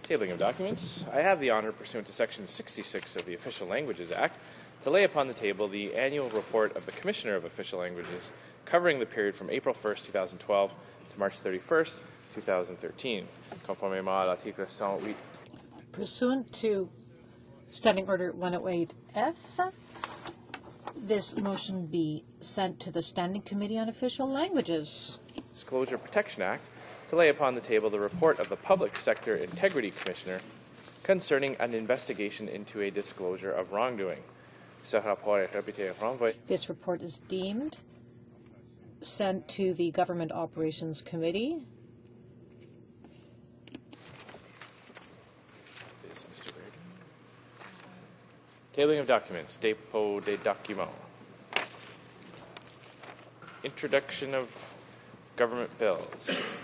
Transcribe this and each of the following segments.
Tabling of documents. I have the honor, pursuant to Section 66 of the Official Languages Act, to lay upon the table the annual report of the Commissioner of Official Languages covering the period from April 1st, 2012 to March 31st, 2013. Conformément à l'article 108. Pursuant to Standing Order 108F, this motion be sent to the Standing Committee on Official Languages. Disclosure Protection Act, to lay upon the table the report of the Public Sector Integrity Commissioner concerning an investigation into a disclosure of wrongdoing. This report is deemed sent to the Government Operations Committee. Is Mr. Reardon. Tabling of documents. Dépôt des documents. Introduction of government bills.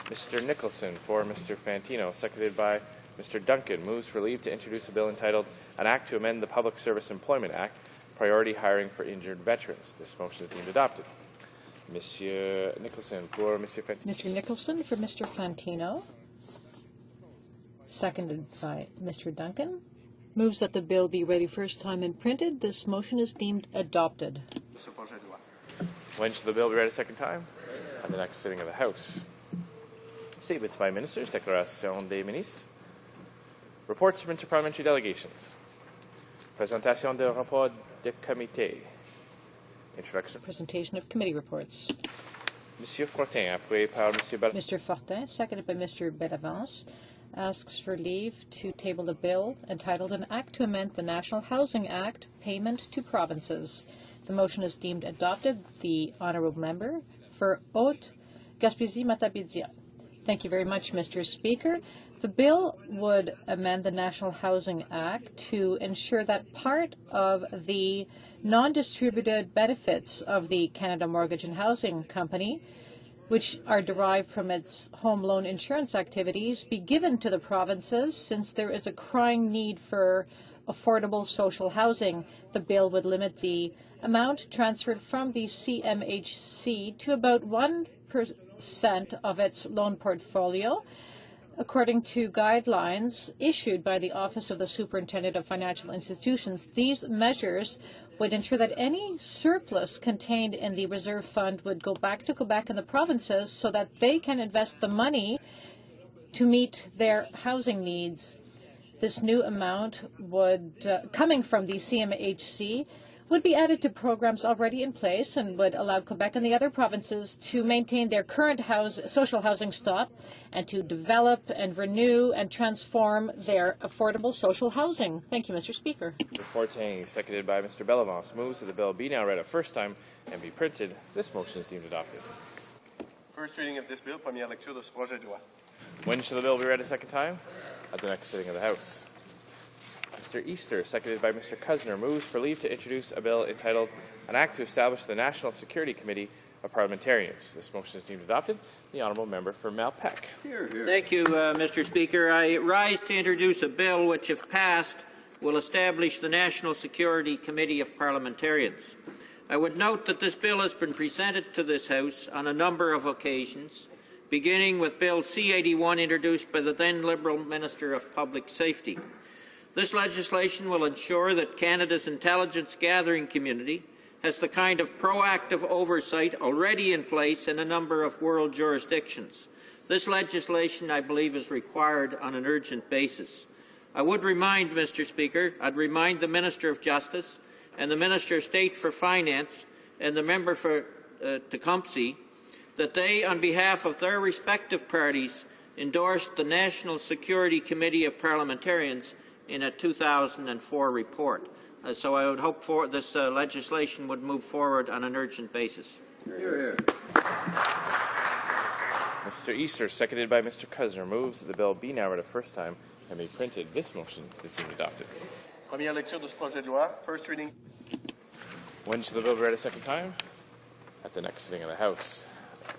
Mr. Nicholson for Mr. Fantino, seconded by Mr. Duncan, moves for leave to introduce a bill entitled An Act to Amend the Public Service Employment Act, Priority Hiring for Injured Veterans. This motion is deemed adopted. Monsieur Nicholson for Mr. Fantino. Mr. Nicholson for Mr. Fantino, seconded by Mr. Duncan, moves that the bill be ready first time and printed. This motion is deemed adopted. When shall the bill be read a second time? At the next sitting of the House. Statements by ministers, déclaration des ministres. Reports from interparliamentary delegations. Présentation de rapport de comité. Introduction. Presentation of committee reports. Monsieur Fortin, appuyé par Monsieur Bell. Mr. Fortin, seconded by Mr. Bellavance, asks for leave to table the bill entitled An Act to Amend the National Housing Act, Payment to Provinces. The motion is deemed adopted. The honourable member for HoC, Gaspésie-Matapédia. Thank you very much, Mr. Speaker. The bill would amend the National Housing Act to ensure that part of the non-distributed benefits of the Canada Mortgage and Housing Company, which are derived from its home loan insurance activities, be given to the provinces since there is a crying need for affordable social housing. The bill would limit the amount transferred from the CMHC to about 1% of its loan portfolio, according to guidelines issued by the Office of the Superintendent of Financial Institutions. These measures would ensure that any surplus contained in the reserve fund would go back to Quebec and the provinces so that they can invest the money to meet their housing needs. This new amount would, coming from the CMHC, would be added to programs already in place and would allow Quebec and the other provinces to maintain their current social housing stock and to develop and renew and transform their affordable social housing. Thank you, Mr. Speaker. Mr. Fortin, seconded by Mr. Bellavance, moves that the bill be now read a first time and be printed. This motion is deemed adopted. First reading of this bill, première lecture de ce projet de loi. When shall the bill be read a second time? At the next sitting of the House. Mr. Easter, seconded by Mr. Cuzner, moves for leave to introduce a bill entitled An Act to Establish the National Security Committee of Parliamentarians. This motion is deemed adopted. The honourable member for Malpeque. Thank you, Mr. Speaker. I rise to introduce a bill which, if passed, will establish the National Security Committee of Parliamentarians. I would note that this bill has been presented to this House on a number of occasions, beginning with Bill C-81 introduced by the then Liberal Minister of Public Safety. This legislation will ensure that Canada's intelligence gathering community has the kind of proactive oversight already in place in a number of world jurisdictions. This legislation, I believe, is required on an urgent basis. I would remind, Mr. Speaker, I'd remind the Minister of Justice and the Minister of State for Finance and the member for Tecumseh that they, on behalf of their respective parties, endorsed the National Security Committee of Parliamentarians in a 2004 report. So I would hope for this legislation would move forward on an urgent basis. Hear, hear. Mr. Easter, seconded by Mr. Cuzner, moves that the bill be now read a first time and be printed. This motion is deemed adopted. Première lecture de ce projet de loi. First reading. When shall the bill be read a second time? At the next sitting of the House.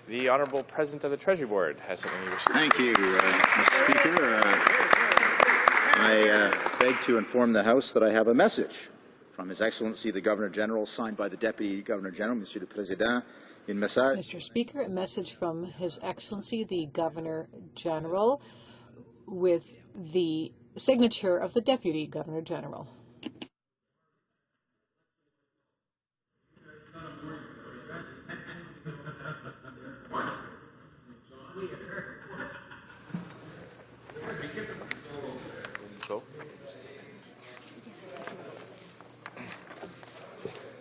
The Honourable President of the Treasury Board has something he wishes to say. Thank you, Mr. Speaker. I beg to inform the House that I have a message from His Excellency the Governor-General, signed by the Deputy Governor-General, Monsieur le Président. Mr. Speaker, a message from His Excellency the Governor-General with the signature of the Deputy Governor-General.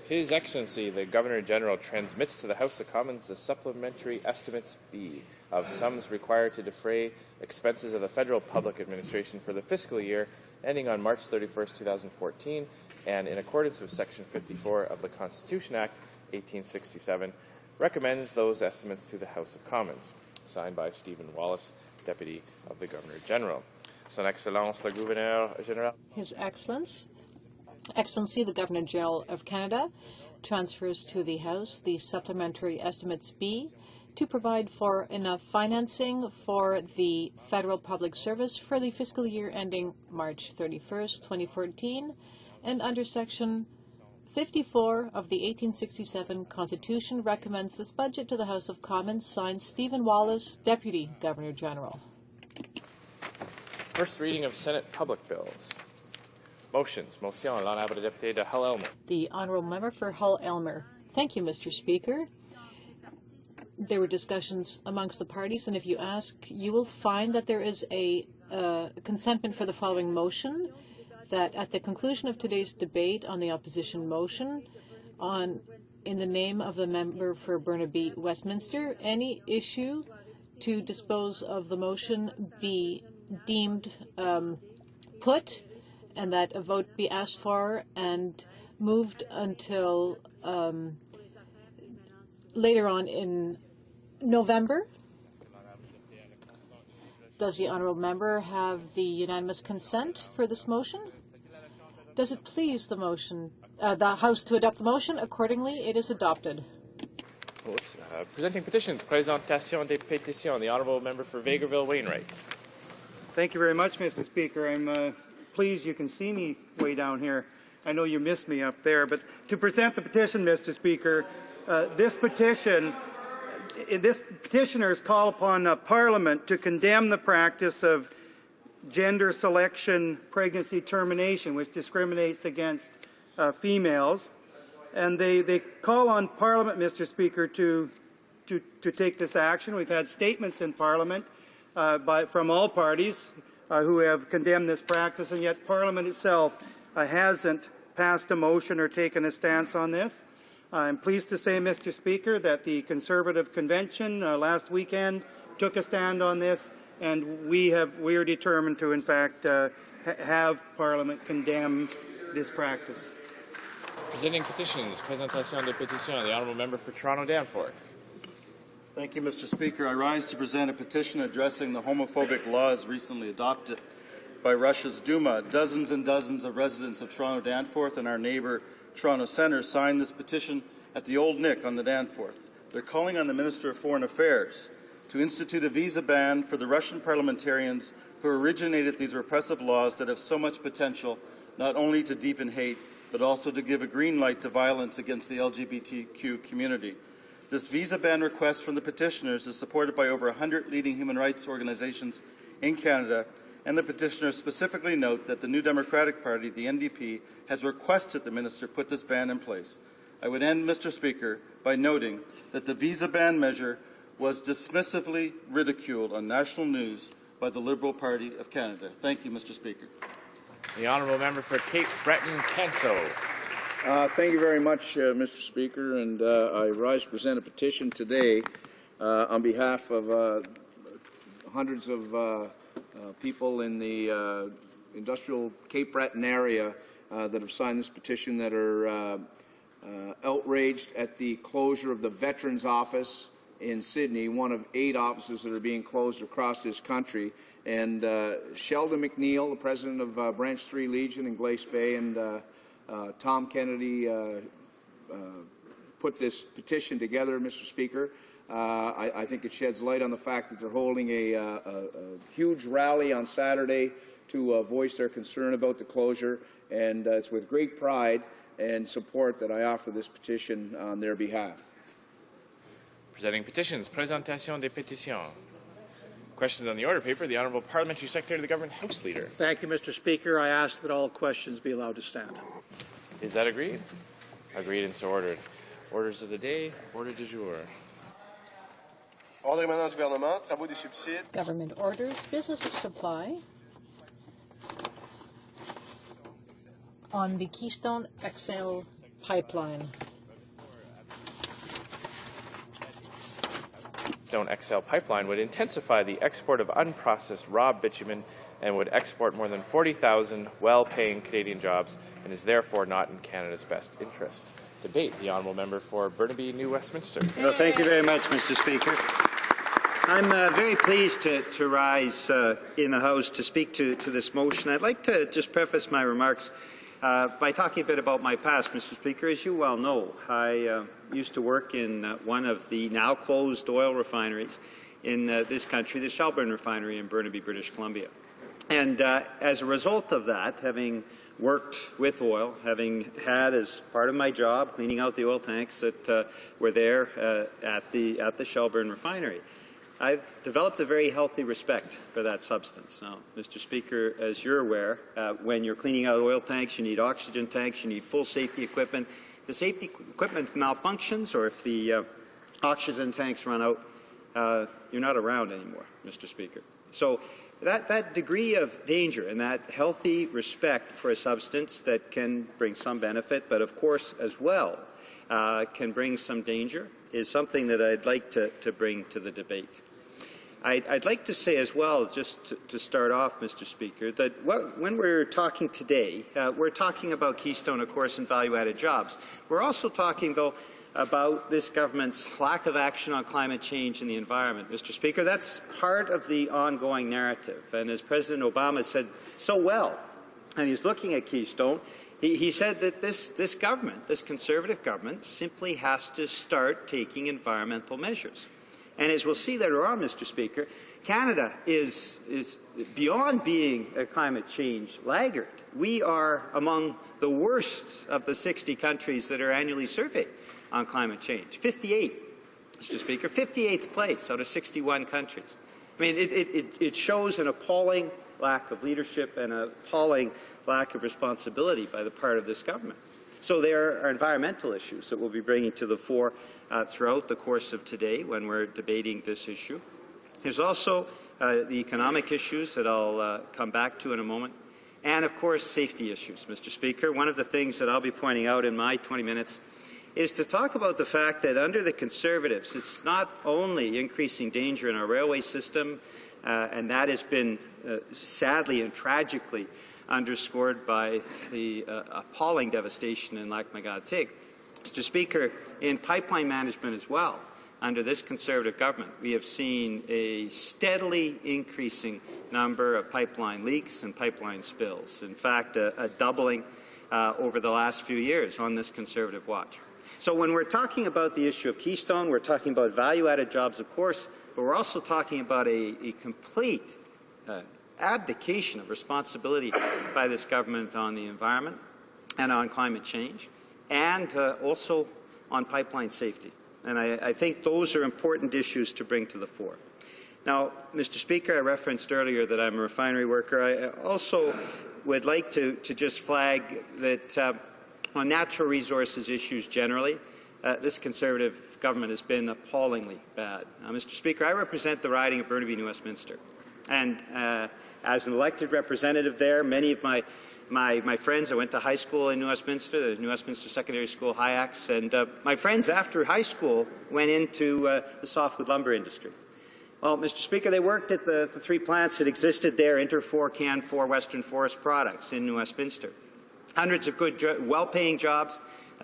His Excellency the Governor-General transmits to the House of Commons the Supplementary Estimates B of sums required to defray expenses of the Federal Public Administration for the fiscal year ending on March 31st, 2014, and in accordance with Section 54 of the Constitution Act 1867, recommends those estimates to the House of Commons. Signed by Stephen Wallace, Deputy of the Governor-General. Son Excellence le Gouverneur Général. His Excellence Excellency, the Governor-General of Canada transfers to the House the supplementary estimates B to provide for enough financing for the federal public service for the fiscal year ending March 31st, 2014, and under Section 54 of the 1867 Constitution recommends this budget to the House of Commons. Signed, Stephen Wallace, Deputy Governor-General. First reading of Senate public bills. Motions. Motion. L'honorable député de Hull-Elmer. The Honourable Member for Hull-Elmer. Thank you, Mr. Speaker. There were discussions amongst the parties, and if you ask, you will find that there is a consentment for the following motion, that at the conclusion of today's debate on the opposition motion, in the name of the member for Burnaby Westminster, any issue to dispose of the motion be deemed put, and that a vote be asked for and moved until later on in November. Does the honourable member have the unanimous consent for this motion? Does it please the House to adopt the motion? Accordingly, it is adopted. Presenting petitions. Présentation des pétitions. The honourable member for Vegreville Wainwright. Thank you very much, Mr. Speaker. I'm pleased you can see me way down here. I know you missed me up there, but to present the petition, Mr. Speaker, this petitioners call upon Parliament to condemn the practice of gender selection pregnancy termination, which discriminates against females. And they call on Parliament, Mr. Speaker, to take this action. We've had statements in Parliament from all parties who have condemned this practice, and yet Parliament itself hasn't passed a motion or taken a stance on this. I'm pleased to say, Mr. Speaker, that the Conservative Convention last weekend took a stand on this, and we are determined to, in fact, have Parliament condemn this practice. Presenting petitions. Présentation des pétitions. The honourable member for Toronto Danforth. Thank you, Mr. Speaker. I rise to present a petition addressing the homophobic laws recently adopted by Russia's Duma. Dozens and dozens of residents of Toronto Danforth and our neighbour Toronto Centre signed this petition at the Old Nick on the Danforth. They're calling on the Minister of Foreign Affairs to institute a visa ban for the Russian parliamentarians who originated these repressive laws that have so much potential not only to deepen hate, but also to give a green light to violence against the LGBTQ community. This visa ban request from the petitioners is supported by over 100 leading human rights organizations in Canada, and the petitioners specifically note that the New Democratic Party, the NDP, has requested the minister put this ban in place. I would end, Mr. Speaker, by noting that the visa ban measure was dismissively ridiculed on national news by the Liberal Party of Canada. Thank you, Mr. Speaker. The honourable member for Cape Breton-Canso. Thank you very much, Mr. Speaker, and I rise to present a petition today on behalf of hundreds of people in the industrial Cape Breton area that have signed this petition that are outraged at the closure of the Veterans Office in Sydney, one of 8 offices that are being closed across this country. And Sheldon McNeil, the president of Branch 3 Legion in Glace Bay, and Tom Kennedy put this petition together, Mr. Speaker. I think it sheds light on the fact that they're holding a huge rally on Saturday to voice their concern about the closure, and it's with great pride and support that I offer this petition on their behalf. Presenting petitions. Présentation des pétitions. Questions on the order paper. The Honourable Parliamentary Secretary to the Government House Leader. Thank you, Mr. Speaker. I ask that all questions be allowed to stand. Is that agreed? Agreed and so ordered. Orders of the day. Order du jour. Ordre émanant du gouvernement, travaux des subsides. Government orders, business of supply. On the Keystone XL pipeline. Keystone XL pipeline would intensify the export of unprocessed raw bitumen and would export more than 40,000 well-paying Canadian jobs and is therefore not in Canada's best interest. Debate. The honourable member for Burnaby, New Westminster. Well, thank you very much, Mr. Speaker. I'm very pleased to rise in the House to speak to this motion. I'd like to just preface my remarks by talking a bit about my past, Mr. Speaker. As you well know, I used to work in one of the now closed oil refineries in this country, the Shelburne refinery in Burnaby, British Columbia. And as a result of that, having worked with oil, having had as part of my job cleaning out the oil tanks that were there at the Shelburne refinery, I've developed a very healthy respect for that substance. Now, Mr. Speaker, as you're aware, when you're cleaning out oil tanks, you need oxygen tanks, you need full safety equipment. If the safety equipment malfunctions, or if the oxygen tanks run out, you're not around anymore, Mr. Speaker. So that degree of danger and that healthy respect for a substance that can bring some benefit, but of course as well can bring some danger, is something that I'd like to bring to the debate. I'd like to say as well, just to start off, Mr. Speaker, that when we're talking today, we're talking about Keystone, of course, and value-added jobs. We're also talking, though, about this government's lack of action on climate change and the environment. Mr. Speaker, that's part of the ongoing narrative. And as President Obama said so well, and he's looking at Keystone, he said that this government, this Conservative government, simply has to start taking environmental measures. And as we'll see later on, Mr. Speaker, Canada is beyond being a climate change laggard. We are among the worst of the 60 countries that are annually surveyed on climate change. 58, Mr. Speaker, 58th place out of 61 countries. I mean, it shows an appalling lack of leadership and an appalling lack of responsibility by the part of this government. So there are environmental issues that we'll be bringing to the fore throughout the course of today when we're debating this issue. There's also the economic issues that I'll come back to in a moment, and of course safety issues, Mr. Speaker. One of the things that I'll be pointing out in my 20 minutes is to talk about the fact that under the Conservatives, it's not only increasing danger in our railway system, and that has been sadly and tragically underscored by the appalling devastation in Lac-Mégantic. Mr. Speaker, in pipeline management as well, under this Conservative government, we have seen a steadily increasing number of pipeline leaks and pipeline spills. In fact, a doubling over the last few years on this Conservative watch. So when we're talking about the issue of Keystone, we're talking about value-added jobs, of course, but we're also talking about a complete abdication of responsibility by this government on the environment and on climate change, and also on pipeline safety. And I think those are important issues to bring to the fore. Now, Mr. Speaker, I referenced earlier that I'm a refinery worker. I also would like to just flag that on natural resources issues generally, this Conservative government has been appallingly bad. Mr. Speaker, I represent the riding of Burnaby, New Westminster. And as an elected representative there, many of my friends, I went to high school in New Westminster, the New Westminster Secondary School, HIACS, and my friends after high school went into the softwood lumber industry. Well, Mr. Speaker, they worked at the three plants that existed there, Interfor, Canfor, Western Forest Products in New Westminster. Hundreds of good, well-paying jobs,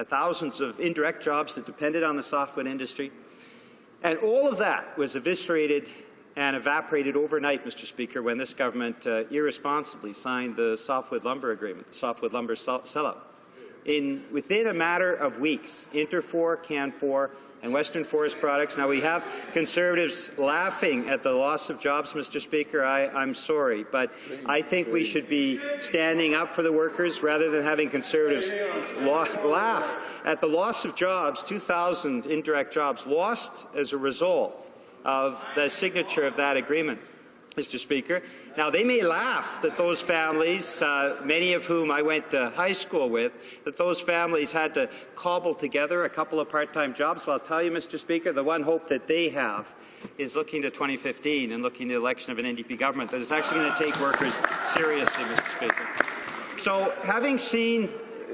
thousands of indirect jobs that depended on the softwood industry. And all of that was eviscerated and evaporated overnight, Mr. Speaker, when this government irresponsibly signed the softwood lumber agreement, the softwood lumber sellout. Within a matter of weeks, Interfor, Canfor, and Western Forest Products. Now, we have Conservatives laughing at the loss of jobs, Mr. Speaker. I'm sorry, but I think we should be standing up for the workers rather than having Conservatives laugh at the loss of jobs, 2,000 indirect jobs lost as a result of the signature of that agreement, Mr. Speaker. Now, they may laugh that those families, many of whom I went to high school with, that those families had to cobble together a couple of part-time jobs. Well, I'll tell you, Mr. Speaker, the one hope that they have is looking to 2015 and looking to the election of an NDP government that is actually going to take workers seriously, Mr. Speaker. So, having seen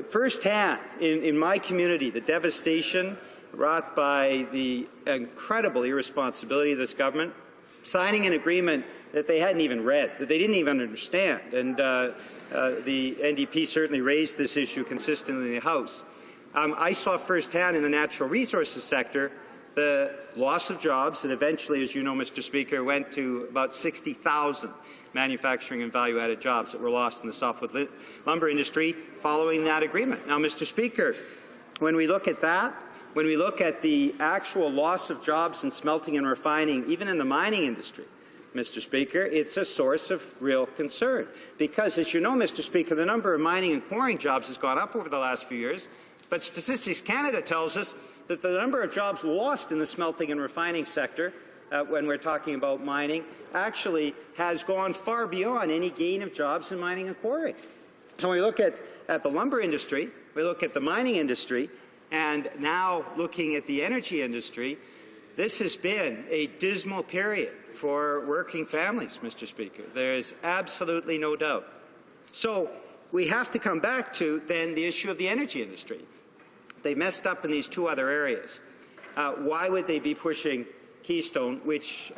firsthand in my community the devastation wrought by the incredible irresponsibility of this government, signing an agreement that they hadn't even read, that they didn't even understand. And the NDP certainly raised this issue consistently in the House. I saw firsthand in the natural resources sector the loss of jobs that eventually, as you know, Mr. Speaker, went to about 60,000 manufacturing and value-added jobs that were lost in the softwood lumber industry following that agreement. Now, Mr. Speaker, when we look at that, when we look at the actual loss of jobs in smelting and refining, even in the mining industry, Mr. Speaker, it's a source of real concern. Because, as you know, Mr. Speaker, the number of mining and quarrying jobs has gone up over the last few years, but Statistics Canada tells us that the number of jobs lost in the smelting and refining sector, when we're talking about mining, actually has gone far beyond any gain of jobs in mining and quarrying. So when we look at the lumber industry, we look at the mining industry, and now looking at the energy industry, this has been a dismal period for working families, Mr. Speaker. There is absolutely no doubt. So we have to come back to, then, the issue of the energy industry. They messed up in these two other areas. Why would they be pushing Keystone, which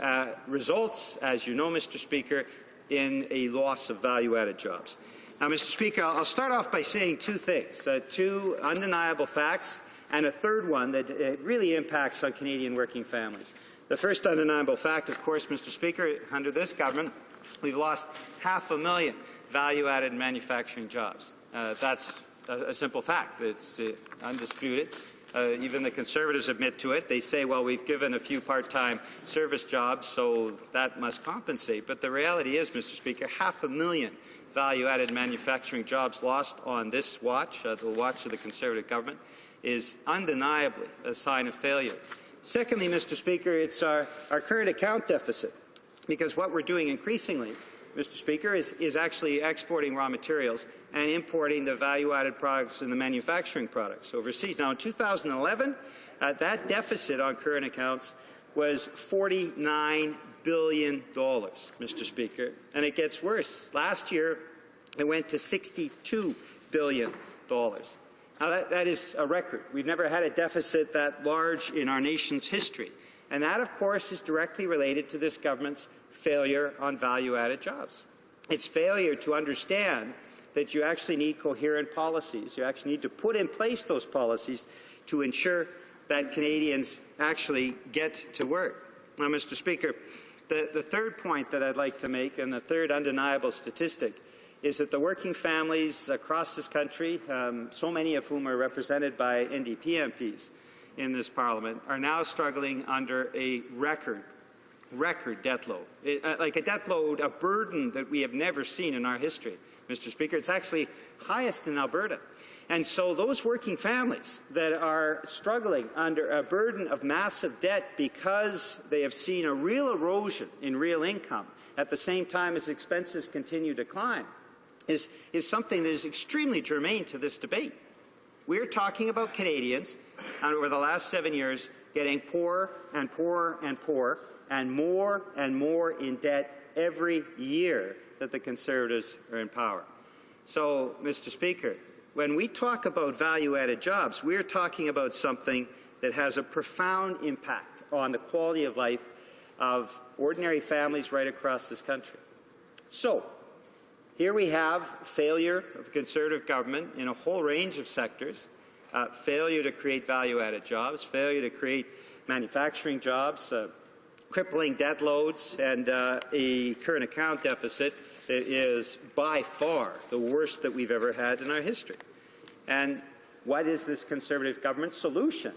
results, as you know, Mr. Speaker, in a loss of value-added jobs? Now, Mr. Speaker, I'll start off by saying two things, two undeniable facts, and a third one that really impacts on Canadian working families. The first undeniable fact, of course, Mr. Speaker, under this government, we've lost 500,000 value-added manufacturing jobs. That's a simple fact. It's undisputed. Even the Conservatives admit to it. They say, well, we've given a few part-time service jobs, so that must compensate. But the reality is, Mr. Speaker, 500,000 value-added manufacturing jobs lost on this watch, the watch of the Conservative government, is undeniably a sign of failure. Secondly, Mr. Speaker, it's our current account deficit, because what we're doing increasingly, Mr. Speaker, is actually exporting raw materials and importing the value-added products and the manufacturing products overseas. Now, in 2011, that deficit on current accounts was $49 billion, Mr. Speaker, and it gets worse. Last year, it went to $62 billion. Now, that is a record. We've never had a deficit that large in our nation's history. And that, of course, is directly related to this government's failure on value-added jobs. It's failure to understand that you actually need coherent policies. You actually need to put in place those policies to ensure that Canadians actually get to work. Now, Mr. Speaker, the third point that I'd like to make, and the third undeniable statistic, is that the working families across this country, so many of whom are represented by NDP MPs in this Parliament, are now struggling under a record debt load. Like a debt load, a burden that we have never seen in our history, Mr. Speaker. It's actually highest in Alberta. And so those working families that are struggling under a burden of massive debt because they have seen a real erosion in real income at the same time as expenses continue to climb is something that is extremely germane to this debate. We're talking about Canadians, and over the last 7 years, getting poorer and poorer and poorer, and more in debt every year that the Conservatives are in power. So, Mr. Speaker, when we talk about value-added jobs, we're talking about something that has a profound impact on the quality of life of ordinary families right across this country. So, here we have failure of the Conservative government in a whole range of sectors, failure to create value-added jobs, failure to create manufacturing jobs, crippling debt loads, and a current account deficit that is by far the worst that we've ever had in our history. And what is this Conservative government's solution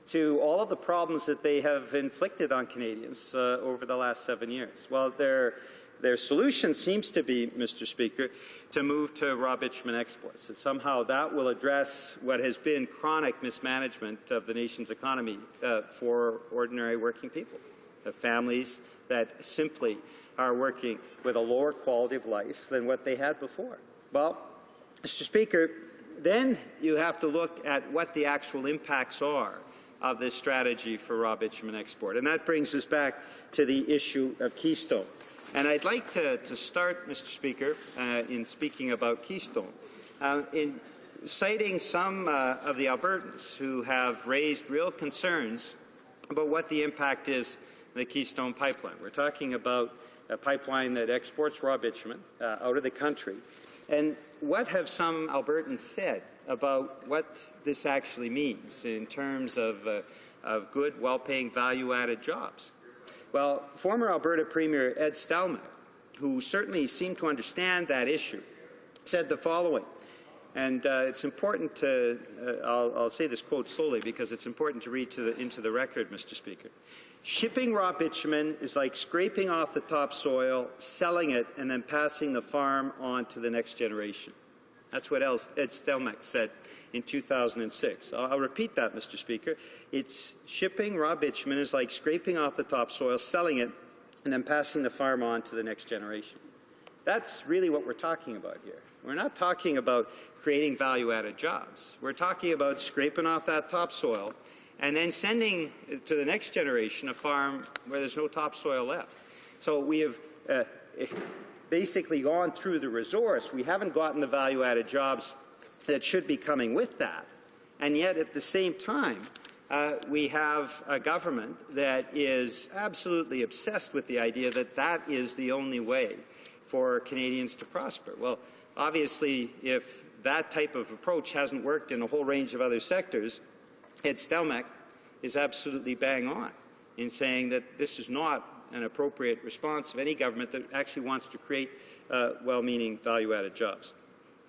to all of the problems that they have inflicted on Canadians over the last 7 years? Well, their solution seems to be, Mr. Speaker, to move to raw bitumen exports. That somehow that will address what has been chronic mismanagement of the nation's economy for ordinary working people, the families that simply are working with a lower quality of life than what they had before. Well, Mr. Speaker, then you have to look at what the actual impacts are of this strategy for raw bitumen export. And that brings us back to the issue of Keystone. And I'd like to start, Mr. Speaker, in speaking about Keystone, in citing some of the Albertans who have raised real concerns about what the impact is of the Keystone pipeline. We're talking about a pipeline that exports raw bitumen out of the country. And what have some Albertans said about what this actually means in terms of of good, well-paying, value-added jobs. Well, former Alberta Premier Ed Stelmach, who certainly seemed to understand that issue, said the following, and it's important to, I'll say this quote slowly because it's important to read into the record, Mr. Speaker. Shipping raw bitumen is like scraping off the topsoil, selling it, and then passing the farm on to the next generation. That's what Ed Stelmach said in 2006. I'll repeat that, Mr. Speaker. It's shipping raw bitumen is like scraping off the topsoil, selling it, and then passing the farm on to the next generation. That's really what we're talking about here. We're not talking about creating value-added jobs. We're talking about scraping off that topsoil and then sending to the next generation a farm where there's no topsoil left. So we have basically gone through the resource. We haven't gotten the value-added jobs that should be coming with that. And yet, at the same time, we have a government that is absolutely obsessed with the idea that that is the only way for Canadians to prosper. Well, obviously, if that type of approach hasn't worked in a whole range of other sectors, Ed Stelmach is absolutely bang on in saying that this is not an appropriate response of any government that actually wants to create well-meaning value-added jobs.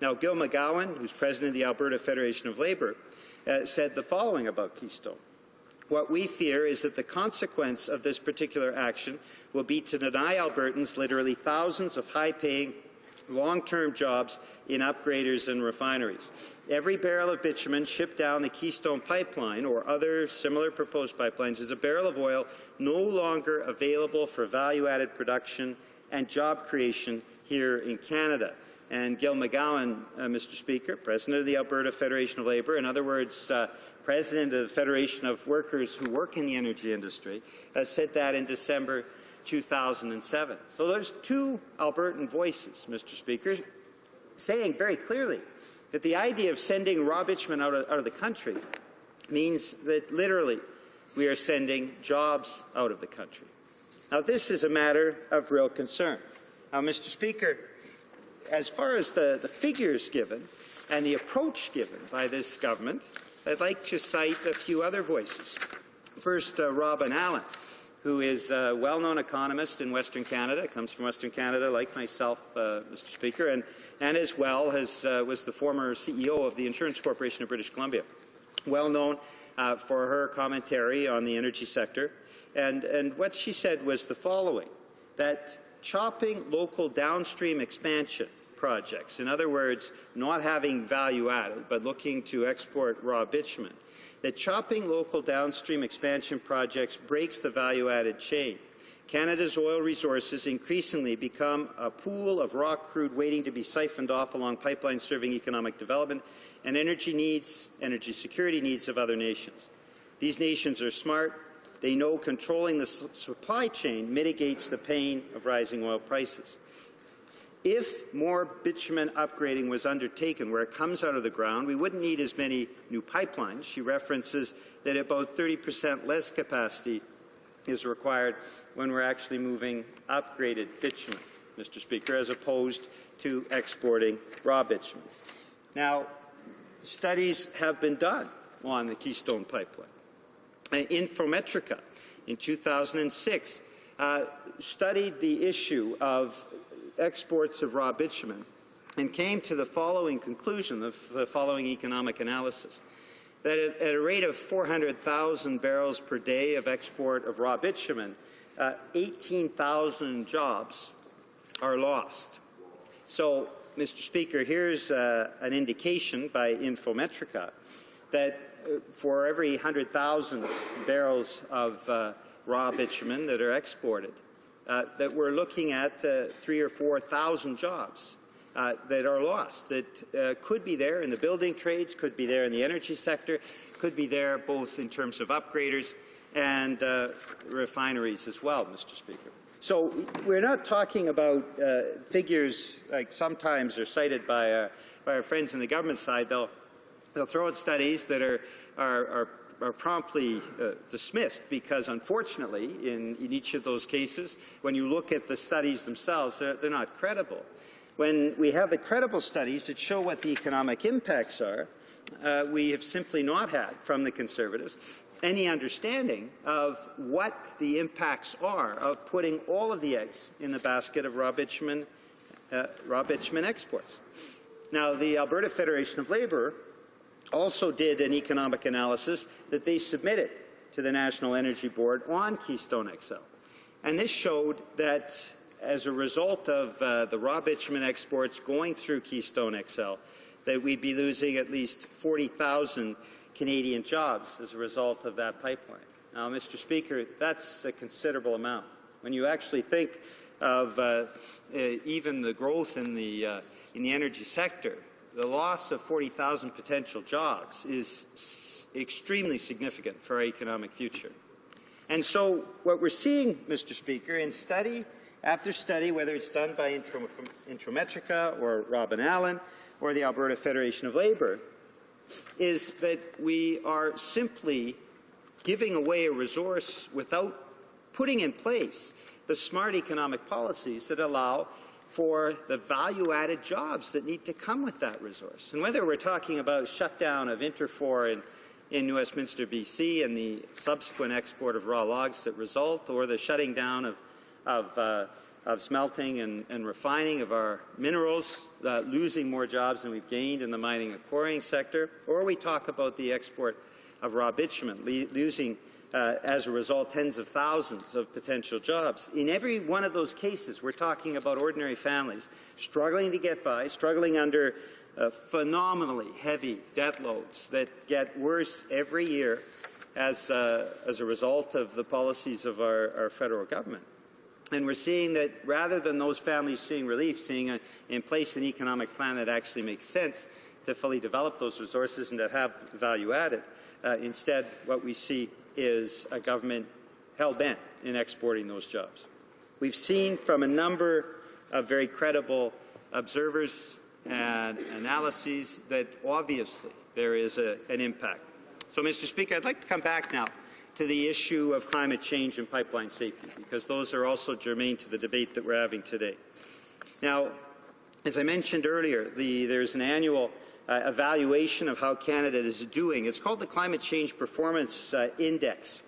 Now, Gil McGowan, who's president of the Alberta Federation of Labour, said the following about Keystone. What we fear is that the consequence of this particular action will be to deny Albertans literally thousands of high-paying, long-term jobs in upgraders and refineries. Every barrel of bitumen shipped down the Keystone pipeline or other similar proposed pipelines is a barrel of oil no longer available for value-added production and job creation here in Canada. And Gil McGowan, Mr. Speaker, President of the Alberta Federation of Labour, in other words, President of the Federation of Workers who work in the energy industry, said that in December 2007. So there's two Albertan voices, Mr. Speaker, saying very clearly that the idea of sending raw bitumen out of the country means that literally we are sending jobs out of the country. Now, this is a matter of real concern. Now, Mr. Speaker, as far as the figures given and the approach given by this government, I'd like to cite a few other voices. First, Robin Allen, who is a well-known economist in Western Canada, comes from Western Canada like myself, Mr. Speaker, and as well was the former CEO of the Insurance Corporation of British Columbia. Well known for her commentary on the energy sector. And what she said was the following, that chopping local downstream expansion projects, in other words, not having value added, but looking to export raw bitumen, that chopping local downstream expansion projects breaks the value-added chain. Canada's oil resources increasingly become a pool of raw crude waiting to be siphoned off along pipelines serving economic development and energy security needs of other nations. These nations are smart. They know controlling the supply chain mitigates the pain of rising oil prices. If more bitumen upgrading was undertaken where it comes out of the ground, we wouldn't need as many new pipelines. She references that about 30% less capacity is required when we're actually moving upgraded bitumen, Mr. Speaker, as opposed to exporting raw bitumen. Now, studies have been done on the Keystone Pipeline. Infometrica, in 2006, studied the issue of exports of raw bitumen and came to the following conclusion of the following economic analysis, that at a rate of 400,000 barrels per day of export of raw bitumen, 18,000 jobs are lost. So, Mr. Speaker, here's an indication by Infometrica that for every 100,000 barrels of raw bitumen that are exported, that we're looking at 3,000 or 4,000 jobs that are lost, that could be there in the building trades, could be there in the energy sector, could be there both in terms of upgraders and refineries as well, Mr. Speaker. So we're not talking about figures like sometimes are cited by our friends on the government side. They'll throw out studies that are promptly dismissed because, unfortunately, in each of those cases, when you look at the studies themselves, they're not credible. When we have the credible studies that show what the economic impacts are, we have simply not had from the Conservatives any understanding of what the impacts are of putting all of the eggs in the basket of raw bitumen exports. Now, the Alberta Federation of Labour also did an economic analysis that they submitted to the National Energy Board on Keystone XL. And this showed that as a result of the raw bitumen exports going through Keystone XL, that we'd be losing at least 40,000 Canadian jobs as a result of that pipeline. Now, Mr. Speaker, that's a considerable amount. When you actually think of even the growth in the energy sector, the loss of 40,000 potential jobs is extremely significant for our economic future. And so what we're seeing, Mr. Speaker, in study after study, whether it's done by Intrometrica or Robin Allen or the Alberta Federation of Labour, is that we are simply giving away a resource without putting in place the smart economic policies that allow for the value-added jobs that need to come with that resource. And whether we're talking about shutdown of Interfor in Westminster, BC, and the subsequent export of raw logs that result, or the shutting down of smelting and refining of our minerals, losing more jobs than we've gained in the mining and quarrying sector, or we talk about the export of raw bitumen, losing as a result tens of thousands of potential jobs. In every one of those cases, we're talking about ordinary families struggling to get by, struggling under phenomenally heavy debt loads that get worse every year as a result of the policies of our federal government. And we're seeing that rather than those families seeing relief, seeing in place an economic plan that actually makes sense to fully develop those resources and to have value added, instead what we see is a government hell-bent in exporting those jobs. We've seen from a number of very credible observers and analyses that obviously there is an impact. So, Mr. Speaker, I'd like to come back now to the issue of climate change and pipeline safety, because those are also germane to the debate that we're having today. Now, as I mentioned earlier, there's an annual evaluation of how Canada is doing. It's called the Climate Change Performance Index.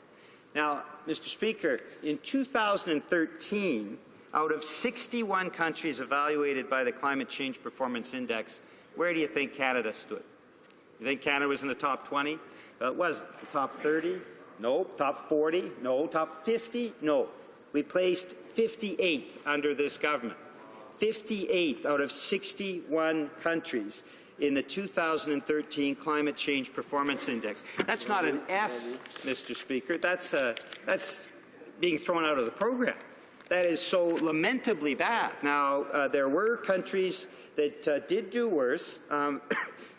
Now, Mr. Speaker, in 2013, out of 61 countries evaluated by the Climate Change Performance Index, where do you think Canada stood? You think Canada was in the top 20? It wasn't. The top 30? No. Top 40? No. Top 50? No. We placed 58th under this government. 58th out of 61 countries in the 2013 Climate Change Performance Index. That's not an F, Mr. Speaker. That's being thrown out of the program. That is so lamentably bad. Now, there were countries that did do worse.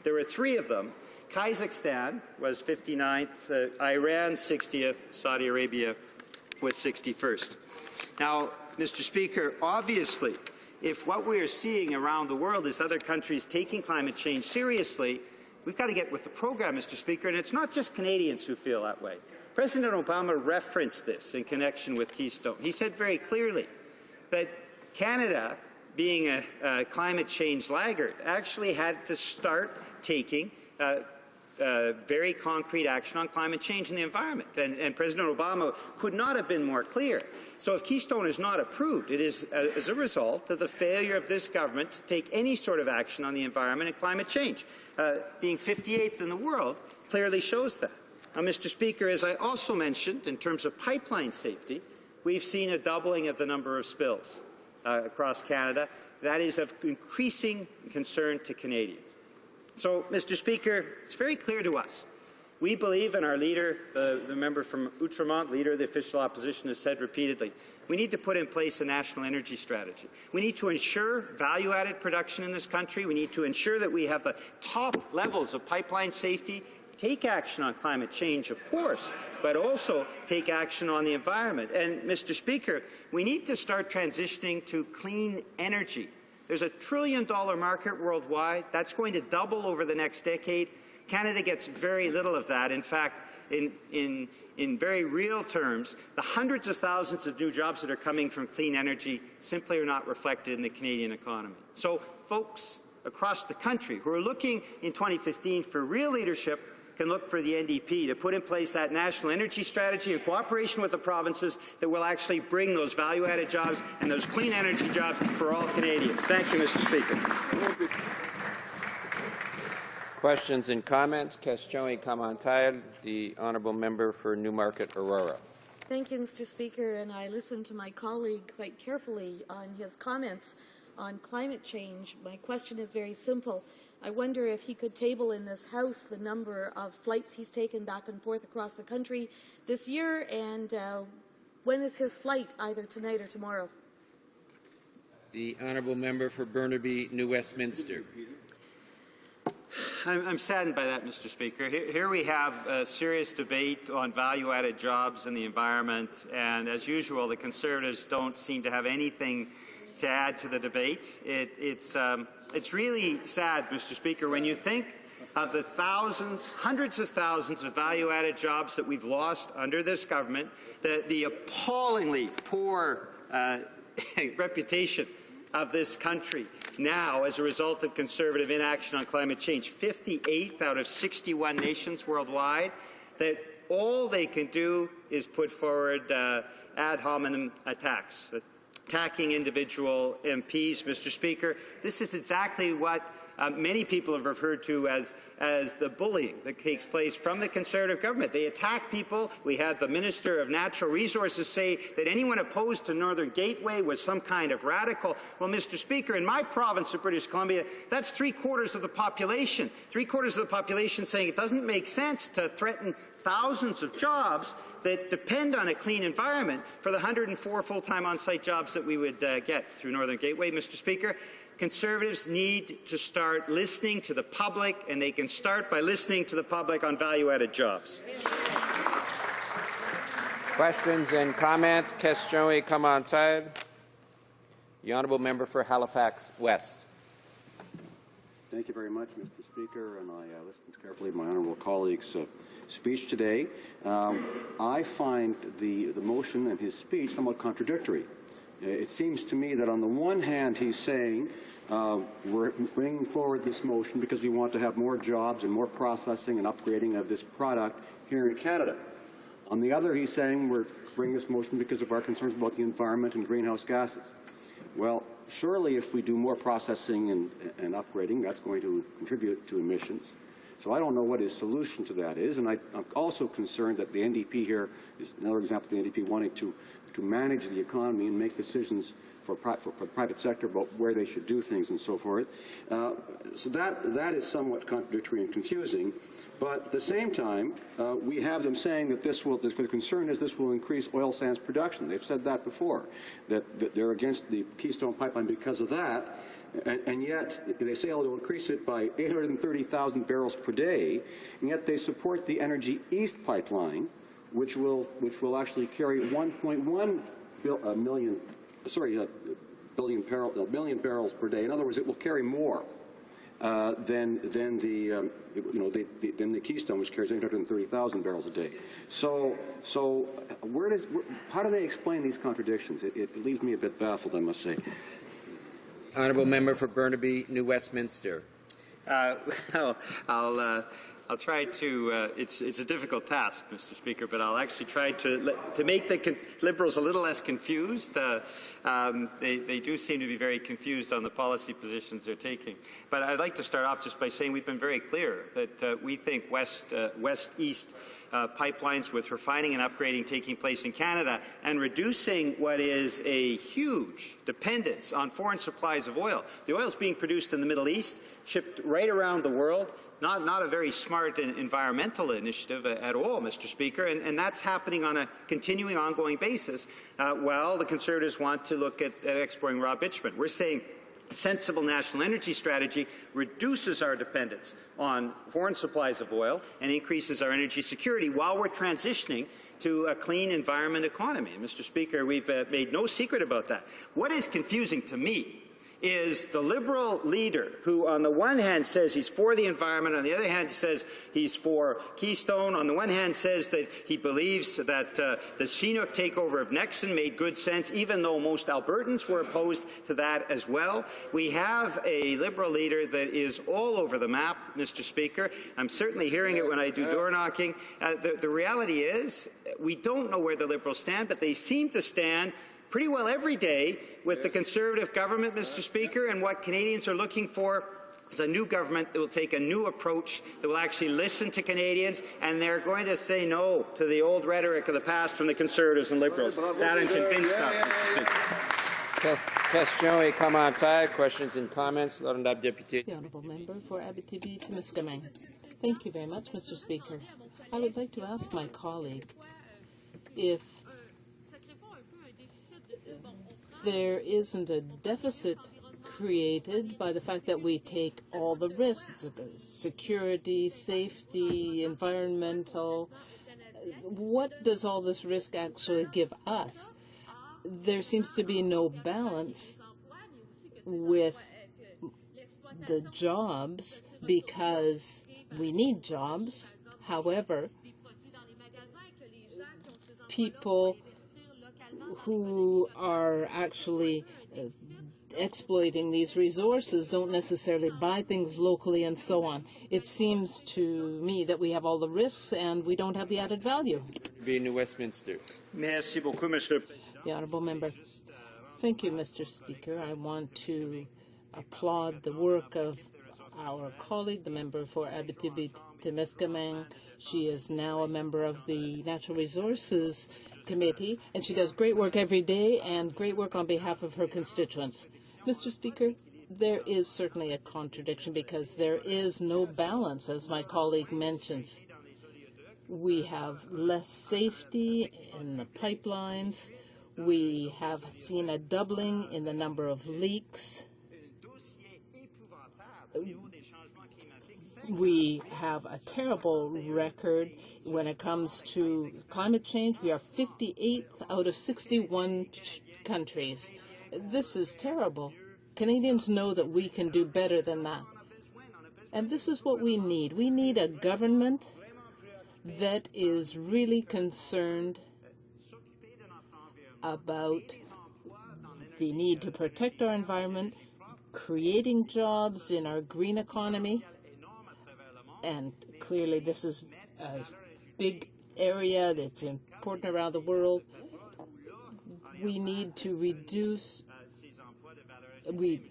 There were 3 of them. Kazakhstan was 59th, Iran 60th, Saudi Arabia was 61st. Now, Mr. Speaker, obviously, if what we are seeing around the world is other countries taking climate change seriously, we've got to get with the program, Mr. Speaker, and it's not just Canadians who feel that way. President Obama referenced this in connection with Keystone. He said very clearly that Canada, being a climate change laggard, actually had to start taking very concrete action on climate change and the environment. And President Obama could not have been more clear. So if Keystone is not approved, it is as a result of the failure of this government to take any sort of action on the environment and climate change. Being 58th in the world clearly shows that. Now, Mr. Speaker, as I also mentioned, in terms of pipeline safety, we've seen a doubling of the number of spills across Canada. That is of increasing concern to Canadians. So, Mr. Speaker, it's very clear to us. We believe, and our leader, the member from Outremont, leader of the official opposition, has said repeatedly, we need to put in place a national energy strategy. We need to ensure value-added production in this country. We need to ensure that we have the top levels of pipeline safety, take action on climate change, of course, but also take action on the environment. And, Mr. Speaker, we need to start transitioning to clean energy. There's $1 trillion market worldwide. That's going to double over the next decade. Canada gets very little of that. In fact, in very real terms, the hundreds of thousands of new jobs that are coming from clean energy simply are not reflected in the Canadian economy. So, folks across the country who are looking in 2015 for real leadership can look for the NDP to put in place that national energy strategy in cooperation with the provinces that will actually bring those value-added jobs and those clean energy jobs for all Canadians. Thank you, Mr. Speaker. Questions and comments? Question commentaire. The honourable member for Newmarket Aurora. Thank you, Mr. Speaker, and I listened to my colleague quite carefully on his comments on climate change. My question is very simple. I wonder if he could table in this House the number of flights he's taken back and forth across the country this year, and when is his flight, either tonight or tomorrow? The honourable member for Burnaby, New Westminster. I'm saddened by that, Mr. Speaker. Here we have a serious debate on value-added jobs and the environment, and as usual, the Conservatives don't seem to have anything to add to the debate. It's really sad, Mr. Speaker, when you think of the thousands, hundreds of thousands of value-added jobs that we've lost under this government, the appallingly poor reputation of this country now as a result of Conservative inaction on climate change. 58 out of 61 nations worldwide, that all they can do is put forward ad hominem attacks, attacking individual MPs, Mr. Speaker. This is exactly what many people have referred to as the bullying that takes place from the Conservative government. They attack people. We had the Minister of Natural Resources say that anyone opposed to Northern Gateway was some kind of radical. Well, Mr. Speaker, in my province of British Columbia, that's 3/4 of the population. 3/4 of the population saying it doesn't make sense to threaten thousands of jobs that depend on a clean environment for the 104 full-time on-site jobs that we would get through Northern Gateway, Mr. Speaker. Conservatives need to start listening to the public, and they can start by listening to the public on value-added jobs. Questions and comments? Question commentaire. The honourable member for Halifax West. Thank you very much, Mr. Speaker, and I listened carefully to my honourable colleague's speech today. I find the motion and his speech somewhat contradictory. It seems to me that on the one hand he's saying we're bringing forward this motion because we want to have more jobs and more processing and upgrading of this product here in Canada. On the other, he's saying we're bringing this motion because of our concerns about the environment and greenhouse gases. Well, surely if we do more processing and upgrading, that's going to contribute to emissions. So I don't know what his solution to that is, and I'm also concerned that the NDP here is another example of the NDP wanting to manage the economy and make decisions for the private sector about where they should do things and so forth. So that is somewhat contradictory and confusing. But at the same time, we have them saying that the concern is this will increase oil sands production. They've said that before, that they're against the Keystone Pipeline because of that. And yet they say it'll increase it by 830,000 barrels per day, and yet they support the Energy East pipeline, which will actually carry 1.1 million barrels per day. In other words, it will carry more than the Keystone, which carries 830,000 barrels a day. So how do they explain these contradictions? It leaves me a bit baffled, I must say. Honourable member for Burnaby, New Westminster. I'll try to. It's a difficult task, Mr. Speaker, but I'll actually try to make the Liberals a little less confused. They do seem to be very confused on the policy positions they're taking. But I'd like to start off just by saying we've been very clear that we think west-east pipelines with refining and upgrading taking place in Canada and reducing what is a huge dependence on foreign supplies of oil. The oil is being produced in the Middle East, shipped right around the world. Not a very smart and environmental initiative at all, Mr. Speaker, and that's happening on a continuing, ongoing basis while the Conservatives want to look at exporting raw bitumen. We're saying a sensible national energy strategy reduces our dependence on foreign supplies of oil and increases our energy security while we're transitioning to a clean environment economy. Mr. Speaker, we've made no secret about that. What is confusing to me is the Liberal leader who, on the one hand, says he's for the environment, on the other hand, says he's for Keystone, on the one hand, says that he believes that the Chinook takeover of Nexon made good sense, even though most Albertans were opposed to that as well. We have a Liberal leader that is all over the map, Mr. Speaker. I'm certainly hearing it when I do door knocking. The reality is we don't know where the Liberals stand, but they seem to stand pretty well every day with the Conservative government, Mr. Speaker, and what Canadians are looking for is a new government that will take a new approach, that will actually listen to Canadians, and they're going to say no to the old rhetoric of the past from the Conservatives and Liberals. That I'm convinced of, Mr. Speaker. Question et commentaires, questions and comments. L'honorable député. The honourable member for Abitibi-Témiscamingue. Thank you very much, Mr. Speaker. I would like to ask my colleague if there isn't a deficit created by the fact that we take all the risks, security, safety, environmental. What does all this risk actually give us? There seems to be no balance with the jobs because we need jobs. However, people who are actually exploiting these resources don't necessarily buy things locally and so on. It seems to me that we have all the risks and we don't have the added value. New Westminster. Merci beaucoup, Monsieur. The honourable member. Thank you, Mr. Speaker. I want to applaud the work of our colleague, the member for Abitibi-Témiscamingue. She is now a member of the Natural Resources Committee, and she does great work every day and great work on behalf of her constituents. Mr. Speaker, there is certainly a contradiction because there is no balance, as my colleague mentions. We have less safety in the pipelines. We have seen a doubling in the number of leaks. We have a terrible record when it comes to climate change. We are 58th out of 61 countries. This is terrible. Canadians know that we can do better than that. And this is what we need. We need a government that is really concerned about the need to protect our environment, creating jobs in our green economy, and clearly this is a big area that's important around the world. We need to reduce, we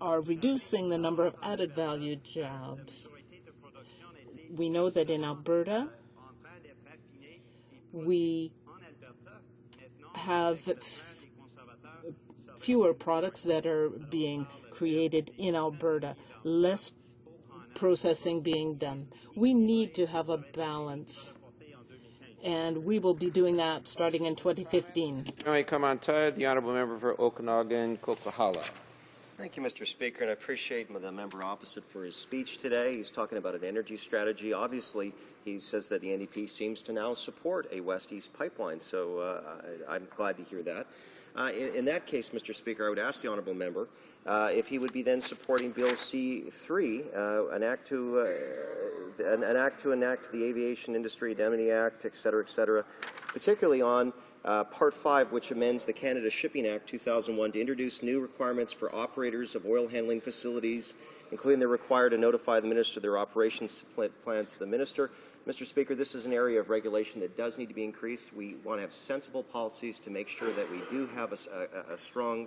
are reducing the number of added value jobs. We know that in Alberta, we have fewer products that are being created in Alberta, less processing being done. We need to have a balance, and we will be doing that starting in 2015. The honourable member for Okanagan-Coquihalla. Thank you, Mr. Speaker, and I appreciate the member opposite for his speech today. He's talking about an energy strategy. Obviously, he says that the NDP seems to now support a West-East pipeline, so I'm glad to hear that. In that case, Mr. Speaker, I would ask the honourable member if he would be then supporting Bill C-3, an act to enact the Aviation Industry Indemnity Act, et cetera, particularly on Part 5, which amends the Canada Shipping Act 2001 to introduce new requirements for operators of oil handling facilities, including they're required to notify the Minister of their operations plans to the Minister. Mr. Speaker, this is an area of regulation that does need to be increased. We want to have sensible policies to make sure that we do have a strong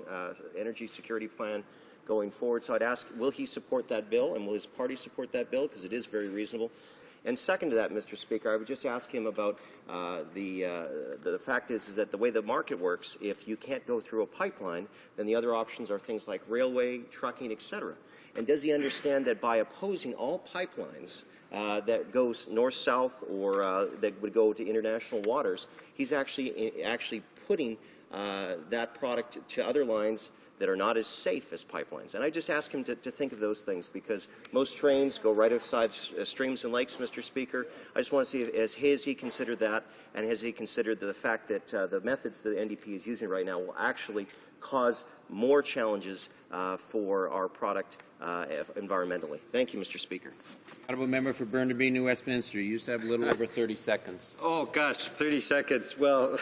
energy security plan going forward. So I'd ask, will he support that bill, and will his party support that bill, because it is very reasonable? And second to that, Mr. Speaker, I would just ask him about the fact is that the way the market works, if you can't go through a pipeline, then the other options are things like railway, trucking, et cetera. And does he understand that by opposing all pipelines that goes north-south or that would go to international waters, he's actually putting that product to other lines that are not as safe as pipelines. And I just ask him to think of those things, because most trains go right outside streams and lakes, Mr. Speaker. I just want to see, has he considered that, and has he considered the fact that the methods the NDP is using right now will actually cause more challenges for our product environmentally. Thank you, Mr. Speaker. Honourable Member for Burnaby, New Westminster. You used to have a little over 30 seconds. Oh, gosh, 30 seconds. Well,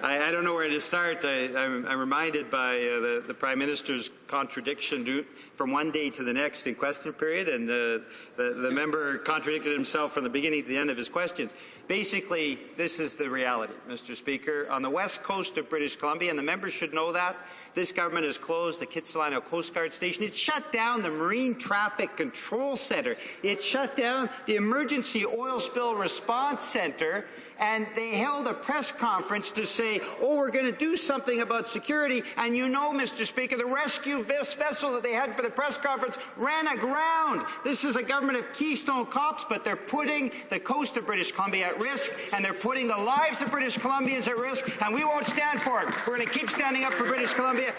I don't know where to start. I'm reminded by the Prime Minister's contradiction from one day to the next in question period, and the member contradicted himself from the beginning to the end of his questions. Basically, this is the reality, Mr. Speaker. On the west coast of British Columbia, and the members should know that, this government has closed the Kitsilano Coast Guard Station. It shut down the Marine Traffic Control Centre. It shut down the Emergency Oil Spill Response Centre, and they held a press conference to say, oh, we're going to do something about security. And you know, Mr. Speaker, the rescue vessel that they had for the press conference ran aground. This is a government of Keystone Cops, but they're putting the coast of British Columbia at risk, and they're putting the lives of British Columbians at risk, and we won't stand for it. We're going to keep standing up for British Columbia.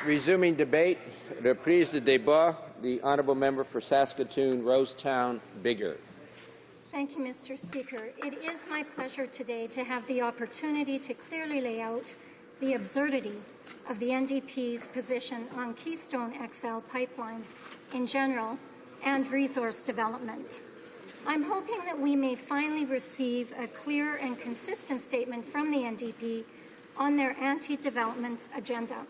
Resuming debate, reprise de débat. The honourable member for Saskatoon, Rosetown, Bigger. Thank you, Mr. Speaker. It is my pleasure today to have the opportunity to clearly lay out the absurdity of the NDP's position on Keystone XL pipelines in general and resource development. I'm hoping that we may finally receive a clear and consistent statement from the NDP on their anti-development agenda.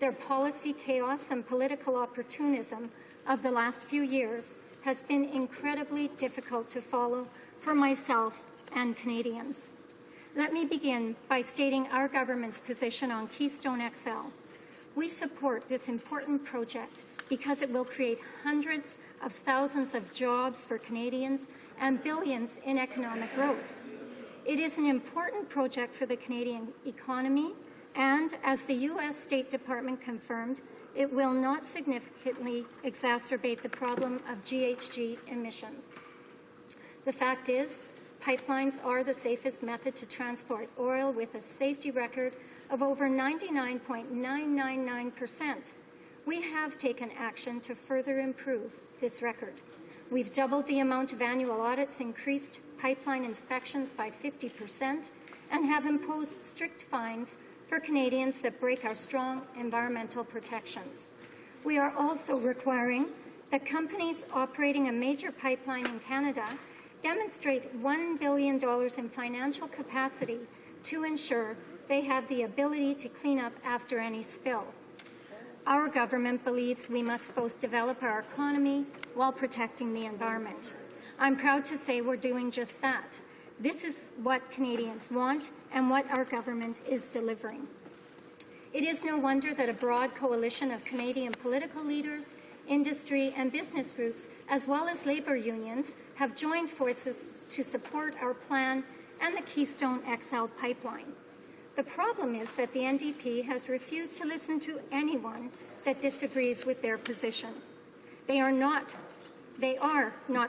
Their policy chaos and political opportunism of the last few years has been incredibly difficult to follow for myself and Canadians. Let me begin by stating our government's position on Keystone XL. We support this important project because it will create hundreds of thousands of jobs for Canadians and billions in economic growth. It is an important project for the Canadian economy, and as the U.S. State Department confirmed, it will not significantly exacerbate the problem of GHG emissions. The fact is, pipelines are the safest method to transport oil with a safety record of over 99.999%. We have taken action to further improve this record. We've doubled the amount of annual audits, increased pipeline inspections by 50%, and have imposed strict fines for Canadians that break our strong environmental protections. We are also requiring that companies operating a major pipeline in Canada demonstrate $1 billion in financial capacity to ensure they have the ability to clean up after any spill. Our government believes we must both develop our economy while protecting the environment. I'm proud to say we're doing just that. This is what Canadians want and what our government is delivering. It is no wonder that a broad coalition of Canadian political leaders, industry and business groups, as well as labour unions, have joined forces to support our plan and the Keystone XL pipeline. The problem is that the NDP has refused to listen to anyone that disagrees with their position. They are not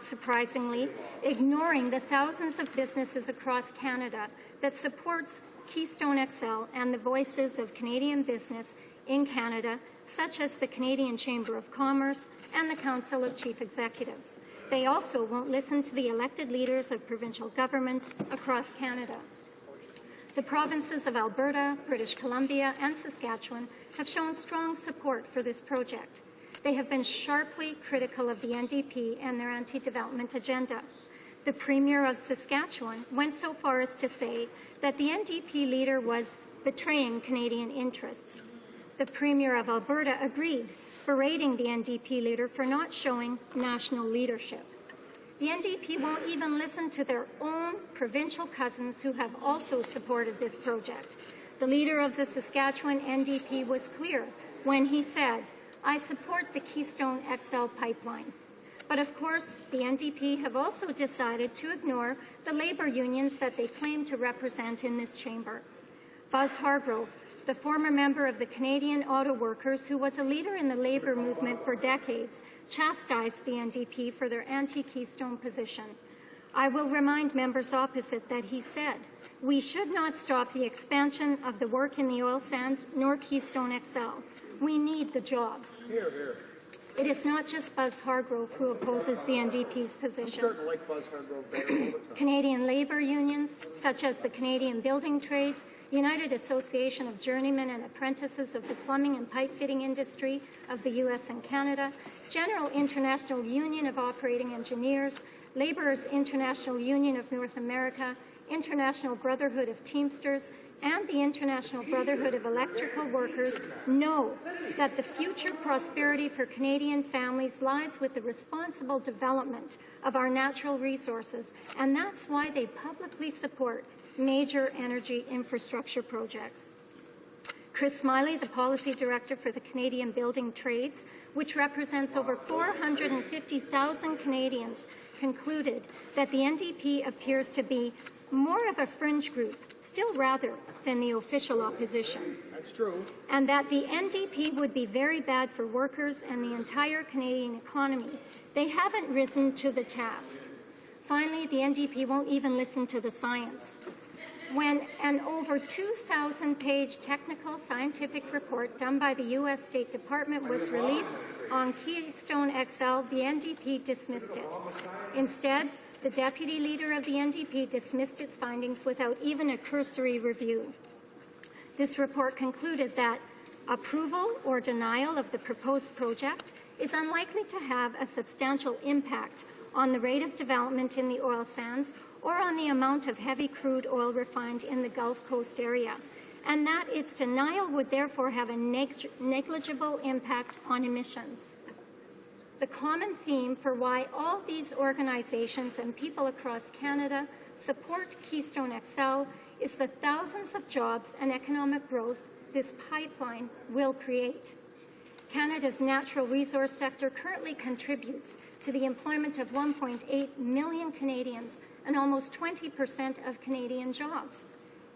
surprisingly, ignoring the thousands of businesses across Canada that supports Keystone XL and the voices of Canadian business in Canada, such as the Canadian Chamber of Commerce and the Council of Chief Executives. They also won't listen to the elected leaders of provincial governments across Canada. The provinces of Alberta, British Columbia, and Saskatchewan have shown strong support for this project. They have been sharply critical of the NDP and their anti-development agenda. The Premier of Saskatchewan went so far as to say that the NDP leader was betraying Canadian interests. The Premier of Alberta agreed, berating the NDP leader for not showing national leadership. The NDP won't even listen to their own provincial cousins who have also supported this project. The leader of the Saskatchewan NDP was clear when he said, "I support the Keystone XL pipeline." But of course, the NDP have also decided to ignore the labour unions that they claim to represent in this chamber. Buzz Hargrove, the former member of the Canadian Auto Workers, who was a leader in the labour movement for decades, chastised the NDP for their anti-Keystone position. I will remind members opposite that he said, "We should not stop the expansion of the work in the oil sands nor Keystone XL. We need the jobs." Here, here. It is not just Buzz Hargrove who opposes the NDP's position. I'm starting to like Buzz Hargrove better all the time. Canadian labour unions, such as the Canadian Building Trades, United Association of Journeymen and Apprentices of the Plumbing and Pipe Fitting Industry of the U.S. and Canada, General International Union of Operating Engineers, Labourers International Union of North America, International Brotherhood of Teamsters, and the International Brotherhood of Electrical Workers know that the future prosperity for Canadian families lies with the responsible development of our natural resources, and that's why they publicly support major energy infrastructure projects. Chris Smiley, the Policy Director for the Canadian Building Trades, which represents over 450,000 Canadians, concluded that the NDP appears to be more of a fringe group, still rather than the official opposition. That's true. And that the NDP would be very bad for workers and the entire Canadian economy. They haven't risen to the task. Finally, the NDP won't even listen to the science. When an over 2,000-page technical scientific report done by the U.S. State Department was released on Keystone XL, the NDP dismissed it. Instead, the deputy leader of the NDP dismissed its findings without even a cursory review. This report concluded that approval or denial of the proposed project is unlikely to have a substantial impact on the rate of development in the oil sands or on the amount of heavy crude oil refined in the Gulf Coast area, and that its denial would therefore have a negligible impact on emissions. The common theme for why all these organizations and people across Canada support Keystone XL is the thousands of jobs and economic growth this pipeline will create. Canada's natural resource sector currently contributes to the employment of 1.8 million Canadians and almost 20% of Canadian jobs.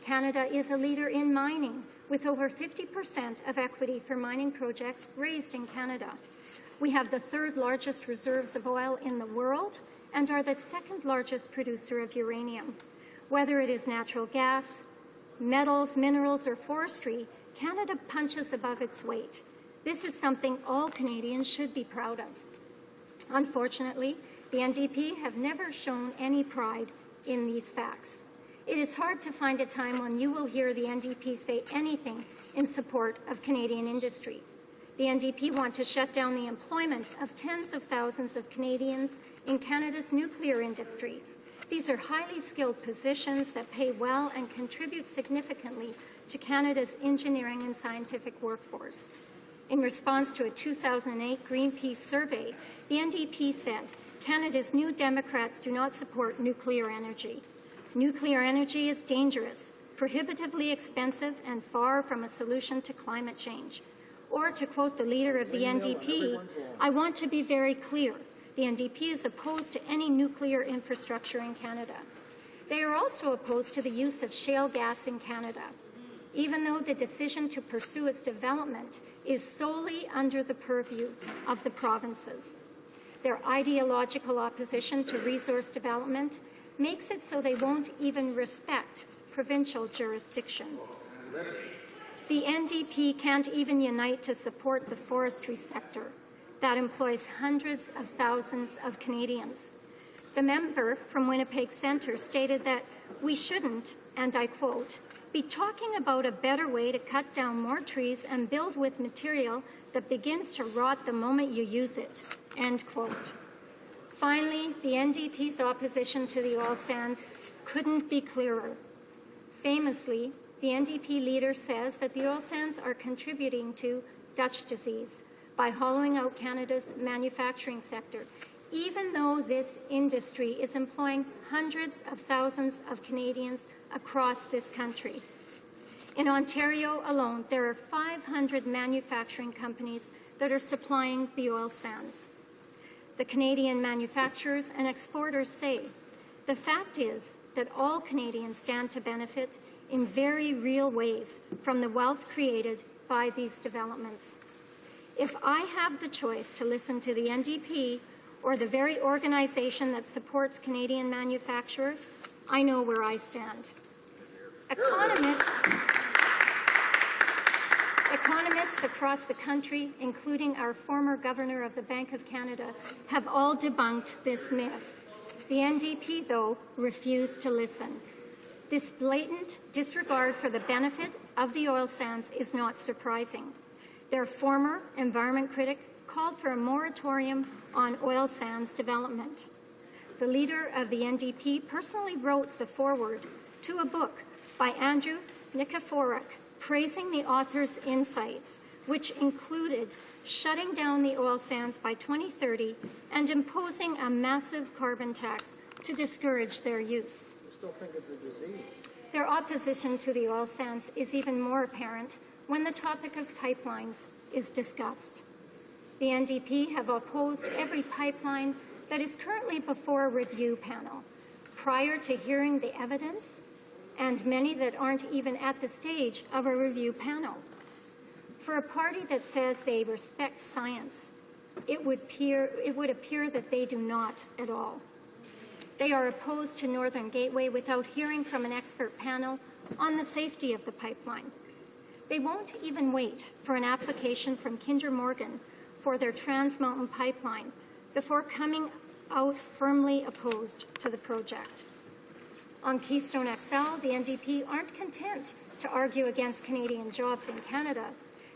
Canada is a leader in mining, with over 50% of equity for mining projects raised in Canada. We have the third largest reserves of oil in the world and are the second largest producer of uranium. Whether it is natural gas, metals, minerals, or forestry, Canada punches above its weight. This is something all Canadians should be proud of. Unfortunately, the NDP have never shown any pride in these facts. It is hard to find a time when you will hear the NDP say anything in support of Canadian industry. The NDP want to shut down the employment of tens of thousands of Canadians in Canada's nuclear industry. These are highly skilled positions that pay well and contribute significantly to Canada's engineering and scientific workforce. In response to a 2008 Greenpeace survey, the NDP said, Canada's New Democrats do not support nuclear energy. Nuclear energy is dangerous, prohibitively expensive, and far from a solution to climate change. Or, to quote the leader of the NDP, I want to be very clear. The NDP is opposed to any nuclear infrastructure in Canada. They are also opposed to the use of shale gas in Canada, even though the decision to pursue its development is solely under the purview of the provinces. Their ideological opposition to resource development makes it so they won't even respect provincial jurisdiction. The NDP can't even unite to support the forestry sector that employs hundreds of thousands of Canadians. The member from Winnipeg Centre stated that we shouldn't, and I quote, be talking about a better way to cut down more trees and build with material that begins to rot the moment you use it, end quote. Finally, the NDP's opposition to the oil sands couldn't be clearer. Famously, the NDP leader says that the oil sands are contributing to Dutch disease by hollowing out Canada's manufacturing sector, even though this industry is employing hundreds of thousands of Canadians across this country. In Ontario alone, there are 500 manufacturing companies that are supplying the oil sands. The Canadian manufacturers and exporters say the fact is that all Canadians stand to benefit in very real ways from the wealth created by these developments. If I have the choice to listen to the NDP or the very organization that supports Canadian manufacturers, I know where Economists across the country, including our former Governor of the Bank of Canada, have all debunked this myth. The NDP, though, refused to listen. This blatant disregard for the benefit of the oil sands is not surprising. Their former environment critic called for a moratorium on oil sands development. The leader of the NDP personally wrote the foreword to a book by Andrew Nikiforuk praising the author's insights, which included shutting down the oil sands by 2030 and imposing a massive carbon tax to discourage their use. I still think it's a disease. Their opposition to the oil sands is even more apparent when the topic of pipelines is discussed. The NDP have opposed every pipeline that is currently before a review panel prior to hearing the evidence, and many that aren't even at the stage of a review panel. For a party that says they respect science, it would appear that they do not at all. They are opposed to Northern Gateway without hearing from an expert panel on the safety of the pipeline. They won't even wait for an application from Kinder Morgan for their Trans Mountain pipeline before coming out firmly opposed to the project. On Keystone XL, the NDP aren't content to argue against Canadian jobs in Canada.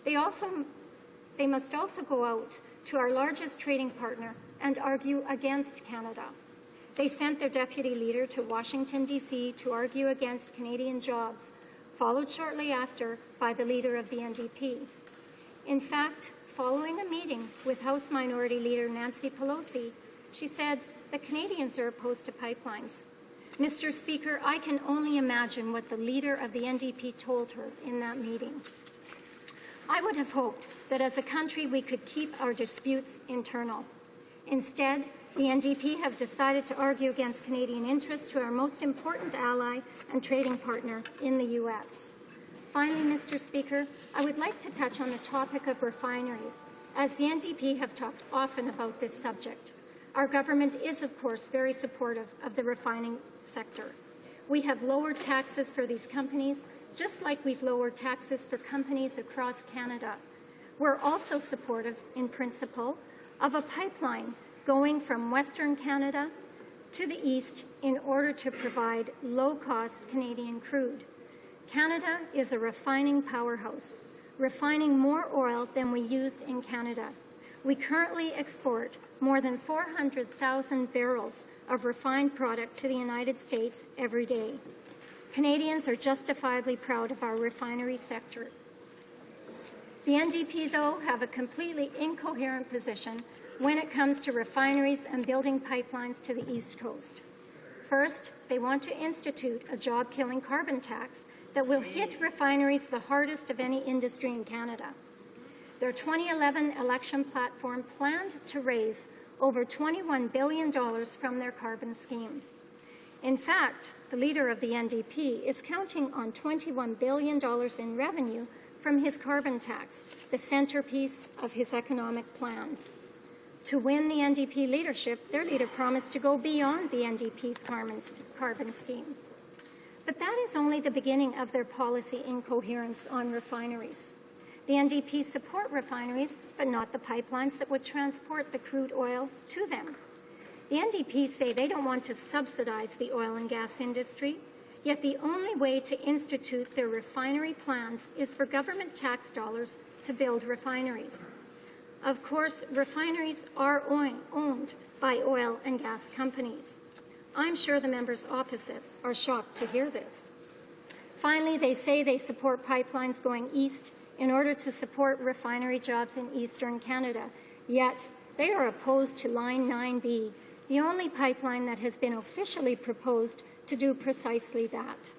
They must also go out to our largest trading partner and argue against Canada. They sent their deputy leader to Washington, D.C. to argue against Canadian jobs, followed shortly after by the leader of the NDP. In fact, following a meeting with House Minority Leader Nancy Pelosi, she said the Canadians are opposed to pipelines. Mr. Speaker, I can only imagine what the leader of the NDP told her in that meeting. I would have hoped that as a country we could keep our disputes internal. Instead, the NDP have decided to argue against Canadian interests to our most important ally and trading partner in the U.S. Finally, Mr. Speaker, I would like to touch on the topic of refineries, as the NDP have talked often about this subject. Our government is, of course, very supportive of the refining sector. We have lowered taxes for these companies, just like we've lowered taxes for companies across Canada. We're also supportive, in principle, of a pipeline going from Western Canada to the east in order to provide low-cost Canadian crude. Canada is a refining powerhouse, refining more oil than we use in Canada. We currently export more than 400,000 barrels of refined product to the United States every day. Canadians are justifiably proud of our refinery sector. The NDP, though, have a completely incoherent position when it comes to refineries and building pipelines to the East Coast. First, they want to institute a job-killing carbon tax that will hit refineries the hardest of any industry in Canada. Their 2011 election platform planned to raise over $21 billion from their carbon scheme. In fact, the leader of the NDP is counting on $21 billion in revenue from his carbon tax, the centerpiece of his economic plan. To win the NDP leadership, their leader promised to go beyond the NDP's carbon scheme. But that is only the beginning of their policy incoherence on refineries. The NDP support refineries, but not the pipelines that would transport the crude oil to them. The NDP say they don't want to subsidize the oil and gas industry, yet the only way to institute their refinery plans is for government tax dollars to build refineries. Of course, refineries are owned by oil and gas companies. I'm sure the members opposite are shocked to hear this. Finally, they say they support pipelines going east in order to support refinery jobs in eastern Canada, yet they are opposed to Line 9B, the only pipeline that has been officially proposed to do precisely that.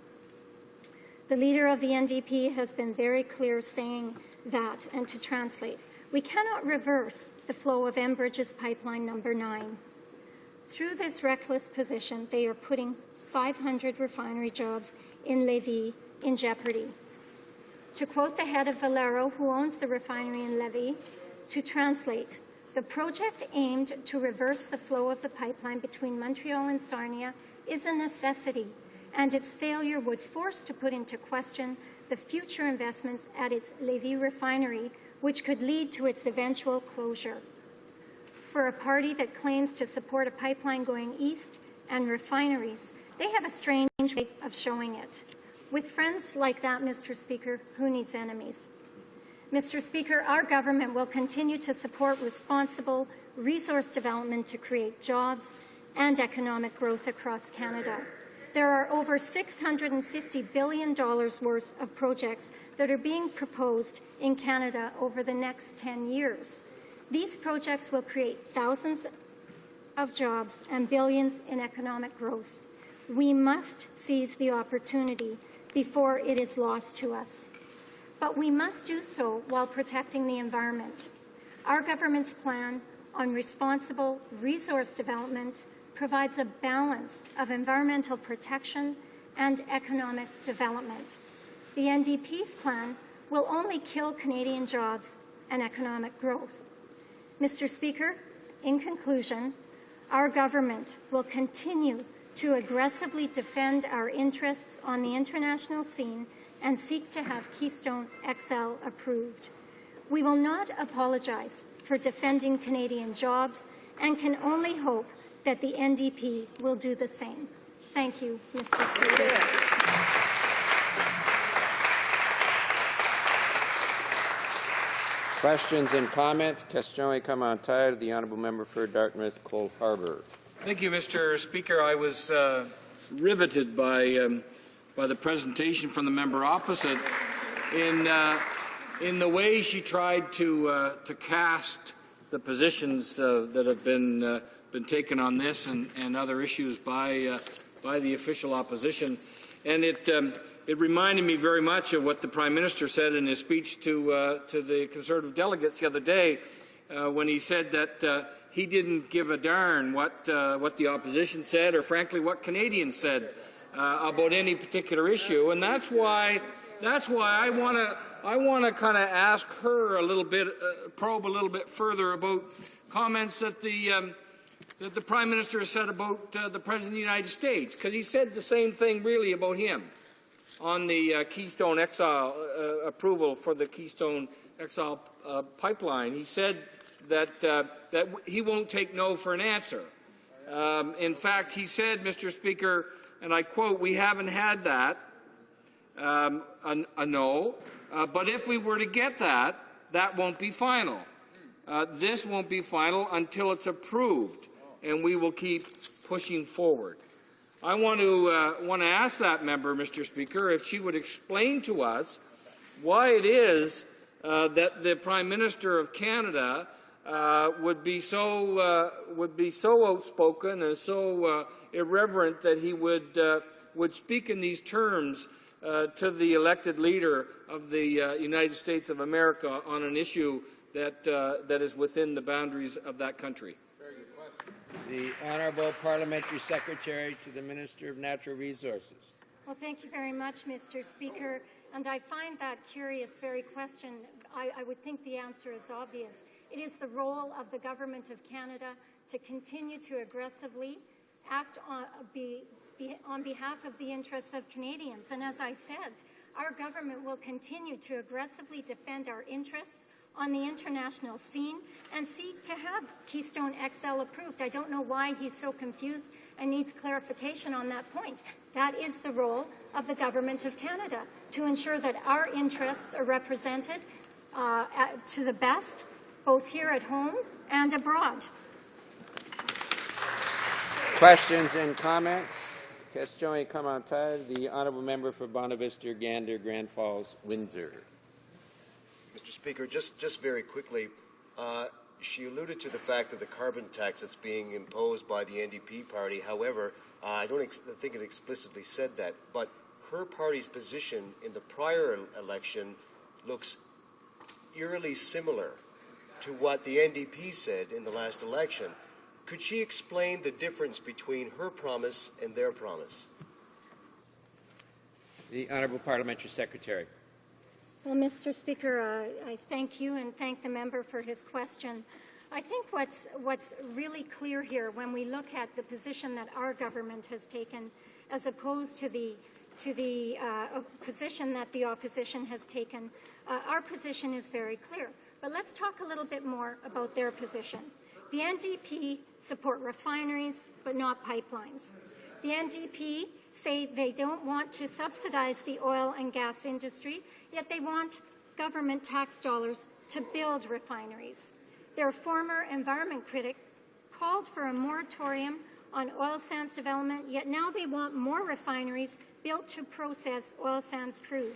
The leader of the NDP has been very clear saying that, and to translate, we cannot reverse the flow of Enbridge's pipeline number 9. Through this reckless position, they are putting 500 refinery jobs in Lévis in jeopardy. To quote the head of Valero, who owns the refinery in Lévis, to translate, the project aimed to reverse the flow of the pipeline between Montreal and Sarnia is a necessity, and its failure would force to put into question the future investments at its Lévis refinery, which could lead to its eventual closure. For a party that claims to support a pipeline going east and refineries, they have a strange way of showing it. With friends like that, Mr. Speaker, who needs enemies? Mr. Speaker, our government will continue to support responsible resource development to create jobs and economic growth across Canada. There are over $650 billion worth of projects that are being proposed in Canada over the next 10 years. These projects will create thousands of jobs and billions in economic growth. We must seize the opportunity before it is lost to us. But we must do so while protecting the environment. Our government's plan on responsible resource development provides a balance of environmental protection and economic development. The NDP's plan will only kill Canadian jobs and economic growth. Mr. Speaker, in conclusion, our government will continue to aggressively defend our interests on the international scene and seek to have Keystone XL approved. We will not apologize for defending Canadian jobs and can only hope that the NDP will do the same. Thank you, Mr. Speaker. Questions and comments? Question commentaire. The honourable member for Dartmouth, Cole Harbour. Thank you, Mr. Speaker. I was riveted by the presentation from the member opposite in the way she tried to cast the positions that have been taken on this and other issues by the official opposition, and it reminded me very much of what the Prime Minister said in his speech to the Conservative delegates the other day, when he said that he didn't give a darn what the opposition said, or frankly what Canadians said about any particular issue, and that's why I want to kind of ask her a little bit, probe a little bit further about comments that the Prime Minister has said about the President of the United States, because he said the same thing really about him on the Keystone XL approval for the Keystone XL pipeline. He said that he won't take no for an answer. In fact, he said, Mr. Speaker, and I quote, "We haven't had that, a no, but if we were to get that, that won't be final. This won't be final until it's approved, and we will keep pushing forward." I want to ask that member, Mr. Speaker, if she would explain to us why it is that the Prime Minister of Canada would be so outspoken and so irreverent that he would speak in these terms to the elected leader of the United States of America on an issue that is within the boundaries of that country. The Honourable Parliamentary Secretary to the Minister of Natural Resources. Well, thank you very much, Mr. Speaker. And I find that curious very question. I would think the answer is obvious. It is the role of the Government of Canada to continue to aggressively act on behalf of the interests of Canadians. And as I said, our government will continue to aggressively defend our interests on the international scene and seek to have Keystone XL approved. I don't know why he's so confused and needs clarification on that point. That is the role of the Government of Canada, to ensure that our interests are represented to the best, both here at home and abroad. Questions and comments? Question commentaire. The honourable member for Bonavista, Gander, Grand Falls, Windsor. Mr. Speaker, just very quickly, she alluded to the fact of the carbon tax that's being imposed by the NDP party. However, I don't think it explicitly said that, but her party's position in the prior election looks eerily similar to what the NDP said in the last election. Could she explain the difference between her promise and their promise? The Honourable Parliamentary Secretary. Well, Mr. Speaker, I thank you and thank the member for his question. I think what's really clear here when we look at the position that our government has taken as opposed to the to the position that the opposition has taken. Our position is very clear. But let's talk a little bit more about their position. The NDP support refineries, but not pipelines. The NDP say they don't want to subsidize the oil and gas industry, yet they want government tax dollars to build refineries. Their former environment critic called for a moratorium on oil sands development, yet now they want more refineries built to process oil sands crude.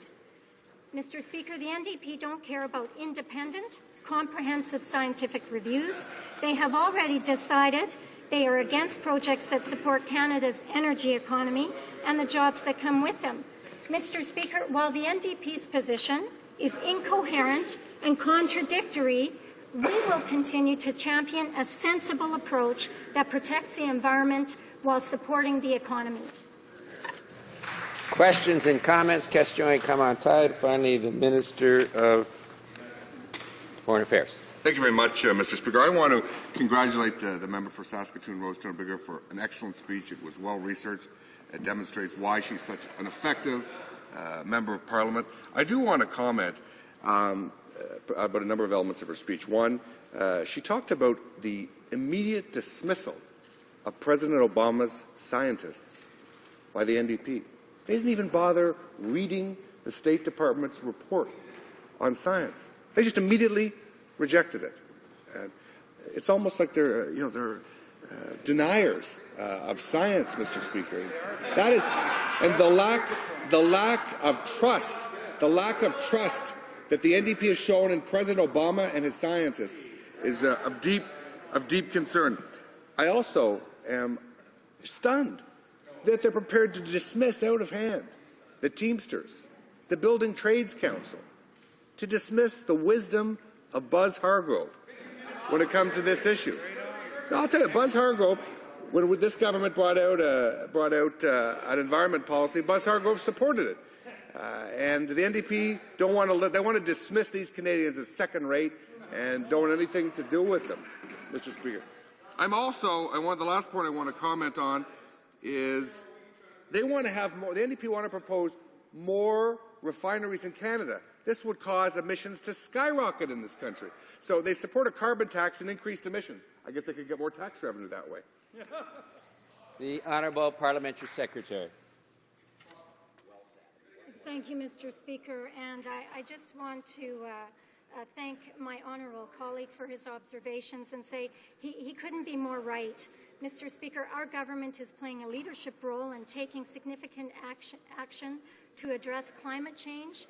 Mr. Speaker, the NDP don't care about independent, comprehensive scientific reviews. They have already decided they are against projects that support Canada's energy economy and the jobs that come with them. Mr. Speaker, while the NDP's position is incoherent and contradictory, we will continue to champion a sensible approach that protects the environment while supporting the economy. Questions and comments? Question commentaire. Finally, the Minister of Foreign Affairs. Thank you very much, Mr. Speaker. I want to congratulate the member for Saskatoon, Rosetown Bigger, for an excellent speech. It was well researched. It demonstrates why she's such an effective member of Parliament. I do want to comment about a number of elements of her speech. One, she talked about the immediate dismissal of President Obama's scientists by the NDP. They didn't even bother reading the State Department's report on science. They just immediately rejected it. And it's almost like they're deniers of science, Mr. Speaker. That is, and the lack of trust that the NDP has shown in President Obama and his scientists is of deep concern. I also am stunned that they're prepared to dismiss out of hand the Teamsters, the Building Trades Council, to dismiss the wisdom of Buzz Hargrove when it comes to this issue. Now, I'll tell you, Buzz Hargrove, when this government brought out an environment policy, Buzz Hargrove supported it. And the NDP don't want to. They want to dismiss these Canadians as second-rate and don't want anything to do with them, Mr. Speaker. The last point I want to comment on is they want to have more. The NDP want to propose more refineries in Canada. This would cause emissions to skyrocket in this country. So they support a carbon tax and increased emissions. I guess they could get more tax revenue that way. The Honourable Parliamentary Secretary. Thank you, Mr. Speaker. And I just want to thank my honourable colleague for his observations and say he couldn't be more right. Mr. Speaker, our government is playing a leadership role in taking significant action to address climate change.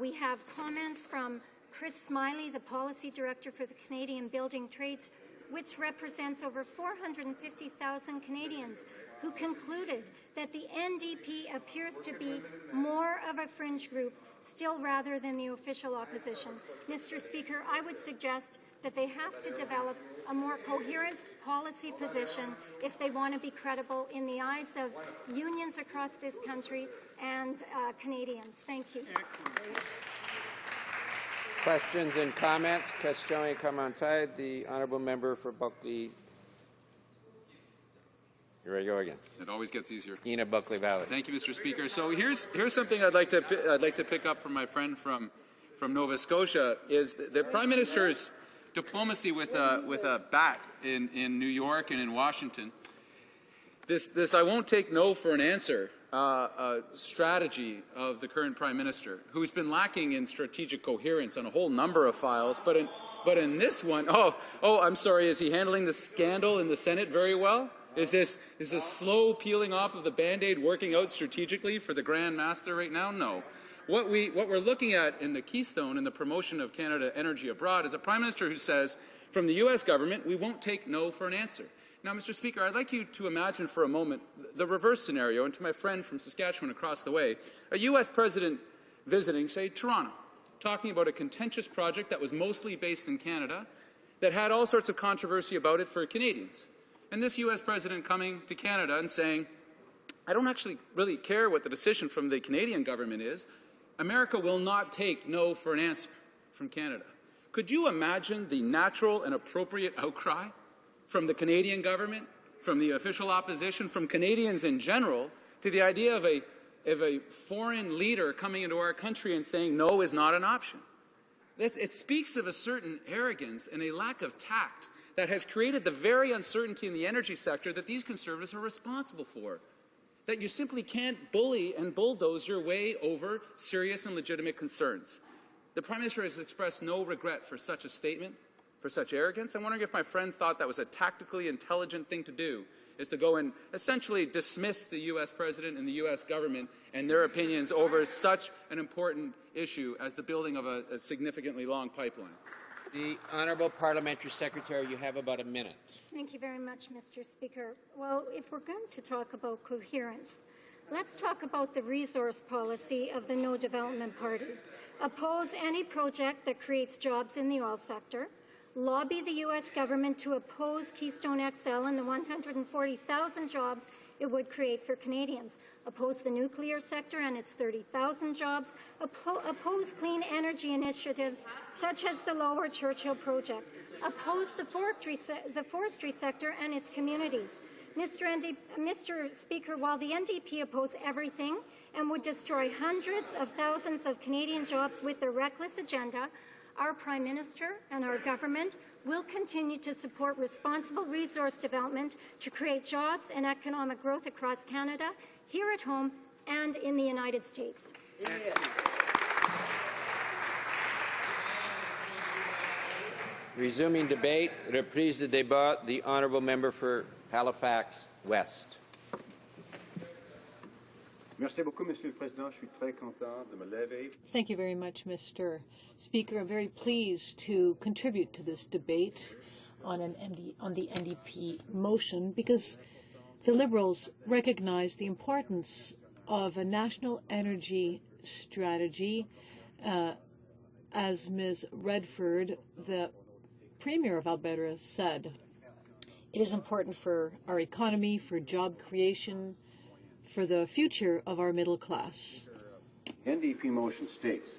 We have comments from Chris Smiley, the Policy Director for the Canadian Building Trades, which represents over 450,000 Canadians, who concluded that the NDP appears to be more of a fringe group still rather than the official opposition. Mr. Speaker, I would suggest that they have to develop a more coherent policy position if they want to be credible in the eyes of unions across this country and Canadians. Thank you. Questions and comments? Question et commentaire. The Honourable Member for Buckley. Here I go again. It always gets easier. Skeena Buckley Valley. Thank you, Mr. Speaker. So here's something I'd like to pick up from my friend from Nova Scotia is the Prime Minister's diplomacy with a bat in New York and in Washington. This I won't take no for an answer strategy of the current Prime Minister, who's been lacking in strategic coherence on a whole number of files, but in this one, I'm sorry, is he handling the scandal in the Senate very well? Is this slow peeling off of the Band-Aid working out strategically for the Grand Master right now? No. What we're looking at in the Keystone and the promotion of Canada energy abroad is a Prime Minister who says, from the U.S. government, we won't take no for an answer. Now, Mr. Speaker, I'd like you to imagine for a moment the reverse scenario, and to my friend from Saskatchewan across the way, a U.S. president visiting, say, Toronto, talking about a contentious project that was mostly based in Canada, that had all sorts of controversy about it for Canadians. And this U.S. president coming to Canada and saying, I don't actually really care what the decision from the Canadian government is. America will not take no for an answer from Canada. Could you imagine the natural and appropriate outcry from the Canadian government, from the official opposition, from Canadians in general, to the idea of a foreign leader coming into our country and saying no is not an option. It speaks of a certain arrogance and a lack of tact that has created the very uncertainty in the energy sector that these Conservatives are responsible for. That you simply can't bully and bulldoze your way over serious and legitimate concerns. The Prime Minister has expressed no regret for such a statement, for such arrogance. I'm wondering if my friend thought that was a tactically intelligent thing to do, is to go and essentially dismiss the U.S. President and the U.S. government and their opinions over such an important issue as the building of a significantly long pipeline. The Honourable Parliamentary Secretary, you have about a minute. Thank you very much, Mr. Speaker. Well, if we're going to talk about coherence, let's talk about the resource policy of the No Development Party. Oppose any project that creates jobs in the oil sector. Lobby the U.S. government to oppose Keystone XL and the 140,000 jobs it would create for Canadians. Oppose the nuclear sector and its 30,000 jobs. Oppose clean energy initiatives such as the Lower Churchill project. Oppose the forestry sector and its communities. Mr. Speaker, while the NDP oppose everything and would destroy hundreds of thousands of Canadian jobs with their reckless agenda, our Prime Minister and our government will continue to support responsible resource development to create jobs and economic growth across Canada, here at home and in the United States. Yeah. Resuming debate, reprise de débat, the Honourable Member for Halifax West. Merci beaucoup, Monsieur le Président. Je suis très content de me lever. Thank you very much, Mr. Speaker. I'm very pleased to contribute to this debate on the NDP motion because the Liberals recognize the importance of a national energy strategy. As Ms. Redford, the Premier of Alberta, said, it is important for our economy, for job creation, for the future of our middle class. NDP motion states,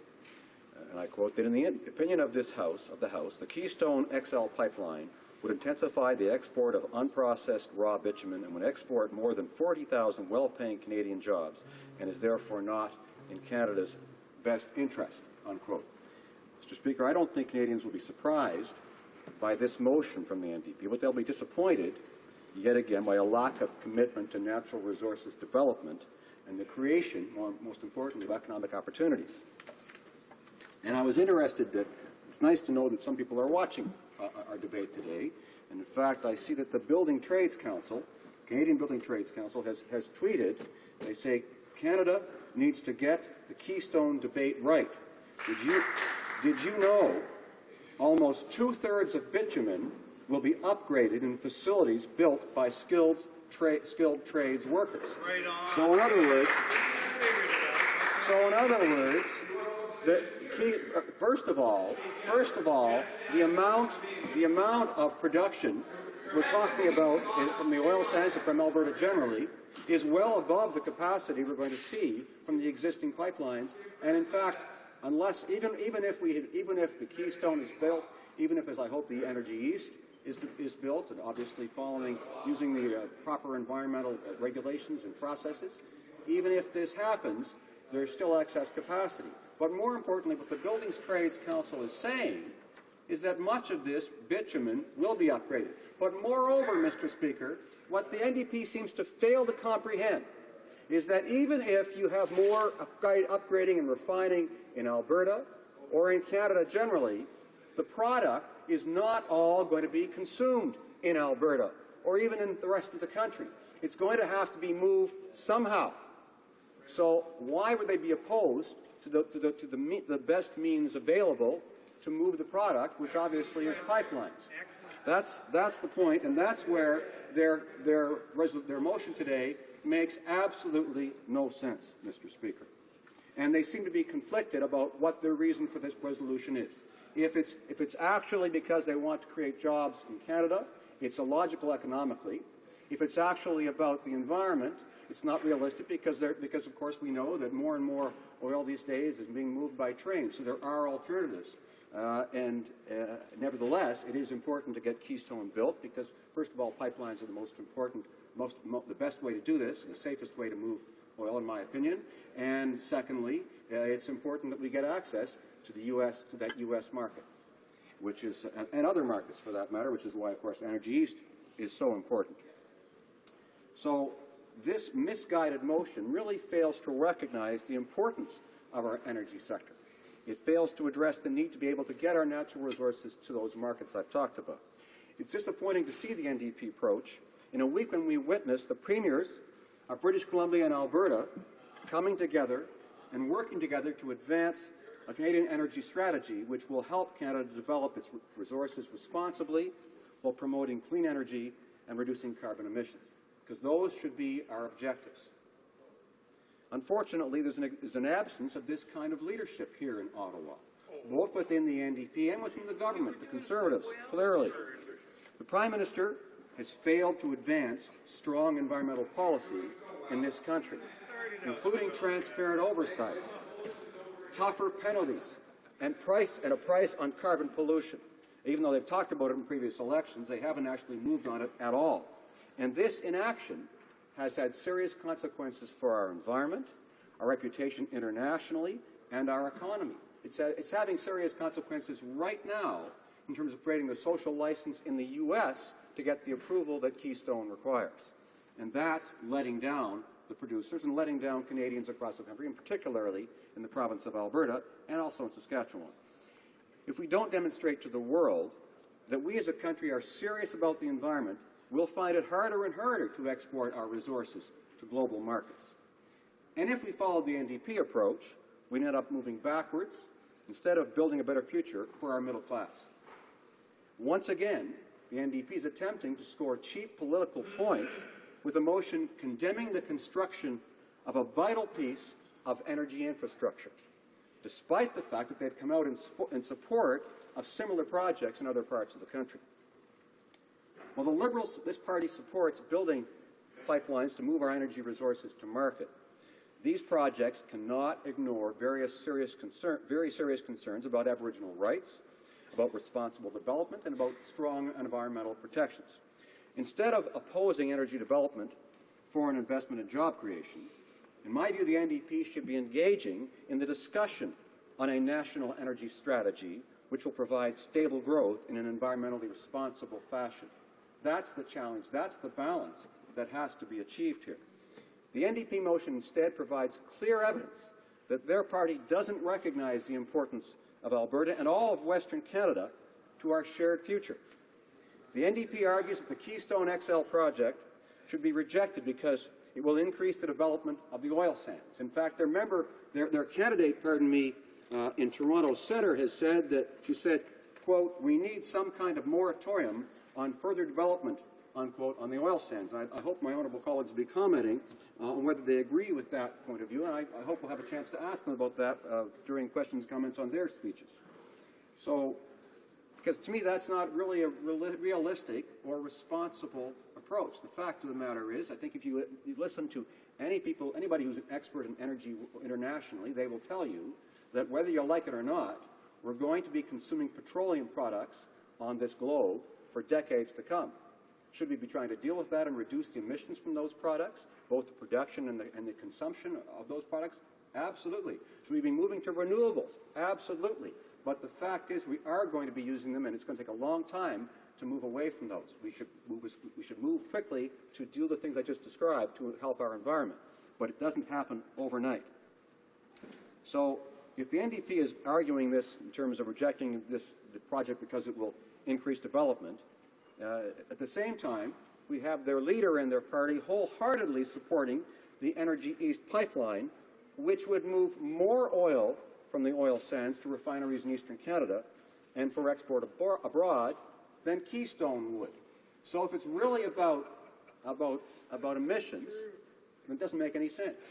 and I quote, that in the opinion of this House, the Keystone XL pipeline would intensify the export of unprocessed raw bitumen and would export more than 40,000 well-paying Canadian jobs and is therefore not in Canada's best interest, unquote. Mr. Speaker, I don't think Canadians will be surprised by this motion from the NDP, but they'll be disappointed yet again by a lack of commitment to natural resources development and the creation, most importantly, of economic opportunities. And I was interested that it's nice to know that some people are watching our debate today. And in fact, I see that the Building Trades Council, Canadian Building Trades Council, has tweeted, they say, Canada needs to get the Keystone debate right. Did you know almost 2/3 of bitumen will be upgraded in facilities built by skilled trades workers? Right on. So in other words, first of all, the amount of production we're talking about from the oil sands and from Alberta generally is well above the capacity we're going to see from the existing pipelines. And in fact, unless even if the Keystone is built, even if, as I hope, the Energy East is built, and obviously using the proper environmental regulations and processes, even if this happens, there's still excess capacity. But more importantly, what the Buildings Trades Council is saying is that much of this bitumen will be upgraded. But moreover, Mr. Speaker, what the NDP seems to fail to comprehend is that even if you have more upgrading and refining in Alberta or in Canada generally, the product is not all going to be consumed in Alberta or even in the rest of the country. It's going to have to be moved somehow. So why would they be opposed to the best means available to move the product, which obviously is pipelines? That's the point, and that's where their motion today makes absolutely no sense, Mr. Speaker. And they seem to be conflicted about what their reason for this resolution is. If it's actually because they want to create jobs in Canada, it's illogical economically. If it's actually about the environment, it's not realistic because of course we know that more and more oil these days is being moved by train, so there are alternatives. Nevertheless, it is important to get Keystone built because, first of all, pipelines are the most important, the best way to do this, and the safest way to move oil, in my opinion. And secondly, it's important that we get access to the U.S. to that U.S. market, which is and other markets for that matter, which is why, of course, Energy East is so important. So this misguided motion really fails to recognize the importance of our energy sector. It fails to address the need to be able to get our natural resources to those markets I've talked about. It's disappointing to see the NDP approach in a week when we witness the premiers of British Columbia and Alberta coming together and working together to advance a Canadian energy strategy which will help Canada develop its resources responsibly while promoting clean energy and reducing carbon emissions, because those should be our objectives. Unfortunately, there's an absence of this kind of leadership here in Ottawa, both within the NDP and within the government, the Conservatives, clearly. The Prime Minister has failed to advance strong environmental policy in this country, including transparent oversight, tougher penalties, and a price on carbon pollution. Even though they've talked about it in previous elections, they haven't actually moved on it at all. And this inaction has had serious consequences for our environment, our reputation internationally, and our economy. It's having serious consequences right now in terms of creating the social license in the U.S. to get the approval that Keystone requires. And that's letting down the producers and letting down Canadians across the country, and particularly in the province of Alberta and also in Saskatchewan. If we don't demonstrate to the world that we as a country are serious about the environment, we'll find it harder and harder to export our resources to global markets. And if we follow the NDP approach, we end up moving backwards instead of building a better future for our middle class. Once again, the NDP is attempting to score cheap political points with a motion condemning the construction of a vital piece of energy infrastructure, despite the fact that they've come out in support of similar projects in other parts of the country. Well, the Liberals, this party supports building pipelines to move our energy resources to market. These projects cannot ignore very serious concerns about Aboriginal rights, about responsible development, and about strong environmental protections. Instead of opposing energy development, foreign investment, and job creation, in my view, the NDP should be engaging in the discussion on a national energy strategy which will provide stable growth in an environmentally responsible fashion. That's the challenge. That's the balance that has to be achieved here. The NDP motion instead provides clear evidence that their party doesn't recognize the importance of Alberta and all of Western Canada to our shared future. The NDP argues that the Keystone XL project should be rejected because it will increase the development of the oil sands. In fact, their candidate, in Toronto Centre has said that, she said, quote, "We need some kind of moratorium on further development," unquote, on the oil sands. I hope my honourable colleagues will be commenting on whether they agree with that point of view, and I hope we'll have a chance to ask them about that during questions and comments on their speeches. So, because to me that's not really a realistic or responsible approach. The fact of the matter is, I think if you listen to anybody who's an expert in energy internationally, they will tell you that whether you like it or not, we're going to be consuming petroleum products on this globe for decades to come. Should we be trying to deal with that and reduce the emissions from those products, both the production and the consumption of those products? Absolutely. Should we be moving to renewables? Absolutely. But the fact is we are going to be using them, and it's going to take a long time to move away from those. We should move quickly to do the things I just described to help our environment. But it doesn't happen overnight. So if the NDP is arguing this in terms of rejecting the project because it will increase development, at the same time, we have their leader and their party wholeheartedly supporting the Energy East pipeline, which would move more oil from the oil sands to refineries in eastern Canada and for export abroad than Keystone would. So if it's really about emissions, then it doesn't make any sense.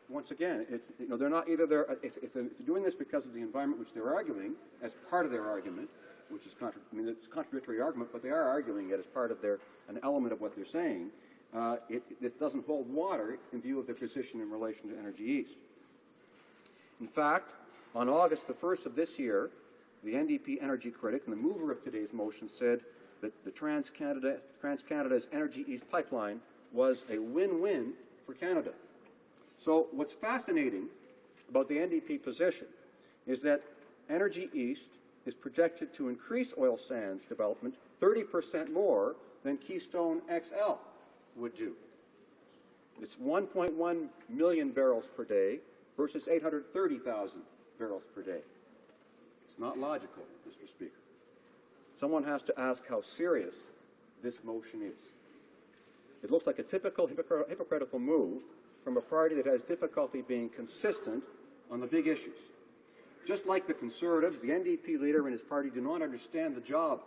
Once again, they're not either if they're doing this because of the environment which they're arguing as part of their argument, which is it's a contradictory argument, but they are arguing it as part of an element of what they're saying. This doesn't hold water in view of their position in relation to Energy East. In fact, on August the 1st of this year, the NDP energy critic and the mover of today's motion said that the TransCanada's Energy East pipeline was a win-win for Canada. So what's fascinating about the NDP position is that Energy East is projected to increase oil sands development 30% more than Keystone XL would do. It's 1.1 million barrels per day versus 830,000 barrels per day. It's not logical, Mr. Speaker. Someone has to ask how serious this motion is. It looks like a typical hypocritical move from a party that has difficulty being consistent on the big issues. Just like the Conservatives, the NDP leader and his party do not understand the job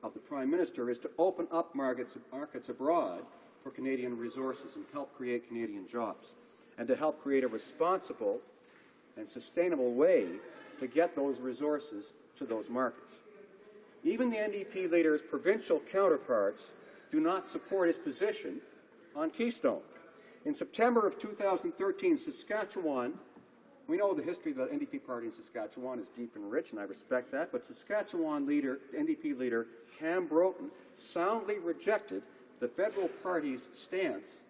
of the Prime Minister is to open up markets abroad for Canadian resources and help create Canadian jobs, and to help create a responsible and sustainable way to get those resources to those markets. Even the NDP leader's provincial counterparts do not support his position on Keystone. In September of 2013, Saskatchewan, we know the history of the NDP party in Saskatchewan is deep and rich, and I respect that, but Saskatchewan NDP leader Cam Broughton soundly rejected the federal party's stance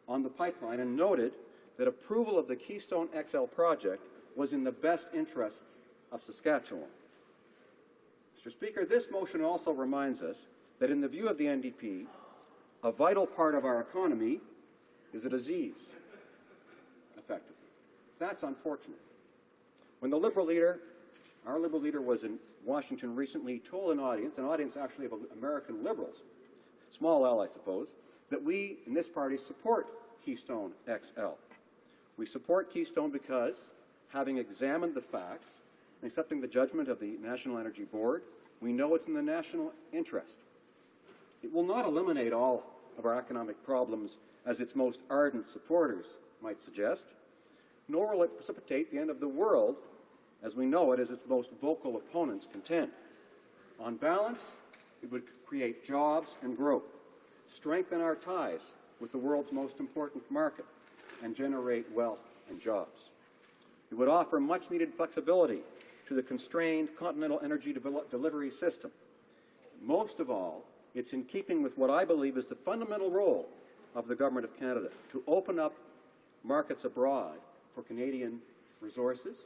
on the pipeline and noted that approval of the Keystone XL project was in the best interests of Saskatchewan. Mr. Speaker, this motion also reminds us that in the view of the NDP, a vital part of our economy is a disease, effectively. That's unfortunate. When the Liberal leader, our Liberal leader was in Washington recently, he told an audience actually of American liberals, small L, I suppose, that we in this party support Keystone XL. We support Keystone because, having examined the facts and accepting the judgment of the National Energy Board, we know it's in the national interest. It will not eliminate all of our economic problems, as its most ardent supporters might suggest, nor will it precipitate the end of the world as we know it, as its most vocal opponents contend. On balance, it would create jobs and growth, strengthen our ties with the world's most important market, and generate wealth and jobs. It would offer much-needed flexibility to the constrained continental energy delivery system. Most of all, it's in keeping with what I believe is the fundamental role of the Government of Canada, to open up markets abroad for Canadian resources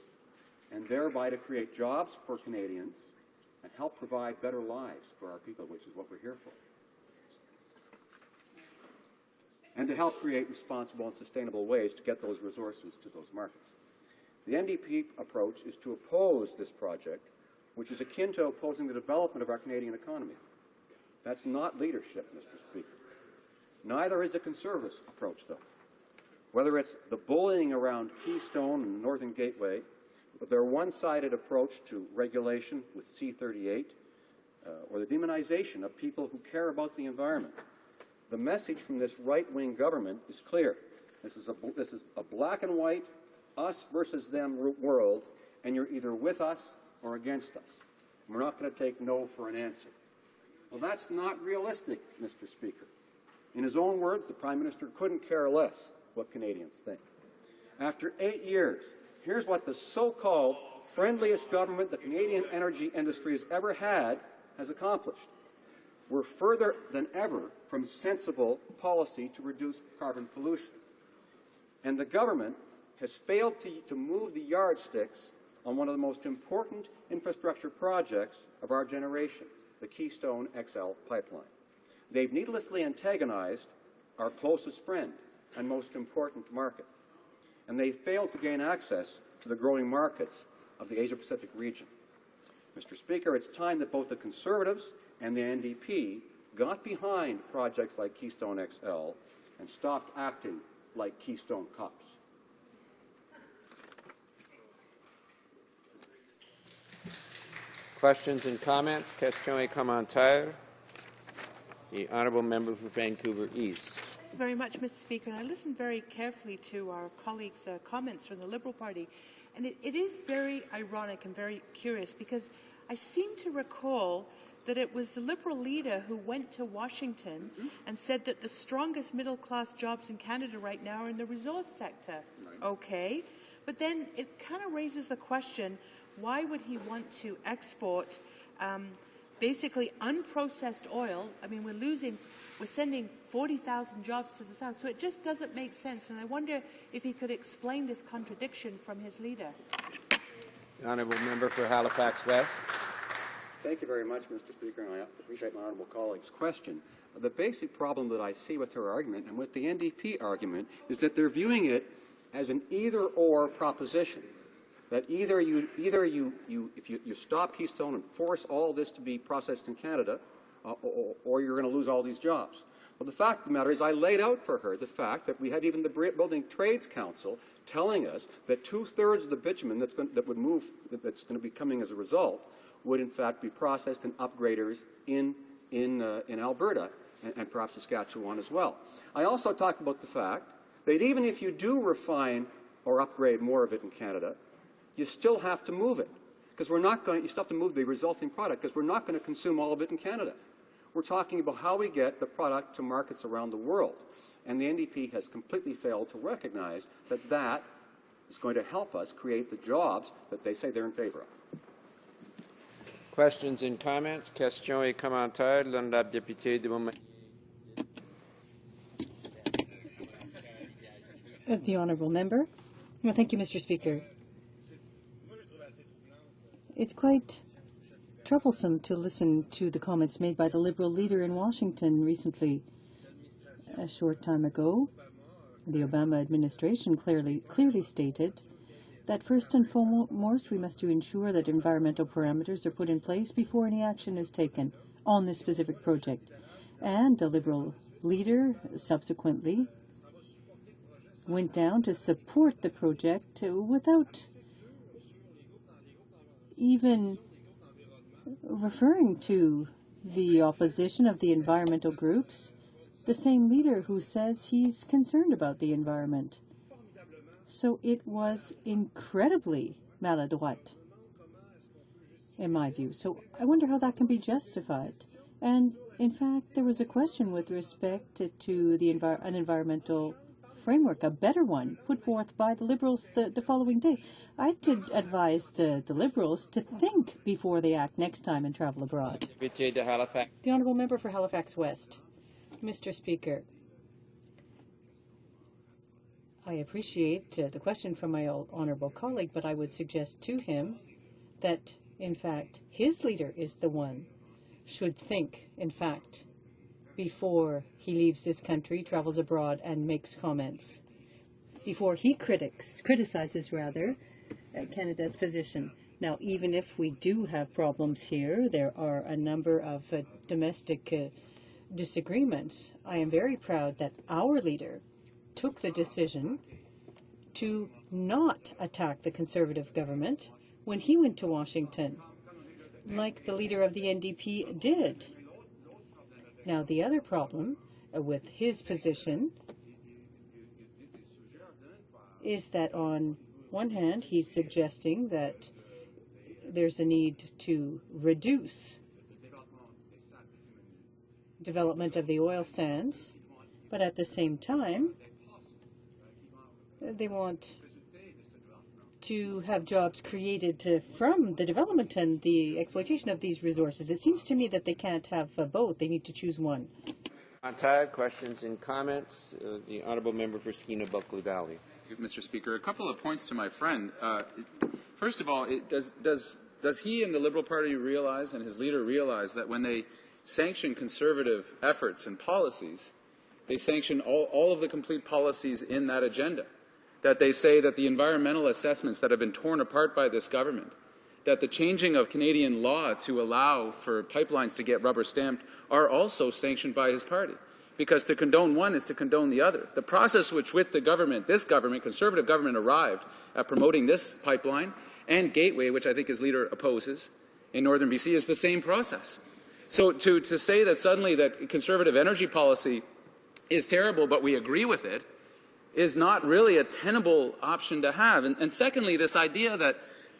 and thereby to create jobs for Canadians and help provide better lives for our people, which is what we're here for. And to help create responsible and sustainable ways to get those resources to those markets. The NDP approach is to oppose this project, which is akin to opposing the development of our Canadian economy. That's not leadership, Mr. Speaker. Neither is the Conservative approach, though. Whether it's the bullying around Keystone and Northern Gateway, or their one-sided approach to regulation with C-38, or the demonization of people who care about the environment, the message from this right-wing government is clear. This is a black and white, us versus them world, and you're either with us or against us. We're not going to take no for an answer. Well, that's not realistic, Mr. Speaker. In his own words, the Prime Minister couldn't care less what Canadians think. After 8 years, here's what the so-called friendliest government the Canadian energy industry has ever had has accomplished. We're further than ever from sensible policy to reduce carbon pollution. And the government has failed to move the yardsticks on one of the most important infrastructure projects of our generation, the Keystone XL pipeline. They've needlessly antagonized our closest friend and most important market, and they failed to gain access to the growing markets of the Asia-Pacific region. Mr. Speaker, it's time that both the Conservatives and the NDP got behind projects like Keystone XL and stopped acting like Keystone cops. Questions and comments? Question et commentaire. The Honourable Member for Vancouver East. Thank you very much, Mr. Speaker. I listened very carefully to our colleagues' comments from the Liberal Party, and it is very ironic and very curious because I seem to recall that it was the Liberal leader who went to Washington and said that the strongest middle-class jobs in Canada right now are in the resource sector. Right. Okay, but then it kind of raises the question, why would he want to export basically unprocessed oil? I mean, we're sending 40,000 jobs to the south. So it just doesn't make sense. And I wonder if he could explain this contradiction from his leader. The honourable member for Halifax West. Thank you very much, Mr. Speaker, and I appreciate my honourable colleague's question. The basic problem that I see with her argument and with the NDP argument is that they're viewing it as an either-or proposition. That if you stop Keystone and force all this to be processed in Canada, or you're going to lose all these jobs. Well, the fact of the matter is I laid out for her the fact that we had even the Building Trades Council telling us that 2/3 of the bitumen that's going to be coming as a result would in fact be processed in upgraders in Alberta and perhaps Saskatchewan as well. I also talked about the fact that even if you do refine or upgrade more of it in Canada, you still have to move it because you still have to move the resulting product because we're not going to consume all of it in Canada. We're talking about how we get the product to markets around the world. And the NDP has completely failed to recognize that that is going to help us create the jobs that they say they're in favor of. Questions and comments? Questions et commentaires. L'honorable député de Montmagny. The honourable member. Well, thank you, Mr. Speaker. It's quite troublesome to listen to the comments made by the Liberal leader in Washington recently. A short time ago, the Obama administration clearly stated that first and foremost we must ensure that environmental parameters are put in place before any action is taken on this specific project. And the Liberal leader subsequently went down to support the project without even referring to the opposition of the environmental groups, the same leader who says he's concerned about the environment. So it was incredibly maladroit, in my view. So I wonder how that can be justified. And in fact, there was a question with respect to the an environmental framework, a better one, put forth by the Liberals the following day. I'd advise the Liberals to think before they act next time and travel abroad. The honourable member for Halifax West. Mr. Speaker, I appreciate the question from my honourable colleague, but I would suggest to him that, in fact, his leader is the one should think, in fact, before he leaves this country, travels abroad, and makes comments, before he criticizes Canada's position. Now, even if we do have problems here, there are a number of domestic disagreements. I am very proud that our leader took the decision to not attack the Conservative government when he went to Washington, like the leader of the NDP did. Now, the other problem with his position is that on one hand, he's suggesting that there's a need to reduce development of the oil sands, but at the same time, they want to have jobs created from the development and the exploitation of these resources. It seems to me that they can't have both. They need to choose one. Questions and comments. The honourable member for Skeena-Bulkley Valley. Mr. Speaker, a couple of points to my friend. First of all, does he and the Liberal Party realize, and his leader realize, that when they sanction Conservative efforts and policies, they sanction all of the complete policies in that agenda? That they say that the environmental assessments that have been torn apart by this government, that the changing of Canadian law to allow for pipelines to get rubber stamped are also sanctioned by his party. Because to condone one is to condone the other. The process which with the government, this government, Conservative government, arrived at promoting this pipeline and Gateway, which I think his leader opposes in northern BC, is the same process. So to say that suddenly that Conservative energy policy is terrible but we agree with it is not really a tenable option to have. And secondly, this idea that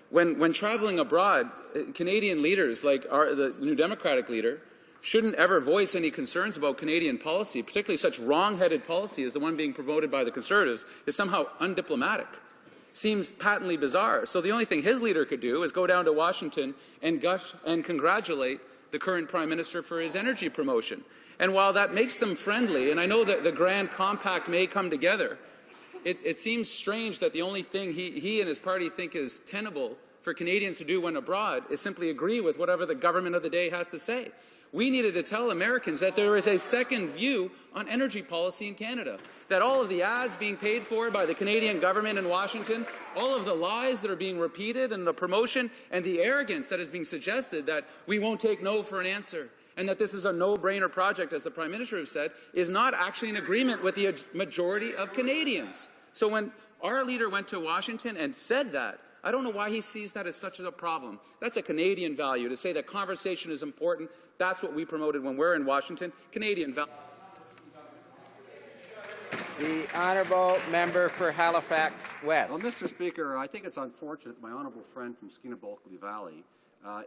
when traveling abroad, Canadian leaders, like the New Democratic leader, shouldn't ever voice any concerns about Canadian policy, particularly such wrong-headed policy as the one being promoted by the Conservatives, is somehow undiplomatic. Seems patently bizarre. So the only thing his leader could do is go down to Washington and gush and congratulate the current Prime Minister for his energy promotion. And while that makes them friendly, and I know that the Grand Compact may come together, it seems strange that the only thing he and his party think is tenable for Canadians to do when abroad is simply agree with whatever the government of the day has to say. We needed to tell Americans that there is a second view on energy policy in Canada, that all of the ads being paid for by the Canadian government in Washington, all of the lies that are being repeated and the promotion and the arrogance that is being suggested that we won't take no for an answer and that this is a no-brainer project, as the Prime Minister has said, is not actually in agreement with the majority of Canadians. So when our leader went to Washington and said that, I don't know why he sees that as such a problem. That's a Canadian value, to say that conversation is important. That's what we promoted when we're in Washington. Canadian value. The honourable member for Halifax West. Well, Mr. Speaker, I think it's unfortunate my honourable friend from Skinnabolgie Valley,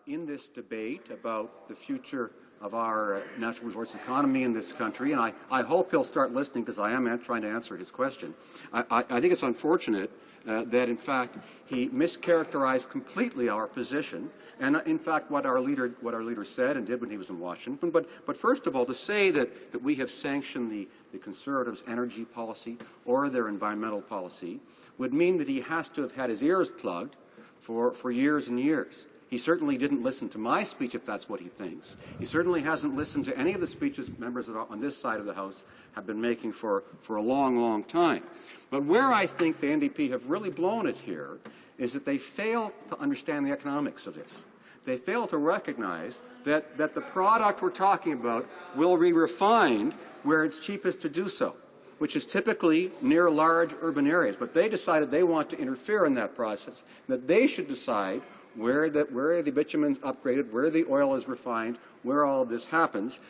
in this debate about the future of our natural resource economy in this country, and I hope he'll start listening because I am trying to answer his question. I think it's unfortunate that, in fact, he mischaracterized completely our position, and in fact, what our leader said and did when he was in Washington. But first of all, to say that we have sanctioned the Conservatives' energy policy or their environmental policy would mean that he has to have had his ears plugged for years and years. He certainly didn't listen to my speech, if that's what he thinks. He certainly hasn't listened to any of the speeches members on this side of the House have been making for a long, long time. But where I think the NDP have really blown it here is that they fail to understand the economics of this. They fail to recognize that the product we're talking about will be refined where it's cheapest to do so, which is typically near large urban areas. But they decided they want to interfere in that process, that they should decide where the bitumen's upgraded, where the oil is refined, where all of this happens.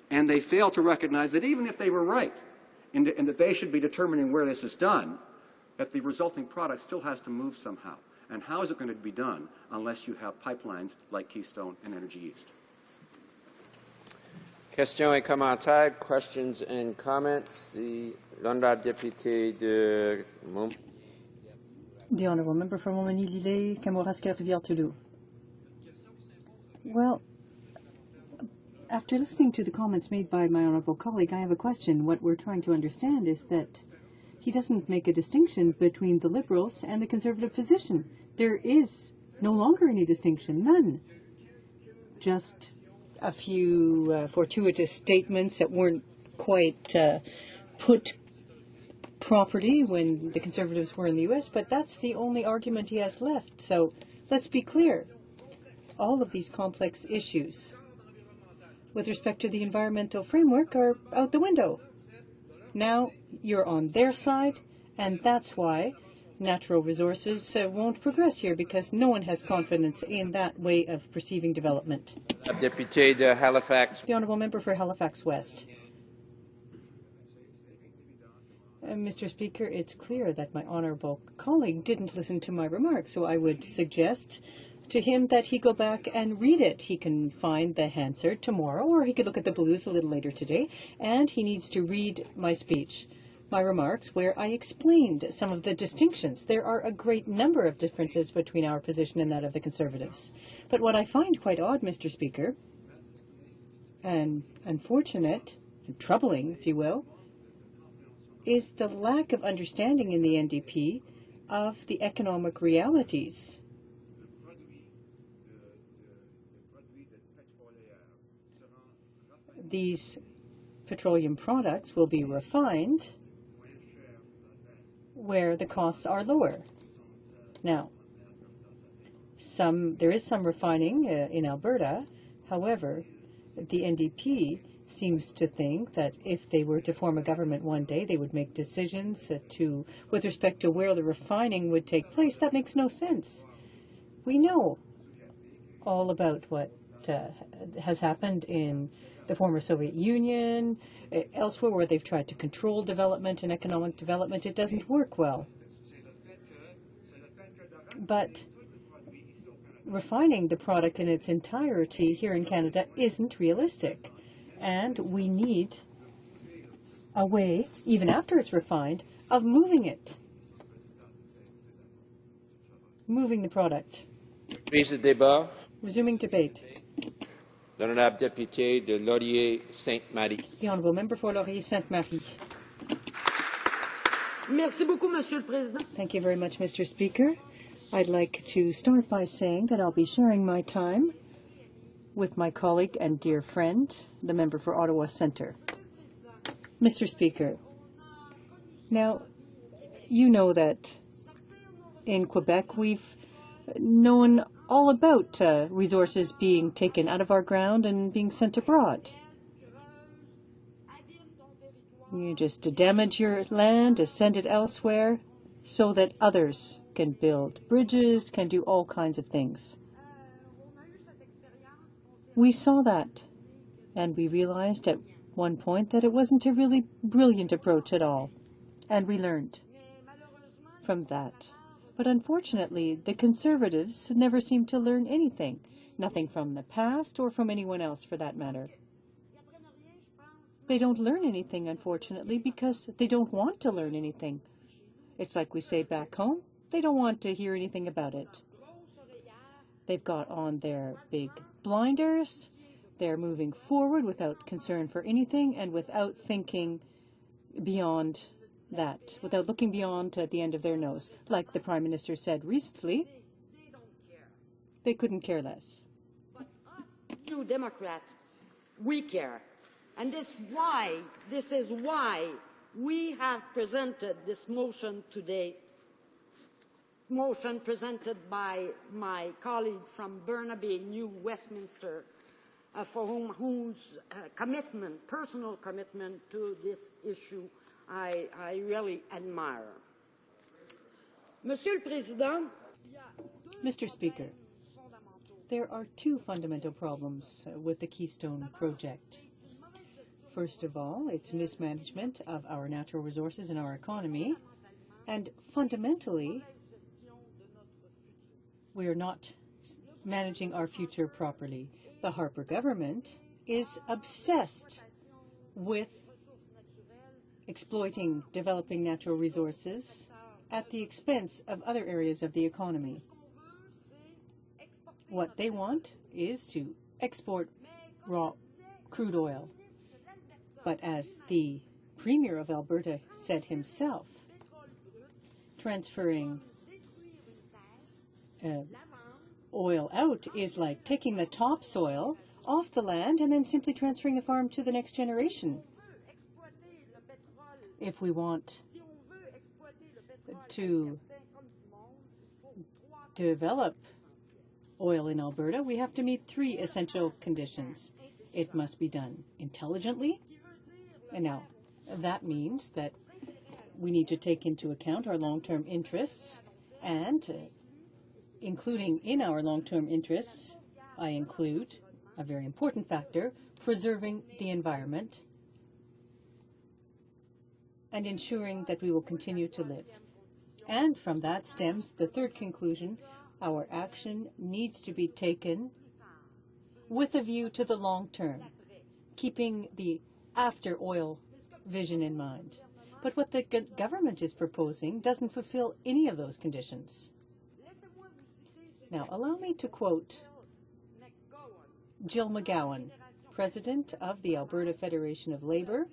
And they fail to recognize that even if they were right, and that they should be determining where this is done, that the resulting product still has to move somehow. And how is it going to be done unless you have pipelines like Keystone and Energy East? Questions et commentaires, questions and comments. The l'honorable député de Montmagny. The honourable member for Montmagny-Lillet, Kamouraska, Rivière-Toulouse. Well, after listening to the comments made by my honourable colleague, I have a question. What we're trying to understand is that he doesn't make a distinction between the Liberals and the Conservative position. There is no longer any distinction, none. Just a few fortuitous statements that weren't quite put properly when the Conservatives were in the U.S., but that's the only argument he has left. So let's be clear. All of these complex issues with respect to the environmental framework are out the window. Now you're on their side, and that's why natural resources won't progress here, because no one has confidence in that way of perceiving development. Député de Halifax. The honourable member for Halifax West. Mr. Speaker, it's clear that my honourable colleague didn't listen to my remarks, so I would suggest to him that he go back and read it. He can find the Hansard tomorrow, or he could look at the Blues a little later today, and he needs to read my speech, my remarks, where I explained some of the distinctions. There are a great number of differences between our position and that of the Conservatives. But what I find quite odd, Mr. Speaker, and unfortunate, and troubling, if you will, is the lack of understanding in the NDP of the economic realities. These petroleum products will be refined where the costs are lower. Now, there is some refining in Alberta. However, the NDP seems to think that if they were to form a government one day, they would make decisions with respect to where the refining would take place. That makes no sense. We know all about what has happened in the former Soviet Union, elsewhere where they've tried to control development and economic development. It doesn't work well. But refining the product in its entirety here in Canada isn't realistic. And we need a way, even after it's refined, of moving it. Moving the product. Resuming debate. Resuming debate. L'honorable député de Laurier-Sainte-Marie. The honourable member for Laurier-Sainte-Marie. Merci beaucoup, Monsieur le Président. Thank you very much, Mr. Speaker. I'd like to start by saying that I'll be sharing my time with my colleague and dear friend, the member for Ottawa Centre. Mr. Speaker, now, you know that in Quebec we've known all about resources being taken out of our ground and being sent abroad. You just damage your land, send it elsewhere, so that others can build bridges, can do all kinds of things. We saw that, and we realized at one point that it wasn't a really brilliant approach at all, and we learned from that. But unfortunately, the Conservatives never seem to learn anything, nothing from the past or from anyone else for that matter. They don't learn anything, unfortunately, because they don't want to learn anything. It's like we say back home, they don't want to hear anything about it. They've got on their big blinders, they're moving forward without concern for anything and without thinking beyond that, without looking beyond the end of their nose. Like the Prime Minister said recently, they couldn't care less. You Democrats, we care. And this is why we have presented this motion today, motion presented by my colleague from Burnaby, New Westminster, for whose personal commitment to this issue I really admire. Monsieur le Président, Mr. Speaker, there are two fundamental problems with the Keystone project. First of all, it's mismanagement of our natural resources and our economy, and fundamentally, we are not managing our future properly. The Harper government is obsessed with exploiting developing natural resources at the expense of other areas of the economy. What they want is to export raw crude oil. But as the Premier of Alberta said himself, transferring oil out is like taking the topsoil off the land and then simply transferring the farm to the next generation. If we want to develop oil in Alberta, we have to meet three essential conditions. It must be done intelligently. And now, that means that we need to take into account our long-term interests, and including in our long-term interests, I include a very important factor, preserving the environment and ensuring that we will continue to live. And from that stems the third conclusion: our action needs to be taken with a view to the long term, keeping the after-oil vision in mind. But what the government is proposing doesn't fulfill any of those conditions. Now, allow me to quote Jill McGowan, President of the Alberta Federation of Labour.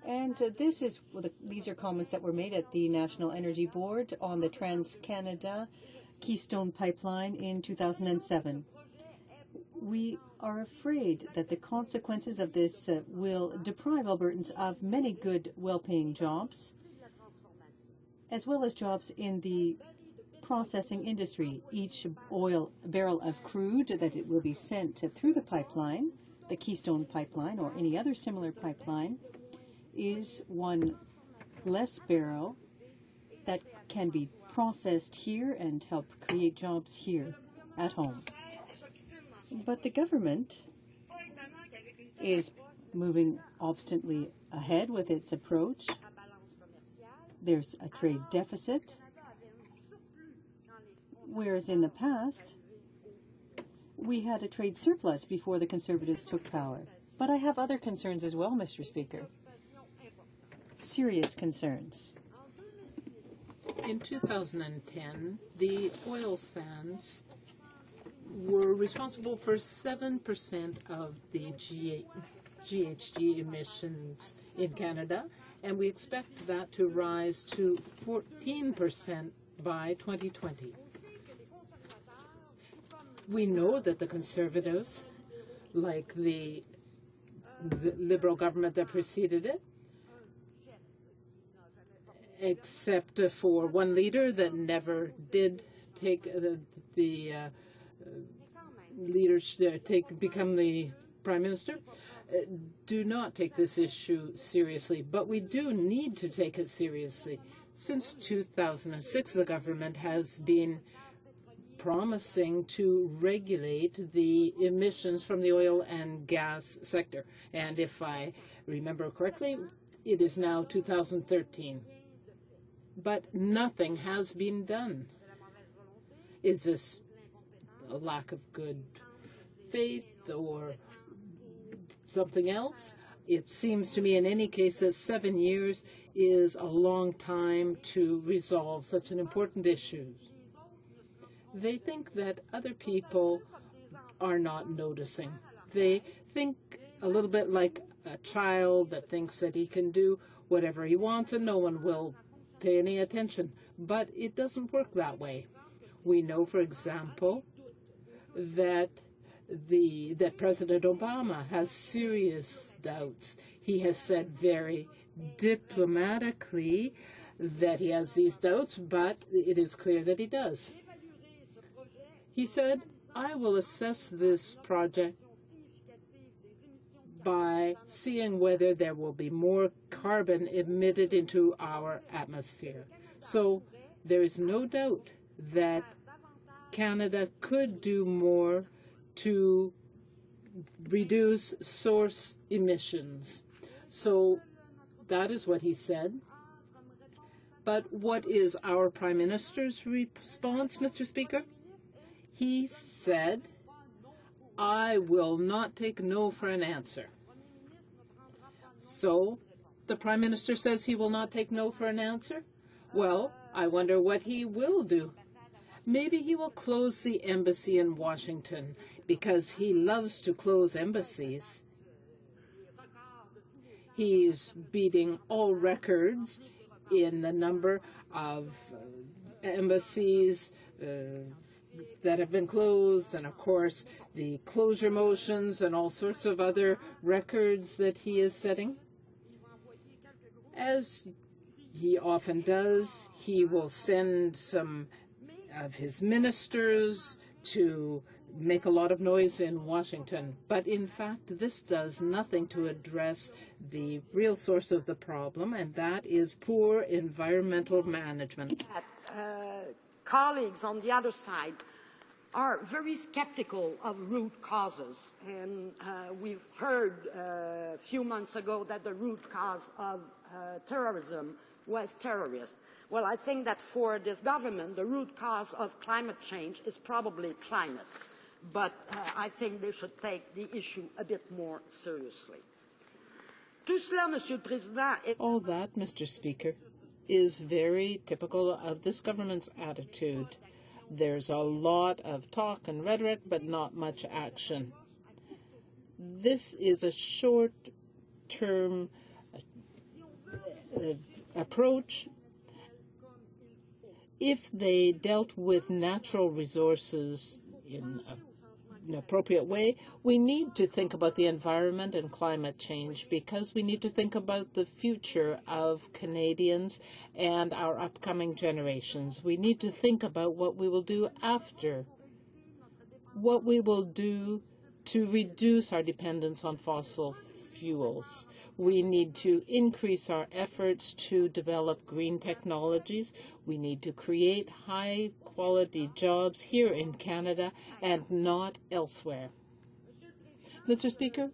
And these are comments that were made at the National Energy Board on the Trans-Canada Keystone Pipeline in 2007. We are afraid that the consequences of this will deprive Albertans of many good, well-paying jobs, as well as jobs in the processing industry. Each oil barrel of crude that it will be sent through the pipeline, the Keystone Pipeline or any other similar pipeline, is one less barrel that can be processed here and help create jobs here at home. But the government is moving obstinately ahead with its approach. There's a trade deficit, whereas in the past, we had a trade surplus before the Conservatives took power. But I have other concerns as well, Mr. Speaker. Serious concerns. In 2010, the oil sands were responsible for 7% of the GHG emissions in Canada, and we expect that to rise to 14% by 2020. We know that the Conservatives, like the Liberal government that preceded it, except for one leader that never did take become the Prime Minister, do not take this issue seriously. But we do need to take it seriously. Since 2006, the government has been promising to regulate the emissions from the oil and gas sector. And if I remember correctly, it is now 2013. But nothing has been done. Is this a lack of good faith or something else? It seems to me in any case that 7 years is a long time to resolve such an important issue. They think that other people are not noticing. They think a little bit like a child that thinks that he can do whatever he wants and no one will pay any attention. But it doesn't work that way. We know, for example, that President Obama has serious doubts. He has said very diplomatically that he has these doubts, but it is clear that he does. He said, I will assess this project by seeing whether there will be more carbon emitted into our atmosphere. So there is no doubt that Canada could do more to reduce source emissions. So that is what he said. But what is our Prime Minister's response, Mr. Speaker? He said, I will not take no for an answer. So the Prime Minister says he will not take no for an answer? Well, I wonder what he will do. Maybe he will close the embassy in Washington because he loves to close embassies. He's beating all records in the number of embassies that have been closed, and of course the closure motions and all sorts of other records that he is setting. As he often does, he will send some of his ministers to make a lot of noise in Washington. But in fact, this does nothing to address the real source of the problem, and that is poor environmental management. Colleagues on the other side are very skeptical of root causes. And we've heard a few months ago that the root cause of terrorism was terrorists. Well, I think that for this government, the root cause of climate change is probably climate. But I think they should take the issue a bit more seriously. All that, Mr. Speaker, is very typical of this government's attitude. There's a lot of talk and rhetoric, but not much action. This is a short-term approach. If they dealt with natural resources in an appropriate way, we need to think about the environment and climate change because we need to think about the future of Canadians and our upcoming generations. We need to think about what we will do after, what we will do to reduce our dependence on fossil fuels. We need to increase our efforts to develop green technologies. We need to create high-quality jobs here in Canada and not elsewhere. Mr. Speaker,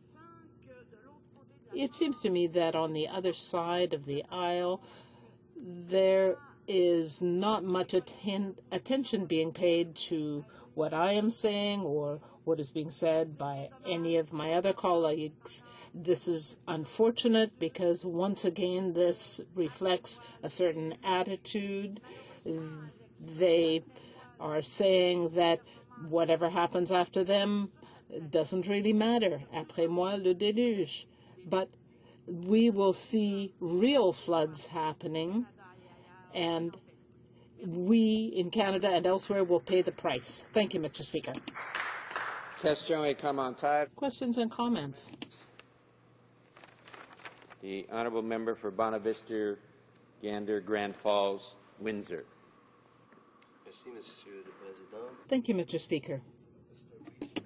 it seems to me that on the other side of the aisle, there is not much attention being paid to what I am saying or what is being said by any of my other colleagues. This is unfortunate because, once again, this reflects a certain attitude. They are saying that Whatever happens after them doesn't really matter. Après moi, le déluge. But we will see real floods happening, and we in Canada and elsewhere will pay the price. Thank you, Mr. Speaker. Question et commentaire. Questions and comments? The honourable member for Bonavista, Gander, Grand Falls, Windsor. Thank you, Mr. Speaker.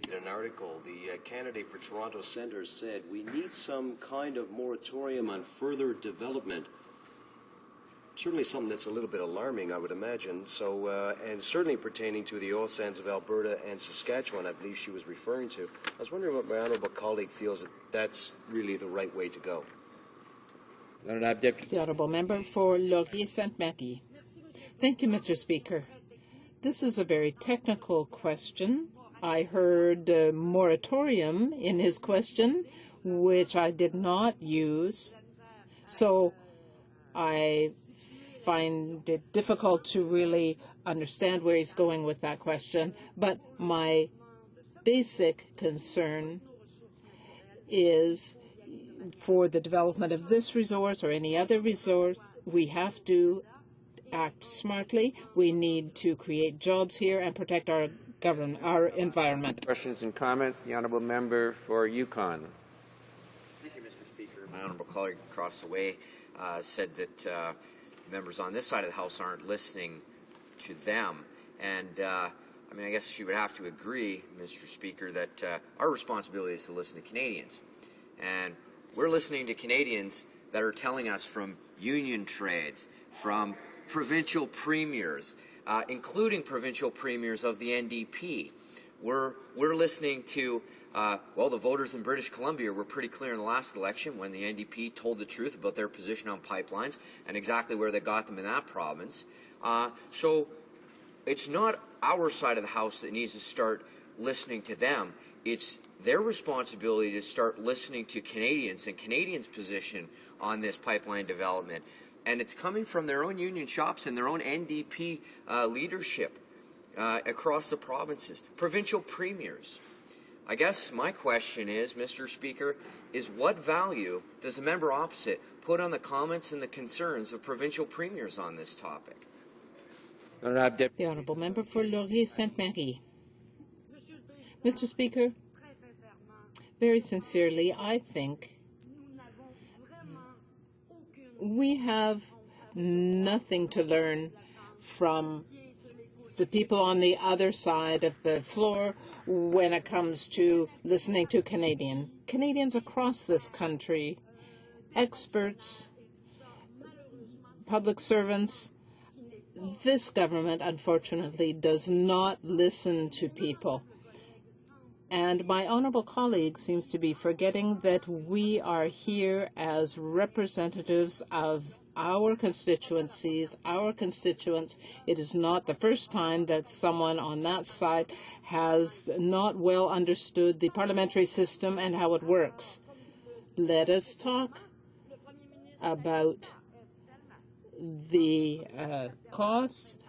In an article, the candidate for Toronto Centre said we need some kind of moratorium on further development. Certainly something that's a little bit alarming, I would imagine. So, and certainly pertaining to the oil sands of Alberta and Saskatchewan, I believe she was referring to. I was wondering what my honourable colleague feels that that's really the right way to go. The honourable member for Laurier-Sainte-Marie. Thank you, Mr. Speaker. This is a very technical question. I heard moratorium in his question, which I did not use. So I find it difficult to really understand where he's going with that question. But my basic concern is for the development of this resource or any other resource, we have to act smartly. We need to create jobs here and protect our environment. Questions and comments. The honourable member for Yukon. Thank you, Mr. Speaker. My honourable colleague across the way said that members on this side of the House aren't listening to them. And I mean, I guess she would have to agree, Mr. Speaker, that our responsibility is to listen to Canadians. And we're listening to Canadians that are telling us from union trades, from provincial premiers, including provincial premiers of the NDP. We're listening to, well, the voters in British Columbia were pretty clear in the last election when the NDP told the truth about their position on pipelines and exactly where they got them in that province. So it's not our side of the House that needs to start listening to them. It's their responsibility to start listening to Canadians and Canadians' position on this pipeline development. And it's coming from their own union shops and their own NDP leadership across the provinces, provincial premiers. I guess my question is, Mr. Speaker, is what value does the member opposite put on the comments and the concerns of provincial premiers on this topic? The honourable member for Laurier-Sainte-Marie. Mr. Speaker, very sincerely, I think we have nothing to learn from the people on the other side of the floor when it comes to listening to Canadians across this country, experts, public servants. This government, unfortunately, does not listen to people. And my honourable colleague seems to be forgetting that we are here as representatives of our constituencies, our constituents. It is not the first time that someone on that side has not well understood the parliamentary system and how it works. Let us talk about the costs.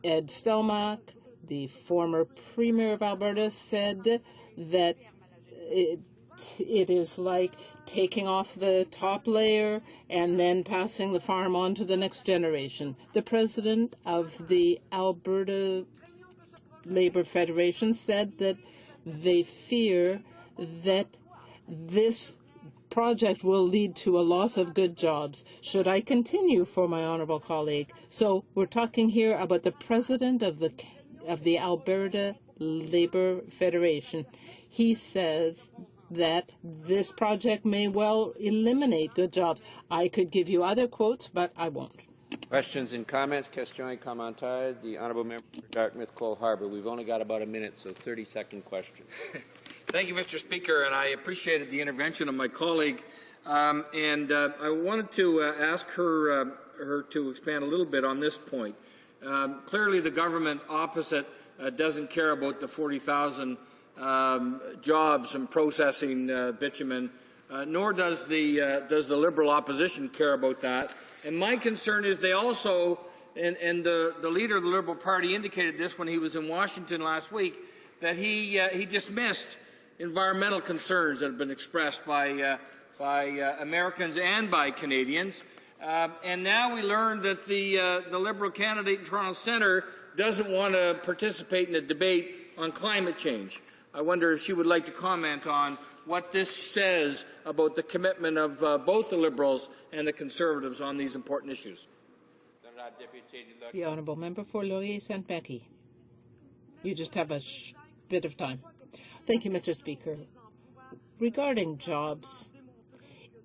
Ed Stelmach, the former Premier of Alberta, said that it is like taking off the top layer and then passing the farm on to the next generation. The president of the Alberta Labour Federation said that they fear that this project will lead to a loss of good jobs. Should I continue for my honourable colleague? So we're talking here about the president of the Alberta Labour Federation. He says that this project may well eliminate good jobs. I could give you other quotes, but I won't. Questions and comments. Question et commentaire. The honourable member for Dartmouth, Cole Harbour. We've only got about a minute, so 30-second question. Thank you, Mr. Speaker, and I appreciated the intervention of my colleague. I wanted to ask her to expand a little bit on this point. Clearly, the government opposite doesn't care about the 40,000 jobs in processing bitumen, nor does the Liberal opposition care about that. And my concern is they also and the leader of the Liberal Party indicated this when he was in Washington last week, that he dismissed environmental concerns that have been expressed by Americans and by Canadians. And now we learned that the Liberal candidate in Toronto Centre doesn't want to participate in a debate on climate change. I wonder if she would like to comment on what this says about the commitment of both the Liberals and the Conservatives on these important issues. The Honourable Member for Laurier-Sainte-Marie. You just have a bit of time. Thank you, Mr. Speaker. Regarding jobs,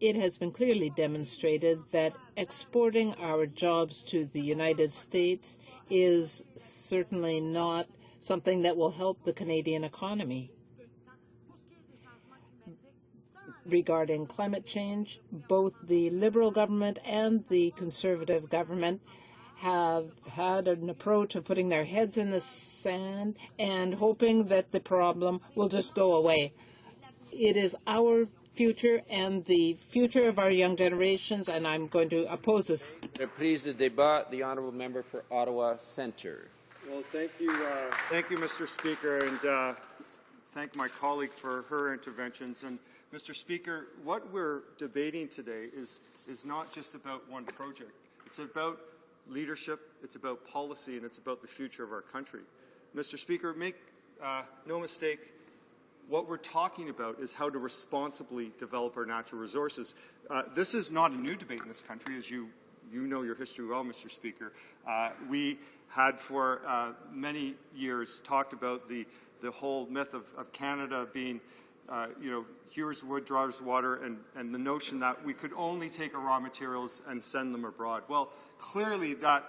it has been clearly demonstrated that exporting our jobs to the United States is certainly not something that will help the Canadian economy. Regarding climate change, both the Liberal government and the Conservative government have had an approach of putting their heads in the sand and hoping that the problem will just go away. It is our future and the future of our young generations, and I'm going to oppose this. Reprise de débat, the Honourable Member for Ottawa Centre. Well, thank you, Mr. Speaker, and thank my colleague for her interventions. And Mr. Speaker, what we're debating today is not just about one project. It's about leadership, it's about policy, and it's about the future of our country. Mr. Speaker, make no mistake, what we're talking about is how to responsibly develop our natural resources. This is not a new debate in this country, as you know your history well, Mr. Speaker. We had for many years talked about the whole myth of Canada being, here's wood, draws water, and the notion that we could only take our raw materials and send them abroad. Well, clearly that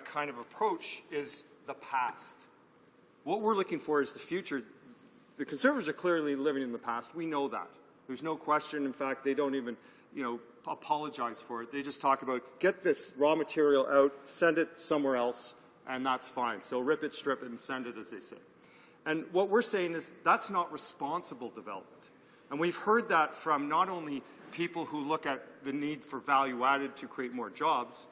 kind of approach is the past. What we're looking for is the future. The Conservatives are clearly living in the past. We know that. There's no question. In fact, they don't even, apologize for it. They just talk about, get this raw material out, send it somewhere else, and that's fine. So rip it, strip it, and send it, as they say. And what we're saying is that's not responsible development. And we've heard that from not only people who look at the need for value added to create more jobs,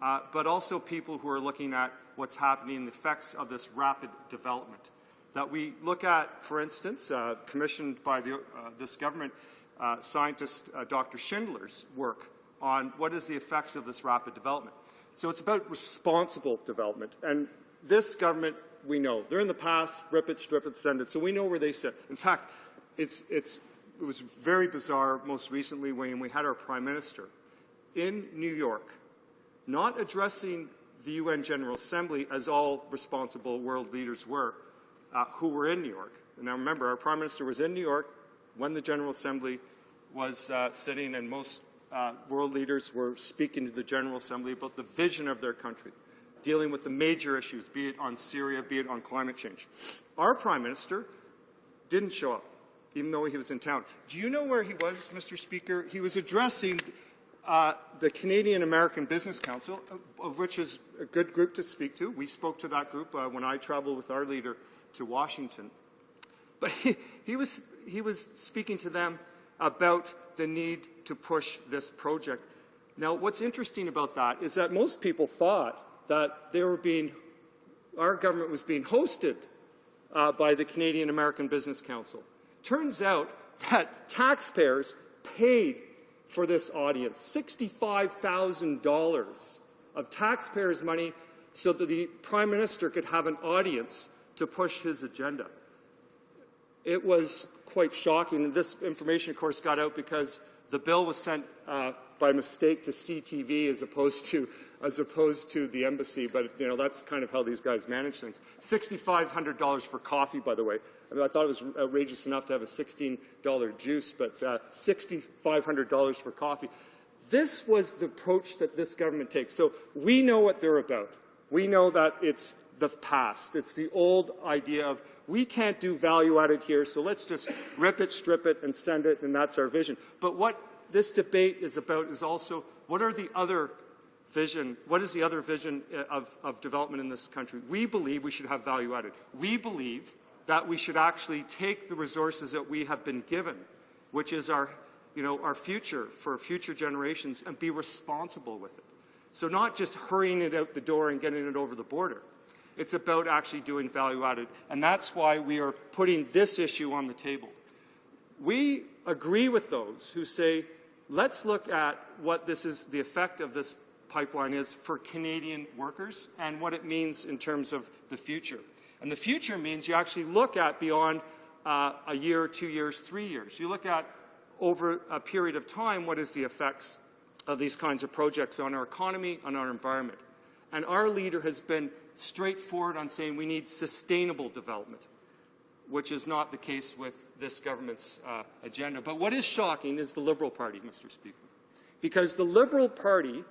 but also people who are looking at what's happening, the effects of this rapid development. That we look at, for instance, commissioned by this government, scientist Dr. Schindler's work on what is the effects of this rapid development. So it's about responsible development. And this government, we know, they're in the past, rip it, strip it, send it. So we know where they sit. In fact, it was very bizarre most recently when we had our Prime Minister in New York, not addressing the UN General Assembly as all responsible world leaders were, who were in New York. And now remember, our Prime Minister was in New York when the General Assembly was sitting, and most world leaders were speaking to the General Assembly about the vision of their country, dealing with the major issues, be it on Syria, be it on climate change. Our Prime Minister didn't show up, even though he was in town. Do you know where he was, Mr. Speaker? He was addressing the Canadian American Business Council, of which is a good group to speak to. We spoke to that group when I traveled with our leader to Washington. But he was speaking to them about the need to push this project. Now, what's interesting about that is that most people thought that our government was being hosted by the Canadian American Business Council. Turns out that taxpayers paid for this audience, $65,000 of taxpayers' money so that the Prime Minister could have an audience to push his agenda. It was quite shocking. This information, of course, got out because the bill was sent by mistake to CTV as opposed to the embassy. But that's kind of how these guys manage things. $6,500 for coffee, by the way. I mean, I thought it was outrageous enough to have a $16 juice, but $6,500 for coffee. This was the approach that this government takes. So we know what they're about. We know that it's the past. It's the old idea of we can't do value added here, so let's just rip it, strip it, and send it, and that's our vision. But what this debate is about is also what is the other vision of development in this country? We believe we should have value added. We believe that we should actually take the resources that we have been given, which is our future for future generations, and be responsible with it. So not just hurrying it out the door and getting it over the border. It's about actually doing value added. And that's why we are putting this issue on the table. We agree with those who say, let's look at what this is, the effect of this pipeline is for Canadian workers and what it means in terms of the future. And the future means you actually look at beyond a year, 2 years, 3 years. You look at over a period of time what is the effects of these kinds of projects on our economy, on our environment. And our leader has been straightforward on saying we need sustainable development, which is not the case with this government's agenda. But what is shocking is the Liberal Party, Mr. Speaker, because the Liberal Party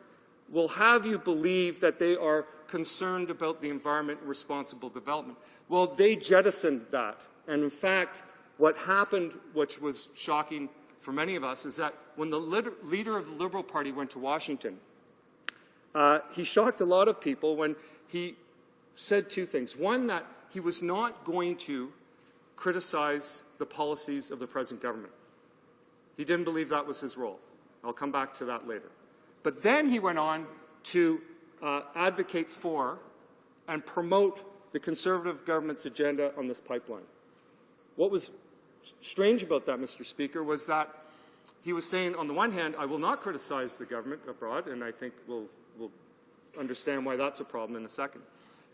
will have you believe that they are concerned about the environment and responsible development. Well, they jettisoned that. And in fact, what happened, which was shocking for many of us, is that when the leader of the Liberal Party went to Washington, he shocked a lot of people when he said two things. One, that he was not going to criticize the policies of the present government. He didn't believe that was his role. I'll come back to that later. But then he went on to advocate for and promote the Conservative government's agenda on this pipeline. What was strange about that, Mr. Speaker, was that he was saying, on the one hand, I will not criticize the government abroad, and I think we'll understand why that's a problem in a second.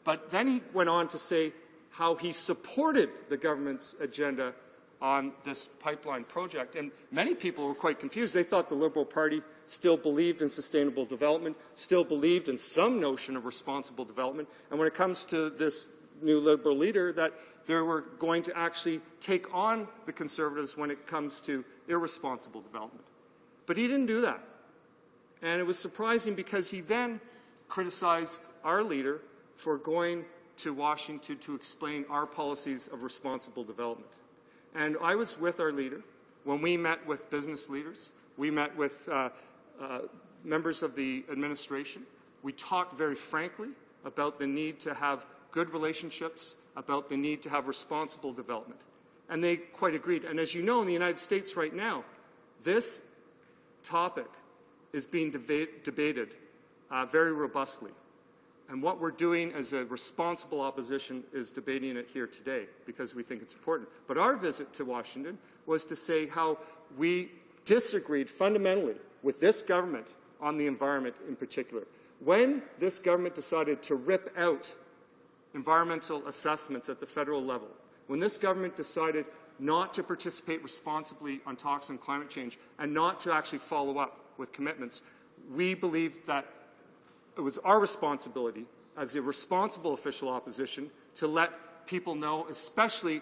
But then he went on to say how he supported the government's agenda on this pipeline project. And many people were quite confused. They thought the Liberal Party still believed in sustainable development, still believed in some notion of responsible development. And when it comes to this new Liberal leader, that they were going to actually take on the Conservatives when it comes to irresponsible development. But he didn't do that. And it was surprising because he then criticized our leader for going to Washington to explain our policies of responsible development. And I was with our leader when we met with business leaders. We met with members of the administration. We talked very frankly about the need to have good relationships, about the need to have responsible development. And they quite agreed. And as you know, in the United States right now, this topic is being debated very robustly. And what we're doing as a responsible opposition is debating it here today because we think it's important. But our visit to Washington was to say how we disagreed fundamentally with this government on the environment in particular. When this government decided to rip out environmental assessments at the federal level, when this government decided not to participate responsibly on talks on climate change and not to actually follow up with commitments, we believed that it was our responsibility as a responsible official opposition to let people know, especially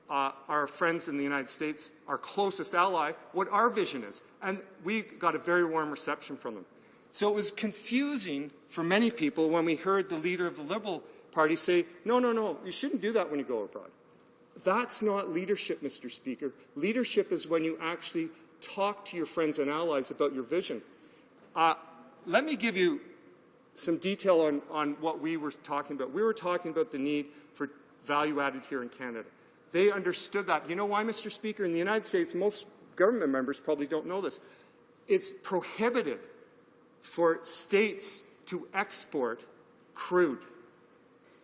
our friends in the United States, our closest ally, what our vision is. And we got a very warm reception from them. So it was confusing for many people when we heard the leader of the Liberal Party say, no, no, no, you shouldn't do that when you go abroad. That's not leadership, Mr. Speaker. Leadership is when you actually talk to your friends and allies about your vision. Let me give you some detail on what we were talking about. We were talking about the need for value added here in Canada. They understood that. You know why, Mr. Speaker? In the United States, most government members probably don't know this. It's prohibited for states to export crude.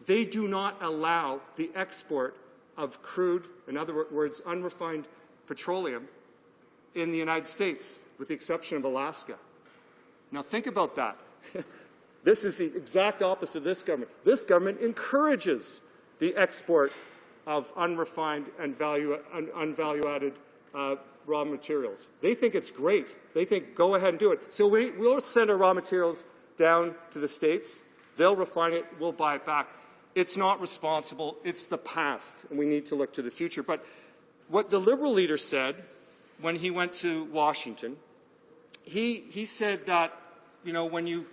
They do not allow the export of crude, in other words, unrefined petroleum, in the United States, with the exception of Alaska. Now think about that. This is the exact opposite of this government. This government encourages the export of unrefined and unvalue-added raw materials. They think it's great. They think, go ahead and do it. So we'll send our raw materials down to the States. They'll refine it. We'll buy it back. It's not responsible. It's the past, and we need to look to the future. But what the Liberal leader said when he went to Washington, he said that, you know, when you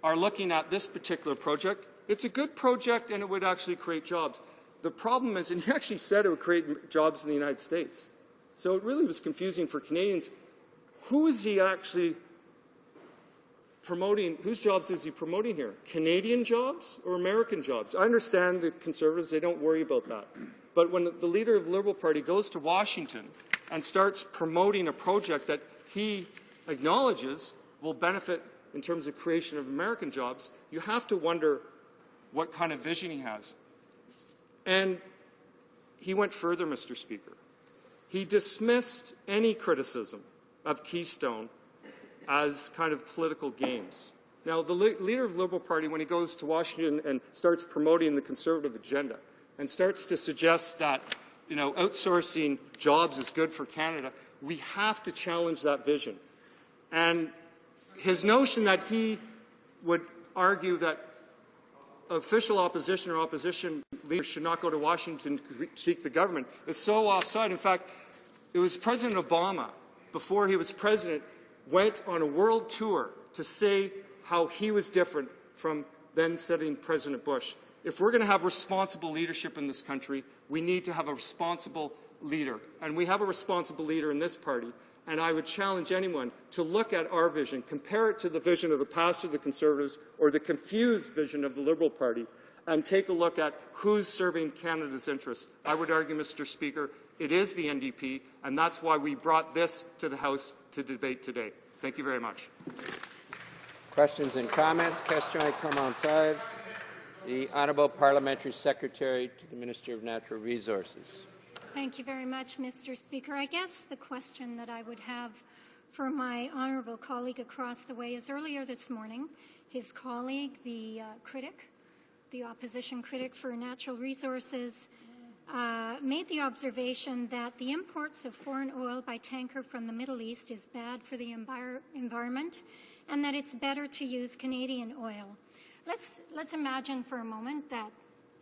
are looking at this particular project, it's a good project and it would actually create jobs. The problem is, and he actually said it would create jobs in the United States. So it really was confusing for Canadians. Who is he actually promoting? Whose jobs is he promoting here? Canadian jobs or American jobs? I understand the Conservatives, they don't worry about that. But when the leader of the Liberal Party goes to Washington and starts promoting a project that he acknowledges will benefit in terms of creation of American jobs, you have to wonder what kind of vision he has. And he went further, Mr. Speaker. He dismissed any criticism of Keystone as kind of political games. Now, the leader of the Liberal Party, when he goes to Washington and starts promoting the Conservative agenda and starts to suggest that, outsourcing jobs is good for Canada, we have to challenge that vision. And his notion that he would argue that official opposition or opposition leaders should not go to Washington to critique the government is so offside. In fact, it was President Obama, before he was president, went on a world tour to say how he was different from then-sitting President Bush. If we're going to have responsible leadership in this country, we need to have a responsible leader. And we have a responsible leader in this party. And I would challenge anyone to look at our vision, compare it to the vision of the past of the Conservatives or the confused vision of the Liberal Party, and take a look at who's serving Canada's interests. I would argue, Mr. Speaker, it is the NDP, and that's why we brought this to the House to debate today. Thank you very much. Questions and comments? Question commentaire. The Honourable Parliamentary Secretary to the Minister of Natural Resources. Thank you very much, Mr. Speaker. I guess the question that I would have for my honourable colleague across the way is earlier this morning, his colleague, the opposition critic for natural resources, made the observation that the imports of foreign oil by tanker from the Middle East is bad for the environment and that it's better to use Canadian oil. Let's imagine for a moment that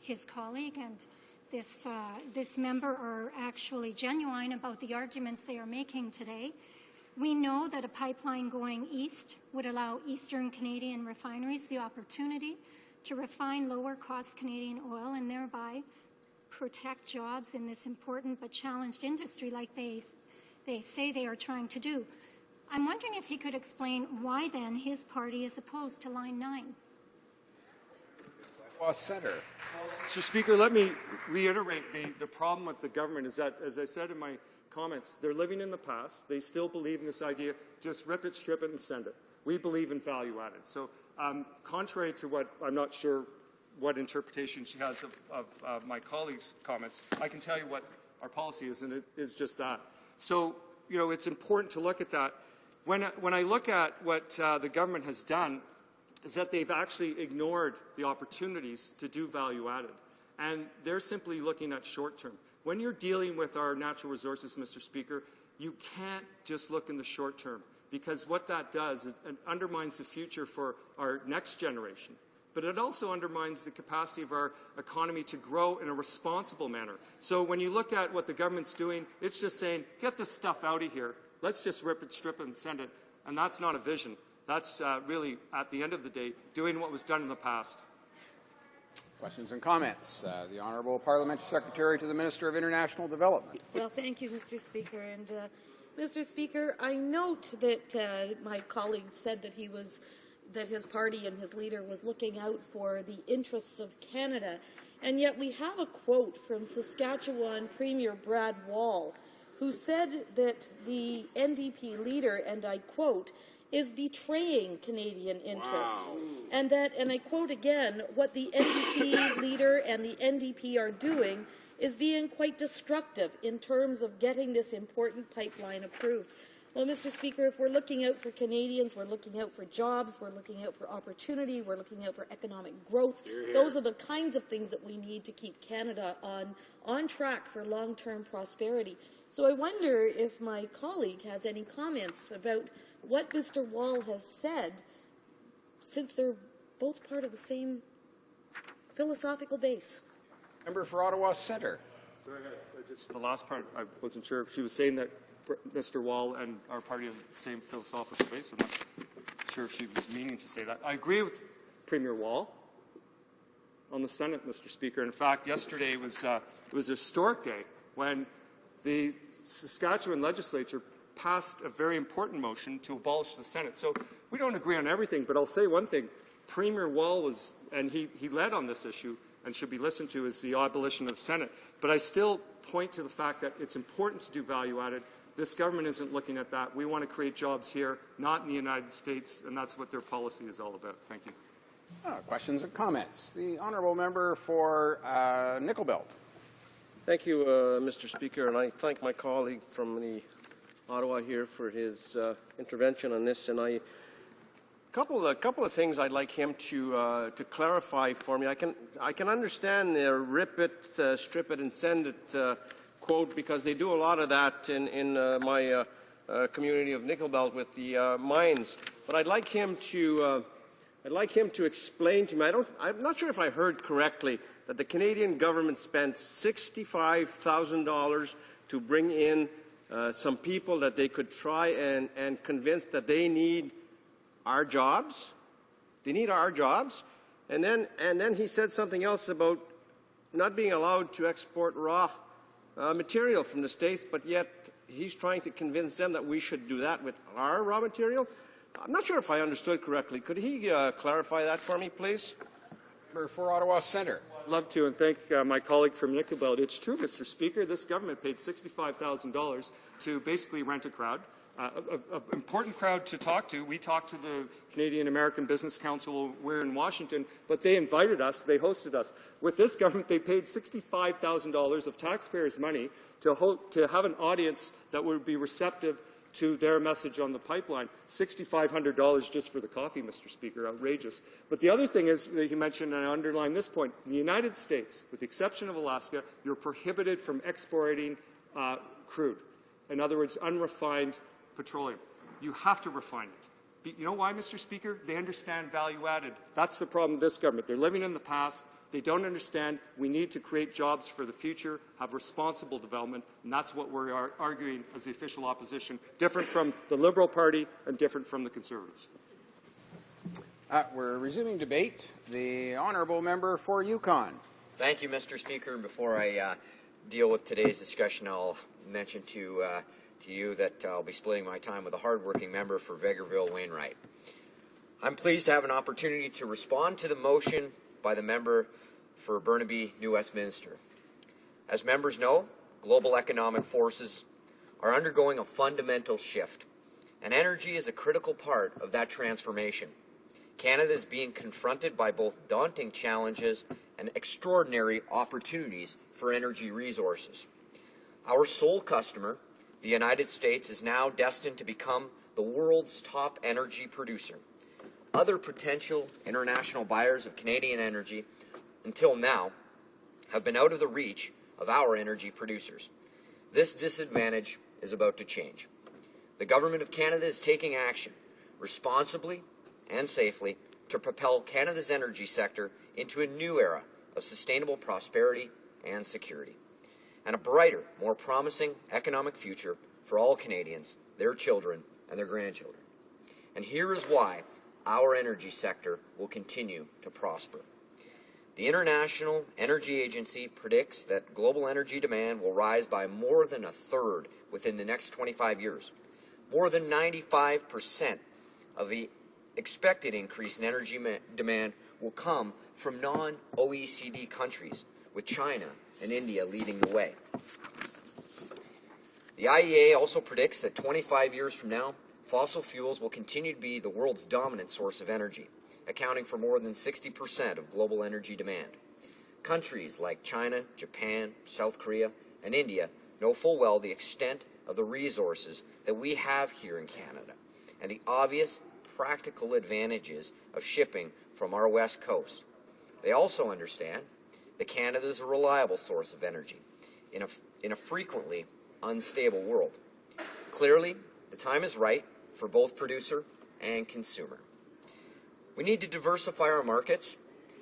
his colleague and this member are actually genuine about the arguments they are making today. We know that a pipeline going east would allow Eastern Canadian refineries the opportunity to refine lower-cost Canadian oil and thereby protect jobs in this important but challenged industry like they say they are trying to do. I'm wondering if he could explain why then his party is opposed to Line 9. Senator. Mr. Speaker, let me reiterate the problem with the government is that, as I said in my comments, they're living in the past. They still believe in this idea, just rip it, strip it, and send it. We believe in value added. So contrary to what I'm not sure what interpretation she has of my colleague's comments, I can tell you what our policy is, and it is just that. So, it's important to look at that. When I look at what the government has done, is that they've actually ignored the opportunities to do value added. And they're simply looking at short term. When you're dealing with our natural resources, Mr. Speaker, you can't just look in the short term, because what that does is it undermines the future for our next generation. But it also undermines the capacity of our economy to grow in a responsible manner. So when you look at what the government's doing, it's just saying, get this stuff out of here. Let's just rip it, strip it, and send it. And that's not a vision. That's really, at the end of the day, doing what was done in the past. Questions and comments. The Honourable Parliamentary Secretary to the Minister of International Development. Well, thank you, Mr. Speaker. And, Mr. Speaker, I note that my colleague said that that his party and his leader was looking out for the interests of Canada. And yet we have a quote from Saskatchewan Premier Brad Wall, who said that the NDP leader, and I quote, is betraying Canadian interests. Wow. And that, and I quote again, what the NDP leader and the NDP are doing is being quite destructive in terms of getting this important pipeline approved. Well, Mr. Speaker, if we're looking out for Canadians, we're looking out for jobs, we're looking out for opportunity, we're looking out for economic growth. Those are the kinds of things that we need to keep Canada on track for long-term prosperity. So I wonder if my colleague has any comments about what Mr. Wall has said, since they're both part of the same philosophical base. Member for Ottawa Centre. Just the last part, I wasn't sure if she was saying that Mr. Wall and our party have the same philosophical base. I'm not sure if she was meaning to say that. I agree with Premier Wall on the Senate, Mr. Speaker. In fact, yesterday it was a historic day when the Saskatchewan legislature passed a very important motion to abolish the Senate. So we don't agree on everything, but I'll say one thing. Premier Wall was, and he led on this issue and should be listened to, is the abolition of the Senate. But I still point to the fact that it's important to do value-added This government isn't looking at that. We want to create jobs here, not in the United States, and that's what their policy is all about. Thank you. Questions or comments? The honourable member for Nickel Belt. Thank you, Mr. Speaker, and I thank my colleague from the Ottawa here for his intervention on this. And a couple of things I'd like him to clarify for me. I can understand the rip it, strip it, and send it quote, because they do a lot of that in my community of Nickel Belt with the mines. But I'd like him to explain to me. I'm not sure if I heard correctly that the Canadian government spent $65,000 to bring in some people that they could try and convince that they need our jobs. They need our jobs. And then he said something else about not being allowed to export raw material from the States, but yet he's trying to convince them that we should do that with our raw material. I'm not sure if I understood correctly. Could he clarify that for me, please? For Ottawa Centre. I'd love to, and thank my colleague from Nickel Belt. It's true, Mr. Speaker. This government paid $65,000 to basically rent a crowd, an important crowd to talk to. We talked to the Canadian American Business Council. We're in Washington, but they invited us. They hosted us. With this government, they paid $65,000 of taxpayers' money to have an audience that would be receptive to their message on the pipeline. $6,500 just for the coffee, Mr. Speaker, outrageous. But the other thing is, that you mentioned, and I underline this point, in the United States, with the exception of Alaska, you're prohibited from exporting crude. In other words, unrefined petroleum. You have to refine it. You know why, Mr. Speaker? They understand value added. That's the problem with this government. They're living in the past. They don't understand we need to create jobs for the future, have responsible development, and that's what we're arguing as the official opposition, different from the Liberal Party and different from the Conservatives. We're resuming debate. The honourable member for Yukon. Thank you, Mr. Speaker. And before I deal with today's discussion, I'll mention to you that I'll be splitting my time with a hardworking member for Vegreville Wainwright. I'm pleased to have an opportunity to respond to the motion by the member for Burnaby, New Westminster. As members know, global economic forces are undergoing a fundamental shift, and energy is a critical part of that transformation. Canada is being confronted by both daunting challenges and extraordinary opportunities for energy resources. Our sole customer, the United States, is now destined to become the world's top energy producer. Other potential international buyers of Canadian energy, until now, have been out of the reach of our energy producers. This disadvantage is about to change. The Government of Canada is taking action, responsibly and safely, to propel Canada's energy sector into a new era of sustainable prosperity and security, and a brighter, more promising economic future for all Canadians, their children, and their grandchildren. And here is why our energy sector will continue to prosper. The International Energy Agency predicts that global energy demand will rise by more than a third within the next 25 years. More than 95% of the expected increase in energy demand will come from non-OECD countries, with China and India leading the way. The IEA also predicts that 25 years from now, fossil fuels will continue to be the world's dominant source of energy, accounting for more than 60% of global energy demand. Countries like China, Japan, South Korea, and India know full well the extent of the resources that we have here in Canada and the obvious practical advantages of shipping from our west coast. They also understand that Canada is a reliable source of energy in a frequently unstable world. Clearly, the time is right for both producer and consumer. We need to diversify our markets,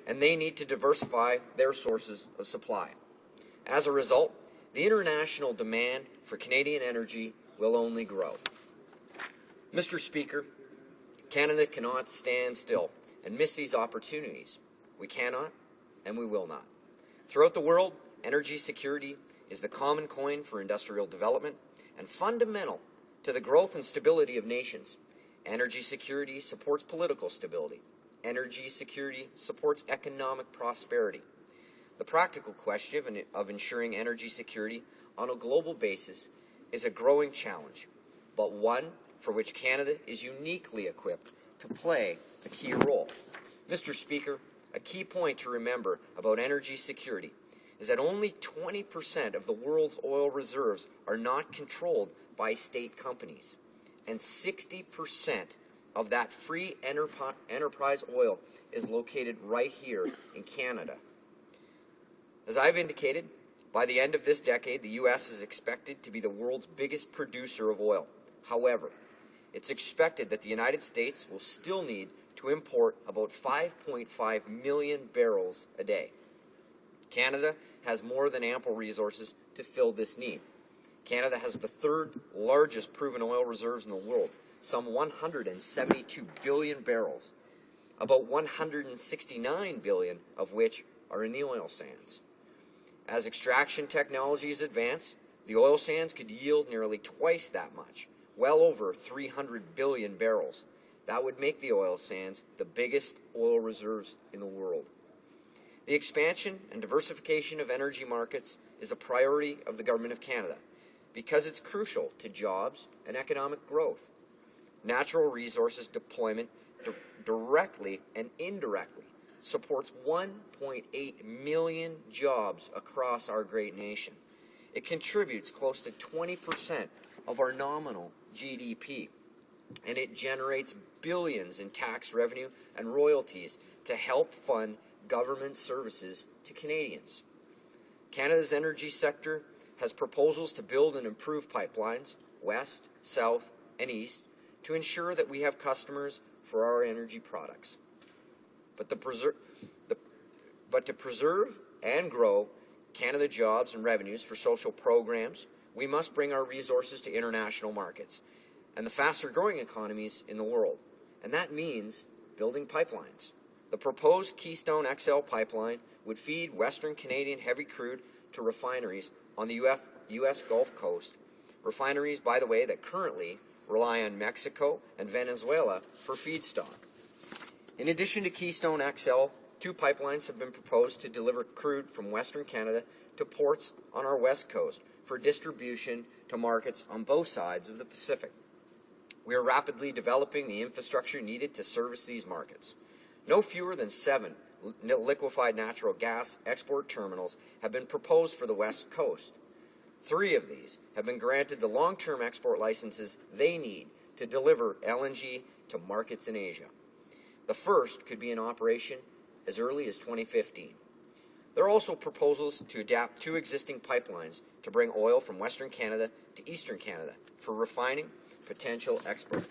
and they need to diversify their sources of supply. As a result, the international demand for Canadian energy will only grow. Mr. Speaker, Canada cannot stand still and miss these opportunities. We cannot, and we will not. Throughout the world, energy security is the common coin for industrial development and fundamental to the growth and stability of nations. Energy security supports political stability. Energy security supports economic prosperity. The practical question of ensuring energy security on a global basis is a growing challenge, but one for which Canada is uniquely equipped to play a key role. Mr. Speaker, a key point to remember about energy security is that only 20% of the world's oil reserves are not controlled by state companies, and 60% of that free enterprise oil is located right here in Canada. As I've indicated, by the end of this decade, the U.S. is expected to be the world's biggest producer of oil. However, it's expected that the United States will still need to import about 5.5 million barrels a day. Canada has more than ample resources to fill this need. Canada has the third largest proven oil reserves in the world, some 172 billion barrels, about 169 billion of which are in the oil sands. As extraction technologies advance, the oil sands could yield nearly twice that much, well over 300 billion barrels. That would make the oil sands the biggest oil reserves in the world. The expansion and diversification of energy markets is a priority of the Government of Canada because it's crucial to jobs and economic growth. Natural resources deployment directly and indirectly supports 1.8 million jobs across our great nation. It contributes close to 20% of our nominal GDP, and it generates billions in tax revenue and royalties to help fund government services to Canadians. Canada's energy sector has proposals to build and improve pipelines, west, south, and east, to ensure that we have customers for our energy products. But to preserve and grow Canada jobs and revenues for social programs, we must bring our resources to international markets and the faster growing economies in the world. And that means building pipelines. The proposed Keystone XL pipeline would feed Western Canadian heavy crude to refineries on the U.S. Gulf Coast. Refineries, by the way, that currently rely on Mexico and Venezuela for feedstock. In addition to Keystone XL, 2 pipelines have been proposed to deliver crude from Western Canada to ports on our west coast for distribution to markets on both sides of the Pacific. We are rapidly developing the infrastructure needed to service these markets. No fewer than 7 liquefied natural gas export terminals have been proposed for the west coast. 3 of these have been granted the long-term export licenses they need to deliver LNG to markets in Asia. The first could be in operation as early as 2015. There are also proposals to adapt 2 existing pipelines to bring oil from Western Canada to Eastern Canada for refining potential export.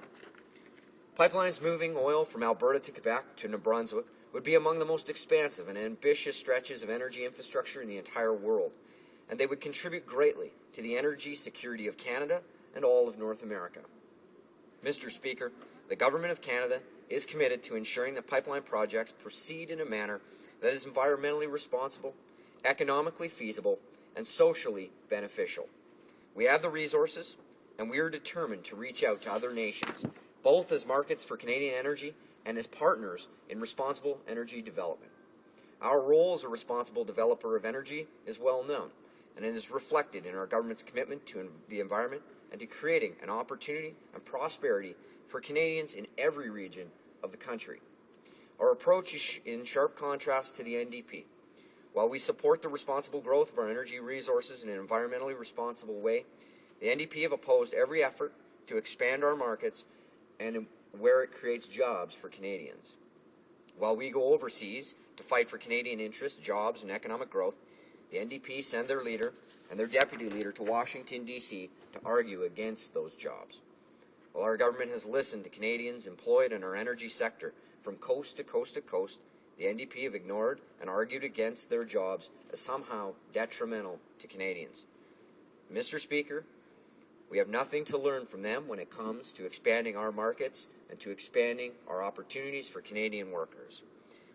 Pipelines moving oil from Alberta to Quebec to New Brunswick would be among the most expansive and ambitious stretches of energy infrastructure in the entire world, and they would contribute greatly to the energy security of Canada and all of North America. Mr. Speaker, the Government of Canada is committed to ensuring that pipeline projects proceed in a manner that is environmentally responsible, economically feasible, and socially beneficial. We have the resources, and we are determined to reach out to other nations, both as markets for Canadian energy and as partners in responsible energy development. Our role as a responsible developer of energy is well known, and it is reflected in our government's commitment to the environment and to creating an opportunity and prosperity for Canadians in every region of the country. Our approach is in sharp contrast to the NDP. While we support the responsible growth of our energy resources in an environmentally responsible way, the NDP have opposed every effort to expand our markets and where it creates jobs for Canadians. While we go overseas to fight for Canadian interests, jobs, and economic growth, the NDP send their leader and their deputy leader to Washington, D.C. to argue against those jobs. While our government has listened to Canadians employed in our energy sector from coast to coast to coast, the NDP have ignored and argued against their jobs as somehow detrimental to Canadians. Mr. Speaker, we have nothing to learn from them when it comes to expanding our markets and to expanding our opportunities for Canadian workers.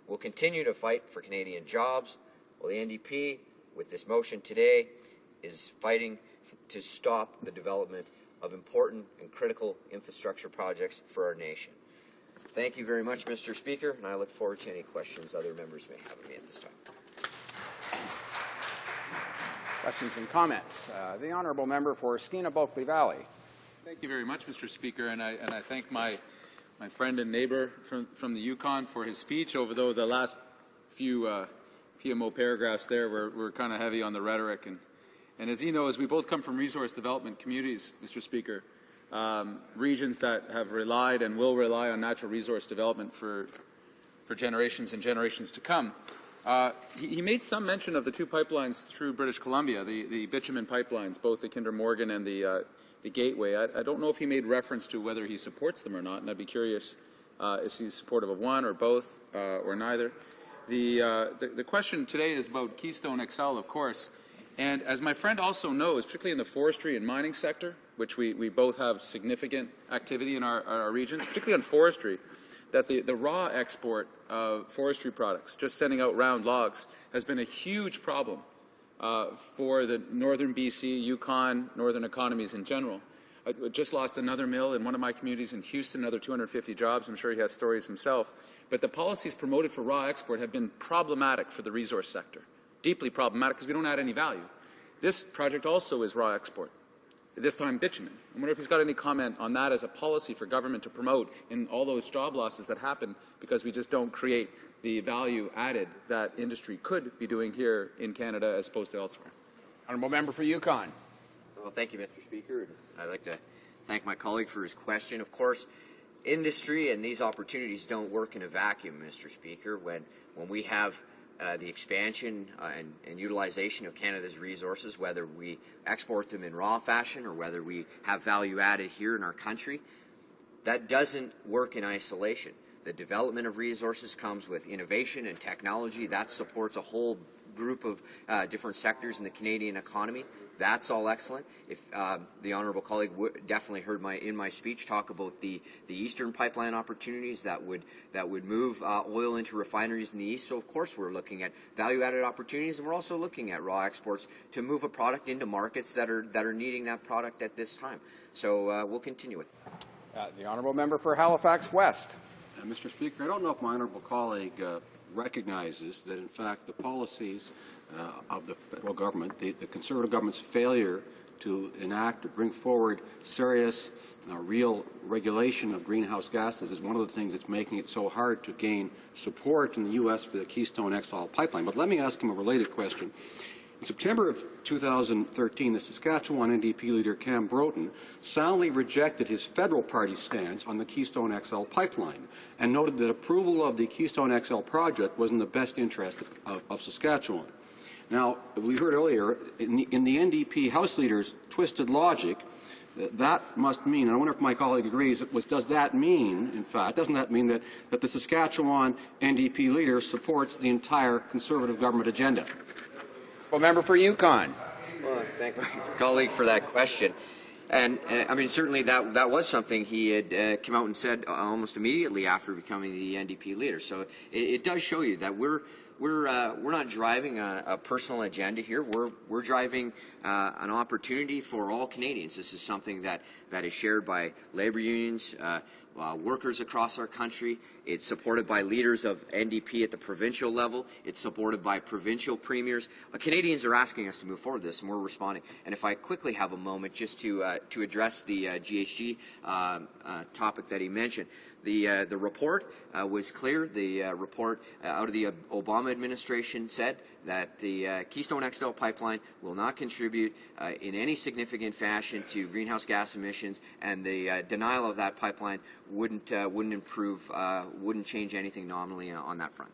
We'll continue to fight for Canadian jobs, while the NDP, with this motion today, is fighting to stop the development of important and critical infrastructure projects for our nation. Thank you very much, Mr. Speaker, and I look forward to any questions other members may have of me at this time. Questions and comments. The honourable member for Skeena-Bulkley Valley. Thank you very much, Mr. Speaker, and I thank my friend and neighbour from the Yukon for his speech, although the last few PMO paragraphs there were kind of heavy on the rhetoric. And as he knows, we both come from resource development communities, Mr. Speaker, regions that have relied and will rely on natural resource development for generations and generations to come. He made some mention of the two pipelines through British Columbia, the bitumen pipelines, both the Kinder Morgan and the Gateway. I don't know if he made reference to whether he supports them or not, and I'd be curious, is he supportive of one or both or neither? The question today is about Keystone XL, of course, and as my friend also knows, particularly in the forestry and mining sector, which we both have significant activity in our regions, particularly on forestry, that the raw export of forestry products, just sending out round logs, has been a huge problem for the northern BC, Yukon, northern economies in general. I just lost another mill in one of my communities in Houston, another 250 jobs. I'm sure he has stories himself. But the policies promoted for raw export have been problematic for the resource sector, deeply problematic because we don't add any value. This project also is raw export, this time bitumen. I wonder if he's got any comment on that as a policy for government to promote in all those job losses that happen because we just don't create the value added that industry could be doing here in Canada as opposed to elsewhere. Honourable member for Yukon. Well, thank you, Mr. Speaker. I'd like to thank my colleague for his question. Of course, industry and these opportunities don't work in a vacuum, Mr. Speaker. When we have the expansion and utilization of Canada's resources, whether we export them in raw fashion or whether we have value added here in our country, that doesn't work in isolation. The development of resources comes with innovation and technology. That supports a whole group of different sectors in the Canadian economy. That's all excellent. If the honourable colleague definitely heard in my speech talk about the eastern pipeline opportunities that would move oil into refineries in the east. So of course we're looking at value-added opportunities, and we're also looking at raw exports to move a product into markets that are needing that product at this time. So we'll continue with it. The honourable member for Halifax West. Mr. Speaker, I don't know if my honourable colleague recognizes that, in fact, the policies of the federal government, the Conservative government's failure to enact or bring forward serious, real regulation of greenhouse gases is one of the things that's making it so hard to gain support in the U.S. for the Keystone XL pipeline. But let me ask him a related question. In September of 2013, the Saskatchewan NDP leader Cam Broten soundly rejected his federal party stance on the Keystone XL pipeline and noted that approval of the Keystone XL project was in the best interest of Saskatchewan. Now, we heard earlier, in the NDP House leader's twisted logic, that must mean, and I wonder if my colleague agrees, does that mean, in fact, doesn't that mean that the Saskatchewan NDP leader supports the entire Conservative government agenda? Well, member for Yukon. Well, thank my colleague for that question. And I mean, certainly that was something he had come out and said almost immediately after becoming the NDP leader. So it does show you that we're not driving a personal agenda here. We're driving an opportunity for all Canadians. This is something that is shared by labor unions, workers across our country. It's supported by leaders of NDP at the provincial level. It's supported by provincial premiers. Canadians are asking us to move forward with this, and we're responding. And if I quickly have a moment just to address the GHG topic that he mentioned. The report was clear. The report out of the Obama administration said that the Keystone XL pipeline will not contribute in any significant fashion to greenhouse gas emissions, and the denial of that pipeline wouldn't improve, wouldn't change anything nominally on that front.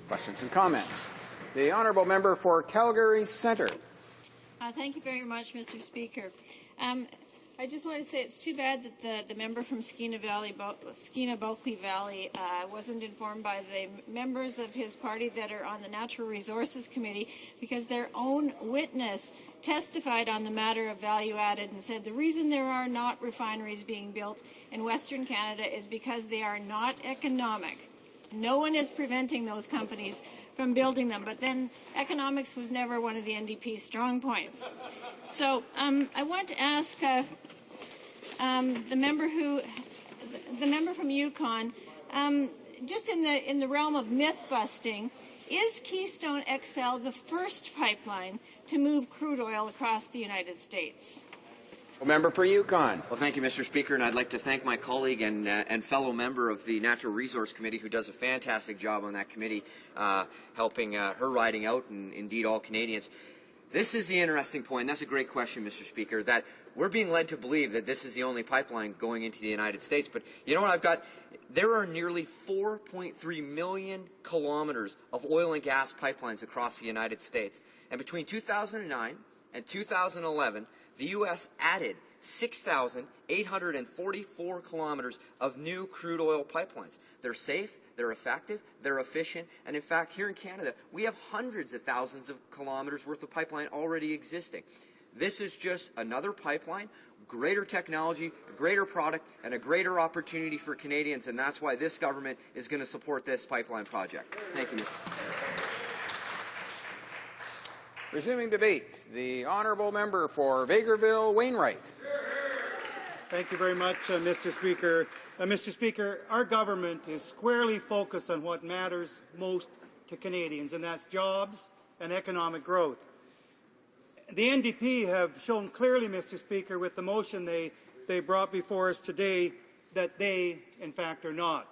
Questions and comments. The honourable member for Calgary Centre. Thank you very much, Mr. Speaker. I just want to say it's too bad that the member from Skeena-Bulkley Valley wasn't informed by the members of his party that are on the Natural Resources Committee, because their own witness testified on the matter of value added and said the reason there are not refineries being built in Western Canada is because they are not economic. No one is preventing those companies from building them, but then economics was never one of the NDP's strong points. So I want to ask the member from Yukon, just in the realm of myth busting, Is Keystone XL the first pipeline to move crude oil across the United States? Member for Yukon. Well, thank you, Mr. Speaker, and I'd like to thank my colleague and fellow member of the Natural Resource Committee who does a fantastic job on that committee, helping her riding out and indeed all Canadians. This is the interesting point. That's a great question, Mr. Speaker, that we're being led to believe that this is the only pipeline going into the United States. But you know what I've got? There are nearly 4.3 million kilometers of oil and gas pipelines across the United States. And between 2009 and 2011, the U.S. added 6,844 kilometers of new crude oil pipelines. They're safe, they're effective, they're efficient, and in fact, here in Canada, we have hundreds of thousands of kilometers worth of pipeline already existing. This is just another pipeline, greater technology, a greater product, and a greater opportunity for Canadians, and that's why this government is going to support this pipeline project. Thank you, Mr. Resuming debate, the honourable member for Vegreville Wainwright. Thank you very much, Mr. Speaker. Mr. Speaker, our government is squarely focused on what matters most to Canadians, and that's jobs and economic growth. The NDP have shown clearly, Mr. Speaker, with the motion they brought before us today, that they, in fact, are not.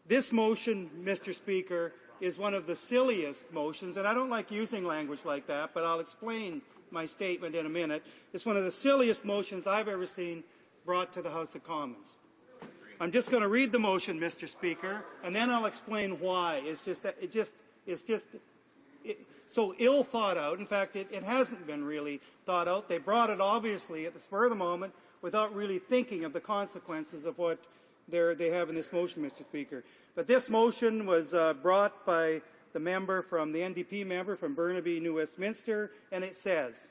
This motion, Mr. Speaker, is one of the silliest motions, and I don't like using language like that, but I'll explain my statement in a minute. It's one of the silliest motions I've ever seen brought to the House of Commons. I'm just going to read the motion, Mr. Speaker, and then I'll explain why. It's just that it's so ill thought out. In fact, it hasn't been really thought out. They brought it obviously at the spur of the moment without really thinking of the consequences of what they have in this motion, Mr. Speaker. But this motion was brought by the member from the NDP member from Burnaby, New Westminster, and it says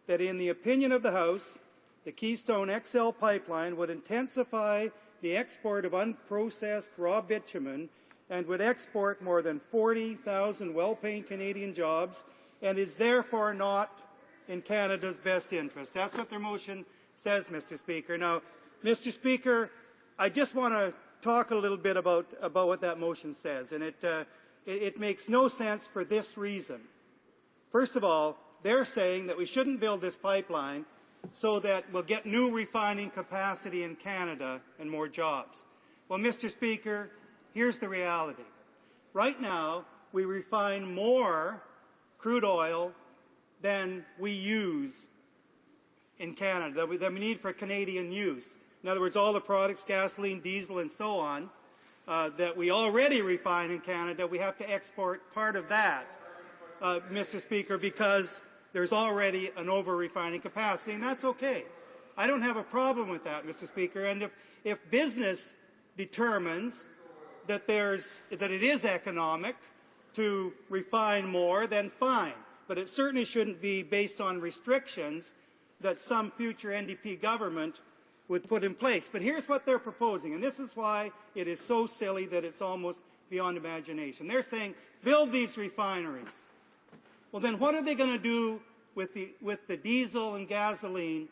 that in the opinion of the House, the Keystone XL pipeline would intensify the export of unprocessed raw bitumen and would export more than 40,000 well-paying Canadian jobs and is therefore not in Canada's best interest. That's what their motion says, Mr. Speaker. Now, Mr. Speaker, I just want to talk a little bit about what that motion says, and it makes no sense for this reason. First of all, they're saying that we shouldn't build this pipeline so that we'll get new refining capacity in Canada and more jobs. Well, Mr. Speaker, here's the reality. Right now, we refine more crude oil than we use in Canada, that we need for Canadian use. In other words, all the products, gasoline, diesel, and so on, that we already refine in Canada, we have to export part of that, Mr. Speaker, because there's already an over-refining capacity, and that's okay. I don't have a problem with that, Mr. Speaker, and if business determines that it is economic to refine more, then fine. But it certainly shouldn't be based on restrictions that some future NDP government would put in place. But here's what they're proposing, and this is why it is so silly that it's almost beyond imagination. They're saying, build these refineries. Well, then what are they going to do with the diesel and gasoline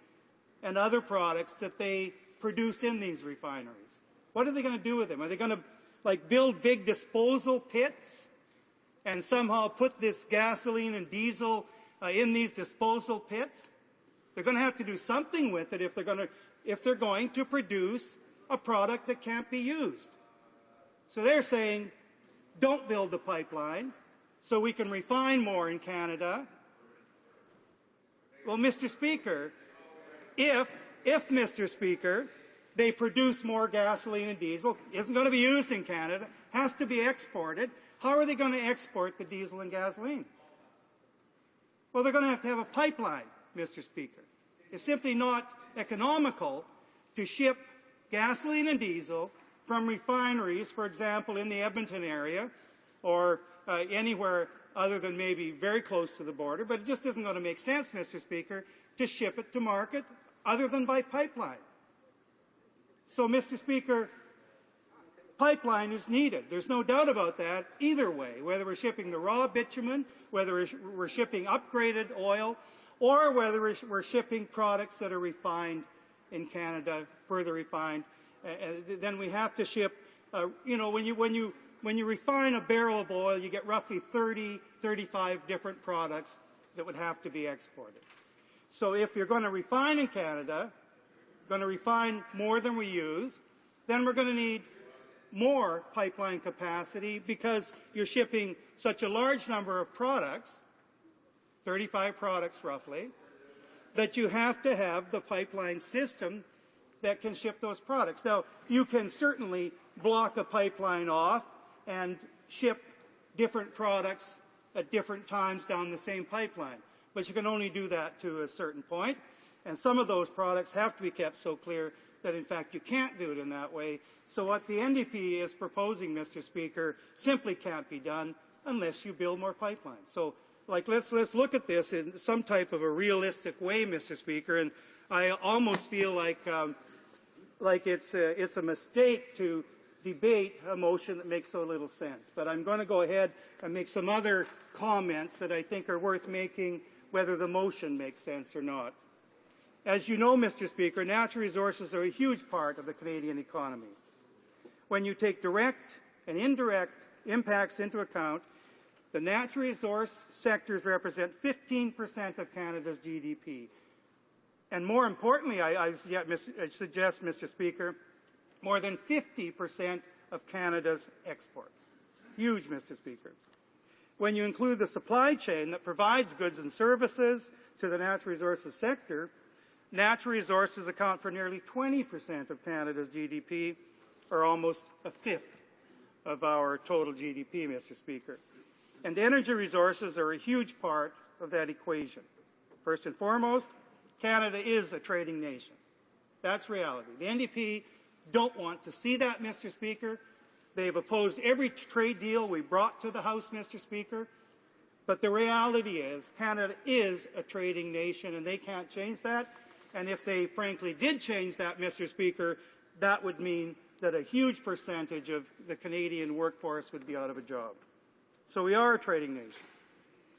and other products that they produce in these refineries? What are they going to do with them? Are they going to build big disposal pits and somehow put this gasoline and diesel in these disposal pits? They're going to have to do something with it if they're going to produce a product that can't be used. So they're saying, don't build the pipeline so we can refine more in Canada. Well, Mr. Speaker, if Mr. Speaker, they produce more gasoline and diesel, isn't going to be used in Canada, has to be exported, how are they going to export the diesel and gasoline? Well, they're going to have a pipeline, Mr. Speaker. It's simply not economical to ship gasoline and diesel from refineries, for example, in the Edmonton area or anywhere other than maybe very close to the border, but it just isn't going to make sense, Mr. Speaker, to ship it to market other than by pipeline. So, Mr. Speaker, pipeline is needed. There's no doubt about that either way, whether we're shipping the raw bitumen, whether we're shipping upgraded oil, or whether we're shipping products that are refined in Canada, further refined. Then we have to ship, when when you refine a barrel of oil, you get roughly 30, 35 different products that would have to be exported. So if you're going to refine in Canada, going to refine more than we use, then we're going to need more pipeline capacity because you're shipping such a large number of products, 35 products roughly, that you have to have the pipeline system that can ship those products. Now, you can certainly block a pipeline off and ship different products at different times down the same pipeline, but you can only do that to a certain point, and some of those products have to be kept so clear that, in fact, you can't do it in that way. So what the NDP is proposing, Mr. Speaker, simply can't be done unless you build more pipelines. So, let's look at this in some type of a realistic way, Mr. Speaker, and I almost feel like it's a mistake to debate a motion that makes so little sense. But I'm going to go ahead and make some other comments that I think are worth making, whether the motion makes sense or not. As you know, Mr. Speaker, natural resources are a huge part of the Canadian economy. When you take direct and indirect impacts into account, the natural resource sectors represent 15% of Canada's GDP. And more importantly, I suggest, Mr. Speaker, more than 50% of Canada's exports. Huge, Mr. Speaker. When you include the supply chain that provides goods and services to the natural resources sector, natural resources account for nearly 20% of Canada's GDP, or almost a fifth of our total GDP, Mr. Speaker. And energy resources are a huge part of that equation. First and foremost, Canada is a trading nation. That's reality. The NDP don't want to see that, Mr. Speaker. They've opposed every trade deal we brought to the House, Mr. Speaker. But the reality is Canada is a trading nation, and they can't change that. And if they frankly did change that, Mr. Speaker, that would mean that a huge percentage of the Canadian workforce would be out of a job. So we are a trading nation.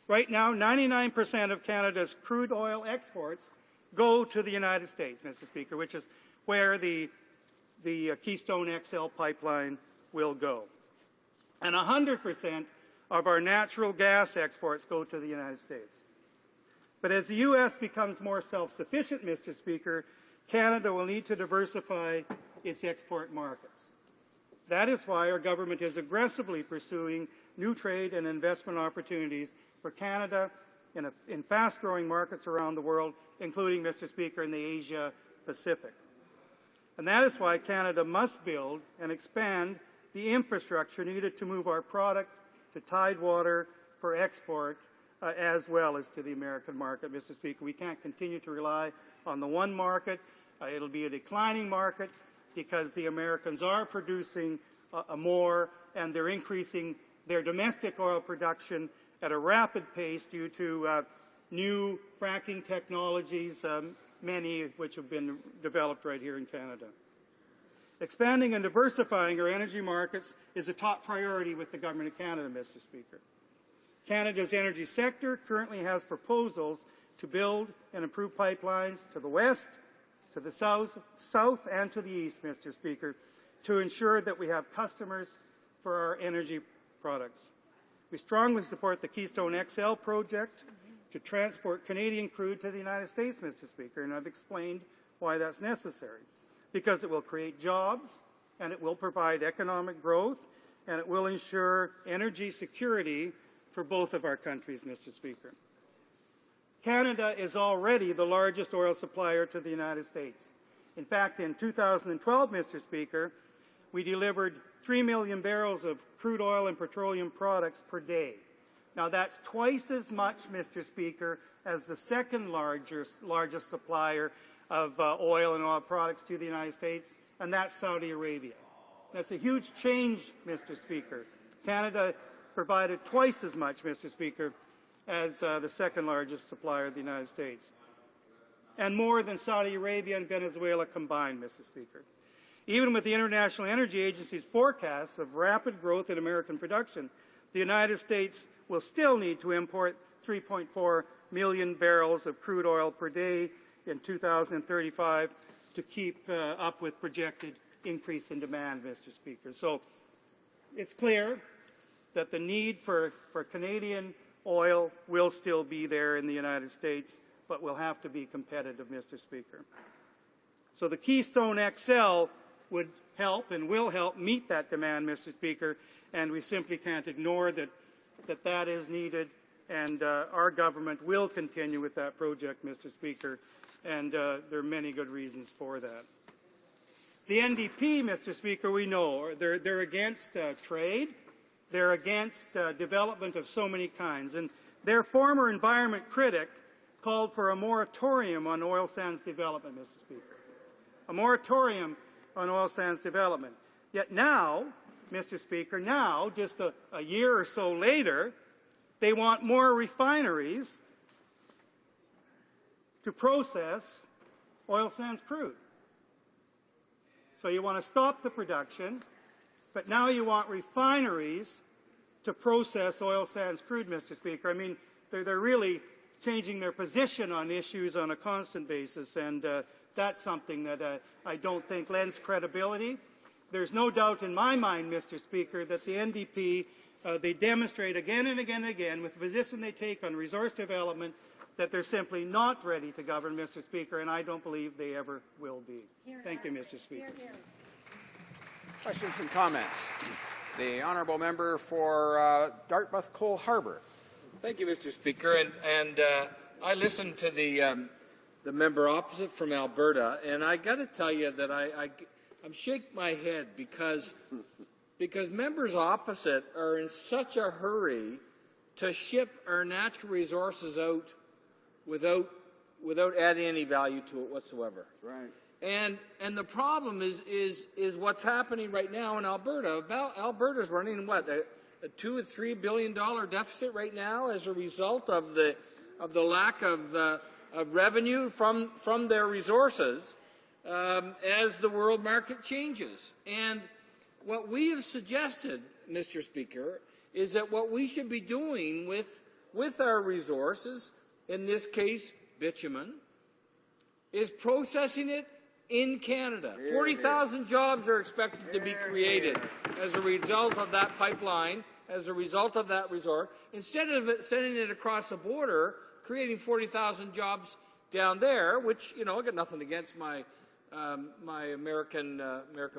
Right now, 99% of Canada's crude oil exports go to the United States, Mr. Speaker, which is where the Keystone XL pipeline will go. And 100% of our natural gas exports go to the United States. But as the U.S. becomes more self-sufficient, Mr. Speaker, Canada will need to diversify its export markets. That is why our government is aggressively pursuing new trade and investment opportunities for Canada in fast-growing markets around the world, including, Mr. Speaker, in the Asia-Pacific. And that is why Canada must build and expand the infrastructure needed to move our product to Tidewater for export as well as to the American market, Mr. Speaker. We can't continue to rely on the one market. It'll be a declining market because the Americans are producing more, and they're increasing their domestic oil production at a rapid pace due to new fracking technologies, many of which have been developed right here in Canada. Expanding and diversifying our energy markets is a top priority with the Government of Canada, Mr. Speaker. Canada's energy sector currently has proposals to build and improve pipelines to the west, to the south, and to the east, Mr. Speaker, to ensure that we have customers for our energy products. We strongly support the Keystone XL project to transport Canadian crude to the United States, Mr. Speaker, and I've explained why that's necessary. Because it will create jobs, and it will provide economic growth, and it will ensure energy security for both of our countries, Mr. Speaker. Canada is already the largest oil supplier to the United States. In fact, in 2012, Mr. Speaker, we delivered 3 million barrels of crude oil and petroleum products per day. Now, that's twice as much, Mr. Speaker, as the second largest supplier of oil and oil products to the United States, and that's Saudi Arabia. That's a huge change, Mr. Speaker. Canada provided twice as much, Mr. Speaker, as the second largest supplier of the United States, and more than Saudi Arabia and Venezuela combined, Mr. Speaker. Even with the International Energy Agency's forecasts of rapid growth in American production, the United States will still need to import 3.4 million barrels of crude oil per day in 2035 to keep up with projected increase in demand, Mr. Speaker. So it's clear that the need for Canadian oil will still be there in the United States, but will have to be competitive, Mr. Speaker. So the Keystone XL would help and will help meet that demand, Mr. Speaker, and we simply can't ignore that is needed, and our government will continue with that project, Mr. Speaker, and there are many good reasons for that. The NDP, Mr. Speaker, we know, they're against trade, they're against development of so many kinds, and their former environment critic called for a moratorium on oil sands development, Mr. Speaker. A moratorium on oil sands development. Yet now, Mr. Speaker, now, just a year or so later, they want more refineries to process oil sands crude. So you want to stop the production, but now you want refineries to process oil sands crude, Mr. Speaker. I mean, they're really changing their position on issues on a constant basis, and that's something that I don't think lends credibility. There's no doubt in my mind, Mr. Speaker, that the NDP, they demonstrate again and again and again with the position they take on resource development that they're simply not ready to govern, Mr. Speaker, and I don't believe they ever will be. Thank you, Mr. Speaker. Questions and comments? The honourable member for Dartmouth Cole Harbour. Thank you, Mr. Speaker. And I listened to the member opposite from Alberta, and I got to tell you that I'm shaking my head because members opposite are in such a hurry to ship our natural resources out without adding any value to it whatsoever. Right. And the problem is what's happening right now in Alberta. Alberta's running what, a $2 or $3 billion deficit right now as a result of the lack of revenue from their resources as the world market changes. And what we have suggested, Mr. Speaker, is that what we should be doing with our resources, in this case bitumen, is processing it in Canada. 40,000 jobs are expected to be created as a result of that pipeline, as a result of that resort. Instead of sending it across the border, creating 40,000 jobs down there, which, you know, I got nothing against my American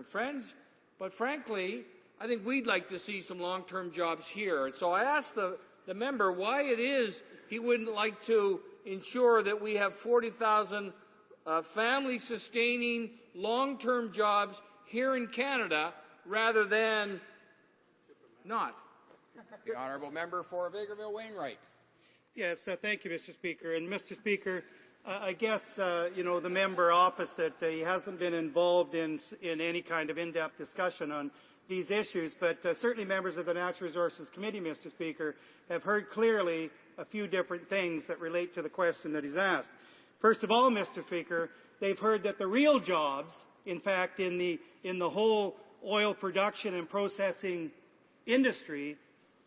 friends, but frankly, I think we'd like to see some long-term jobs here. And so I asked the member why it is he wouldn't like to ensure that we have 40,000 family-sustaining long-term jobs here in Canada rather than not. The honourable member for Vegreville Wainwright. Yes, thank you, Mr. Speaker. And Mr. Speaker, I guess, you know, the member opposite, he hasn't been involved in any kind of in-depth discussion on these issues, but certainly members of the Natural Resources Committee, Mr. Speaker, have heard clearly a few different things that relate to the question that he's asked. First of all, Mr. Speaker, they've heard that the real jobs, in fact, in the whole oil production and processing industry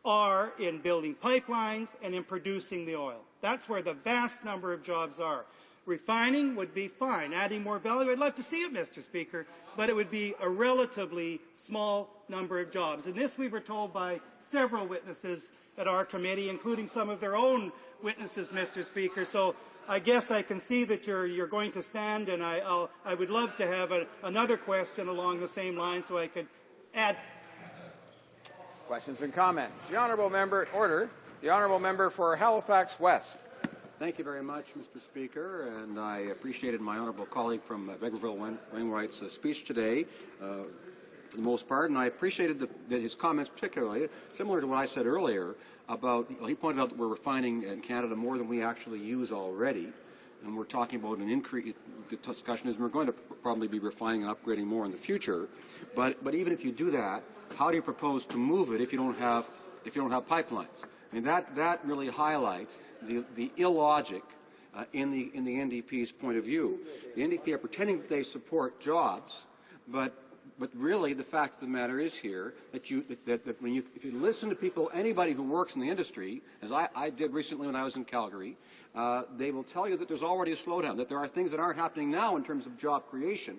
are in building pipelines and in producing the oil. That's where the vast number of jobs are. Refining would be fine. Adding more value, I'd love to see it, Mr. Speaker, but it would be a relatively small number of jobs. And this we were told by several witnesses at our committee, including some of their own witnesses, Mr. Speaker. So I guess I can see that you're going to stand, and I would love to have another question along the same line so I could add. Questions and comments? The honourable member, order. The honourable member for Halifax West. Thank you very much, Mr. Speaker, and I appreciated my honourable colleague from Vegreville Wainwright's speech today for the most part, and I appreciated his comments particularly, similar to what I said earlier about, he pointed out that we're refining in Canada more than we actually use already, and we're talking about an increase. The discussion is we're going to probably be refining and upgrading more in the future, but even if you do that, how do you propose to move it if you don't have pipelines? I mean, that really highlights the illogic in the NDP's point of view. The NDP are pretending that they support jobs, but really the fact of the matter is here that if you listen to people, anybody who works in the industry, as I did recently when I was in Calgary, they will tell you that there's already a slowdown, that there are things that aren't happening now in terms of job creation,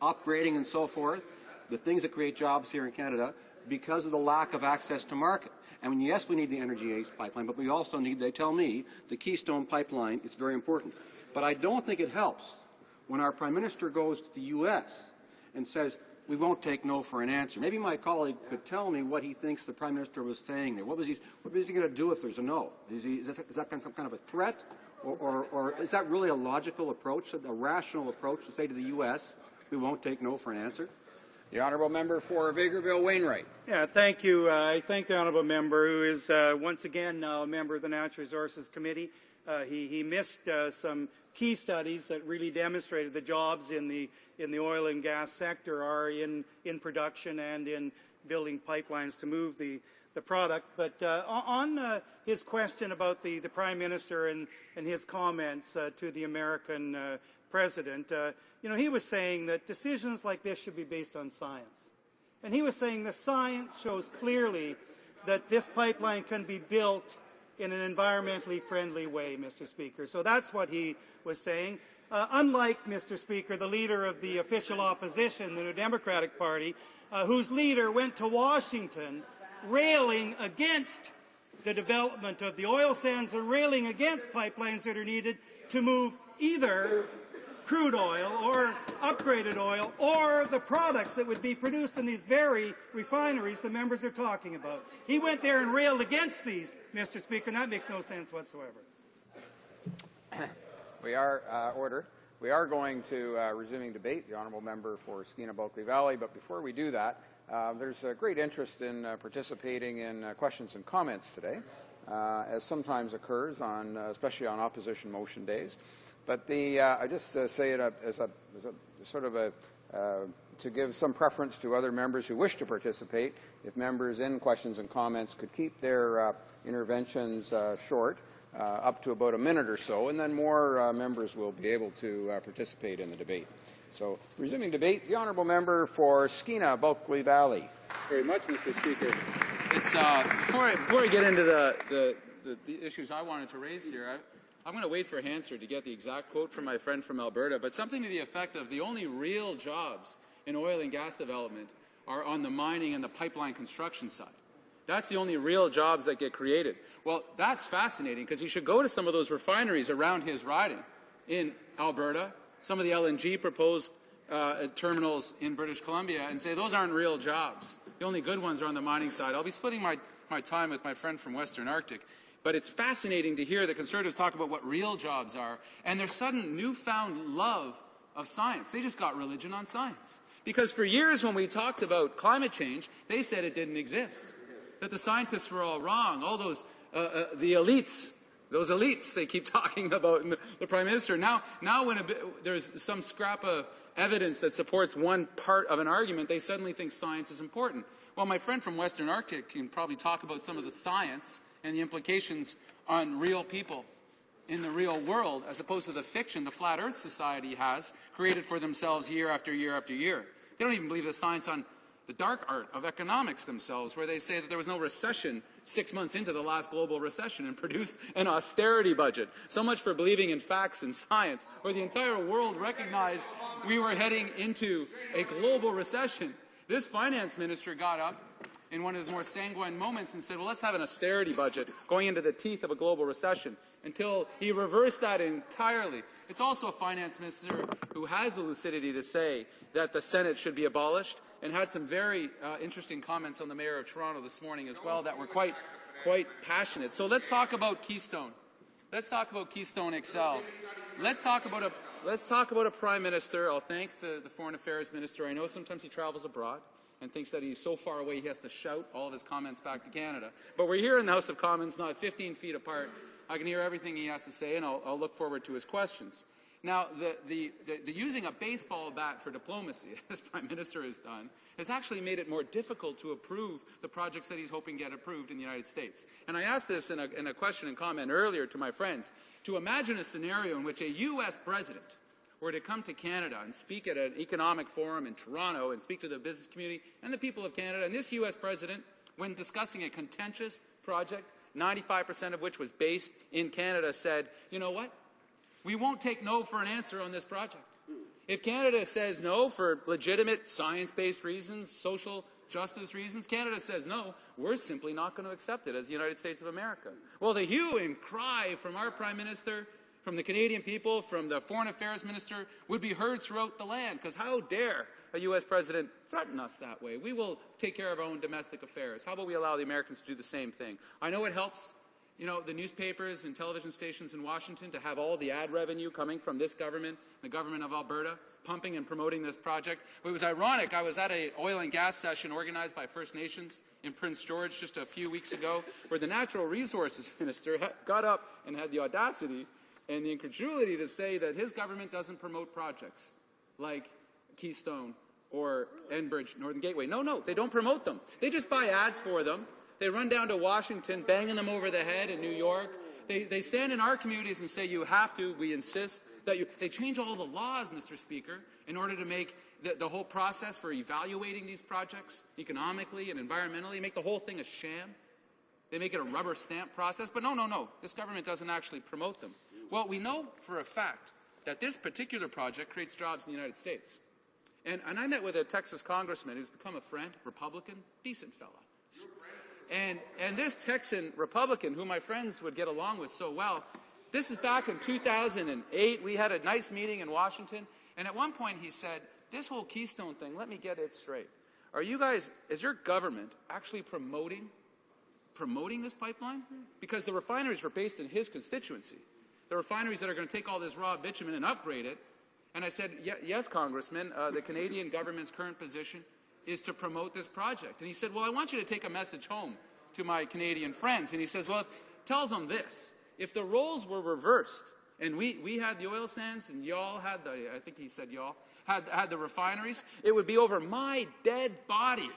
upgrading and so forth. The things that create jobs here in Canada because of the lack of access to market. I mean, yes, we need the Energy Ace pipeline, but we also need, they tell me, the Keystone pipeline. It's very important. But I don't think it helps when our Prime Minister goes to the U.S. and says, we won't take no for an answer. Maybe my colleague could tell me what he thinks the Prime Minister was saying there. What was he going to do if there's a no? Is that some kind of a threat? Or is that really a logical approach, a rational approach to say to the U.S., we won't take no for an answer? The honourable member for Vegreville Wainwright. Yeah, thank you. I thank the honourable member, who is once again now a member of the Natural Resources Committee. He missed some key studies that really demonstrated the jobs in the oil and gas sector are in production and in building pipelines to move the product. But on his question about the Prime Minister and his comments to the American President, he was saying that decisions like this should be based on science. And he was saying the science shows clearly that this pipeline can be built in an environmentally friendly way, Mr. Speaker. So that's what he was saying. Unlike, Mr. Speaker, the leader of the official opposition, the New Democratic Party, whose leader went to Washington railing against the development of the oil sands and railing against pipelines that are needed to move either crude oil or upgraded oil or the products that would be produced in these very refineries the members are talking about. He went there and railed against these, Mr. Speaker, and that makes no sense whatsoever. We are going to resuming debate. The honourable member for Skeena-Bulkley Valley. But before we do that, there's a great interest in participating in questions and comments today, as sometimes occurs on, especially on opposition motion days. But I just say it as a sort of a to give some preference to other members who wish to participate. If members in questions and comments could keep their interventions short, up to about a minute or so, and then more members will be able to participate in the debate. So, resuming debate, the honourable member for Skeena-Bulkley Valley. Very much, Mr. Speaker. It's before I get into the issues I wanted to raise here, I'm going to wait for Hansard to get the exact quote from my friend from Alberta, but something to the effect of the only real jobs in oil and gas development are on the mining and the pipeline construction side. That's the only real jobs that get created. Well, that's fascinating because you should go to some of those refineries around his riding in Alberta, some of the LNG proposed terminals in British Columbia, and say those aren't real jobs. The only good ones are on the mining side. I'll be splitting my time with my friend from Western Arctic. But it's fascinating to hear the Conservatives talk about what real jobs are and their sudden newfound love of science. They just got religion on science. Because for years when we talked about climate change, they said it didn't exist. That the scientists were all wrong. All those, the elites, those elites they keep talking about in the Prime Minister. Now when there's some scrap of evidence that supports one part of an argument, they suddenly think science is important. Well, my friend from Western Arctic can probably talk about some of the science and the implications on real people in the real world, as opposed to the fiction the Flat Earth Society has created for themselves year after year after year. They don't even believe the science on the dark art of economics themselves, where they say that there was no recession 6 months into the last global recession and produced an austerity budget. So much for believing in facts and science, where the entire world recognized we were heading into a global recession. This finance minister got up in one of his more sanguine moments and said, well, let's have an austerity budget going into the teeth of a global recession, until he reversed that entirely. It's also a finance minister who has the lucidity to say that the Senate should be abolished, and had some very interesting comments on the Mayor of Toronto this morning as well that were quite passionate. So let's talk about Keystone. Let's talk about Keystone XL. Let's talk about a Prime Minister. I'll thank the Foreign Affairs Minister. I know sometimes he travels abroad and thinks that he's so far away he has to shout all of his comments back to Canada. But we're here in the House of Commons, not 15 feet apart. I can hear everything he has to say, and I'll look forward to his questions. Now, the using a baseball bat for diplomacy, as Prime Minister has done, has actually made it more difficult to approve the projects that he's hoping get approved in the United States. And I asked this in a question and comment earlier to my friends, to imagine a scenario in which a U.S. president were to come to Canada and speak at an economic forum in Toronto and speak to the business community and the people of Canada, and this U.S. president, when discussing a contentious project, 95% of which was based in Canada, said, you know what? We won't take no for an answer on this project. If Canada says no for legitimate science-based reasons, social justice reasons. Canada says, no, we're simply not going to accept it as the United States of America. Well, the hue and cry from our Prime Minister, from the Canadian people, from the Foreign Affairs Minister would be heard throughout the land, because how dare a U.S. president threaten us that way? We will take care of our own domestic affairs. How about we allow the Americans to do the same thing? I know it helps, the newspapers and television stations in Washington to have all the ad revenue coming from this government, the government of Alberta, pumping and promoting this project. But it was ironic. I was at an oil and gas session organized by First Nations in Prince George just a few weeks ago, where the Natural Resources Minister got up and had the audacity and the incredulity to say that his government doesn't promote projects like Keystone or Enbridge, Northern Gateway. No, they don't promote them. They just buy ads for them. They run down to Washington, banging them over the head in New York. They stand in our communities and say, you have to, we insist that you. They change all the laws, Mr. Speaker, in order to make the whole process for evaluating these projects economically and environmentally, make the whole thing a sham. They make it a rubber stamp process. But no, this government doesn't actually promote them. Well, we know for a fact that this particular project creates jobs in the United States. And I met with a Texas congressman who's become a friend, Republican, decent fella. And this Texan Republican, who my friends would get along with so well, this is back in 2008. We had a nice meeting in Washington. And at one point he said, this whole Keystone thing, let me get it straight. Are you guys, is your government actually promoting this pipeline? Because the refineries were based in his constituency. The refineries that are going to take all this raw bitumen and upgrade it. And I said, yes, Congressman, the Canadian government's current position is to promote this project. And he said, well, I want you to take a message home to my Canadian friends. And he says, well, tell them this. If the roles were reversed, and we had the oil sands, and y'all had the, I think he said y'all, had the refineries, it would be over my dead body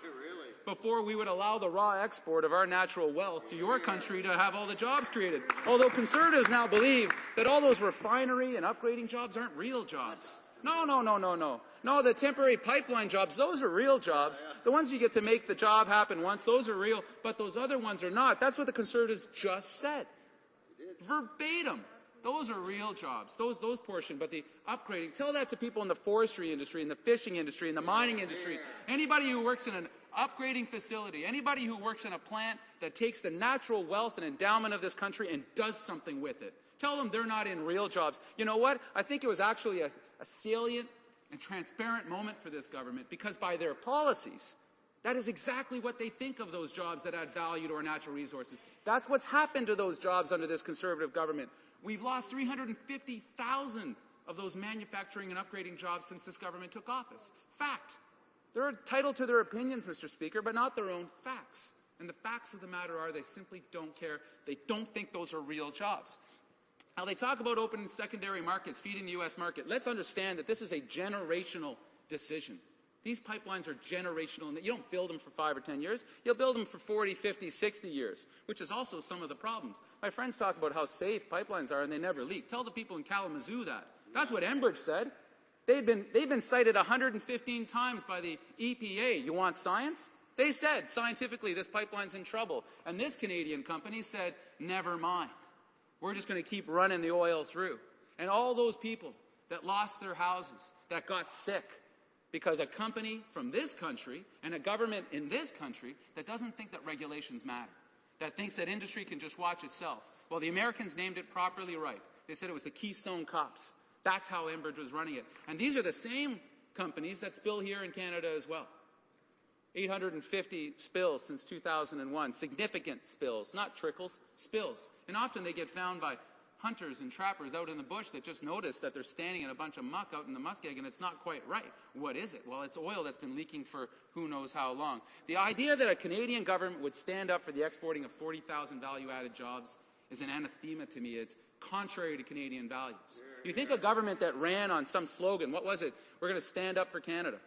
before we would allow the raw export of our natural wealth to your country to have all the jobs created. Although Conservatives now believe that all those refinery and upgrading jobs aren't real jobs. No. No, the temporary pipeline jobs, those are real jobs. The ones you get to make the job happen once, those are real, but those other ones are not. That's what the Conservatives just said. Verbatim. Those are real jobs, those portion, but the upgrading, tell that to people in the forestry industry, in the fishing industry, in the mining industry, anybody who works in an upgrading facility, anybody who works in a plant that takes the natural wealth and endowment of this country and does something with it. Tell them they're not in real jobs. You know what? I think it was actually a salient and transparent moment for this government, because by their policies, that is exactly what they think of those jobs that add value to our natural resources. That's what's happened to those jobs under this Conservative government. We've lost 350,000 of those manufacturing and upgrading jobs since this government took office. Fact. They're entitled to their opinions, Mr. Speaker, but not their own facts. And the facts of the matter are they simply don't care. They don't think those are real jobs. Now, they talk about opening secondary markets, feeding the U.S. market. Let's understand that this is a generational decision. These pipelines are generational, and you don't build them for 5 or 10 years. You'll build them for 40, 50, 60 years, which is also some of the problems. My friends talk about how safe pipelines are and they never leak. Tell the people in Kalamazoo that. That's what Enbridge said. They've been cited 115 times by the EPA. You want science? They said, scientifically, this pipeline's in trouble. And this Canadian company said, never mind. We're just going to keep running the oil through. And all those people that lost their houses, that got sick, because a company from this country and a government in this country that doesn't think that regulations matter, that thinks that industry can just watch itself. Well, the Americans named it properly right. They said it was the Keystone Cops. That's how Enbridge was running it. And these are the same companies that spill here in Canada as well. 850 spills since 2001. Significant spills, not trickles, spills. And often they get found by hunters and trappers out in the bush that just notice that they're standing in a bunch of muck out in the muskeg and it's not quite right. What is it? Well, it's oil that's been leaking for who knows how long. The idea that a Canadian government would stand up for the exporting of 40,000 value-added jobs is an anathema to me. It's contrary to Canadian values. You think a government that ran on some slogan, what was it? We're going to stand up for Canada.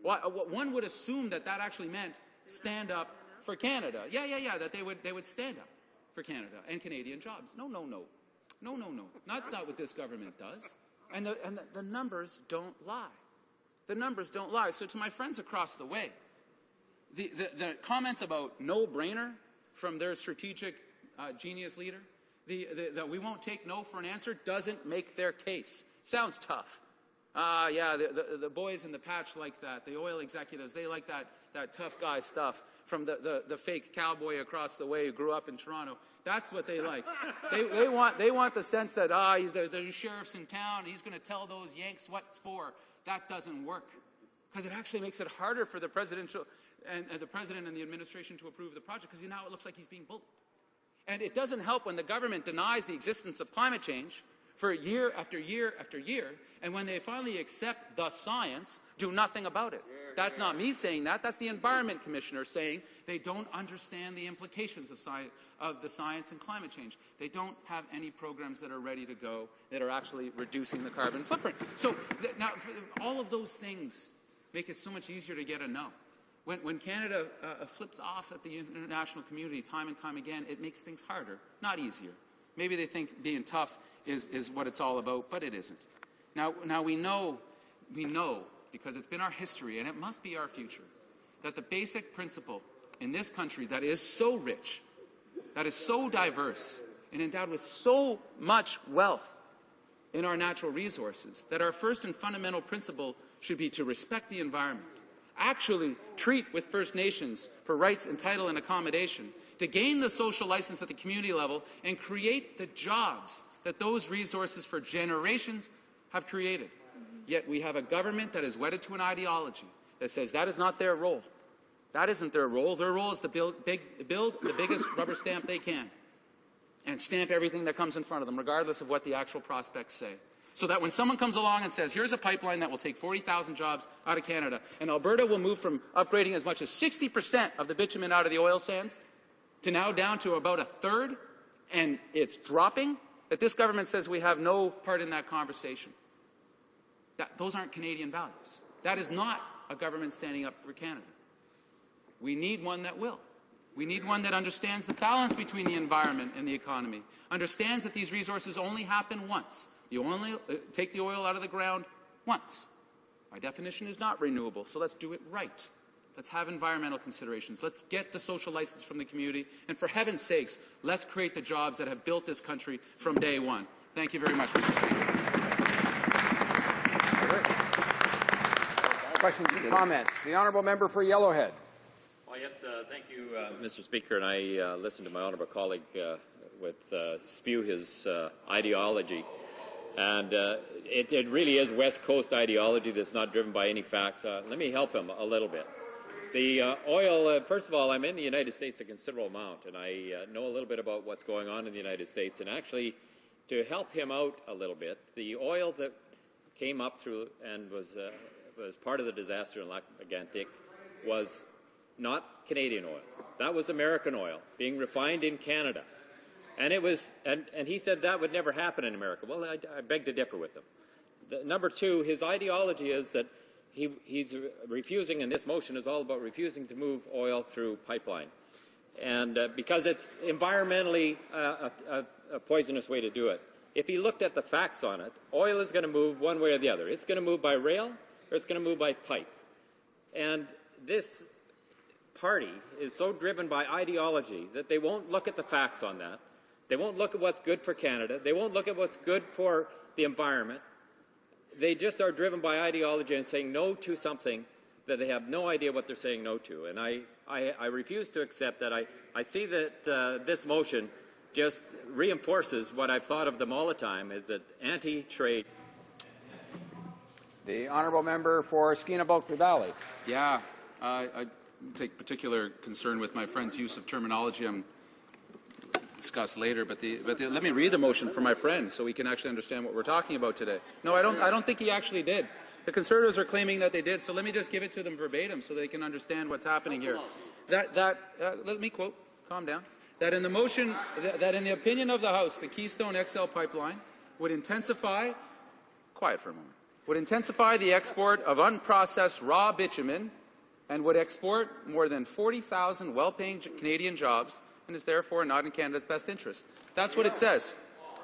One would assume that that actually meant stand up for Canada. Yeah, that they would stand up for Canada and Canadian jobs. No. Not what this government does. And the numbers don't lie. The numbers don't lie. So to my friends across the way, the comments about no-brainer from their strategic genius leader, that we won't take no for an answer, doesn't make their case. Sounds tough. Yeah, the boys in the patch like that. The oil executives, they like that tough guy stuff from the fake cowboy across the way who grew up in Toronto. That's what they like. They want the sense that, the sheriff's in town, and he's going to tell those Yanks what's for. That doesn't work, because it actually makes it harder for the presidential and the president and the administration to approve the project, because now it looks like he's being bullied. And it doesn't help when the government denies the existence of climate change for year after year after year, and when they finally accept the science, do nothing about it. That's not me saying that. That's the Environment Commissioner saying they don't understand the implications of the science and climate change. They don't have any programs that are ready to go that are actually reducing the carbon footprint. So now, all of those things make it so much easier to get a no. When Canada flips off at the international community time and time again, it makes things harder, not easier. Maybe they think being tough is what it's all about, but it isn't. Now we know, because it's been our history, and it must be our future, that the basic principle in this country that is so rich, that is so diverse, and endowed with so much wealth in our natural resources, that our first and fundamental principle should be to respect the environment, actually treat with First Nations for rights and title and accommodation, to gain the social license at the community level and create the jobs that those resources for generations have created. Yet we have a government that is wedded to an ideology that says that is not their role. That isn't their role. Their role is to build the biggest rubber stamp they can and stamp everything that comes in front of them, regardless of what the actual prospects say. So that when someone comes along and says, here's a pipeline that will take 40,000 jobs out of Canada, and Alberta will move from upgrading as much as 60% of the bitumen out of the oil sands to now down to about a third, and it's dropping, that this government says we have no part in that conversation. Those aren't Canadian values. That is not a government standing up for Canada. We need one that will. We need one that understands the balance between the environment and the economy, understands that these resources only happen once. You only take the oil out of the ground once. By definition, is not renewable, so let's do it right. Let's have environmental considerations. Let's get the social license from the community. And for heaven's sakes, let's create the jobs that have built this country from day one. Thank you very much, Mr. Speaker. Questions and comments. The honourable member for Yellowhead. Well, yes, thank you, Mr. Speaker. And I listened to my honourable colleague spew his ideology. And it really is West Coast ideology that's not driven by any facts. Let me help him a little bit. The oil, first of all, I'm in the United States a considerable amount, and I know a little bit about what's going on in the United States. And actually, to help him out a little bit, the oil that came up through and was part of the disaster in Lac Mégantic was not Canadian oil. That was American oil being refined in Canada. And it was, and he said that would never happen in America. Well, I beg to differ with him. Number two, his ideology is that he's refusing, and this motion is all about refusing to move oil through pipeline. And because it's environmentally a poisonous way to do it. If he looked at the facts on it, oil is going to move one way or the other. It's going to move by rail or it's going to move by pipe. And this party is so driven by ideology that they won't look at the facts on that. They won't look at what's good for Canada. They won't look at what's good for the environment. They just are driven by ideology and saying no to something that they have no idea what they're saying no to. And I refuse to accept that. I see that this motion just reinforces what I've thought of them all the time, is that anti-trade. The honourable member for Skeena-Bulkley Valley. Yeah, I take particular concern with my friend's use of terminology. I'm discuss later, but let me read the motion for my friend so we can actually understand what we're talking about today. No, I don't think he actually did. The Conservatives are claiming that they did, so let me just give it to them verbatim so they can understand what's happening here. Let me quote, calm down, that in the motion, that in the opinion of the House, the Keystone XL pipeline would intensify, quiet for a moment, would intensify the export of unprocessed raw bitumen and would export more than 40,000 well-paying Canadian jobs and is therefore not in Canada's best interest. That's what it says.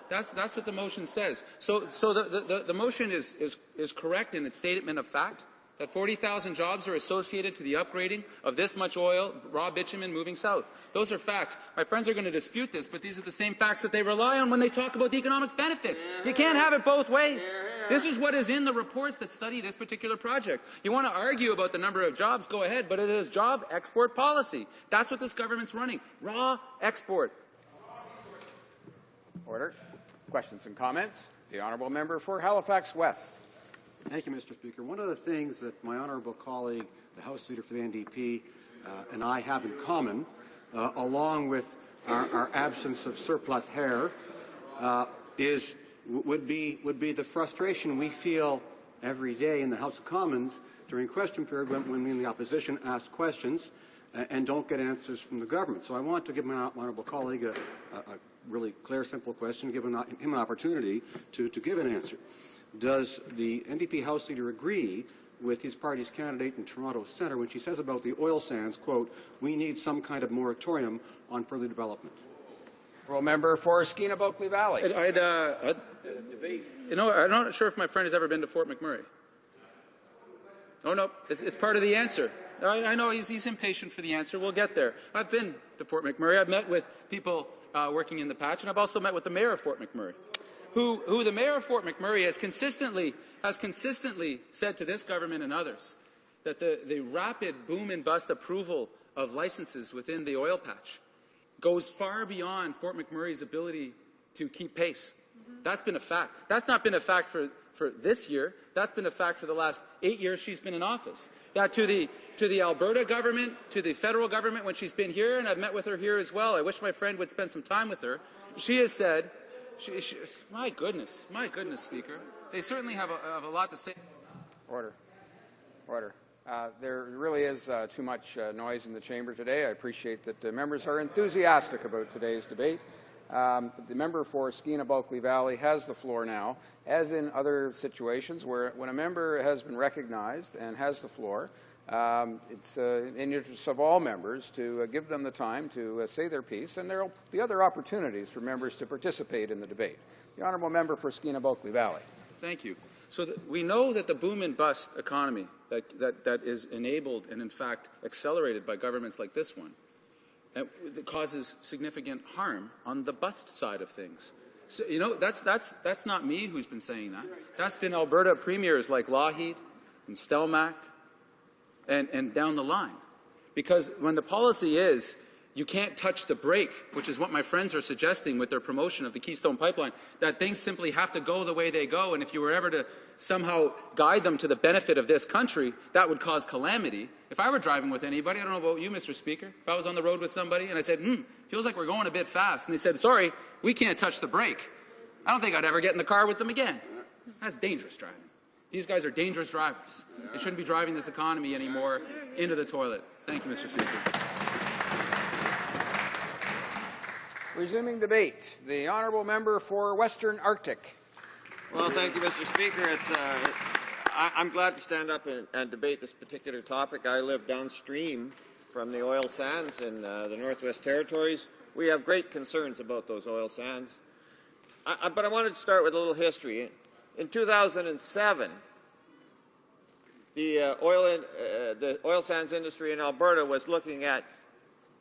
That's what the motion says. So the motion is correct in its statement of fact. that 40,000 jobs are associated to the upgrading of this much oil, raw bitumen moving south. Those are facts. My friends are going to dispute this, but these are the same facts that they rely on when they talk about the economic benefits. You can't have it both ways. This is what is in the reports that study this particular project. You want to argue about the number of jobs, go ahead, but it is job export policy. That's what this government's running. Raw export. Order. Questions and comments? The honourable member for Halifax West. Thank you, Mr. Speaker. One of the things that my honourable colleague, the House Leader for the NDP, and I have in common, along with our absence of surplus hair, would be the frustration we feel every day in the House of Commons during question period when we in the opposition ask questions and don't get answers from the government. So I want to give my honourable colleague a really clear, simple question, give him an opportunity to give an answer. Does the NDP House Leader agree with his party's candidate in Toronto Centre when she says about the oil sands, quote, we need some kind of moratorium on further development? Honourable member for Skeena-Bulkley Valley. I'm not sure if my friend has ever been to Fort McMurray. Oh, no, it's part of the answer. I know he's impatient for the answer. We'll get there. I've been to Fort McMurray. I've met with people working in the patch, and I've also met with the mayor of Fort McMurray, who the mayor of Fort McMurray has consistently said to this government and others that the rapid boom and bust approval of licenses within the oil patch goes far beyond Fort McMurray's ability to keep pace. That's been a fact. That's not been a fact for this year. That's been a fact for the last 8 years she's been in office. That to the Alberta government, to the federal government when she's been here, and I've met with her here as well. I wish my friend would spend some time with her. She has said, my goodness, Speaker, they certainly have a lot to say. Order. There really is too much noise in the chamber today. I appreciate that members are enthusiastic about today's debate. The member for Skeena-Bulkley Valley has the floor now. As in other situations where when a member has been recognized and has the floor, it's in the interest of all members to give them the time to say their piece, and there will be other opportunities for members to participate in the debate. The honourable member for Skeena-Bulkley Valley. Thank you. So we know that the boom and bust economy that is enabled and in fact accelerated by governments like this one that causes significant harm on the bust side of things. So, that's not me who's been saying that. That's been Alberta premiers like Lougheed and Stelmach and down the line. Because when the policy is you can't touch the brake, which is what my friends are suggesting with their promotion of the Keystone Pipeline, that things simply have to go the way they go, and if you were ever to somehow guide them to the benefit of this country, that would cause calamity. If I were driving with anybody, I don't know about you, Mr. Speaker, if I was on the road with somebody and I said, feels like we're going a bit fast, and they said, sorry, we can't touch the brake, I don't think I'd ever get in the car with them again. That's dangerous driving. These guys are dangerous drivers. They shouldn't be driving this economy anymore into the toilet. Thank you, Mr. Speaker. Resuming debate, the honourable member for Western Arctic. Well, thank you, Mr. Speaker. I'm glad to stand up and debate this particular topic. I live downstream from the oil sands in the Northwest Territories. We have great concerns about those oil sands. But I wanted to start with a little history. In 2007, the oil sands industry in Alberta was looking at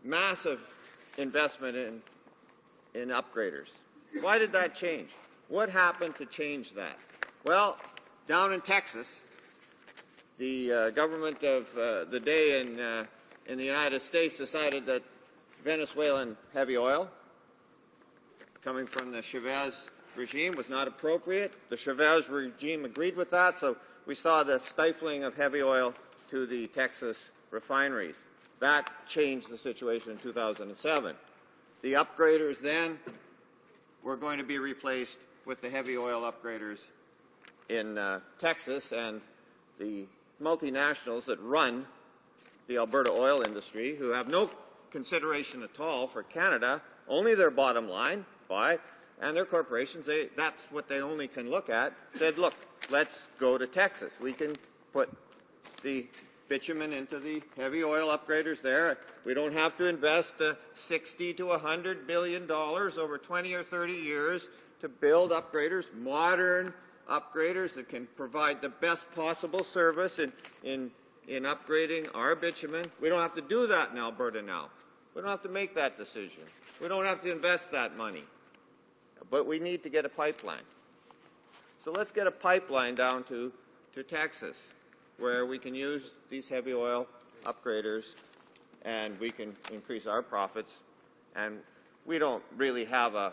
massive investment in upgraders. Why did that change? What happened to change that? Well, down in Texas, the government of the day in the United States decided that Venezuelan heavy oil coming from the Chavez regime was not appropriate. The Chavez regime agreed with that, so we saw the stifling of heavy oil to the Texas refineries. That changed the situation in 2007. The upgraders then were going to be replaced with the heavy oil upgraders in Texas, and the multinationals that run the Alberta oil industry, who have no consideration at all for Canada, only their bottom line, and their corporations, that's what they only can look at, said, look, let's go to Texas. We can put the bitumen into the heavy oil upgraders there. We don't have to invest $60 to $100 billion over 20 or 30 years to build upgraders, modern upgraders that can provide the best possible service in upgrading our bitumen. We don't have to do that in Alberta now. We don't have to make that decision. We don't have to invest that money. But we need to get a pipeline. So let's get a pipeline down to Texas, where we can use these heavy oil upgraders and we can increase our profits. And we don't really have a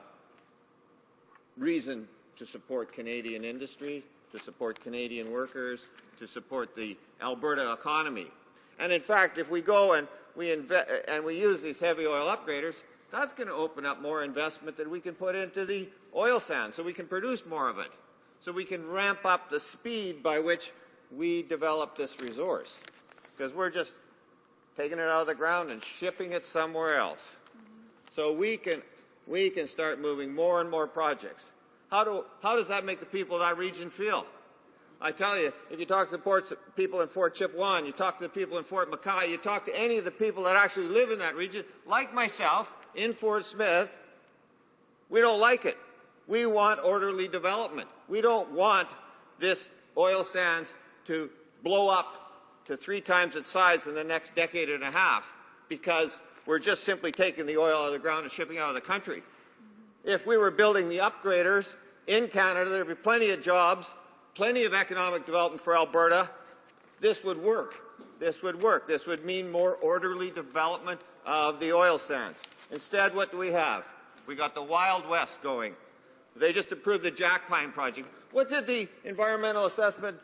reason to support Canadian industry, to support Canadian workers, to support the Alberta economy. And in fact, if we go and we use these heavy oil upgraders, that's going to open up more investment that we can put into the oil sands so we can produce more of it, so we can ramp up the speed by which we develop this resource, because we're just taking it out of the ground and shipping it somewhere else. So we can start moving more and more projects. How does that make the people of that region feel? I tell you, if you talk to the people in Fort Chipewyan, you talk to the people in Fort McKay, you talk to any of the people that actually live in that region, like myself, in Fort Smith, we don't like it. We want orderly development. We don't want this oil sands to blow up to 3 times its size in the next decade and a half because we're just simply taking the oil out of the ground and shipping out of the country. If we were building the upgraders in Canada, there would be plenty of jobs, plenty of economic development for Alberta. This would work. This would work. This would mean more orderly development of the oil sands. Instead, what do we have? We got the Wild West going. They just approved the Jack Pine project. What did the Environmental Assessment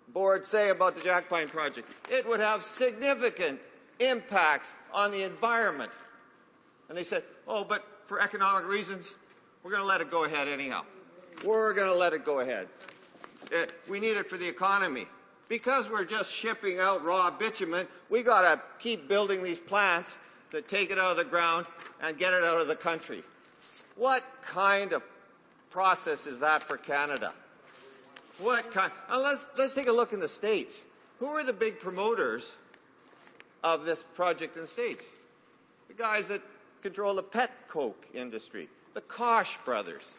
Board say about the Jack Pine project? It would have significant impacts on the environment. And they said, oh, but for economic reasons, we're going to let it go ahead anyhow. We're going to let it go ahead. We need it for the economy. Because we're just shipping out raw bitumen, we got to keep building these plants that take it out of the ground and get it out of the country. What kind of process is that for Canada? What kind? Let's take a look in the States. Who are the big promoters of this project in the States? The guys that control the pet coke industry, the Koch brothers.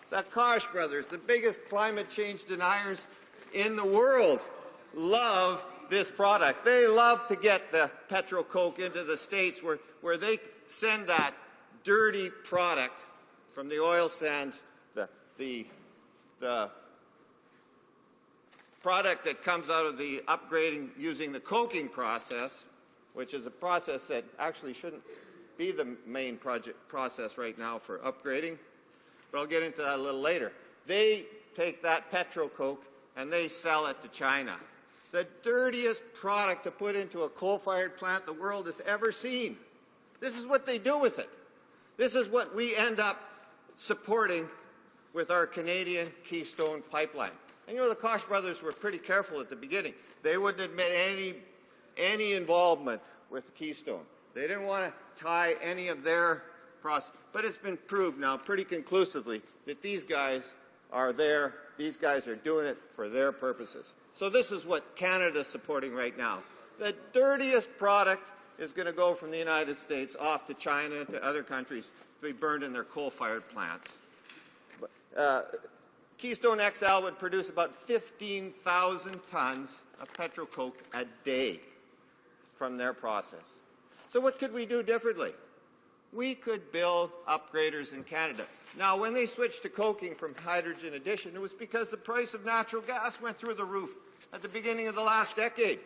The Koch brothers, the biggest climate change deniers in the world, love this product. They love to get the petrol coke into the States where they send that dirty product from the oil sands, the product that comes out of the upgrading using the coking process, which is a process that actually shouldn't be the main process right now for upgrading, but I'll get into that a little later. They take that petrol coke and they sell it to China. The dirtiest product to put into a coal-fired plant the world has ever seen. This is what they do with it. This is what we end up supporting with our Canadian Keystone pipeline. And you know, the Koch brothers were pretty careful at the beginning. They wouldn't admit any involvement with Keystone. They didn't want to tie any of their process. But it's been proved now pretty conclusively that these guys are there. These guys are doing it for their purposes. So this is what Canada's supporting right now. The dirtiest product is going to go from the United States off to China, to other countries, to be burned in their coal-fired plants. Keystone XL would produce about 15,000 tons of petrol coke a day from their process. So what could we do differently? We could build upgraders in Canada. Now, when they switched to coking from hydrogen addition, it was because the price of natural gas went through the roof at the beginning of the last decade.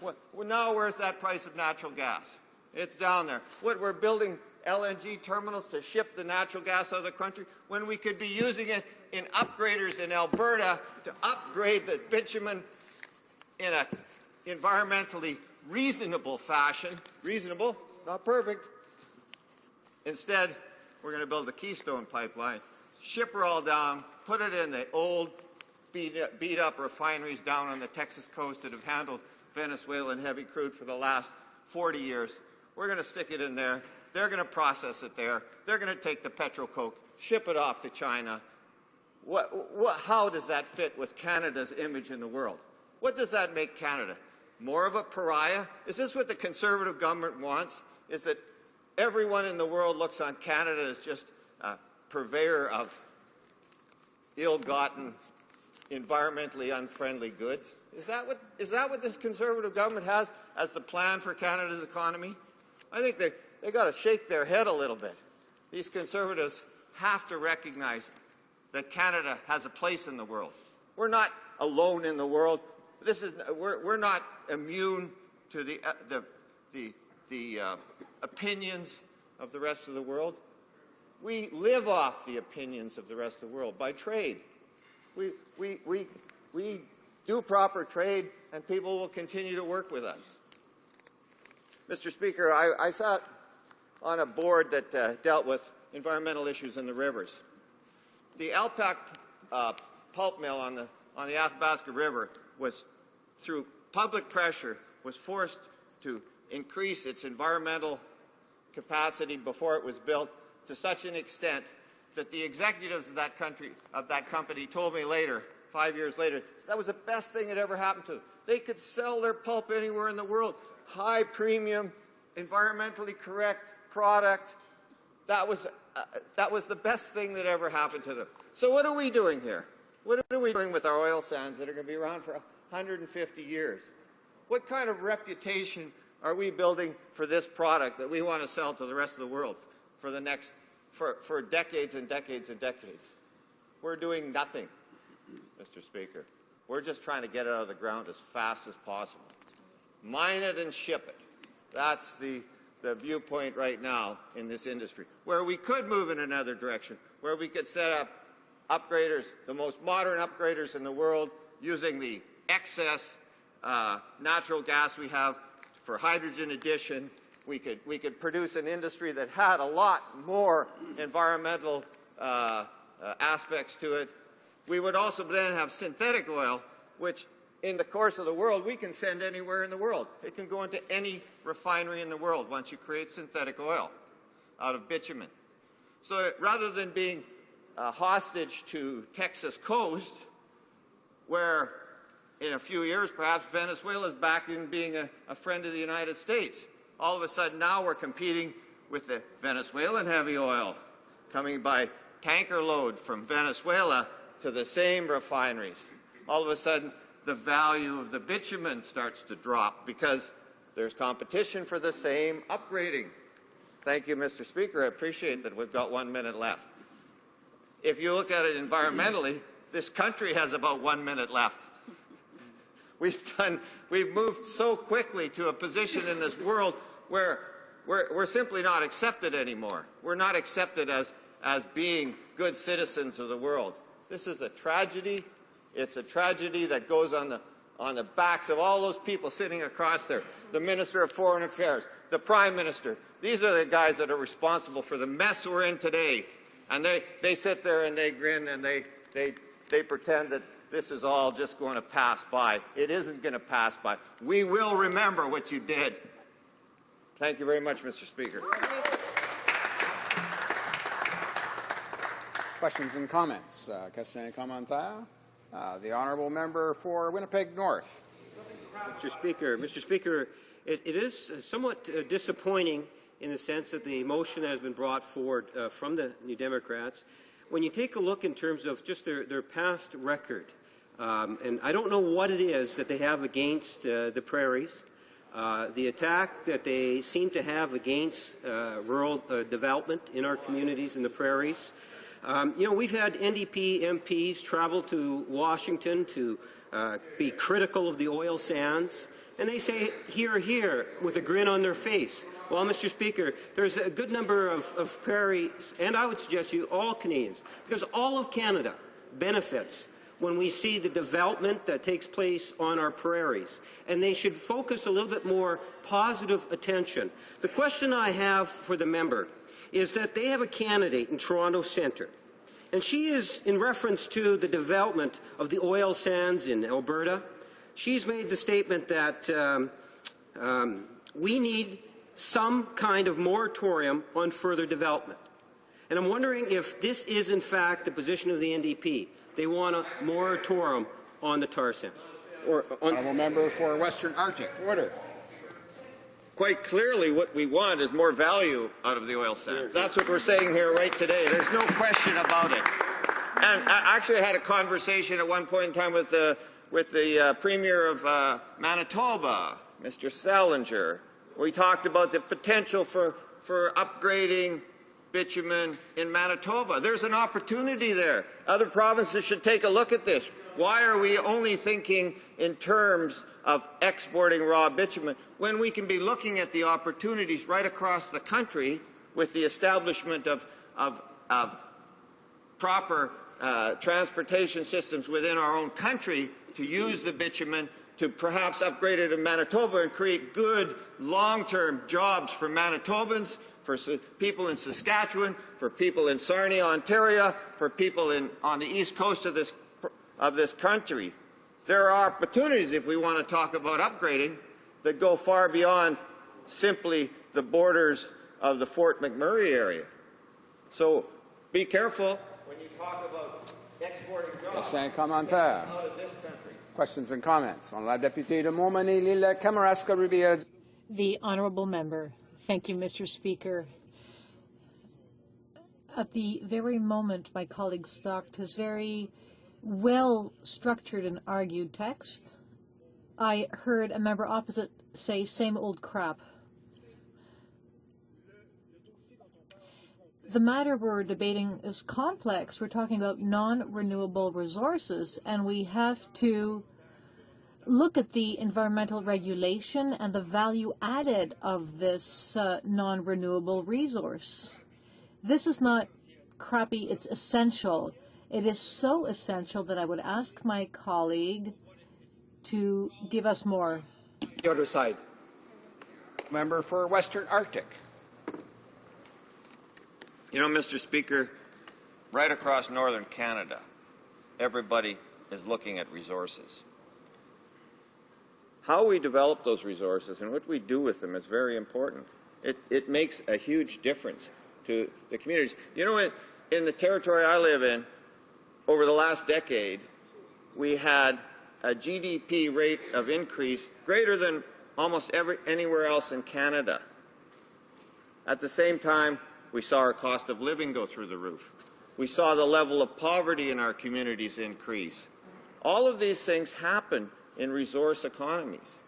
Well, now where's that price of natural gas? It's down there. We're building LNG terminals to ship the natural gas out of the country when we could be using it in upgraders in Alberta to upgrade the bitumen in an environmentally reasonable fashion. Reasonable, not perfect. Instead, we're going to build a Keystone pipeline, ship her all down, put it in the old beat-up refineries down on the Texas coast that have handled Venezuelan heavy crude for the last 40 years. We're going to stick it in there. They're going to process it there. They're going to take the petrol coke, ship it off to China. How does that fit with Canada's image in the world? What does that make Canada? More of a pariah? Is this what the Conservative government wants? Is that everyone in the world looks on Canada as just a purveyor of ill-gotten environmentally unfriendly goods? Is that what this Conservative government has as the plan for Canada's economy? I think they got to shake their head a little bit. These Conservatives have to recognize that Canada has a place in the world. We're not alone in the world. We're not immune to the opinions of the rest of the world. We live off the opinions of the rest of the world by trade. We do proper trade, and people will continue to work with us. Mr. Speaker, I sat on a board that dealt with environmental issues in the rivers. The Alpac pulp mill on the Athabasca River was, through public pressure, was forced to increase its environmental capacity before it was built to such an extent that the executives of that company told me later, 5 years later, that was the best thing that ever happened to them. They could sell their pulp anywhere in the world. High premium, environmentally correct product. That was the best thing that ever happened to them. So what are we doing here? What are we doing with our oil sands that are going to be around for 150 years? What kind of reputation are we building for this product that we want to sell to the rest of the world for decades and decades and decades? We're doing nothing, Mr. Speaker. We're just trying to get it out of the ground as fast as possible. Mine it and ship it. That's the viewpoint right now in this industry, where we could move in another direction, where we could set up upgraders, the most modern upgraders in the world, using the excess natural gas we have for hydrogen addition. We could produce an industry that had a lot more environmental aspects to it. We would also then have synthetic oil, which in the course of the world, we can send anywhere in the world. It can go into any refinery in the world once you create synthetic oil out of bitumen. So rather than being hostage to Texas coast, where in a few years perhaps Venezuela is back in being a friend of the United States, all of a sudden now we're competing with the Venezuelan heavy oil coming by tanker load from Venezuela to the same refineries. All of a sudden, the value of the bitumen starts to drop because there's competition for the same upgrading. Thank you, Mr. Speaker. I appreciate that we've got 1 minute left. If you look at it environmentally, this country has about 1 minute left. We've moved so quickly to a position in this world where we're simply not accepted anymore. We're not accepted as being good citizens of the world. This is a tragedy. It's a tragedy that goes on the backs of all those people sitting across there. The Minister of Foreign Affairs, the Prime Minister. These are the guys that are responsible for the mess we're in today. And they sit there and they grin and they pretend that this is all just going to pass by. It isn't going to pass by. We will remember what you did. Thank you very much, Mr. Speaker. Questions and comments? Question and commentaire? The honourable member for Winnipeg North. Mr. Speaker, it is somewhat disappointing in the sense that the motion that has been brought forward from the New Democrats, when you take a look in terms of just their past record, and I don't know what it is that they have against the prairies, the attack that they seem to have against rural development in our communities in the prairies. We've had NDP MPs travel to Washington to be critical of the oil sands, and they say, "Hear, hear," with a grin on their face. Well, Mr. Speaker, there's a good number of prairies, and I would suggest you all Canadians, because all of Canada benefits when we see the development that takes place on our prairies, and they should focus a little bit more positive attention. The question I have for the member is that they have a candidate in Toronto Centre, and she is, in reference to the development of the oil sands in Alberta, she's made the statement that we need some kind of moratorium on further development. And I'm wondering if this is, in fact, the position of the NDP. They want a moratorium on the tar sands. Honourable member for Western Arctic. Order. Quite clearly, what we want is more value out of the oil sands. That's what we're saying here right today. There's no question about it. And I actually had a conversation at one point in time with the Premier of Manitoba, Mr. Salinger. We talked about the potential for upgrading bitumen in Manitoba. There's an opportunity there. Other provinces should take a look at this. Why are we only thinking in terms of exporting raw bitumen when we can be looking at the opportunities right across the country with the establishment of proper transportation systems within our own country to use the bitumen to perhaps upgrade it in Manitoba and create good long-term jobs for Manitobans, for people in Saskatchewan, for people in Sarnia, Ontario, for people on the east coast of this country. There are opportunities, if we want to talk about upgrading, that go far beyond simply the borders of the Fort McMurray area. So be careful when you talk about exporting jobs out of this country. Questions and comments on la députée de Montmagny-Lille, Kamouraska-Rivière. The honourable member. Thank you, Mr. Speaker. At the very moment my colleague stalked his very well-structured and argued text, I heard a member opposite say, same old crap. The matter we're debating is complex. We're talking about non-renewable resources, and we have to look at the environmental regulation and the value added of this non-renewable resource. This is not crappy, it's essential. It is so essential that I would ask my colleague to give us more. The other side. Member for Western Arctic. You know, Mr. Speaker, right across northern Canada, everybody is looking at resources. How we develop those resources and what we do with them is very important. It makes a huge difference to the communities. You know, in the territory I live in, over the last decade, we had a GDP rate of increase greater than almost anywhere else in Canada. At the same time, we saw our cost of living go through the roof. We saw the level of poverty in our communities increase. All of these things happen in resource economies.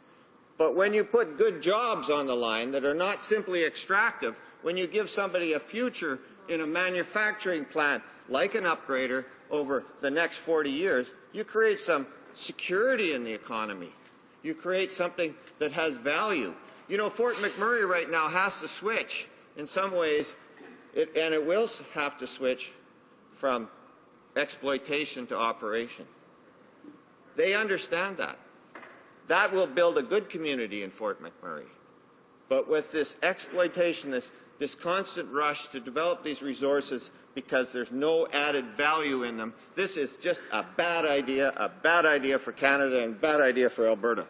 But when you put good jobs on the line that are not simply extractive, when you give somebody a future in a manufacturing plant like an upgrader over the next 40 years, you create some security in the economy. You create something that has value. You know, Fort McMurray right now has to switch in some ways, and it will have to switch from exploitation to operation. They understand that. That will build a good community in Fort McMurray. But with this exploitation, this constant rush to develop these resources because there's no added value in them, this is just a bad idea for Canada and a bad idea for Alberta.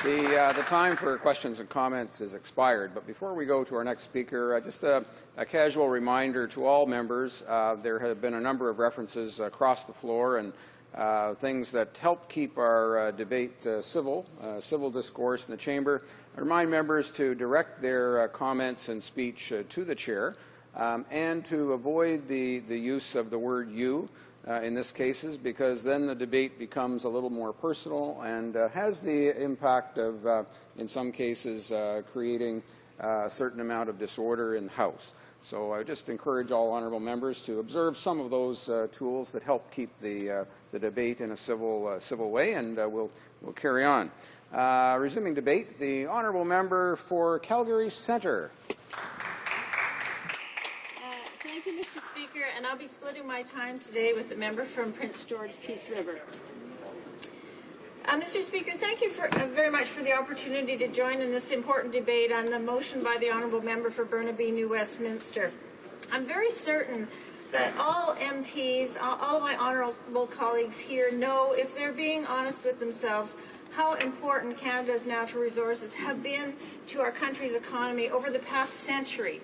The time for questions and comments is expired, but before we go to our next speaker, just a casual reminder to all members, there have been a number of references across the floor and things that help keep our debate civil discourse in the chamber. I remind members to direct their comments and speech to the chair and to avoid the use of the word you in this cases, because then the debate becomes a little more personal and has the impact of, in some cases, creating a certain amount of disorder in the House. So I just encourage all honourable members to observe some of those tools that help keep the debate in a civil way, and we'll carry on. Resuming debate, the honourable member for Calgary Centre. Thank you, Mr. Speaker, and I'll be splitting my time today with the member from Prince George Peace River. Mr. Speaker, thank you very much for the opportunity to join in this important debate on the motion by the honourable member for Burnaby New Westminster. I'm very certain that all MPs, all of my honourable colleagues here know, if they're being honest with themselves, how important Canada's natural resources have been to our country's economy over the past century.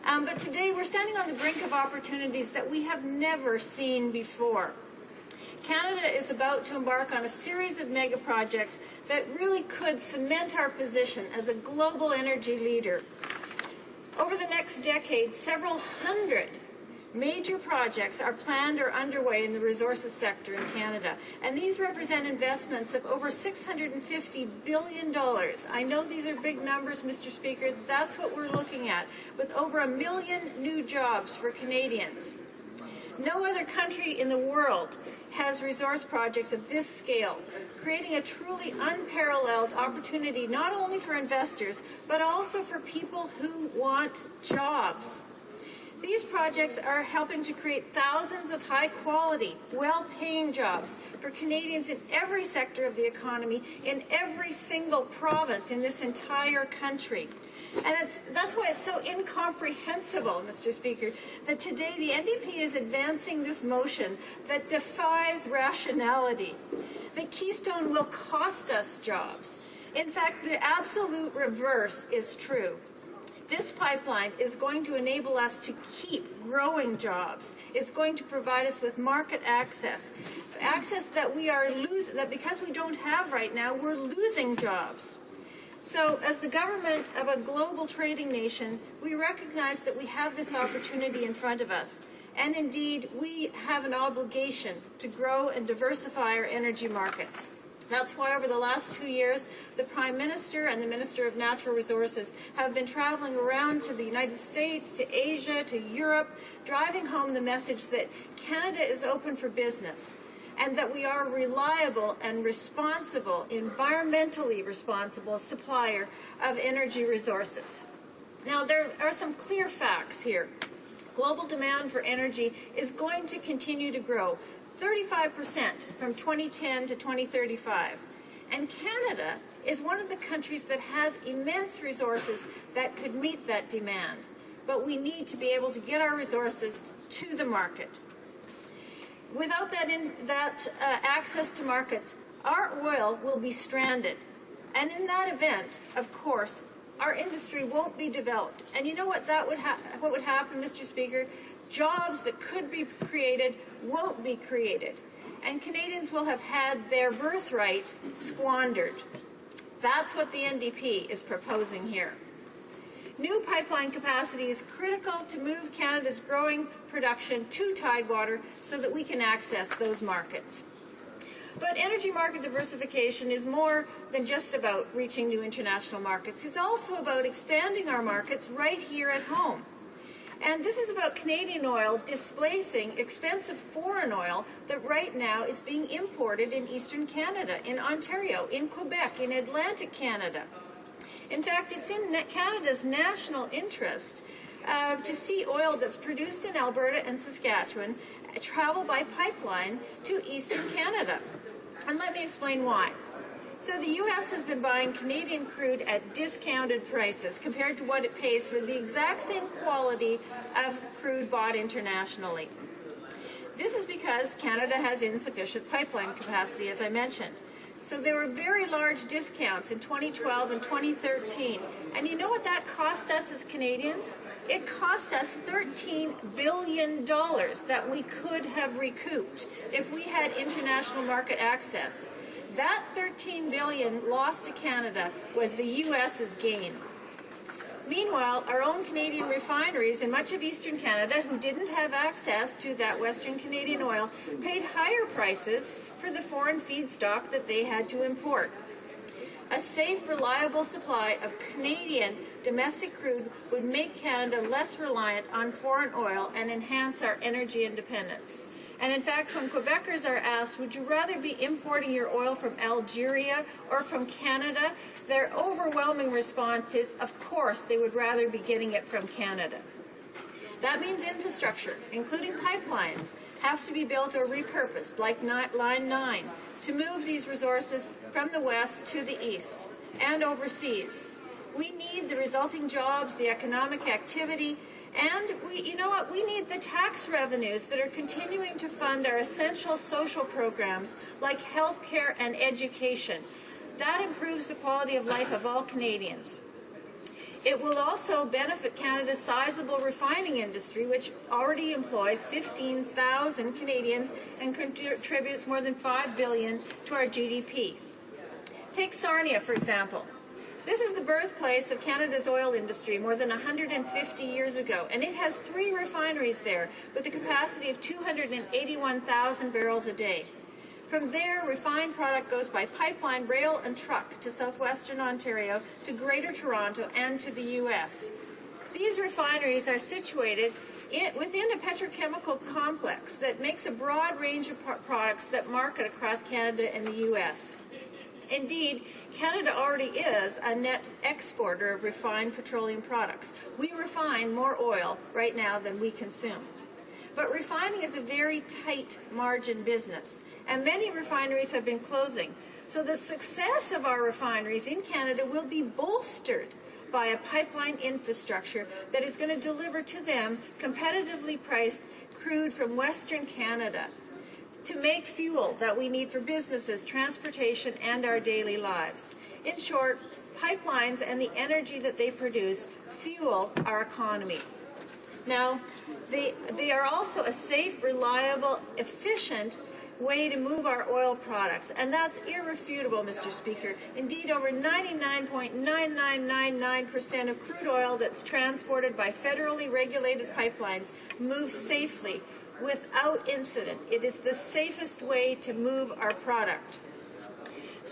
But today we're standing on the brink of opportunities that we have never seen before. Canada is about to embark on a series of mega projects that really could cement our position as a global energy leader. Over the next decade, several hundred Major projects are planned or underway in the resources sector in Canada, and these represent investments of over $650 billion. I know these are big numbers, Mr. Speaker. That's what we're looking at, with over 1 million new jobs for Canadians. No other country in the world has resource projects of this scale, creating a truly unparalleled opportunity not only for investors, but also for people who want jobs. These projects are helping to create thousands of high-quality, well-paying jobs for Canadians in every sector of the economy, in every single province in this entire country. And that's why it's so incomprehensible, Mr. Speaker, that today the NDP is advancing this motion that defies rationality. That Keystone will cost us jobs. In fact, the absolute reverse is true. This pipeline is going to enable us to keep growing jobs. It's going to provide us with market access, access that we are losing, that because we don't have right now, we're losing jobs. So as the government of a global trading nation, we recognize that we have this opportunity in front of us. And indeed, we have an obligation to grow and diversify our energy markets. That's why over the last 2 years, the Prime Minister and the Minister of Natural Resources have been traveling around to the United States, to Asia, to Europe, driving home the message that Canada is open for business and that we are a reliable and responsible, environmentally responsible supplier of energy resources. Now, there are some clear facts here. Global demand for energy is going to continue to grow. 35% from 2010 to 2035. And Canada is one of the countries that has immense resources that could meet that demand. But we need to be able to get our resources to the market. Without that access to markets, our oil will be stranded. And in that event, of course, our industry won't be developed. And you know what what would happen, Mr. Speaker? Jobs that could be created won't be created, and Canadians will have had their birthright squandered. That's what the NDP is proposing here. New pipeline capacity is critical to move Canada's growing production to Tidewater so that we can access those markets. But energy market diversification is more than just about reaching new international markets. It's also about expanding our markets right here at home. And this is about Canadian oil displacing expensive foreign oil that right now is being imported in Eastern Canada, in Ontario, in Quebec, in Atlantic Canada. In fact, it's in Canada's national interest to see oil that's produced in Alberta and Saskatchewan travel by pipeline to Eastern Canada. And let me explain why. So the U.S. has been buying Canadian crude at discounted prices compared to what it pays for the exact same quality of crude bought internationally. This is because Canada has insufficient pipeline capacity, as I mentioned. So there were very large discounts in 2012 and 2013. And you know what that cost us as Canadians? It cost us $13 billion that we could have recouped if we had international market access. That $13 billion lost to Canada was the U.S.'s gain. Meanwhile, our own Canadian refineries in much of Eastern Canada, who didn't have access to that Western Canadian oil, paid higher prices for the foreign feedstock that they had to import. A safe, reliable supply of Canadian domestic crude would make Canada less reliant on foreign oil and enhance our energy independence. And in fact, when Quebecers are asked, would you rather be importing your oil from Algeria or from Canada, their overwhelming response is, of course, they would rather be getting it from Canada. That means infrastructure, including pipelines, have to be built or repurposed, like Line 9, to move these resources from the west to the east and overseas. We need the resulting jobs, the economic activity, and you know what? We need the tax revenues that are continuing to fund our essential social programs like health care and education. That improves the quality of life of all Canadians. It will also benefit Canada's sizable refining industry, which already employs 15,000 Canadians and contributes more than $5 billion to our GDP. Take Sarnia, for example. This is the birthplace of Canada's oil industry more than 150 years ago, and it has 3 refineries there with a capacity of 281,000 barrels a day. From there, refined product goes by pipeline, rail, and truck to southwestern Ontario, to Greater Toronto, and to the U.S. These refineries are situated within a petrochemical complex that makes a broad range of products that market across Canada and the U.S. Indeed, Canada already is a net exporter of refined petroleum products. We refine more oil right now than we consume. But refining is a very tight margin business, and many refineries have been closing. So the success of our refineries in Canada will be bolstered by a pipeline infrastructure that is going to deliver to them competitively priced crude from Western Canada to make fuel that we need for businesses, transportation, and our daily lives. In short, pipelines and the energy that they produce fuel our economy. Now, they are also a safe, reliable, efficient way to move our oil products, and that's irrefutable, Mr. Speaker. Indeed, over 99.9999% of crude oil that's transported by federally regulated pipelines moves safely without incident. It is the safest way to move our product.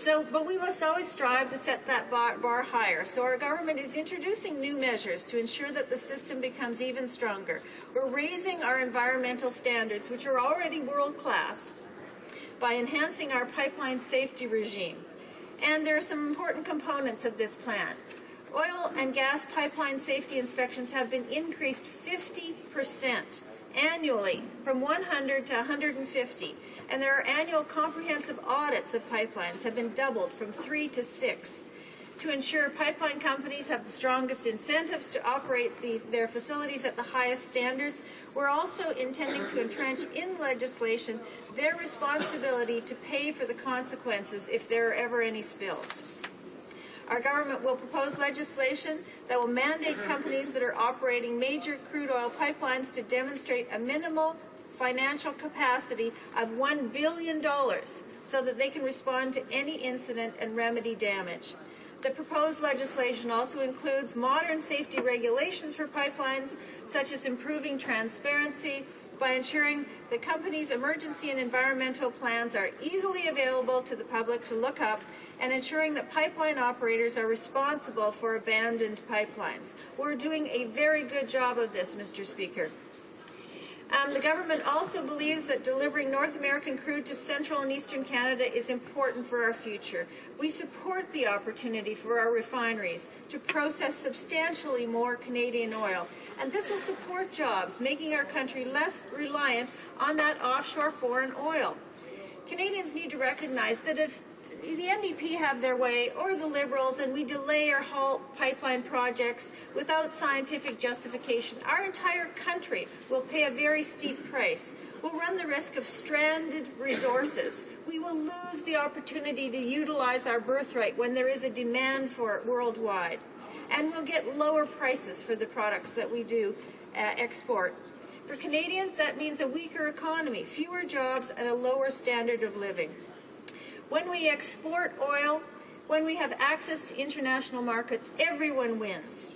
But we must always strive to set that bar higher. So our government is introducing new measures to ensure that the system becomes even stronger. We're raising our environmental standards, which are already world-class, by enhancing our pipeline safety regime. And there are some important components of this plan. Oil and gas pipeline safety inspections have been increased 50% annually, from 100 to 150, and their annual comprehensive audits of pipelines have been doubled from 3 to 6 to ensure pipeline companies have the strongest incentives to operate their facilities at the highest standards. We're also intending to entrench in legislation their responsibility to pay for the consequences if there are ever any spills. Our government will propose legislation that will mandate companies that are operating major crude oil pipelines to demonstrate a minimal financial capacity of $1 billion so that they can respond to any incident and remedy damage. The proposed legislation also includes modern safety regulations for pipelines, such as improving transparency by ensuring the company's emergency and environmental plans are easily available to the public to look up, and ensuring that pipeline operators are responsible for abandoned pipelines. We're doing a very good job of this, Mr. Speaker. The government also believes that delivering North American crude to Central and Eastern Canada is important for our future. We support the opportunity for our refineries to process substantially more Canadian oil, and this will support jobs, making our country less reliant on that offshore foreign oil. Canadians need to recognize that if the NDP have their way, or the Liberals, and we delay or halt pipeline projects without scientific justification, our entire country will pay a very steep price. We'll run the risk of stranded resources. We will lose the opportunity to utilize our birthright when there is a demand for it worldwide. And we'll get lower prices for the products that we do export. For Canadians, that means a weaker economy, fewer jobs, and a lower standard of living. When we export oil, when we have access to international markets, everyone wins.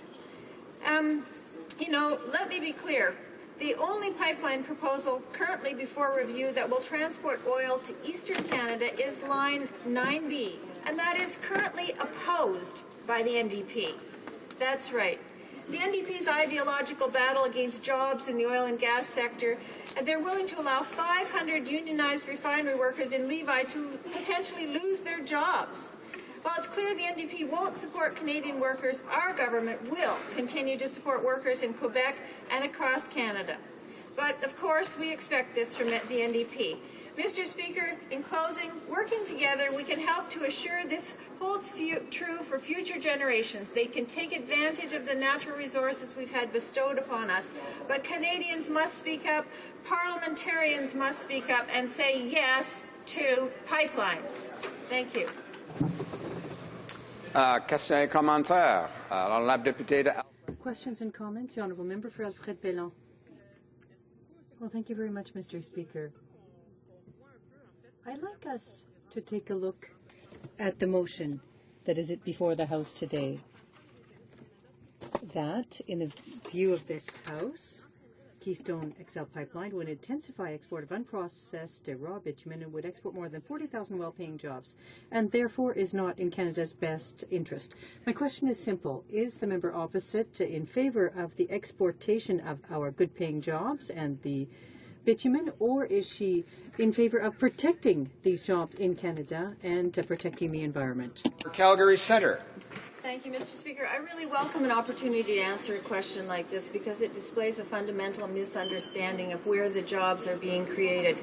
Let me be clear. The only pipeline proposal currently before review that will transport oil to Eastern Canada is Line 9B, and that is currently opposed by the NDP. That's right. The NDP's ideological battle against jobs in the oil and gas sector, and they're willing to allow 500 unionized refinery workers in Levi to potentially lose their jobs. While it's clear the NDP won't support Canadian workers, our government will continue to support workers in Quebec and across Canada. But, of course, we expect this from the NDP. Mr. Speaker, in closing, working together, we can help to assure this holds true for future generations. They can take advantage of the natural resources we've had bestowed upon us. But Canadians must speak up, parliamentarians must speak up, and say yes to pipelines. Thank you. Questions et commentaires. Alors, la députée de... Questions and comments? The Honourable Member for Alfred Bellon. Well, thank you very much, Mr. Speaker. I'd like us to take a look at the motion that is before the House today. That, in the view of this House, Keystone XL Pipeline would intensify export of unprocessed raw bitumen and would export more than 40,000 well-paying jobs, and therefore is not in Canada's best interest. My question is simple. Is the member opposite in favour of the exportation of our good-paying jobs and the bitumen, or is she in favour of protecting these jobs in Canada and protecting the environment? Calgary Centre. Thank you, Mr. Speaker. I really welcome an opportunity to answer a question like this because it displays a fundamental misunderstanding of where the jobs are being created.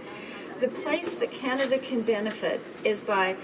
The place that Canada can benefit is by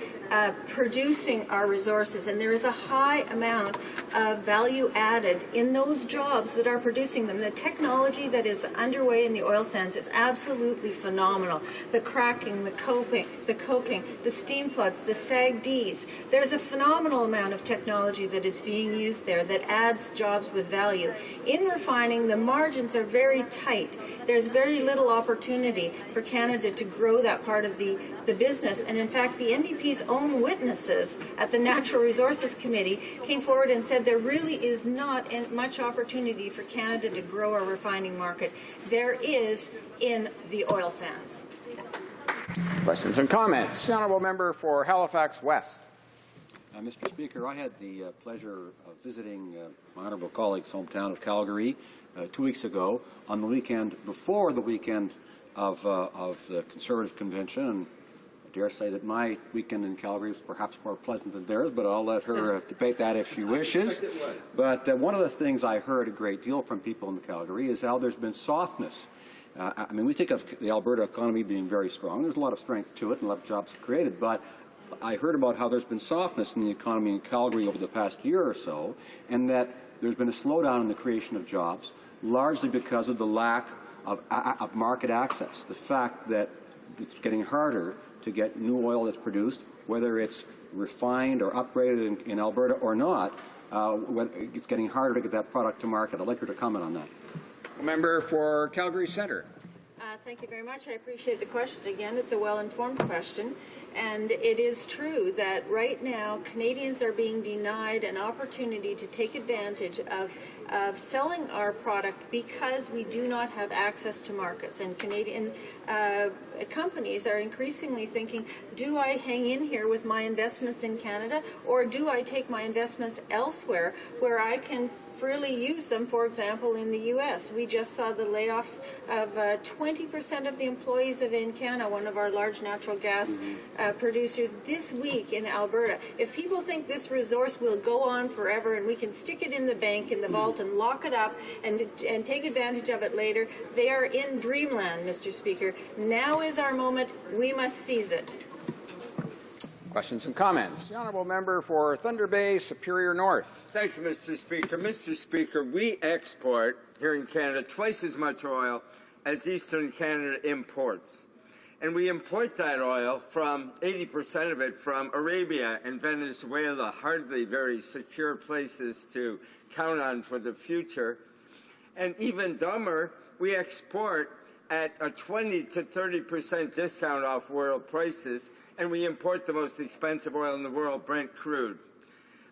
producing our resources, and there is a high amount of value added in those jobs that are producing them. The technology that is underway in the oil sands is absolutely phenomenal. The cracking, the coking, the steam floods, the SAGDs. There's a phenomenal amount of technology that is being used there that adds jobs with value. In refining, the margins are very tight. There's very little opportunity for Canada to grow that part of the business, and in fact the NDP's own witnesses at the Natural Resources Committee came forward and said there really is not much opportunity for Canada to grow our refining market. There is in the oil sands. Questions and comments. The honourable member for Halifax West. Mr. Speaker, I had the pleasure of visiting my honourable colleague's hometown of Calgary 2 weeks ago on the weekend before the weekend of the Conservative Convention, and I dare say that my weekend in Calgary was perhaps more pleasant than theirs, but I'll let her debate that if she wishes. But one of the things I heard a great deal from people in Calgary is how there's been softness. I mean, we think of the Alberta economy being very strong. There's a lot of strength to it and a lot of jobs created, but I heard about how there's been softness in the economy in Calgary over the past year or so, and that there's been a slowdown in the creation of jobs, largely because of the lack of market access. The fact that it's getting harder to get new oil that's produced, whether it's refined or upgraded in Alberta or not, it's getting harder to get that product to market. I'd like her to comment on that. Member for Calgary Centre. Thank you very much. I appreciate the question. Again, it's a well-informed question. And it is true that right now Canadians are being denied an opportunity to take advantage of selling our product because we do not have access to markets. And Canadian companies are increasingly thinking, do I hang in here with my investments in Canada, or do I take my investments elsewhere where I can freely use them, for example, in the U.S. We just saw the layoffs of 20% of the employees of Encana, one of our large natural gas producers, this week in Alberta. If people think this resource will go on forever and we can stick it in the bank, in the vault, and lock it up and take advantage of it later, they are in dreamland, Mr. Speaker. Now is our moment. We must seize it. Questions and comments. The honourable member for Thunder Bay, Superior North. Thank you, Mr. Speaker. Mr. Speaker, we export here in Canada twice as much oil as Eastern Canada imports. And we import that oil from 80% of it from Arabia and Venezuela, hardly very secure places to count on for the future. And even dumber, we export at a 20 to 30% discount off world prices, and we import the most expensive oil in the world, Brent crude.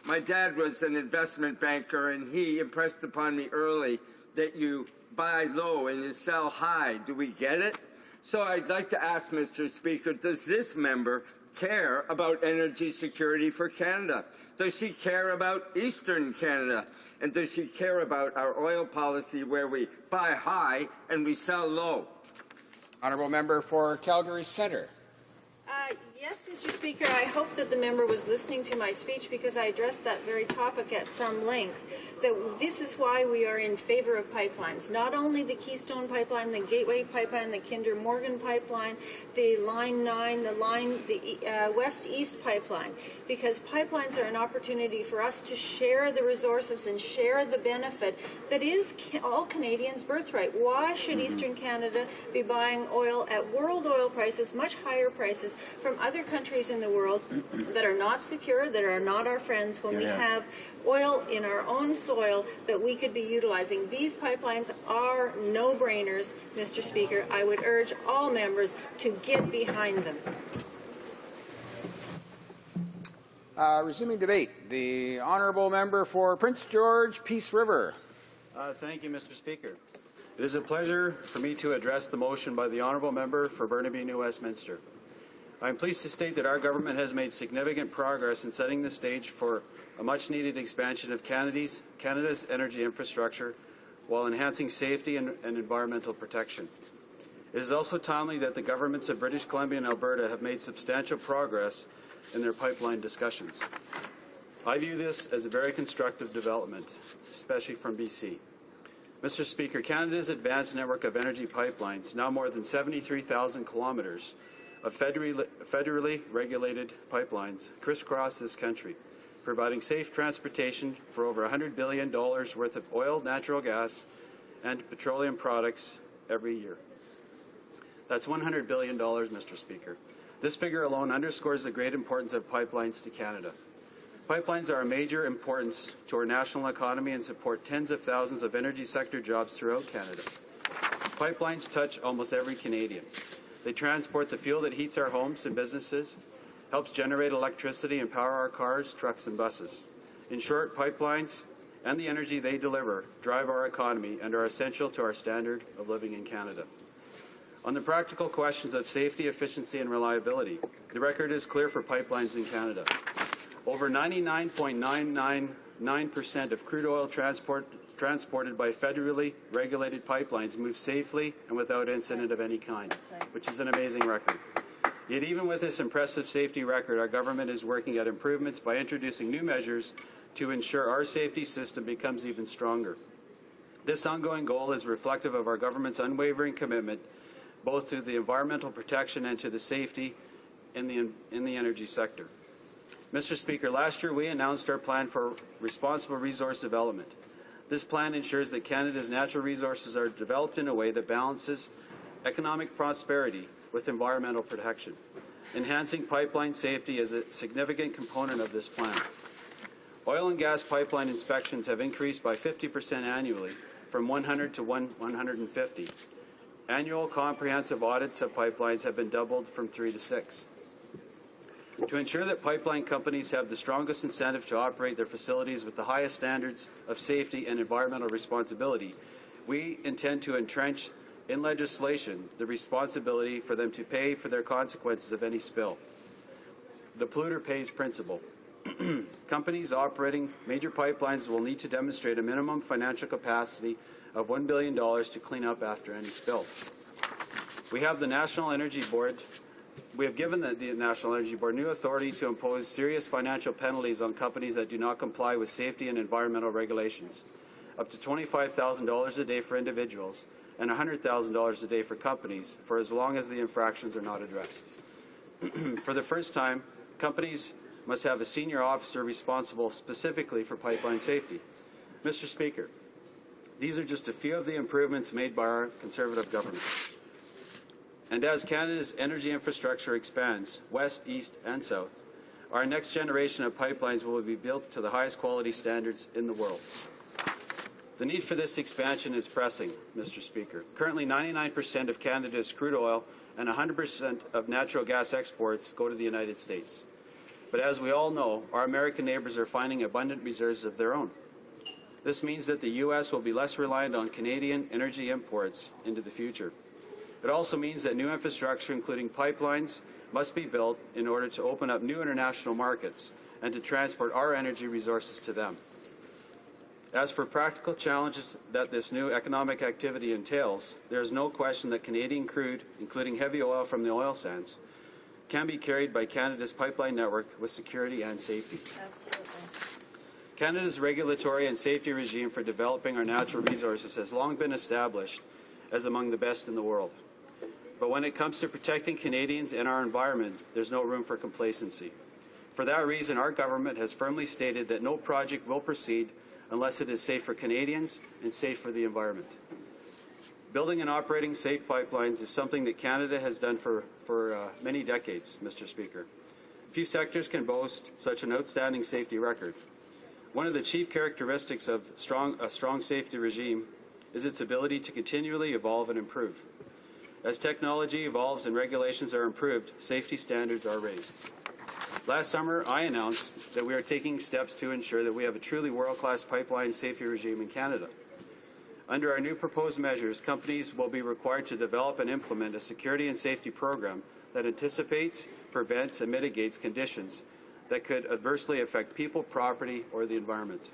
My dad was an investment banker, and he impressed upon me early that you buy low and you sell high. Do we get it? So I'd like to ask, Mr. Speaker, does this member care about energy security for Canada? Does she care about Eastern Canada? And does she care about our oil policy where we buy high and we sell low? Honourable member for Calgary Centre. Yes, Mr. Speaker, I hope that the member was listening to my speech because I addressed that very topic at some length, that this is why we are in favor of pipelines. Not only the Keystone Pipeline, the Gateway Pipeline, the Kinder Morgan Pipeline, the Line 9, the West-East Pipeline, because pipelines are an opportunity for us to share the resources and share the benefit that is all Canadians' birthright. Why should Eastern Canada be buying oil at world oil prices, much higher prices, from other countries in the world that are not secure, that are not our friends, when we have oil in our own soil that we could be utilizing? These pipelines are no-brainers, Mr. Speaker. I would urge all members to get behind them. Resuming debate, the honourable member for Prince George, Peace River. Thank you, Mr. Speaker. It is a pleasure for me to address the motion by the honourable member for Burnaby New Westminster. I am pleased to state that our government has made significant progress in setting the stage for a much-needed expansion of Canada's energy infrastructure while enhancing safety and environmental protection. It is also timely that the governments of British Columbia and Alberta have made substantial progress in their pipeline discussions. I view this as a very constructive development, especially from BC. Mr. Speaker, Canada's advanced network of energy pipelines, now more than 73,000 kilometres of federally regulated pipelines, crisscross this country, providing safe transportation for over $100 billion worth of oil, natural gas, and petroleum products every year. That's $100 billion, Mr. Speaker. This figure alone underscores the great importance of pipelines to Canada. Pipelines are a major importance to our national economy and support tens of thousands of energy sector jobs throughout Canada. Pipelines touch almost every Canadian. They transport the fuel that heats our homes and businesses, helps generate electricity and power our cars, trucks, and buses. In short, pipelines and the energy they deliver drive our economy and are essential to our standard of living in Canada. On the practical questions of safety, efficiency, and reliability, the record is clear for pipelines in Canada. Over 99.999% of crude oil transported by federally regulated pipelines move safely and without incident of any kind, which is an amazing record. Yet even with this impressive safety record, our government is working at improvements by introducing new measures to ensure our safety system becomes even stronger. This ongoing goal is reflective of our government's unwavering commitment both to the environmental protection and to the safety in the energy sector. Mr. Speaker, last year we announced our plan for responsible resource development. This plan ensures that Canada's natural resources are developed in a way that balances economic prosperity with environmental protection. Enhancing pipeline safety is a significant component of this plan. Oil and gas pipeline inspections have increased by 50% annually, from 100 to 150. Annual comprehensive audits of pipelines have been doubled from 3 to 6. To ensure that pipeline companies have the strongest incentive to operate their facilities with the highest standards of safety and environmental responsibility, we intend to entrench in legislation the responsibility for them to pay for their consequences of any spill. The polluter pays principle. Companies operating major pipelines will need to demonstrate a minimum financial capacity of $1 billion to clean up after any spill. We have the National Energy Board. We have given the National Energy Board new authority to impose serious financial penalties on companies that do not comply with safety and environmental regulations, up to $25,000 a day for individuals and $100,000 a day for companies for as long as the infractions are not addressed. For the first time, companies must have a senior officer responsible specifically for pipeline safety. Mr. Speaker, these are just a few of the improvements made by our Conservative government. And as Canada's energy infrastructure expands, west, east, and south, our next generation of pipelines will be built to the highest quality standards in the world. The need for this expansion is pressing, Mr. Speaker. Currently, 99% of Canada's crude oil and 100% of natural gas exports go to the United States. But as we all know, our American neighbours are finding abundant reserves of their own. This means that the U.S. will be less reliant on Canadian energy imports into the future. It also means that new infrastructure, including pipelines, must be built in order to open up new international markets and to transport our energy resources to them. As for practical challenges that this new economic activity entails, there is no question that Canadian crude, including heavy oil from the oil sands, can be carried by Canada's pipeline network with security and safety. Absolutely. Canada's regulatory and safety regime for developing our natural resources has long been established as among the best in the world. But when it comes to protecting Canadians and our environment, there's no room for complacency. For that reason, our government has firmly stated that no project will proceed unless it is safe for Canadians and safe for the environment. Building and operating safe pipelines is something that Canada has done for many decades, Mr. Speaker. Few sectors can boast such an outstanding safety record. One of the chief characteristics of a strong safety regime is its ability to continually evolve and improve. As technology evolves and regulations are improved, safety standards are raised. Last summer, I announced that we are taking steps to ensure that we have a truly world-class pipeline safety regime in Canada. Under our new proposed measures, companies will be required to develop and implement a security and safety program that anticipates, prevents, and mitigates conditions that could adversely affect people, property, or the environment.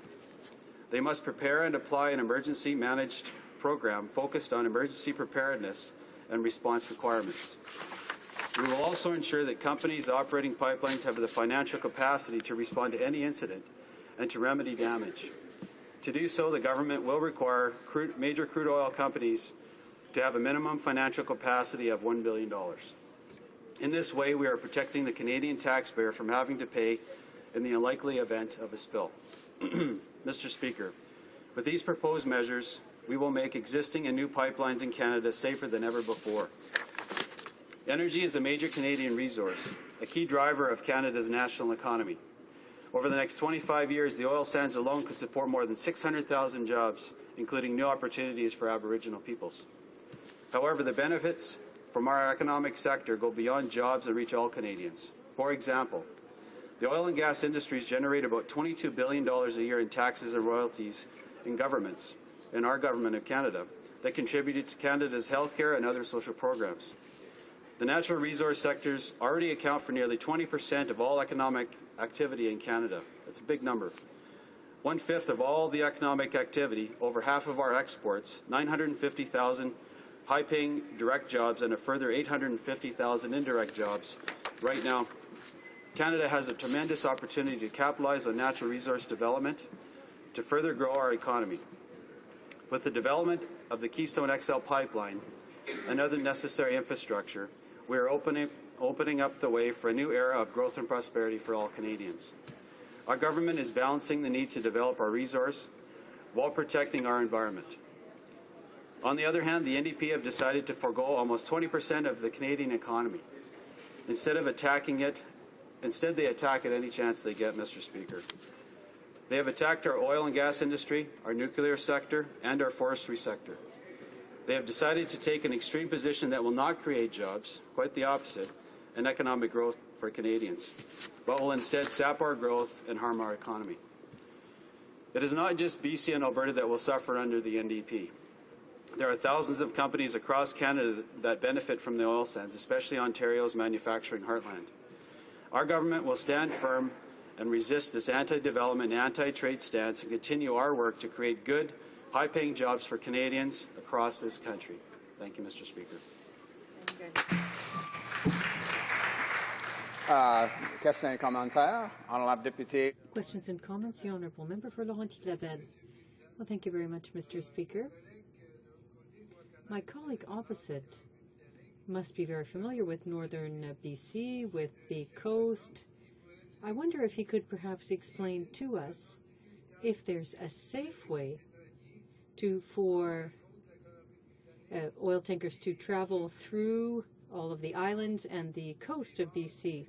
They must prepare and apply an emergency managed program focused on emergency preparedness and response requirements. We will also ensure that companies operating pipelines have the financial capacity to respond to any incident and to remedy damage. To do so, the government will require major crude oil companies to have a minimum financial capacity of $1 billion. In this way, we are protecting the Canadian taxpayer from having to pay in the unlikely event of a spill. Mr. Speaker, with these proposed measures, we will make existing and new pipelines in Canada safer than ever before. Energy is a major Canadian resource, a key driver of Canada's national economy. Over the next 25 years, the oil sands alone could support more than 600,000 jobs, including new opportunities for Aboriginal peoples. However, the benefits from our economic sector go beyond jobs and reach all Canadians. For example, the oil and gas industries generate about $22 billion a year in taxes and royalties in governments, in our government of Canada, that contributed to Canada's healthcare and other social programs. The natural resource sectors already account for nearly 20% of all economic activity in Canada. That's a big number. 1/5 of all the economic activity, over half of our exports, 950,000 high-paying direct jobs and a further 850,000 indirect jobs. Right now, Canada has a tremendous opportunity to capitalize on natural resource development to further grow our economy. With the development of the Keystone XL pipeline and other necessary infrastructure, we are opening up the way for a new era of growth and prosperity for all Canadians. Our government is balancing the need to develop our resource while protecting our environment. On the other hand, the NDP have decided to forego almost 20% of the Canadian economy. Instead, they attack at any chance they get, Mr. Speaker. They have attacked our oil and gas industry, our nuclear sector, and our forestry sector. They have decided to take an extreme position that will not create jobs, quite the opposite, and economic growth for Canadians, but will instead sap our growth and harm our economy. It is not just BC and Alberta that will suffer under the NDP. There are thousands of companies across Canada that benefit from the oil sands, especially Ontario's manufacturing heartland. Our government will stand firm and resist this anti-development, anti-trade stance and continue our work to create good, high-paying jobs for Canadians across this country. Thank you, Mr. Speaker. Question commentaire. Honorable Deputy. Questions and comments. The Honourable Member for Laurentides-Laval. Well, thank you very much, Mr. Speaker. My colleague opposite must be very familiar with northern BC, with the coast. I wonder if he could perhaps explain to us if there's a safe way for oil tankers to travel through all of the islands and the coast of BC,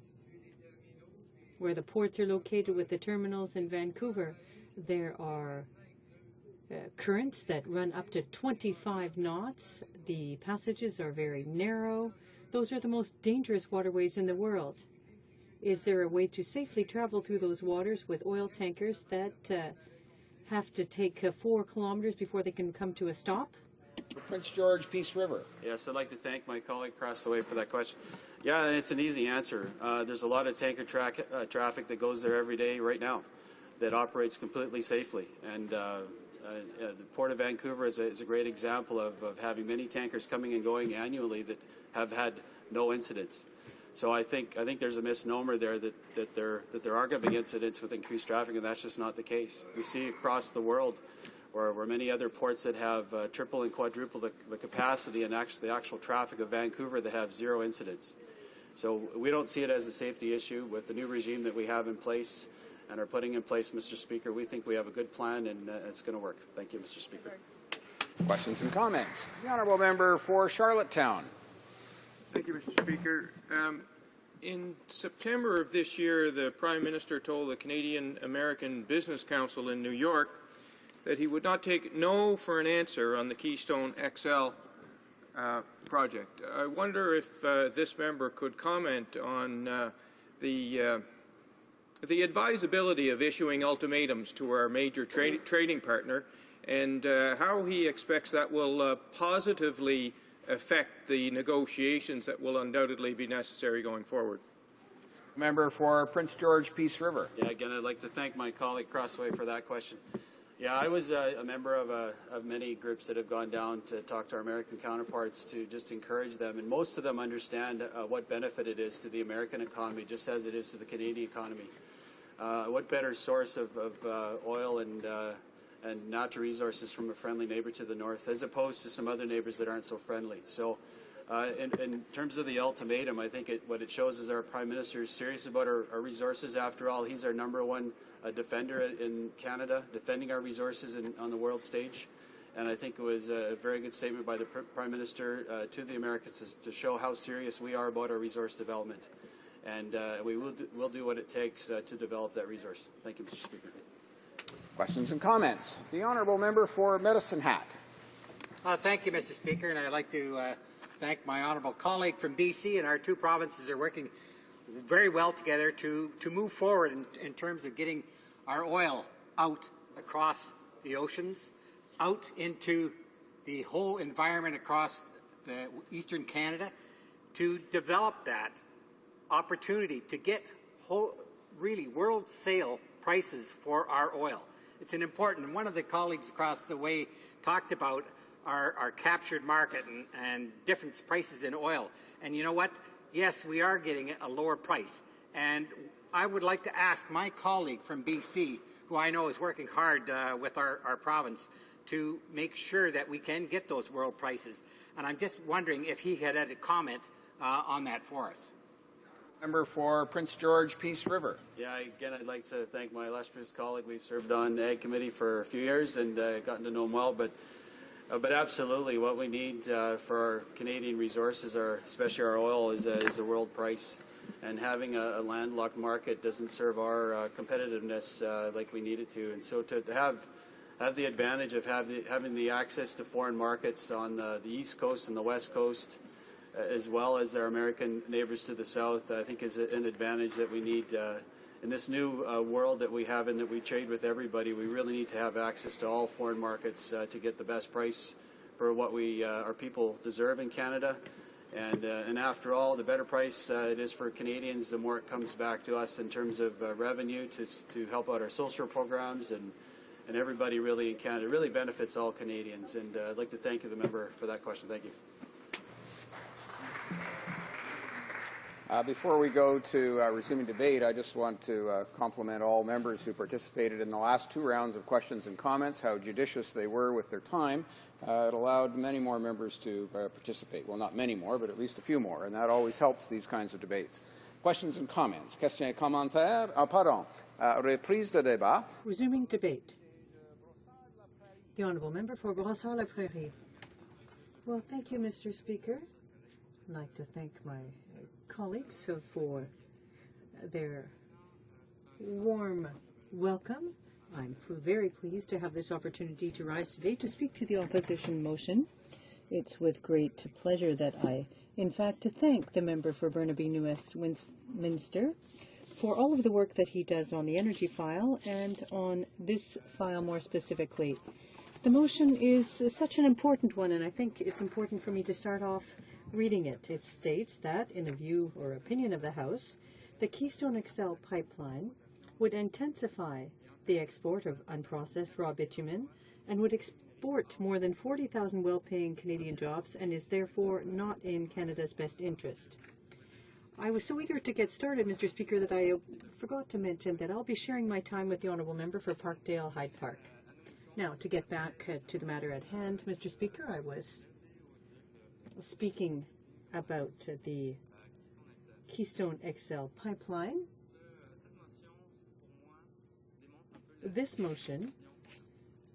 where the ports are located with the terminals in Vancouver. There are currents that run up to 25 knots. The passages are very narrow. Those are the most dangerous waterways in the world. Is there a way to safely travel through those waters with oil tankers that have to take 4 kilometers before they can come to a stop? Prince George Peace River. Yes, I'd like to thank my colleague across the way for that question. Yeah, it's an easy answer. There's a lot of tanker traffic that goes there every day right now that operates completely safely. And the Port of Vancouver is a great example of having many tankers coming and going annually that have had no incidents. So I think there's a misnomer there that there are going to be incidents with increased traffic, and that's just not the case. We see across the world where many other ports that have triple and quadruple the capacity and the actual traffic of Vancouver that have 0 incidents. So we don't see it as a safety issue. With the new regime that we have in place and are putting in place, Mr. Speaker, we think we have a good plan and it's going to work. Thank you, Mr. Speaker. Questions and comments. The Honourable Member for Charlottetown. Thank you, Mr. Speaker. In September of this year, the Prime Minister told the Canadian-American Business Council in New York that he would not take no for an answer on the Keystone XL project. I wonder if this member could comment on the advisability of issuing ultimatums to our major trading partner, and how he expects that will positively affect the negotiations that will undoubtedly be necessary going forward. Member for Prince George, Peace River. Yeah, again, I'd like to thank my colleague Crossway for that question. Yeah, I was a member of many groups that have gone down to talk to our American counterparts to just encourage them, and most of them understand what benefit it is to the American economy, just as it is to the Canadian economy. What better source of oil and natural resources from a friendly neighbor to the north, as opposed to some other neighbors that aren't so friendly. So in terms of the ultimatum, I think what it shows is our Prime Minister is serious about our resources. After all, he's our #1 defender in Canada, defending our resources on the world stage. And I think it was a very good statement by the Prime Minister to the Americans to show how serious we are about our resource development. And we will do what it takes to develop that resource. Thank you, Mr. Speaker. Questions and comments. The honourable member for Medicine Hat. Thank you, Mr. Speaker, and I'd like to thank my honourable colleague from BC, and our two provinces are working very well together to move forward in terms of getting our oil out across the oceans, out into the whole environment across the eastern Canada, to develop that opportunity to get really world sale prices for our oil. It's an important, and one of the colleagues across the way talked about our captured market and different prices in oil. And you know what? Yes, we are getting a lower price. And I would like to ask my colleague from BC, who I know is working hard with our province, to make sure that we can get those world prices. And I'm just wondering if he had a comment on that for us. Member for Prince George, Peace River. Yeah, again, I'd like to thank my illustrious colleague. We've served on the Ag Committee for a few years and gotten to know him well. But absolutely, what we need for our Canadian resources, especially our oil, is a world price. And having a landlocked market doesn't serve our competitiveness like we need it to. And so to have the advantage of having the access to foreign markets on the East Coast and the West Coast, as well as our American neighbors to the south, I think is an advantage that we need. In this new world that we have and that we trade with everybody, we really need to have access to all foreign markets to get the best price for what our people deserve in Canada. And after all, the better price it is for Canadians, the more it comes back to us in terms of revenue to help out our social programs, and everybody really in Canada. It really benefits all Canadians. And I'd like to thank the member for that question. Thank you. Before we go to resuming debate, I just want to compliment all members who participated in the last two rounds of questions and comments, how judicious they were with their time. It allowed many more members to participate. Well, not many more, but at least a few more, and that always helps these kinds of debates. Questions and comments. Questions et commentaires. Pardon. Reprise de débat. Resuming debate. The Honourable Member for Brossard-la-Prairie. Well, thank you, Mr. Speaker. I'd like to thank my colleagues for their warm welcome. I'm very pleased to have this opportunity to rise today to speak to the opposition motion. It's with great pleasure that I, in fact, to thank the member for Burnaby New Westminster for all of the work that he does on the energy file and on this file more specifically. The motion is such an important one, and I think it's important for me to start off reading it. It states that, in the view or opinion of the House, the Keystone XL pipeline would intensify the export of unprocessed raw bitumen and would export more than 40,000 well-paying Canadian jobs and is therefore not in Canada's best interest. I was so eager to get started, Mr. Speaker, that I forgot to mention that I'll be sharing my time with the Honourable Member for Parkdale Hyde Park. Now, to get back to the matter at hand, Mr. Speaker, I was speaking about the Keystone XL pipeline. This motion,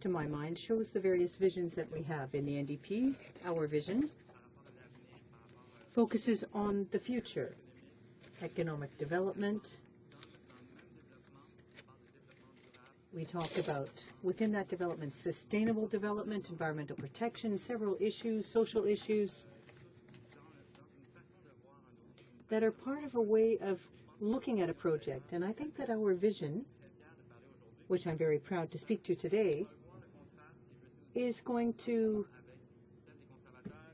to my mind, shows the various visions that we have in the NDP. Our vision focuses on the future, economic development. We talk about, within that development, sustainable development, environmental protection, several issues, social issues, that are part of a way of looking at a project, and I think that our vision, which I'm very proud to speak to today, is going to,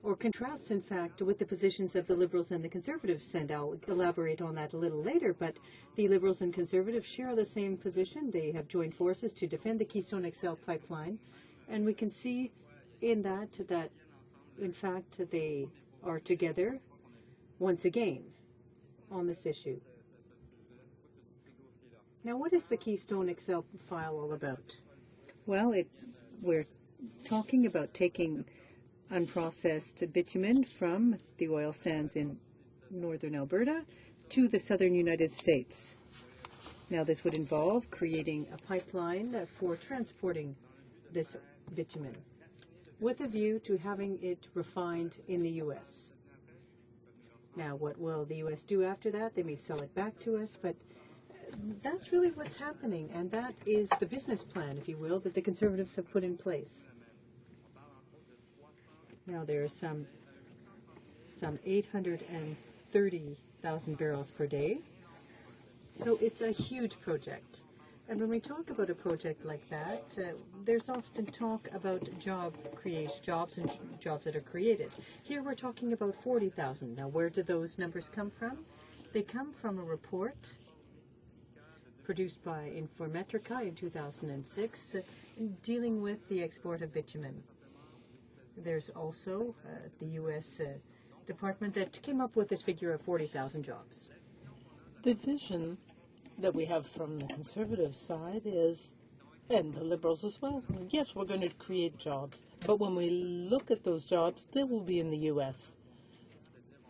or contrasts, in fact, with the positions of the Liberals and the Conservatives, and I'll elaborate on that a little later, but the Liberals and Conservatives share the same position. They have joined forces to defend the Keystone XL pipeline, and we can see in that, in fact, they are together once again on this issue. Now, what is the Keystone XL file all about? Well, we're talking about taking unprocessed bitumen from the oil sands in northern Alberta to the southern United States. Now, this would involve creating a pipeline for transporting this bitumen with a view to having it refined in the U.S. Now, what will the U.S. do after that? They may sell it back to us, but that's really what's happening, and that is the business plan, if you will, that the Conservatives have put in place. Now, there are some 830,000 barrels per day, so it's a huge project. And when we talk about a project like that, there's often talk about jobs and jobs that are created. Here we're talking about 40,000. Now, where do those numbers come from? They come from a report produced by Informetrica in 2006 dealing with the export of bitumen. There's also the U.S. department that came up with this figure of 40,000 jobs. The vision that we have from the Conservative side is, and the Liberals as well, yes, we're going to create jobs, but when we look at those jobs, they will be in the U.S.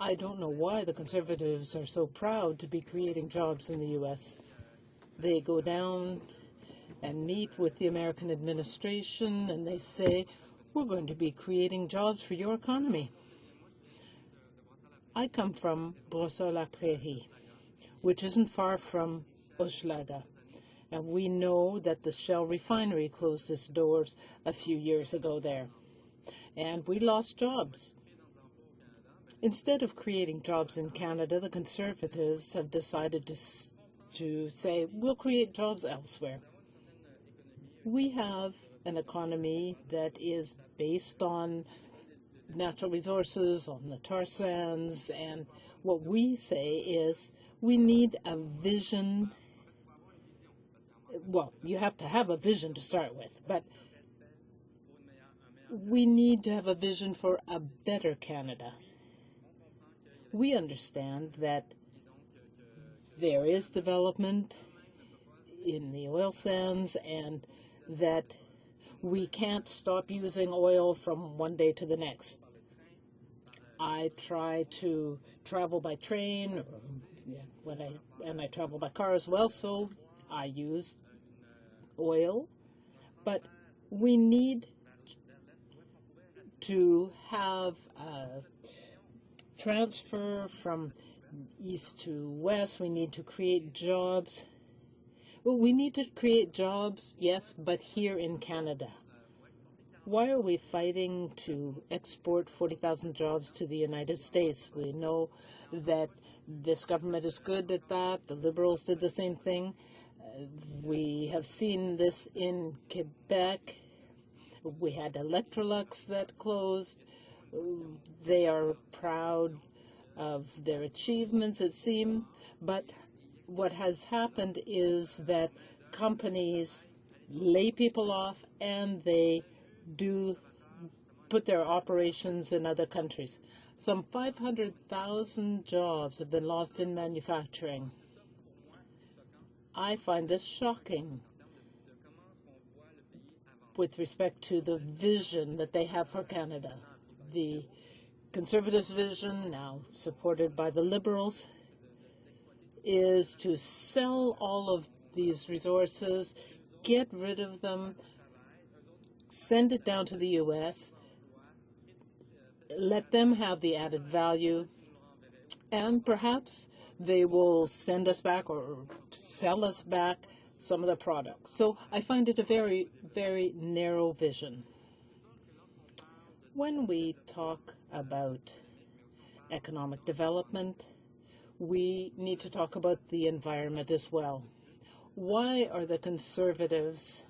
I don't know why the Conservatives are so proud to be creating jobs in the U.S. They go down and meet with the American administration and they say, we're going to be creating jobs for your economy. I come from Brossard-la-Prairie, which isn't far from Hochelaga, and we know that the Shell refinery closed its doors a few years ago there, and we lost jobs. Instead of creating jobs in Canada, the Conservatives have decided to say, we'll create jobs elsewhere. We have an economy that is based on natural resources, on the tar sands, and what we say is we need a vision. Well, you have to have a vision to start with, but we need to have a vision for a better Canada. We understand that there is development in the oil sands and that we can't stop using oil from one day to the next. I try to travel by train, and I travel by car as well, so I use oil. But we need to have a transfer from east to west. We need to create jobs. Well, we need to create jobs, yes, but here in Canada. Why are we fighting to export 40,000 jobs to the United States? We know that this government is good at that. The Liberals did the same thing. We have seen this in Quebec. We had Electrolux that closed. They are proud of their achievements, it seems, but what has happened is that companies lay people off and they do put their operations in other countries. Some 500,000 jobs have been lost in manufacturing. I find this shocking with respect to the vision that they have for Canada. The Conservatives' vision, now supported by the Liberals, is to sell all of these resources, get rid of them, send it down to the U.S., let them have the added value, and perhaps they will send us back or sell us back some of the products. So I find it a very, very narrow vision. When we talk about economic development, we need to talk about the environment as well. Why are the Conservatives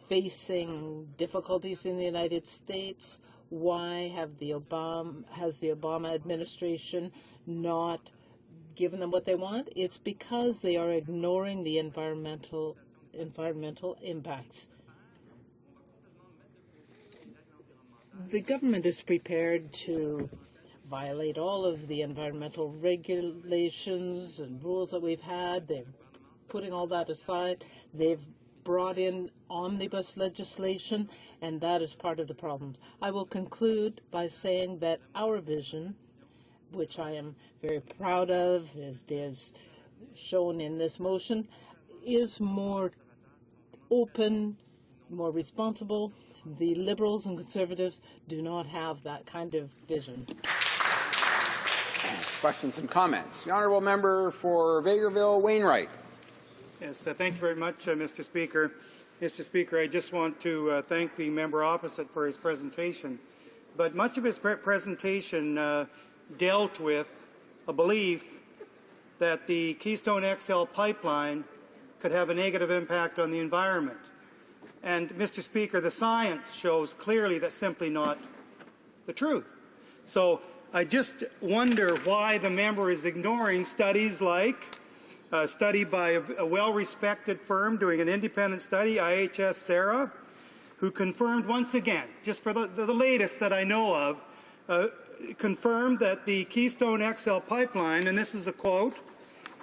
facing difficulties in the United States? Why has the Obama administration not given them what they want? It's because they are ignoring the environmental impacts. The government is prepared to violate all of the environmental regulations and rules that we've had. They're putting all that aside. They've brought in omnibus legislation, and that is part of the problems. I will conclude by saying that our vision, which I am very proud of, is shown in this motion, is more open, more responsible. The Liberals and Conservatives do not have that kind of vision. Questions and comments. The Honourable Member for Vegreville Wainwright. Yes, thank you very much, Mr. Speaker. Mr. Speaker, I just want to thank the member opposite for his presentation. But much of his presentation dealt with a belief that the Keystone XL pipeline could have a negative impact on the environment. And, Mr. Speaker, the science shows clearly that's simply not the truth. So I just wonder why the member is ignoring studies like a study by a well-respected firm doing an independent study, IHS Sarah, who confirmed once again, just for the latest that I know of, confirmed that the Keystone XL pipeline, and this is a quote,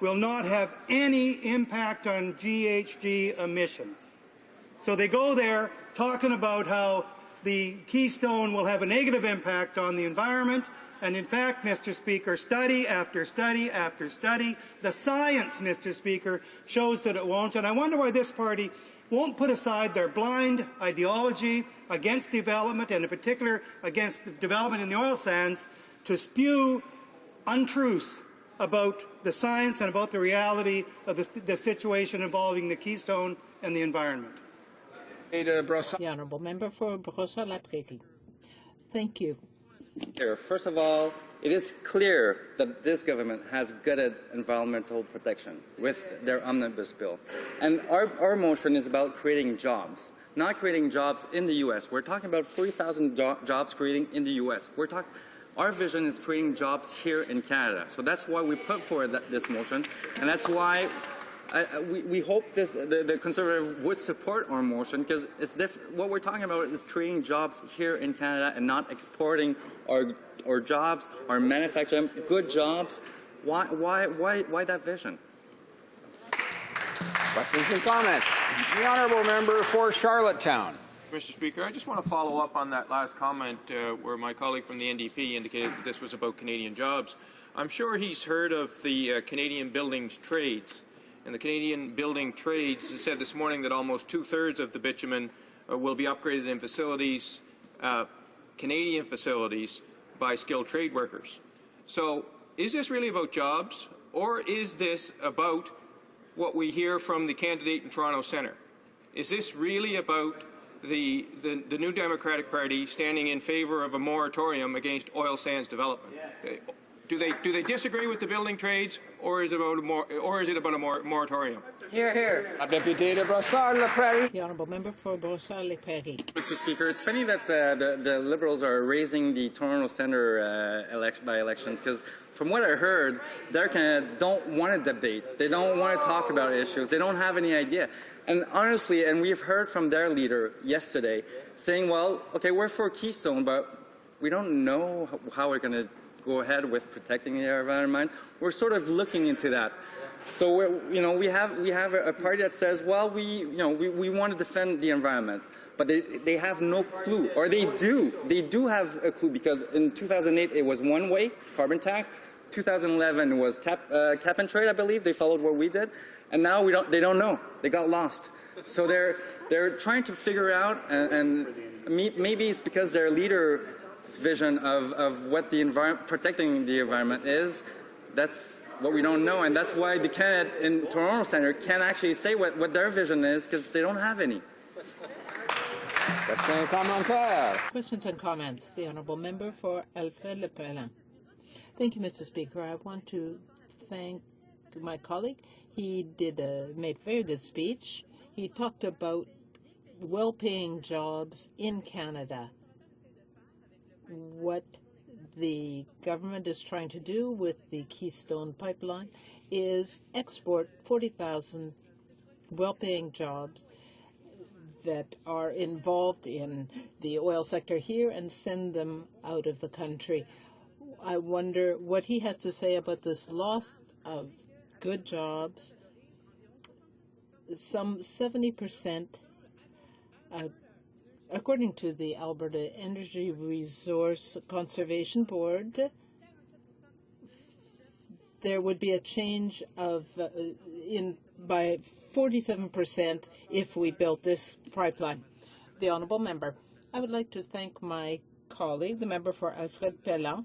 will not have any impact on GHG emissions. So they go there talking about how the Keystone will have a negative impact on the environment, and in fact, Mr. Speaker, study after study after study, the science, Mr. Speaker, shows that it won't. And I wonder why this party won't put aside their blind ideology against development, and in particular against the development in the oil sands, to spew untruths about the science and about the reality of the situation involving the Keystone and the environment. The Honourable Member for Brossard-La Prairie. Thank you. First of all, it is clear that this government has gutted environmental protection with their omnibus bill. And our motion is about creating jobs, not creating jobs in the U.S. We're talking about 40,000 jobs creating in the U.S. Our vision is creating jobs here in Canada. So that's why we put forward this motion, and that's why we hope the Conservative would support our motion, because what we're talking about is creating jobs here in Canada and not exporting our jobs, our manufacturing, good jobs. Why that vision? Questions and comments. The Honourable Member for Charlottetown. Mr. Speaker, I just want to follow up on that last comment where my colleague from the NDP indicated that this was about Canadian jobs. I'm sure he's heard of the Canadian buildings trades. And the Canadian building trades said this morning that almost two-thirds of the bitumen will be upgraded in facilities, Canadian facilities, by skilled trade workers. So is this really about jobs, or is this about what we hear from the candidate in Toronto Centre? Is this really about the New Democratic Party standing in favour of a moratorium against oil sands development? Do they disagree with the building trades, or is it about a moratorium? Hear, hear. The Honourable Member for Brossard-La Prairie. Mr. Speaker, it's funny that the Liberals are raising the Toronto Centre by elections, because from what I heard, they kind of don't want to debate. They don't want to talk about issues. They don't have any idea. And honestly, and we've heard from their leader yesterday saying, well, okay, we're for Keystone, but we don't know how we're going to go ahead with protecting the environment. We're sort of looking into that. So we have a party that says, well, we want to defend the environment, but they have no clue, or they do have a clue, because in 2008 it was one way, carbon tax. 2011 was cap and trade, I believe. They followed what we did, and now they don't know. They got lost. So they're trying to figure out, and maybe it's because their leader's vision of what protecting the environment is. That's what we don't know, and that's why the candidate in Toronto Centre can't actually say what their vision is, because they don't have any. Questions and comments. The Honourable Member for Alfred Le Prelin. Thank you, Mr. Speaker. I want to thank my colleague. He made a very good speech. He talked about well-paying jobs in Canada. What the government is trying to do with the Keystone Pipeline is export 40,000 well-paying jobs that are involved in the oil sector here and send them out of the country. I wonder what he has to say about this loss of good jobs. Some 70%, according to the Alberta Energy Resource Conservation Board, there would be a change of by 47% if we built this pipeline. The honourable member. I would like to thank my colleague, the member for Alfred Pellat,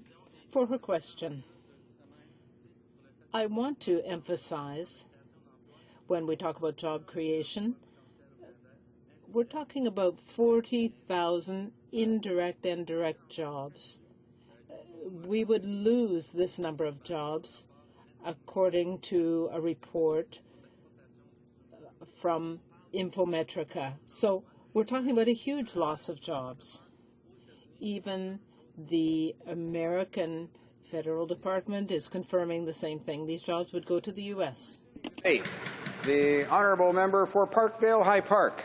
for her question. I want to emphasize, when we talk about job creation, we're talking about 40,000 indirect and direct jobs. We would lose this number of jobs, according to a report from Infometrica. So we're talking about a huge loss of jobs. Even the American Federal Department is confirming the same thing. These jobs would go to the U.S. Hey, the honourable member for Parkdale High Park.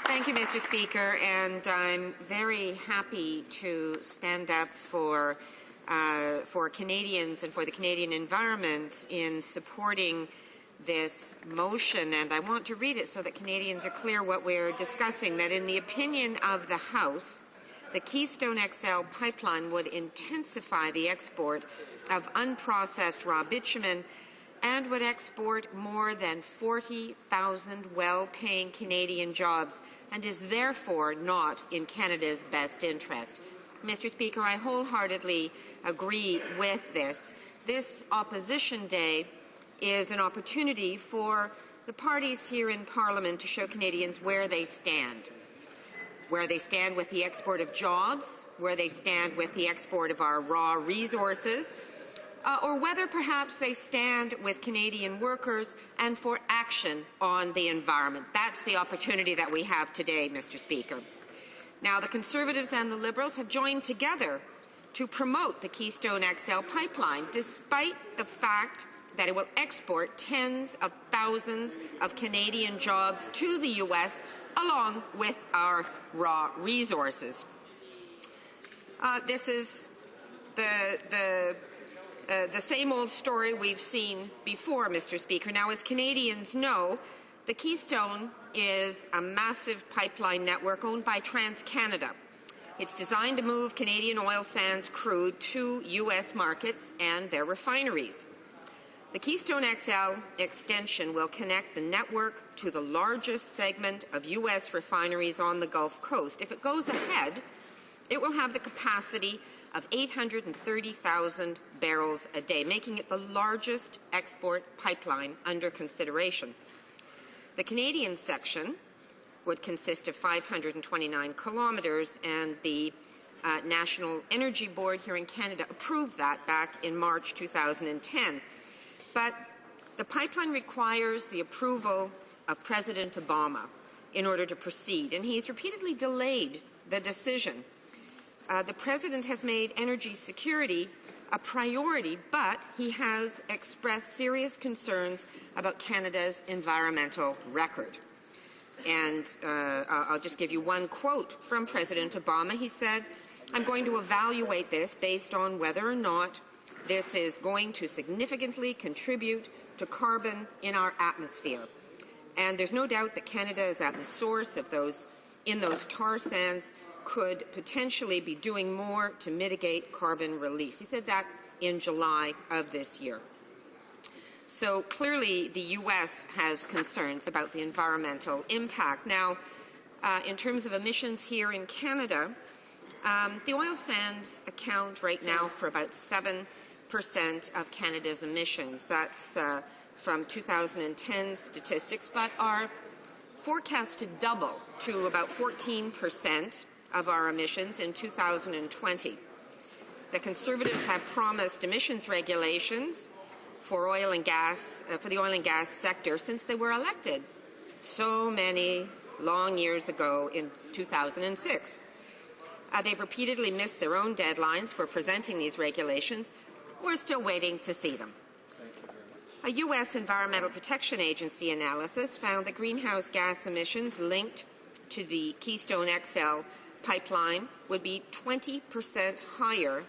Thank you, Mr. Speaker, and I'm very happy to stand up for Canadians and for the Canadian environment in supporting this motion, and I want to read it so that Canadians are clear what we're discussing, that in the opinion of the House, the Keystone XL pipeline would intensify the export of unprocessed raw bitumen and would export more than 40,000 well-paying Canadian jobs and is therefore not in Canada's best interest. Mr. Speaker, I wholeheartedly agree with this. This opposition day is an opportunity for the parties here in Parliament to show Canadians where they stand with the export of jobs, where they stand with the export of our raw resources, or whether perhaps they stand with Canadian workers and for action on the environment. That's the opportunity that we have today, Mr. Speaker. Now, the Conservatives and the Liberals have joined together to promote the Keystone XL pipeline, despite the fact that it will export tens of thousands of Canadian jobs to the U.S. along with our raw resources. This is the same old story we've seen before, Mr. Speaker. Now, as Canadians know, the Keystone is a massive pipeline network owned by TransCanada. It's designed to move Canadian oil sands crude to U.S. markets and their refineries. The Keystone XL extension will connect the network to the largest segment of U.S. refineries on the Gulf Coast. If it goes ahead, it will have the capacity of 830,000 barrels a day, making it the largest export pipeline under consideration. The Canadian section would consist of 529 kilometres, and the National Energy Board here in Canada approved that back in March 2010. But the pipeline requires the approval of President Obama in order to proceed, and he's repeatedly delayed the decision. The President has made energy security a priority, but he has expressed serious concerns about Canada's environmental record. And I'll just give you one quote from President Obama. He said, "I'm going to evaluate this based on whether or not this is going to significantly contribute to carbon in our atmosphere." And there's no doubt that Canada is at the source of those tar sands, could potentially be doing more to mitigate carbon release. He said that in July of this year. So clearly the U.S. has concerns about the environmental impact. Now, in terms of emissions here in Canada, the oil sands account right now for about 7% of Canada's emissions. That's from 2010 statistics, but are forecast to double to about 14% of our emissions in 2020. The Conservatives have promised emissions regulations for oil and gas, for the oil and gas sector since they were elected so many long years ago in 2006. They've repeatedly missed their own deadlines for presenting these regulations. We're still waiting to see them. A U.S. Environmental Protection Agency analysis found that greenhouse gas emissions linked to the Keystone XL pipeline would be 20% higher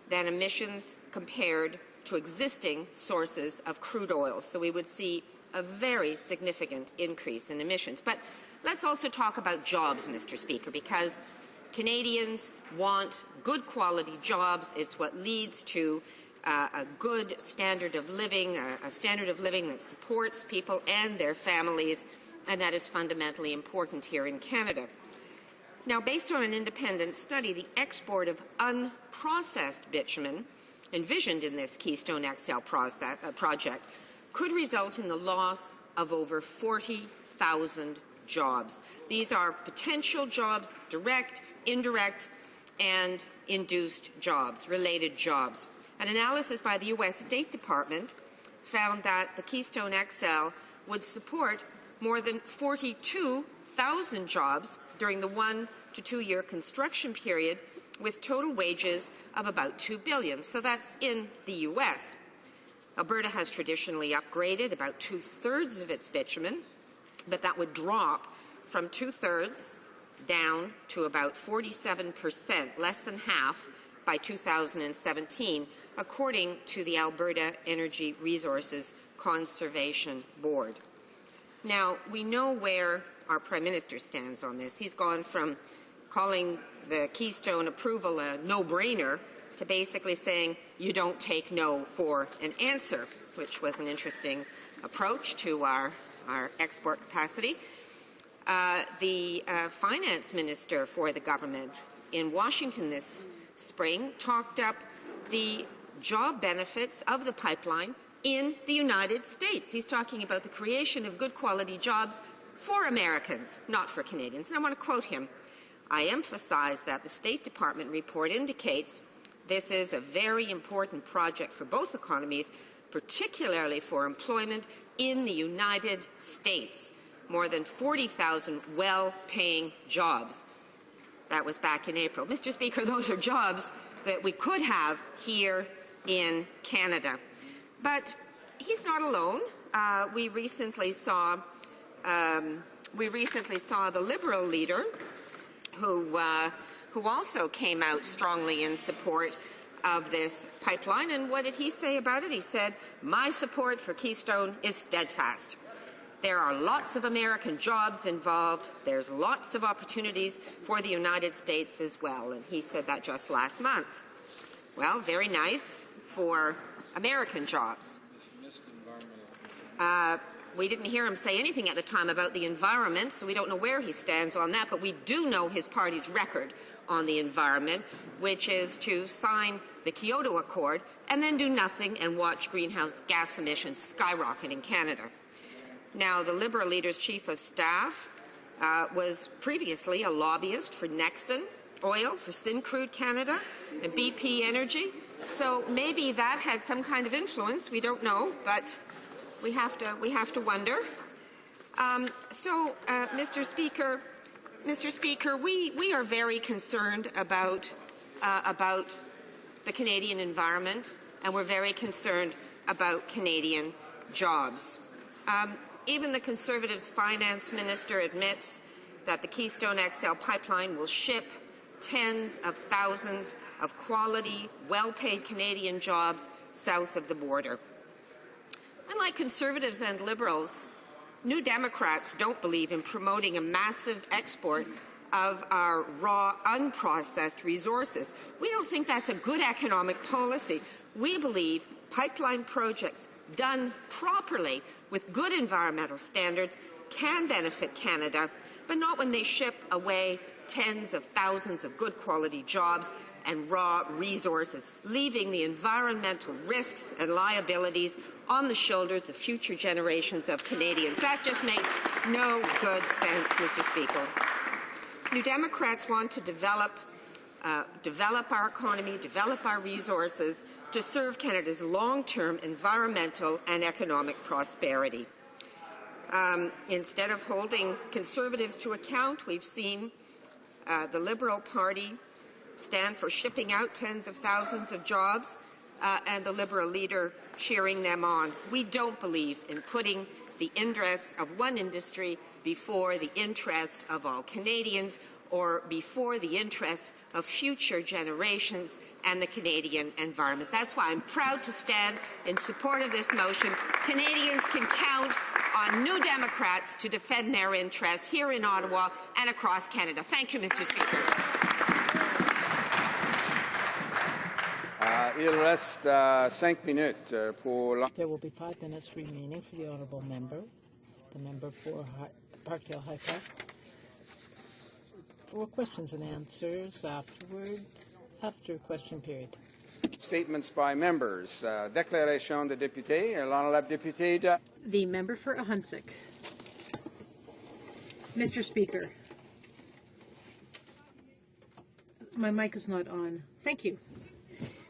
than emissions compared to existing sources of crude oil. So we would see a very significant increase in emissions. But let's also talk about jobs, Mr. Speaker, because Canadians want good quality jobs. It's what leads to a good standard of living, a standard of living that supports people and their families, and that is fundamentally important here in Canada. Now, based on an independent study, the export of unprocessed bitumen envisioned in this Keystone XL project could result in the loss of over 40,000 jobs. These are potential jobs, direct, indirect, and induced jobs, related jobs. An analysis by the U.S. State Department found that the Keystone XL would support more than 42,000 jobs during the 1 to 2 year construction period, with total wages of about $2 billion. So that's in the U.S. Alberta has traditionally upgraded about 2/3 of its bitumen, but that would drop from 2/3 down to about 47%, less than half, by 2017, according to the Alberta Energy Resources Conservation Board. Now, we know where our Prime Minister stands on this. He's gone from calling the Keystone approval a no-brainer to basically saying you don't take no for an answer, which was an interesting approach to our export capacity. The finance minister for the government in Washington this spring talked up the job benefits of the pipeline in the United States. He's talking about the creation of good quality jobs for Americans, not for Canadians. And I want to quote him. I emphasize that the State Department report indicates this is a very important project for both economies, particularly for employment in the United States. More than 40,000 well-paying jobs. That was back in April. Mr. Speaker, those are jobs that we could have here in Canada. But he's not alone. We recently saw the Liberal leader who also came out strongly in support of this pipeline. And what did he say about it? He said, "My support for Keystone is steadfast. There are lots of American jobs involved. There's lots of opportunities for the United States as well." And he said that just last month. Well, very nice for American jobs. We didn't hear him say anything at the time about the environment, so we don't know where he stands on that, but we do know his party's record on the environment, which is to sign the Kyoto Accord and then do nothing and watch greenhouse gas emissions skyrocket in Canada. Now, the Liberal leader's chief of staff was previously a lobbyist for Nexen Oil, for Syncrude Canada, and BP Energy. So maybe that had some kind of influence. We don't know, but we have to wonder. Mr. Speaker, we are very concerned about the Canadian environment, and we're very concerned about Canadian jobs. Even the Conservatives' finance minister admits that the Keystone XL pipeline will ship tens of thousands of quality, well-paid Canadian jobs south of the border. Unlike Conservatives and Liberals, New Democrats don't believe in promoting a massive export of our raw, unprocessed resources. We don't think that's a good economic policy. We believe pipeline projects done properly with good environmental standards can benefit Canada, but not when they ship away tens of thousands of good quality jobs and raw resources, leaving the environmental risks and liabilities on the shoulders of future generations of Canadians. That just makes no good sense, Mr. Speaker. New Democrats want to develop our economy, develop our resources to serve Canada's long-term environmental and economic prosperity. Instead of holding Conservatives to account, we've seen the Liberal Party stand for shipping out tens of thousands of jobs and the Liberal leader cheering them on. We don't believe in putting the interests of one industry before the interests of all Canadians or before the interests of future generations and the Canadian environment. That's why I'm proud to stand in support of this motion. Canadians can count on New Democrats to defend their interests here in Ottawa and across Canada. Thank you, Mr. Speaker. Il reste 5 minutes pour... There will be 5 minutes remaining for the honourable member, the member for Parkdale High Park, for questions and answers after question period. Statements by members. Déclaration de député. L'honorable député de... The member for Ahunsik. Mr. Speaker. My mic is not on. Thank you.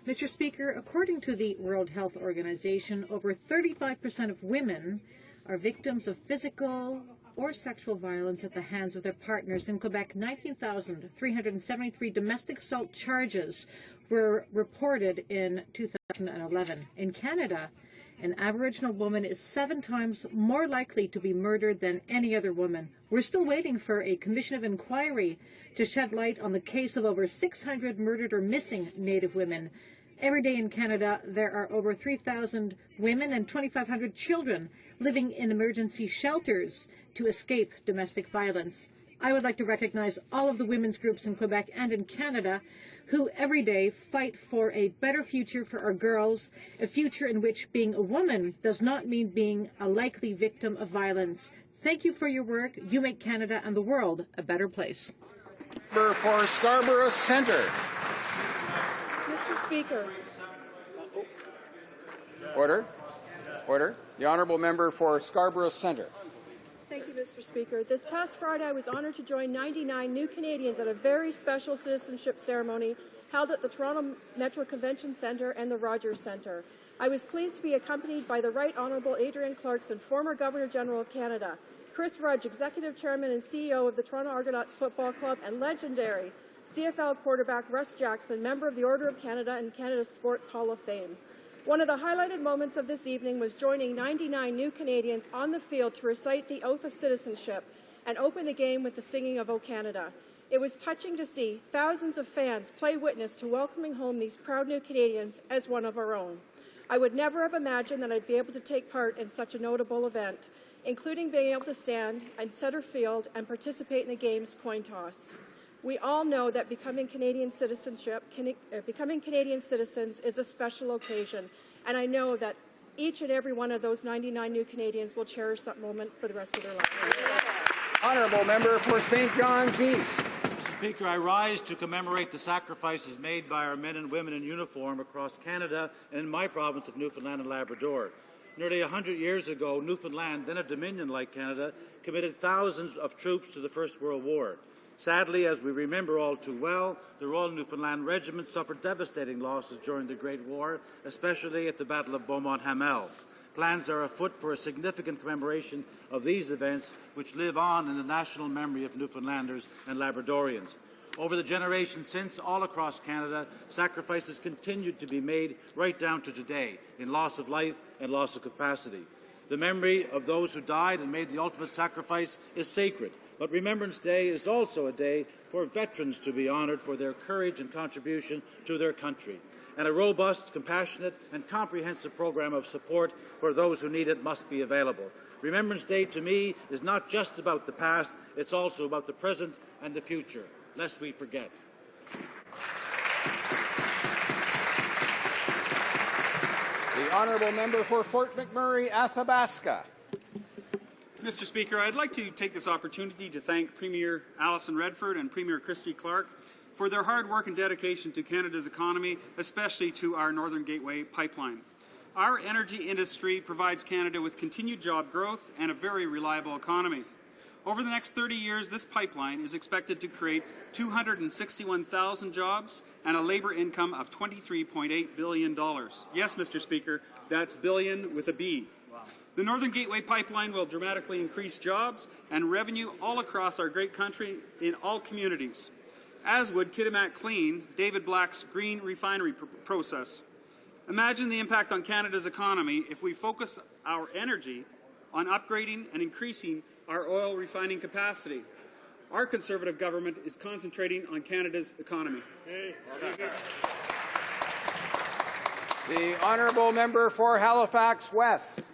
Mr. Speaker, according to the World Health Organization, over 35% of women are victims of physical or sexual violence at the hands of their partners. In Quebec, 19,373 domestic assault charges were reported in 2011. In Canada, an Aboriginal woman is 7 times more likely to be murdered than any other woman. We're still waiting for a commission of inquiry to shed light on the case of over 600 murdered or missing Native women. Every day in Canada, there are over 3,000 women and 2,500 children living in emergency shelters to escape domestic violence. I would like to recognize all of the women's groups in Quebec and in Canada who every day fight for a better future for our girls, a future in which being a woman does not mean being a likely victim of violence. Thank you for your work. You make Canada and the world a better place. For Scarborough Centre. Mr. Speaker. Order. Order. The honourable member for Scarborough Centre. Thank you, Mr. Speaker. This past Friday, I was honoured to join 99 new Canadians at a very special citizenship ceremony held at the Toronto Metro Convention Centre and the Rogers Centre. I was pleased to be accompanied by the Right Honourable Adrienne Clarkson, former Governor-General of Canada, Chris Rudge, Executive Chairman and CEO of the Toronto Argonauts Football Club, and legendary CFL quarterback Russ Jackson, member of the Order of Canada and Canada Sports Hall of Fame. One of the highlighted moments of this evening was joining 99 new Canadians on the field to recite the Oath of Citizenship and open the game with the singing of O Canada. It was touching to see thousands of fans play witness to welcoming home these proud new Canadians as one of our own. I would never have imagined that I'd be able to take part in such a notable event, including being able to stand in center field and participate in the game's coin toss. We all know that becoming Canadian citizens is a special occasion, and I know that each and every one of those 99 new Canadians will cherish that moment for the rest of their lives. Honourable member for St. John's East. Mr. Speaker, I rise to commemorate the sacrifices made by our men and women in uniform across Canada and in my province of Newfoundland and Labrador. Nearly 100 years ago, Newfoundland, then a dominion like Canada, committed thousands of troops to the First World War. Sadly, as we remember all too well, the Royal Newfoundland Regiment suffered devastating losses during the Great War, especially at the Battle of Beaumont-Hamel. Plans are afoot for a significant commemoration of these events, which live on in the national memory of Newfoundlanders and Labradorians. Over the generations since, all across Canada, sacrifices continued to be made right down to today in loss of life and loss of capacity. The memory of those who died and made the ultimate sacrifice is sacred. But Remembrance Day is also a day for veterans to be honoured for their courage and contribution to their country. And a robust, compassionate and comprehensive program of support for those who need it must be available. Remembrance Day to me is not just about the past, it's also about the present and the future, lest we forget. The honourable member for Fort McMurray, Athabasca. Mr. Speaker, I'd like to take this opportunity to thank Premier Alison Redford and Premier Christy Clark for their hard work and dedication to Canada's economy, especially to our Northern Gateway pipeline. Our energy industry provides Canada with continued job growth and a very reliable economy. Over the next 30 years, this pipeline is expected to create 261,000 jobs and a labor income of $23.8 billion. Yes, Mr. Speaker, that's billion with a B. Wow. The Northern Gateway Pipeline will dramatically increase jobs and revenue all across our great country in all communities, as would Kitimat Clean, David Black's green refinery process. Imagine the impact on Canada's economy if we focus our energy on upgrading and increasing our oil refining capacity. Our Conservative government is concentrating on Canada's economy. The honourable member for Halifax West.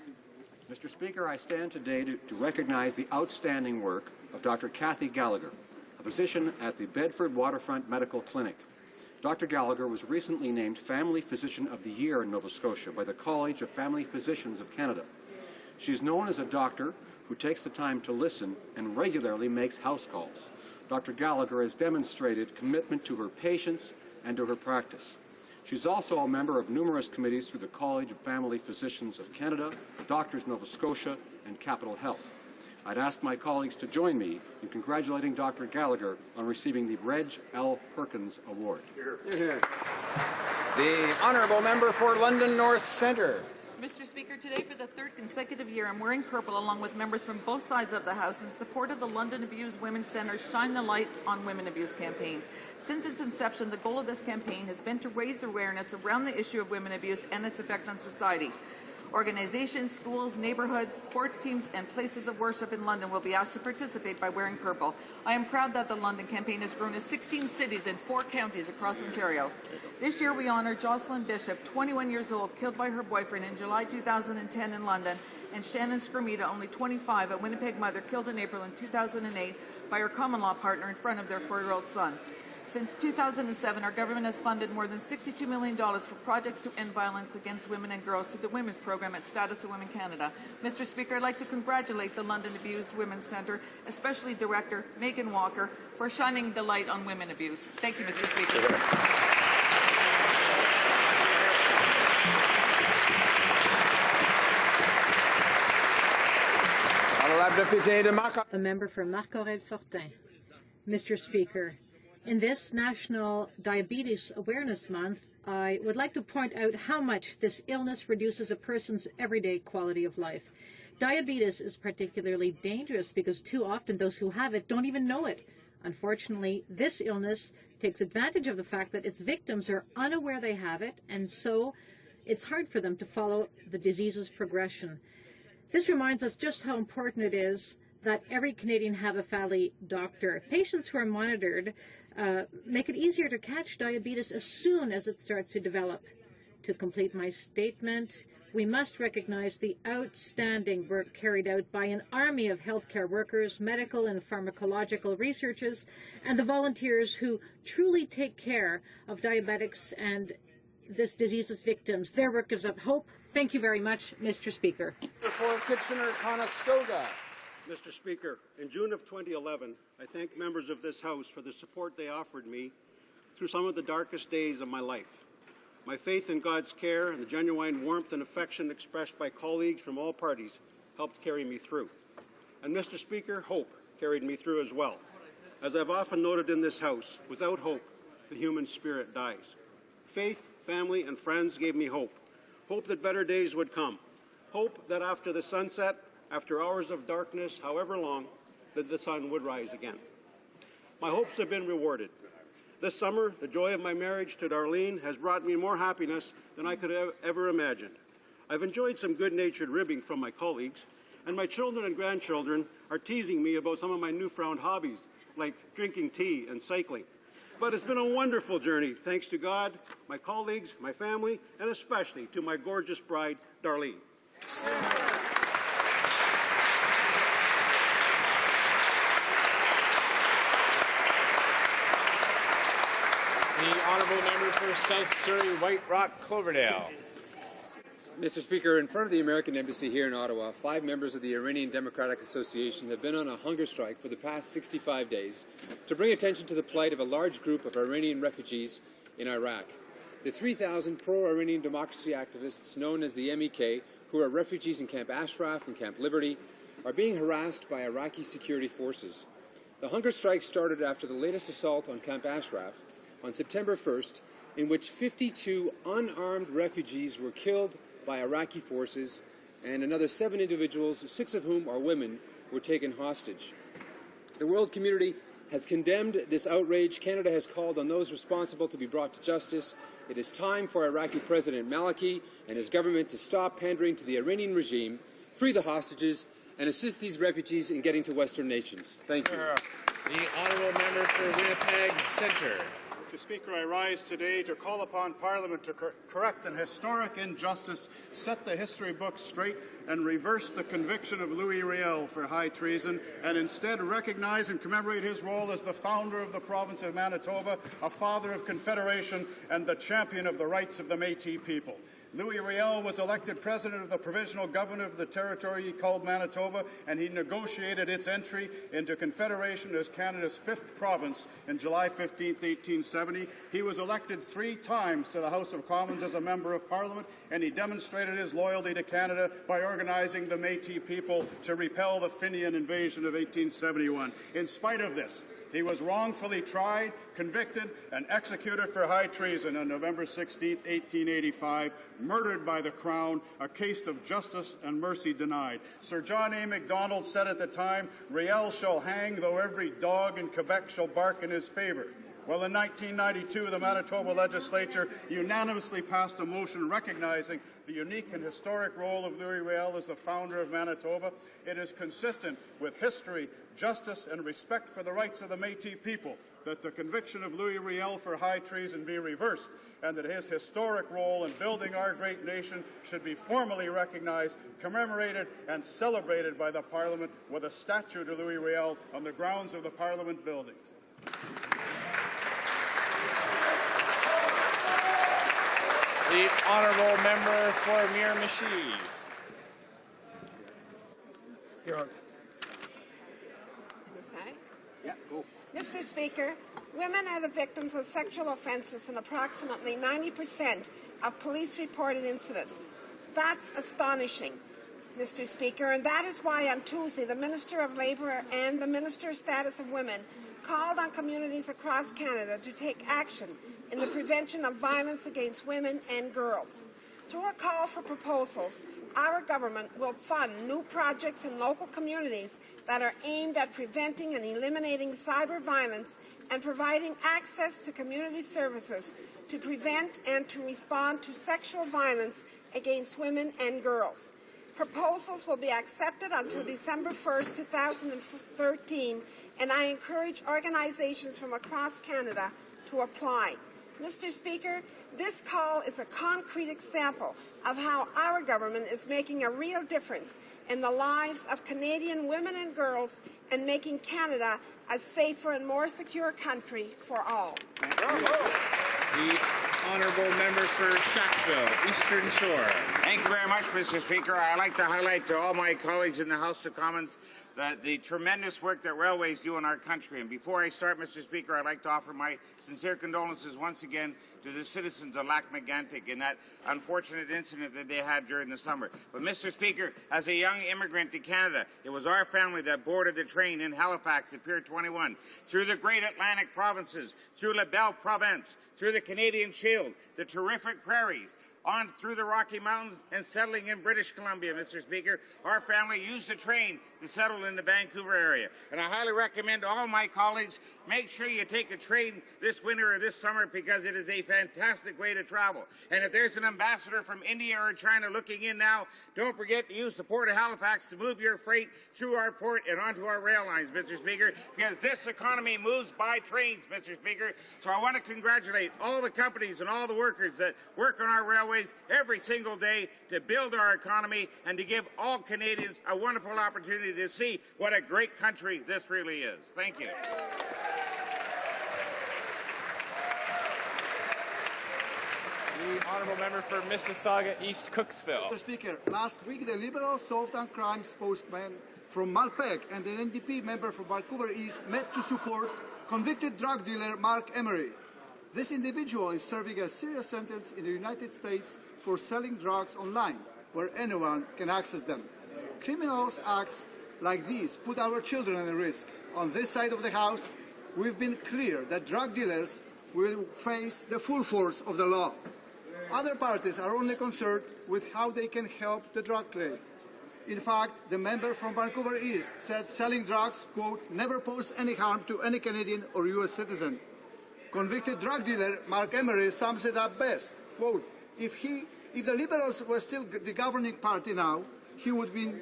Mr. Speaker, I stand today to recognize the outstanding work of Dr. Kathy Gallagher, a physician at the Bedford Waterfront Medical Clinic. Dr. Gallagher was recently named Family Physician of the Year in Nova Scotia by the College of Family Physicians of Canada. She is known as a doctor who takes the time to listen and regularly makes house calls. Dr. Gallagher has demonstrated commitment to her patients and to her practice. She's also a member of numerous committees through the College of Family Physicians of Canada, Doctors Nova Scotia, and Capital Health. I'd ask my colleagues to join me in congratulating Dr. Gallagher on receiving the Reg L. Perkins Award. The honourable member for London North Centre. Mr. Speaker, today for the third consecutive year, I'm wearing purple along with members from both sides of the House in support of the London Abused Women's Centre's Shine the Light on Women Abuse campaign. Since its inception, the goal of this campaign has been to raise awareness around the issue of women abuse and its effect on society. Organizations, schools, neighborhoods, sports teams, and places of worship in London will be asked to participate by wearing purple. I am proud that the London campaign has grown to 16 cities and 4 counties across Ontario. This year we honor Jocelyn Bishop, 21 years old, killed by her boyfriend in July 2010 in London, and Shannon Scrumita, only 25, a Winnipeg mother, killed in April in 2008 by her common-law partner in front of their 4-year-old son. Since 2007, our government has funded more than $62 million for projects to end violence against women and girls through the Women's Program at Status of Women Canada. Mr. Speaker, I'd like to congratulate the London Abused Women's Centre, especially Director Megan Walker, for shining the light on women abuse. Thank you, Mr. Speaker. The member for Marc-Aurèle-Fortin. Mr. Speaker, in this National Diabetes Awareness Month, I would like to point out how much this illness reduces a person's everyday quality of life. Diabetes is particularly dangerous because too often those who have it don't even know it. Unfortunately, this illness takes advantage of the fact that its victims are unaware they have it, and so it's hard for them to follow the disease's progression. This reminds us just how important it is that every Canadian have a family doctor. Patients who are monitored make it easier to catch diabetes as soon as it starts to develop. To complete my statement, we must recognize the outstanding work carried out by an army of healthcare workers, medical and pharmacological researchers, and the volunteers who truly take care of diabetics and this disease's victims. Their work gives up hope. Thank you very much, Mr. Speaker. For Kitchener-Conestoga. Mr. Speaker, in June of 2011, I thank members of this House for the support they offered me through some of the darkest days of my life. My faith in God's care and the genuine warmth and affection expressed by colleagues from all parties helped carry me through. And Mr. Speaker, hope carried me through as well. As I've often noted in this House, without hope, the human spirit dies. Faith, family, and friends gave me hope. Hope that better days would come. Hope that after the sunset, after hours of darkness, however long, that the sun would rise again. My hopes have been rewarded. This summer, the joy of my marriage to Darlene has brought me more happiness than I could have ever imagined. I've enjoyed some good-natured ribbing from my colleagues, and my children and grandchildren are teasing me about some of my newfound hobbies, like drinking tea and cycling. But it's been a wonderful journey, thanks to God, my colleagues, my family, and especially to my gorgeous bride, Darlene. The honourable member for South Surrey, White Rock, Cloverdale. Mr. Speaker, in front of the American Embassy here in Ottawa, 5 members of the Iranian Democratic Association have been on a hunger strike for the past 65 days to bring attention to the plight of a large group of Iranian refugees in Iraq. The 3,000 pro-Iranian democracy activists known as the MEK, who are refugees in Camp Ashraf and Camp Liberty, are being harassed by Iraqi security forces. The hunger strike started after the latest assault on Camp Ashraf on September 1st, in which 52 unarmed refugees were killed by Iraqi forces, and another 7 individuals, 6 of whom are women, were taken hostage. The world community has condemned this outrage. Canada has called on those responsible to be brought to justice. It is time for Iraqi President Maliki and his government to stop pandering to the Iranian regime, free the hostages, and assist these refugees in getting to Western nations. Thank you. The honourable member for Winnipeg Centre. Mr. Speaker, I rise today to call upon Parliament to correct an historic injustice, set the history books straight, and reverse the conviction of Louis Riel for high treason, and instead recognize and commemorate his role as the founder of the province of Manitoba, a father of Confederation, and the champion of the rights of the Métis people. Louis Riel was elected president of the provisional government of the territory he called Manitoba, and he negotiated its entry into Confederation as Canada's 5th province in July 15, 1870. He was elected 3 times to the House of Commons as a member of Parliament, and he demonstrated his loyalty to Canada by organizing the Métis people to repel the Fenian invasion of 1871. In spite of this, he was wrongfully tried, convicted, and executed for high treason on November 16, 1885, murdered by the Crown, a case of justice and mercy denied. Sir John A. Macdonald said at the time, "Riel shall hang, though every dog in Quebec shall bark in his favour." Well, in 1992, the Manitoba legislature unanimously passed a motion recognizing the unique and historic role of Louis Riel as the founder of Manitoba. It is consistent with history, justice, and respect for the rights of the Métis people that the conviction of Louis Riel for high treason be reversed, and that his historic role in building our great nation should be formally recognized, commemorated, and celebrated by the Parliament with a statue to Louis Riel on the grounds of the Parliament buildings. The honourable member for Miramichi. Mr. Speaker, women are the victims of sexual offences in approximately 90% of police-reported incidents. That's astonishing, Mr. Speaker, and that is why on Tuesday the Minister of Labour and the Minister of Status of Women called on communities across Canada to take action in the prevention of violence against women and girls. Through a call for proposals, our government will fund new projects in local communities that are aimed at preventing and eliminating cyber violence and providing access to community services to prevent and to respond to sexual violence against women and girls. Proposals will be accepted until December 1st, 2013, and I encourage organizations from across Canada to apply. Mr. Speaker, this call is a concrete example of how our government is making a real difference in the lives of Canadian women and girls and making Canada a safer and more secure country for all. The honourable member for Sackville, Eastern Shore. Thank you very much, Mr. Speaker. I'd like to highlight to all my colleagues in the House of Commons that the tremendous work that railways do in our country. And before I start, Mr. Speaker, I'd like to offer my sincere condolences once again to the citizens of Lac-Mégantic in that unfortunate incident that they had during the summer. But, Mr. Speaker, as a young immigrant to Canada, it was our family that boarded the train in Halifax at Pier 21, through the Great Atlantic provinces, through La Belle Province, through the Canadian Shield, the terrific prairies, on through the Rocky Mountains and settling in British Columbia, Mr. Speaker. Our family used the train to settle in the Vancouver area. And I highly recommend to all my colleagues, make sure you take a train this winter or this summer because it is a fantastic way to travel. And if there's an ambassador from India or China looking in now, don't forget to use the Port of Halifax to move your freight through our port and onto our rail lines, Mr. Speaker, because this economy moves by trains, Mr. Speaker. So I want to congratulate all the companies and all the workers that work on our railways every single day to build our economy and to give all Canadians a wonderful opportunity to see what a great country this really is. Thank you. The honourable member for Mississauga East Cooksville. Mr. Speaker, last week the Liberal Soft and Crime spokesman from Malpec and an NDP member from Vancouver East met to support convicted drug dealer Mark Emery. This individual is serving a serious sentence in the United States for selling drugs online, where anyone can access them. Criminals act like these put our children at risk. On this side of the House, we've been clear that drug dealers will face the full force of the law. Other parties are only concerned with how they can help the drug trade. In fact, the member from Vancouver East said selling drugs, quote, never posed any harm to any Canadian or U.S. citizen. Convicted drug dealer Mark Emery sums it up best, quote, if the Liberals were still the governing party now, he would be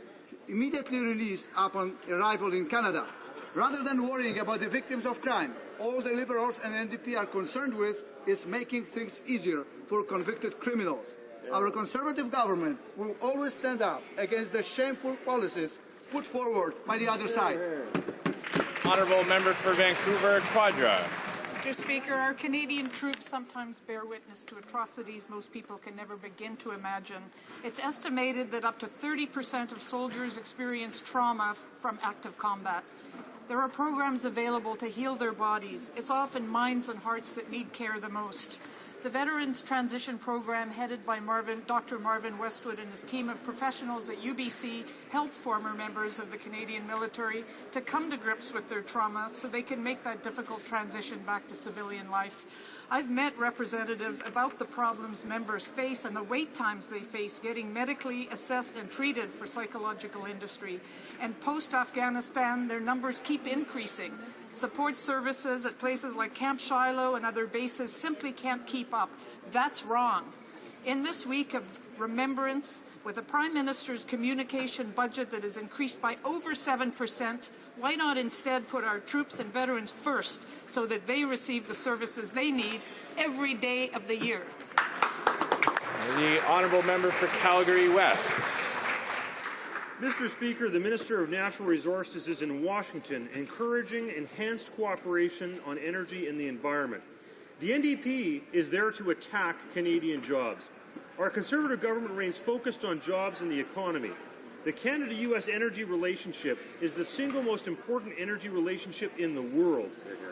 immediately released upon arrival in Canada. Rather than worrying about the victims of crime, all the Liberals and NDP are concerned with is making things easier for convicted criminals. Our Conservative government will always stand up against the shameful policies put forward by the other side. Honourable Member for Vancouver Quadra. Mr. Speaker, our Canadian troops sometimes bear witness to atrocities most people can never begin to imagine. It's estimated that up to 30% of soldiers experience trauma from active combat. There are programs available to heal their bodies. It's often minds and hearts that need care the most. The Veterans Transition Program, headed by Dr. Marvin Westwood and his team of professionals at UBC, help former members of the Canadian military to come to grips with their trauma so they can make that difficult transition back to civilian life. I've met representatives about the problems members face and the wait times they face getting medically assessed and treated for psychological industry. And post-Afghanistan, their numbers keep increasing. Support services at places like Camp Shiloh and other bases simply can't keep up. That's wrong. In this week of remembrance, with the Prime Minister's communication budget that is increased by over 7%, why not instead put our troops and veterans first so that they receive the services they need every day of the year? The Honourable Member for Calgary West. Mr. Speaker, the Minister of Natural Resources is in Washington encouraging enhanced cooperation on energy and the environment. The NDP is there to attack Canadian jobs. Our Conservative government remains focused on jobs and the economy. The Canada-U.S. energy relationship is the single most important energy relationship in the world.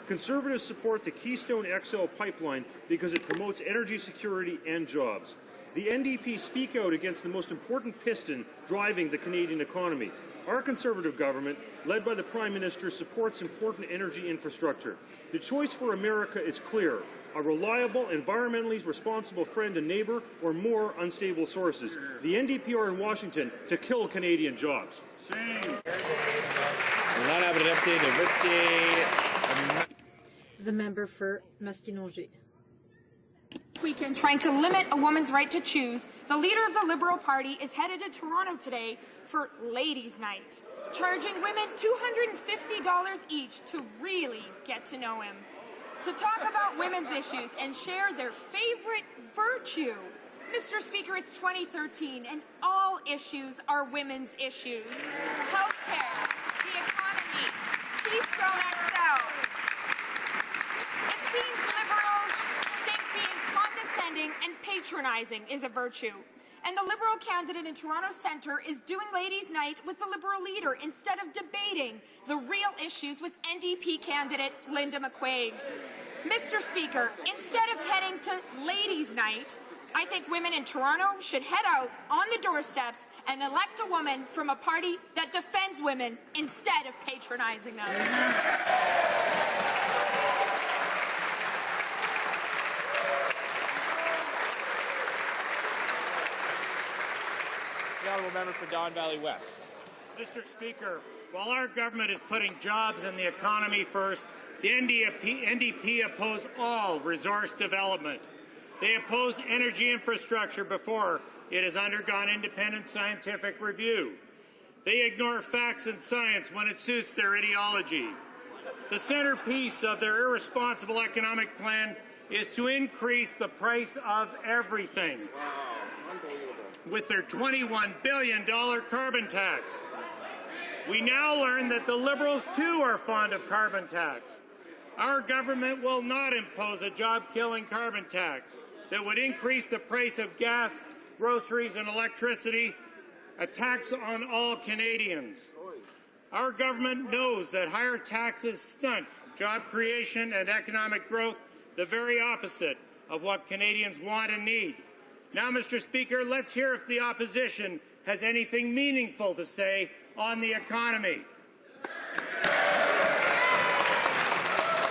Conservatives support the Keystone XL pipeline because it promotes energy security and jobs. The NDP speak out against the most important piston driving the Canadian economy. Our Conservative government, led by the Prime Minister, supports important energy infrastructure. The choice for America is clear: a reliable, environmentally responsible friend and neighbour, or more unstable sources. The NDP are in Washington to kill Canadian jobs. The member for Maskinongé. Weekend trying to limit a woman's right to choose, the leader of the Liberal Party is headed to Toronto today for Ladies' Night, charging women $250 each to really get to know him, to talk about women's issues and share their favorite virtue. Mr. Speaker, it's 2013 and all issues are women's issues. Healthcare, the economy, Keystone XL. It seems liberals think being condescending and patronizing is a virtue. And the Liberal candidate in Toronto Centre is doing Ladies' Night with the Liberal leader instead of debating the real issues with NDP candidate Linda McQuaig. Mr. Speaker, instead of heading to Ladies' Night, I think women in Toronto should head out on the doorsteps and elect a woman from a party that defends women instead of patronizing them. The Honourable Member for Don Valley West. Mr. Speaker, while our government is putting jobs and the economy first, the NDP oppose all resource development. They oppose energy infrastructure before it has undergone independent scientific review. They ignore facts and science when it suits their ideology. The centerpiece of their irresponsible economic plan is to increase the price of everything with their $21 billion carbon tax. We now learn that the Liberals, too, are fond of carbon tax. Our government will not impose a job-killing carbon tax that would increase the price of gas, groceries, and electricity, a tax on all Canadians. Our government knows that higher taxes stunt job creation and economic growth, the very opposite of what Canadians want and need. Now, Mr. Speaker, let's hear if the opposition has anything meaningful to say on the economy.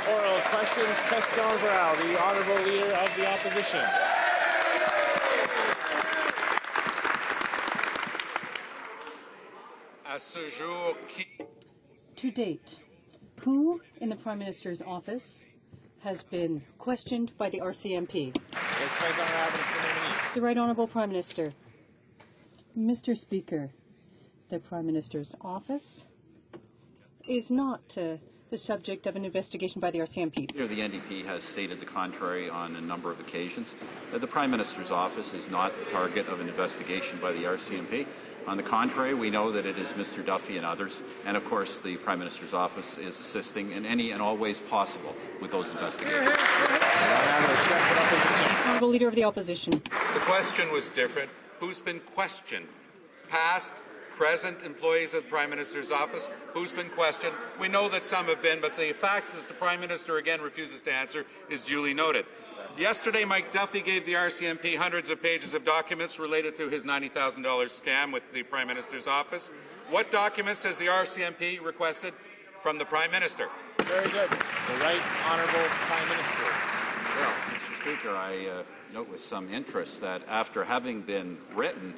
Oral questions, questions orales. The Honourable Leader of the Opposition. To date, who in the Prime Minister's office has been questioned by the RCMP? The Right Honourable Prime Minister. Mr. Speaker, the Prime Minister's office is not the subject of an investigation by the RCMP. The NDP has stated the contrary on a number of occasions. The Prime Minister's office is not the target of an investigation by the RCMP. On the contrary, we know that it is Mr. Duffy and others, and of course the Prime Minister's office is assisting in any and all ways possible with those investigations. Honourable Leader of the Opposition. The question was different. Who's been questioned? Past, present employees of the Prime Minister's office? Who's been questioned? We know that some have been, but the fact that the Prime Minister again refuses to answer is duly noted. Yesterday, Mike Duffy gave the RCMP hundreds of pages of documents related to his $90,000 scam with the Prime Minister's office. What documents has the RCMP requested from the Prime Minister? Very good. The Right Honourable Prime Minister. Well, Mr. Speaker, I note with some interest that after having been written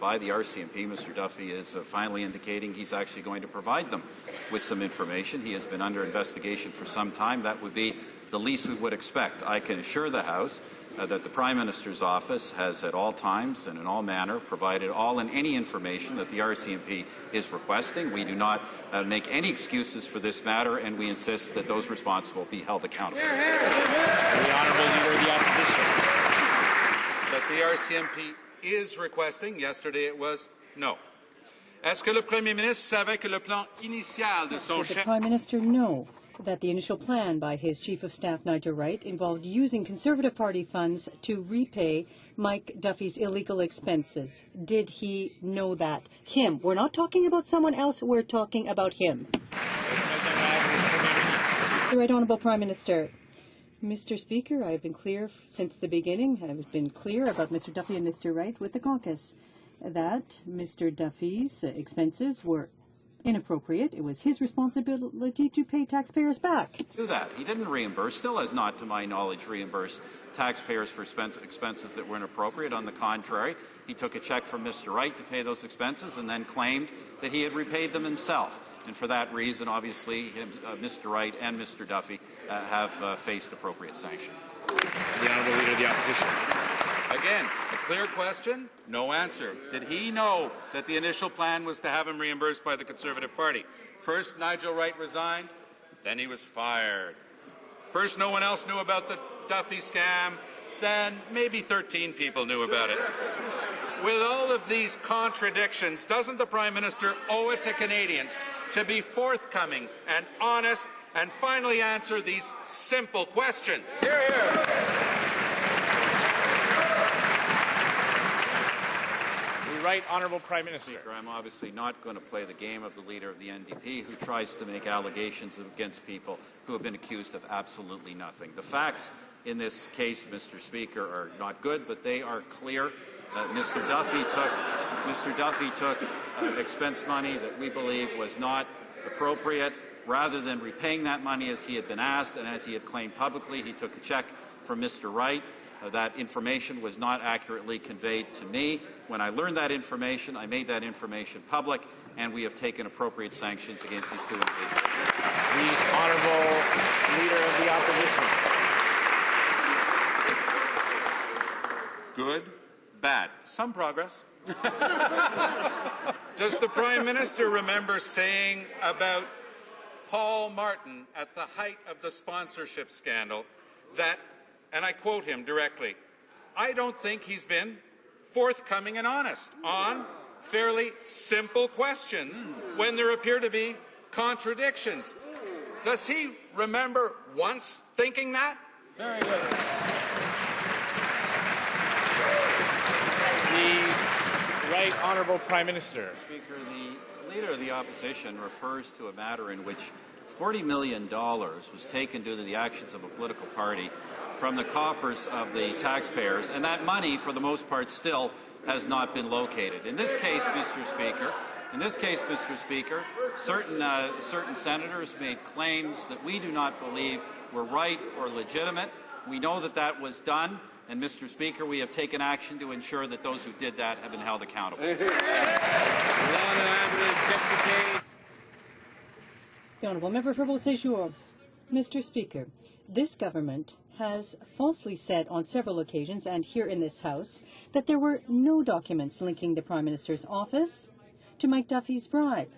by the RCMP, Mr. Duffy is finally indicating he's actually going to provide them with some information. He has been under investigation for some time. That would be the least we would expect. I can assure the House that the Prime Minister's office has at all times and in all manner provided all and any information that the RCMP is requesting. We do not make any excuses for this matter, and we insist that those responsible be held accountable. The Honourable Leader of the Opposition. That the RCMP is requesting, yesterday it was no. Est-ce que le Premier ministre savait que le plan initial de son Did the chef... Prime Minister know that the initial plan by his Chief of Staff, Nigel Wright, involved using Conservative Party funds to repay Mike Duffy's illegal expenses? Did he know that? Him. We're not talking about someone else, we're talking about him. The Right Honourable Prime Minister. Mr. Speaker, I've been clear since the beginning. I've been clear about Mr. Duffy and Mr. Wright with the caucus that Mr. Duffy's expenses were inappropriate. It was his responsibility to pay taxpayers back. Do that. He didn't reimburse, still has not, to my knowledge, reimbursed taxpayers for expenses that were inappropriate. On the contrary, he took a check from Mr. Wright to pay those expenses and then claimed that he had repaid them himself. And for that reason, obviously, Mr. Wright and Mr. Duffy have faced appropriate sanction. The Honourable Leader of the Opposition. Again, a clear question, no answer. Did he know that the initial plan was to have him reimbursed by the Conservative Party? First, Nigel Wright resigned, then he was fired. First, no one else knew about the Duffy scam, then maybe 13 people knew about it. With all of these contradictions, doesn't the Prime Minister owe it to Canadians to be forthcoming and honest and finally answer these simple questions? Hear, hear. Right Honourable Prime Minister. I'm obviously not going to play the game of the Leader of the NDP who tries to make allegations against people who have been accused of absolutely nothing. The facts in this case, Mr. Speaker, are not good, but they are clear. Mr. Duffy took expense money that we believe was not appropriate. Rather than repaying that money as he had been asked and as he had claimed publicly, he took a check from Mr. Wright. That information was not accurately conveyed to me. When I learned that information, I made that information public, and we have taken appropriate sanctions against these two individuals. The Honourable Leader of the Opposition. Good, bad, some progress. Does the Prime Minister remember saying about Paul Martin at the height of the sponsorship scandal that, and I quote him directly, "I don't think he's been forthcoming and honest on fairly simple questions when there appear to be contradictions." Does he remember once thinking that? Very good. The Right Honourable Prime Minister. Speaker, the Leader of the Opposition refers to a matter in which $40 million was taken due to the actions of a political party from the coffers of the taxpayers, and that money, for the most part, still has not been located. In this case, Mr. Speaker, In this case, Mr. Speaker, certain senators made claims that we do not believe were right or legitimate. We know that that was done, and Mr. Speaker, we have taken action to ensure that those who did that have been held accountable. The Honourable Member for Beausejour. Mr. Speaker, this government has falsely said on several occasions, and here in this House, that there were no documents linking the Prime Minister's office to Mike Duffy's bribe.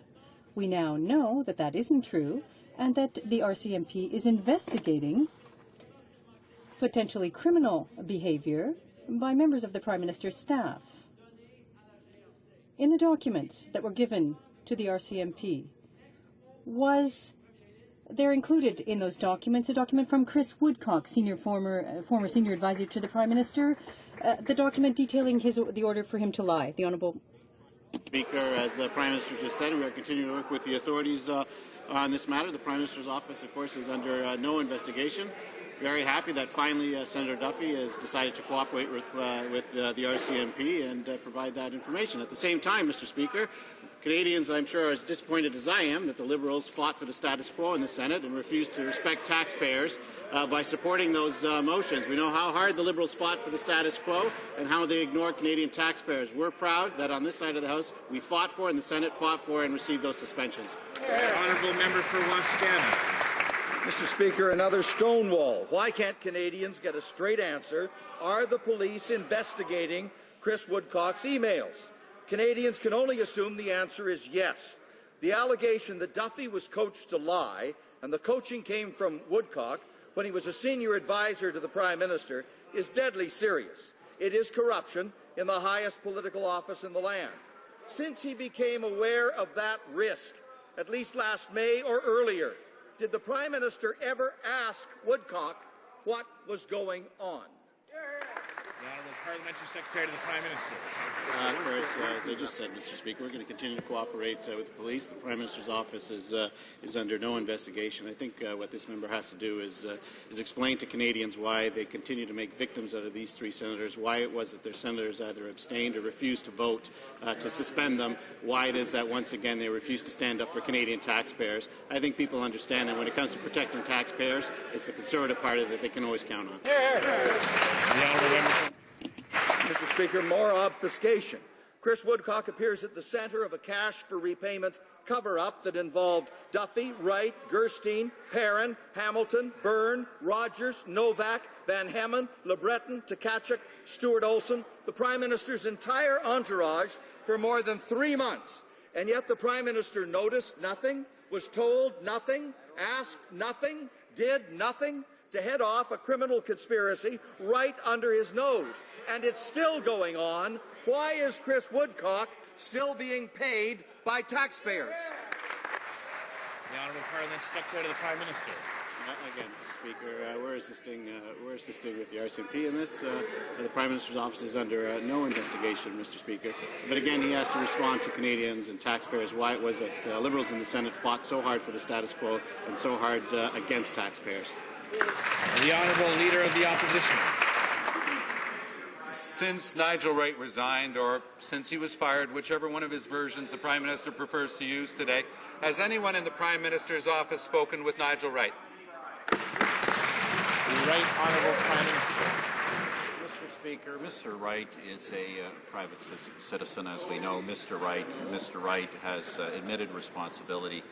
We now know that that isn't true, and that the RCMP is investigating potentially criminal behavior by members of the Prime Minister's staff. In the documents that were given to the RCMP, was there included in those documents a document from Chris Woodcock, former senior advisor to the Prime Minister, the document detailing the order for him to lie? The Honourable Speaker, as the Prime Minister just said, we are continuing to work with the authorities on this matter. The Prime Minister's office, of course, is under no investigation. Very happy that finally Senator Duffy has decided to cooperate with the RCMP and provide that information. At the same time, Mr. Speaker, Canadians, I'm sure, are as disappointed as I am that the Liberals fought for the status quo in the Senate and refused to respect taxpayers by supporting those motions. We know how hard the Liberals fought for the status quo and how they ignored Canadian taxpayers. We're proud that on this side of the House we fought for and the Senate fought for and received those suspensions. Honourable Member for Wascana. Mr. Speaker, another Stonewall. Why can't Canadians get a straight answer? Are the police investigating Chris Woodcock's emails? Canadians can only assume the answer is yes. The allegation that Duffy was coached to lie, and the coaching came from Woodcock when he was a senior advisor to the Prime Minister, is deadly serious. It is corruption in the highest political office in the land. Since he became aware of that risk, at least last May or earlier, did the Prime Minister ever ask Woodcock what was going on? The Honourable Parliamentary Secretary to the Prime Minister. Of course, as I just said, Mr. Speaker, we're going to continue to cooperate with the police. The Prime Minister's office is under no investigation. I think what this member has to do is explain to Canadians why they continue to make victims out of these three senators, why it was that their senators either abstained or refused to vote to suspend them, why it is that once again they refuse to stand up for Canadian taxpayers. I think people understand that when it comes to protecting taxpayers, it's the Conservative Party that they can always count on. The Honourable Member. Mr. Speaker, more obfuscation. Chris Woodcock appears at the centre of a cash for repayment cover-up that involved Duffy, Wright, Gerstein, Perrin, Hamilton, Byrne, Rogers, Novak, Van Hemmen, LeBreton, Tkachuk, Stuart Olson, the Prime Minister's entire entourage for more than 3 months. And yet the Prime Minister noticed nothing, was told nothing, asked nothing, did nothing to head off a criminal conspiracy right under his nose. And it's still going on. Why is Chris Woodcock still being paid by taxpayers? The Honourable Parliamentary Secretary to the Prime Minister. Again, Mr. Speaker, we're assisting with the RCMP in this. The Prime Minister's office is under no investigation, Mr. Speaker. But again, he has to respond to Canadians and taxpayers why it was that Liberals in the Senate fought so hard for the status quo and so hard against taxpayers. The Honourable Leader of the Opposition. Since Nigel Wright resigned, or since he was fired, whichever one of his versions the Prime Minister prefers to use today, has anyone in the Prime Minister's office spoken with Nigel Wright? The Right Honourable Prime Minister. Mr. Speaker, Mr. Wright is a private citizen, as we know. Mr. Wright has admitted responsibility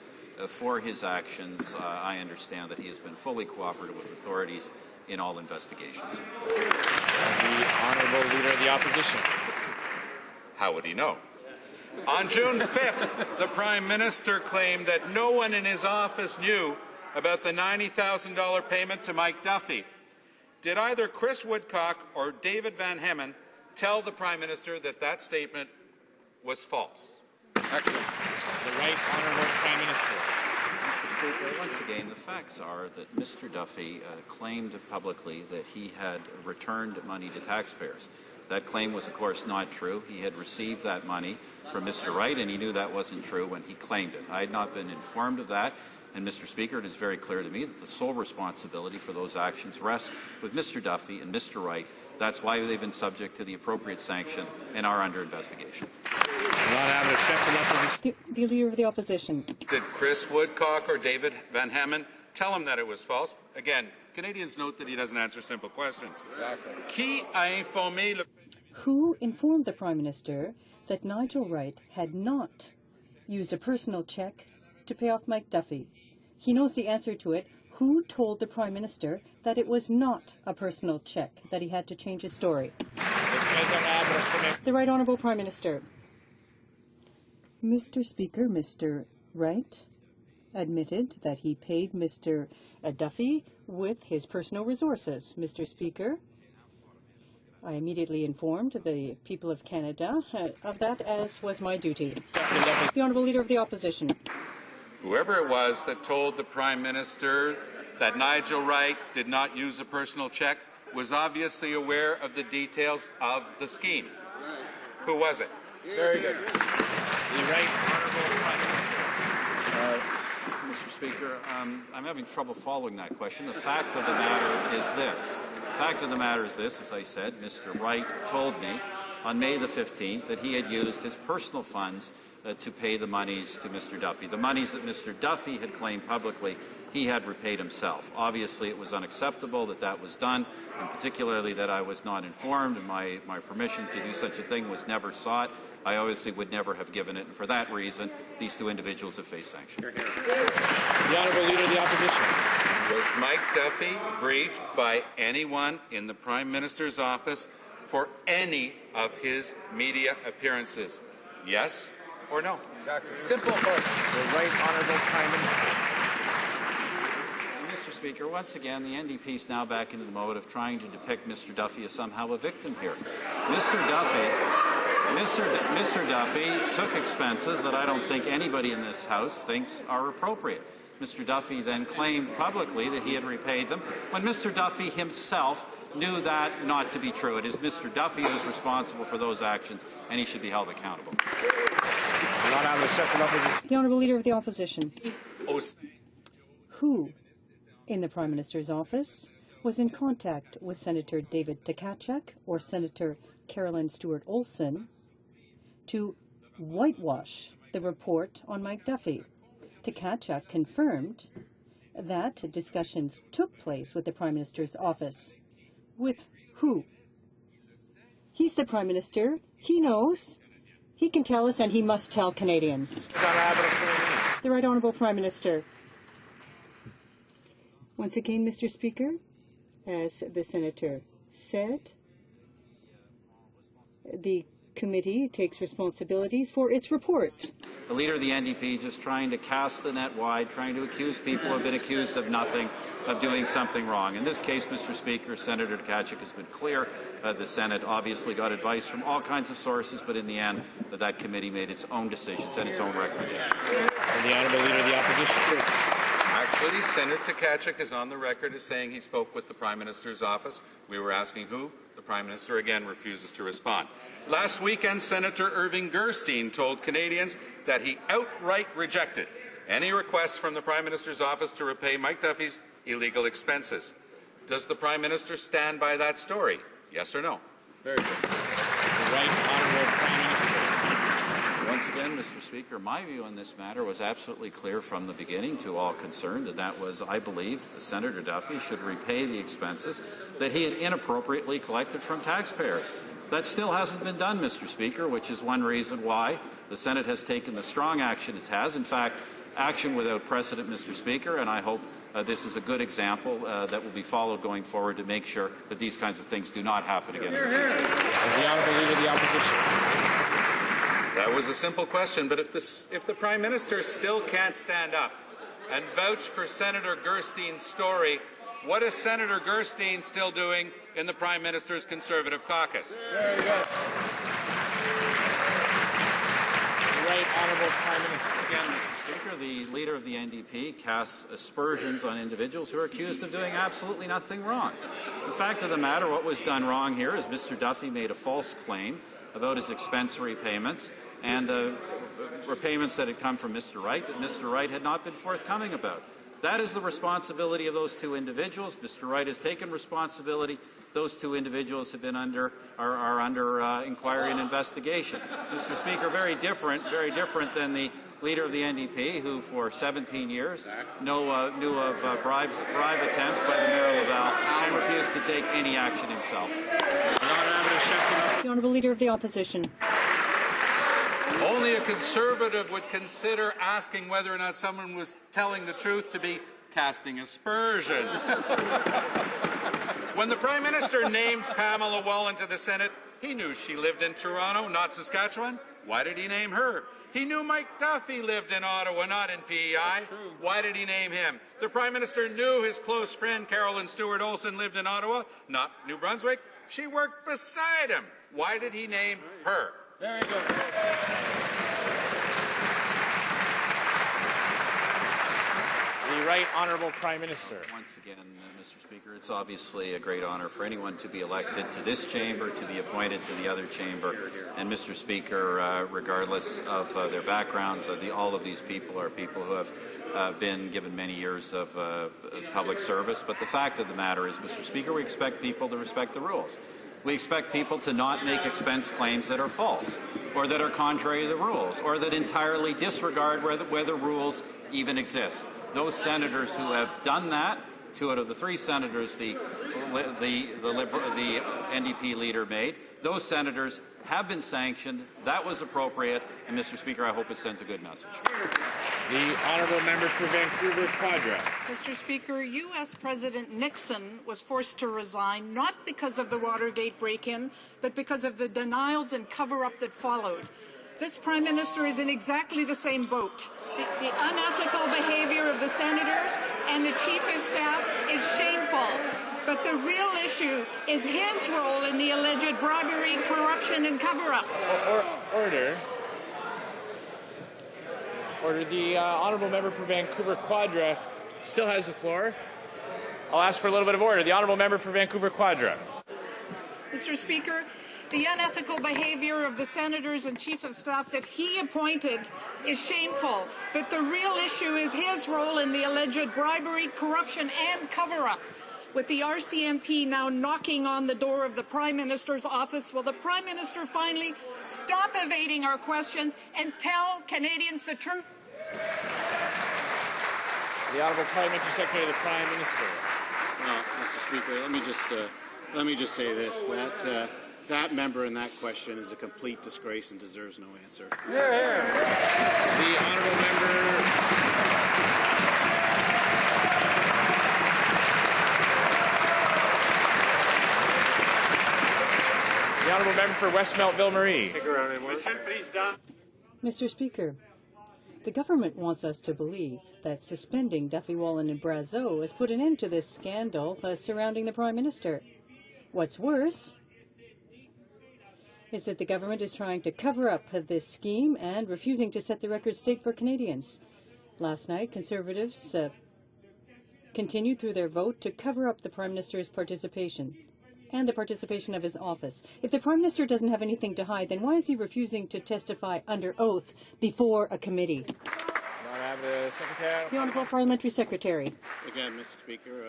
for his actions. I understand that he has been fully cooperative with authorities in all investigations. The Honourable Leader of the Opposition. How would he know? On June 5th, the Prime Minister claimed that no one in his office knew about the $90,000 payment to Mike Duffy. Did either Chris Woodcock or David Van Hemmen tell the Prime Minister that that statement was false? Excellent. The Right Honourable Prime Minister. Mr. Speaker, once again, the facts are that Mr. Duffy claimed publicly that he had returned money to taxpayers. That claim was, of course, not true. He had received that money from Mr. Wright, and he knew that wasn't true when he claimed it. I had not been informed of that. And, Mr. Speaker, it is very clear to me that the sole responsibility for those actions rests with Mr. Duffy and Mr. Wright. That's why they've been subject to the appropriate sanction and are under investigation. The Not having a shuffle opposition. The Leader of the Opposition. Did Chris Woodcock or David Van Hamen tell him that it was false? Again, Canadians note that he doesn't answer simple questions. Exactly. Qui a informé le... Who informed the Prime Minister that Nigel Wright had not used a personal check to pay off Mike Duffy? He knows the answer to it. Who told the Prime Minister that it was not a personal check, that he had to change his story? The Right Honourable Prime Minister. Mr. Speaker, Mr. Wright admitted that he paid Mr. Duffy with his personal resources. Mr. Speaker, I immediately informed the people of Canada of that, as was my duty. The Honourable Leader of the Opposition. Whoever it was that told the Prime Minister that Nigel Wright did not use a personal check was obviously aware of the details of the scheme. Who was it? Very good. The Right Honourable Prime Minister. Mr. Speaker, I'm having trouble following that question. The fact of the matter is this. The fact of the matter is this, as I said, Mr. Wright told me on May the 15th that he had used his personal funds to pay the monies to Mr. Duffy. The monies that Mr. Duffy had claimed publicly, he had repaid himself. Obviously, it was unacceptable that that was done, and particularly that I was not informed, and my permission to do such a thing was never sought. I obviously would never have given it, and for that reason, these two individuals have faced sanction. The Honourable Leader of the Opposition. Was Mike Duffy briefed by anyone in the Prime Minister's office for any of his media appearances? Yes or no? Exactly. Simple vote. The Right Honourable Prime Minister. Mr. Speaker, once again, the NDP is now back into the mode of trying to depict Mr. Duffy as somehow a victim here. Mr. Duffy took expenses that I don't think anybody in this House thinks are appropriate. Mr. Duffy then claimed publicly that he had repaid them when Mr. Duffy himself knew that not to be true. It is Mr. Duffy who is responsible for those actions, and he should be held accountable. The Honourable Leader of the Opposition. Who in the Prime Minister's office was in contact with Senator David Tkachuk or Senator Carolyn Stewart-Olson to whitewash the report on Mike Duffy? Tkachuk confirmed that discussions took place with the Prime Minister's office. With who? He's the Prime Minister. He knows. He can tell us, and he must tell Canadians. The Right Honourable Prime Minister. Once again, Mr. Speaker, as the Senator said, the committee takes responsibilities for its report. The Leader of the NDP just trying to cast the net wide, trying to accuse people who have been accused of nothing, of doing something wrong. In this case, Mr. Speaker, Senator Tkachuk has been clear. The Senate obviously got advice from all kinds of sources, but in the end, that committee made its own decisions and its own recommendations. And the Honourable Leader of the Opposition. Actually, Senator Tkachuk is on the record as saying he spoke with the Prime Minister's office. We were asking who. The Prime Minister again refuses to respond. Last weekend, Senator Irving Gerstein told Canadians that he outright rejected any requests from the Prime Minister's office to repay Mike Duffy's illegal expenses. Does the Prime Minister stand by that story? Yes or no? Very good. The Right Honourable Prime Minister. Once again, Mr. Speaker, my view on this matter was absolutely clear from the beginning to all concerned, and that was, I believe, that Senator Duffy should repay the expenses that he had inappropriately collected from taxpayers. That still hasn't been done, Mr. Speaker, which is one reason why the Senate has taken the strong action it has. In fact, action without precedent, Mr. Speaker, and I hope this is a good example that will be followed going forward to make sure that these kinds of things do not happen again in the future. The Honourable Leader of the Opposition. That was a simple question, but if the Prime Minister still can't stand up and vouch for Senator Gerstein's story, what is Senator Gerstein still doing in the Prime Minister's Conservative caucus? Very good. The Right Honourable Prime Minister. Again, Mr. Speaker, the Leader of the NDP casts aspersions on individuals who are accused of doing absolutely nothing wrong. The fact of the matter, what was done wrong here is Mr. Duffy made a false claim about his expense repayments and repayments that had come from Mr. Wright that Mr. Wright had not been forthcoming about. That is the responsibility of those two individuals. Mr. Wright has taken responsibility. Those two individuals have been under inquiry and investigation. Mr. Speaker, very different than the leader of the NDP, who for 17 years knew of bribe attempts by the Mayor of Laval and refused to take any action himself. The Honourable Leader of the Opposition. Only a Conservative would consider asking whether or not someone was telling the truth to be casting aspersions. When the Prime Minister named Pamela Wallin to the Senate, he knew she lived in Toronto, not Saskatchewan. Why did he name her? He knew Mike Duffy lived in Ottawa, not in PEI. Why did he name him? The Prime Minister knew his close friend Carolyn Stewart Olson lived in Ottawa, not New Brunswick. She worked beside him. Why did he name her? Very good. The Right Honourable Prime Minister. Once again, Mr. Speaker, it's obviously a great honour for anyone to be elected to this chamber, to be appointed to the other chamber. And Mr. Speaker, regardless of their backgrounds, all of these people are people who have been given many years of public service. But the fact of the matter is, Mr. Speaker, we expect people to respect the rules. We expect people to not make expense claims that are false, or that are contrary to the rules, or that entirely disregard whether rules even exist. Those senators who have done that, 2 out of the 3 senators the NDP leader made, those senators have been sanctioned. That was appropriate, and Mr. Speaker, I hope it sends a good message. The Honourable Member for Vancouver Quadra. Mr. Speaker, U.S. President Nixon was forced to resign not because of the Watergate break-in, but because of the denials and cover-up that followed. This Prime Minister is in exactly the same boat. The unethical behavior of the senators and the Chief of Staff is shameful. But the real issue is his role in the alleged bribery, corruption, and cover-up. Order. Order. The Honourable Member for Vancouver Quadra still has the floor. I'll ask for a little bit of order. The Honourable Member for Vancouver Quadra. Mr. Speaker, the unethical behavior of the senators and Chief of Staff that he appointed is shameful. But the real issue is his role in the alleged bribery, corruption, and cover-up. With the RCMP now knocking on the door of the Prime Minister's office, will the Prime Minister finally stop evading our questions and tell Canadians the truth? The Honourable Parliamentary Secretary of the Prime Minister. Well, Mr. Speaker, let me just say this: that member in that question is a complete disgrace and deserves no answer. The Honourable Member. The Honourable Member for Westmount Ville-Marie. Mr. Speaker, the government wants us to believe that suspending Duffy, Wallin and Brazeau has put an end to this scandal surrounding the Prime Minister. What's worse is that the government is trying to cover up this scheme and refusing to set the record straight for Canadians. Last night, Conservatives continued through their vote to cover up the Prime Minister's participation and the participation of his office. If the Prime Minister doesn't have anything to hide, then why is he refusing to testify under oath before a committee? The Honourable Parliamentary Secretary. Again, Mr. Speaker,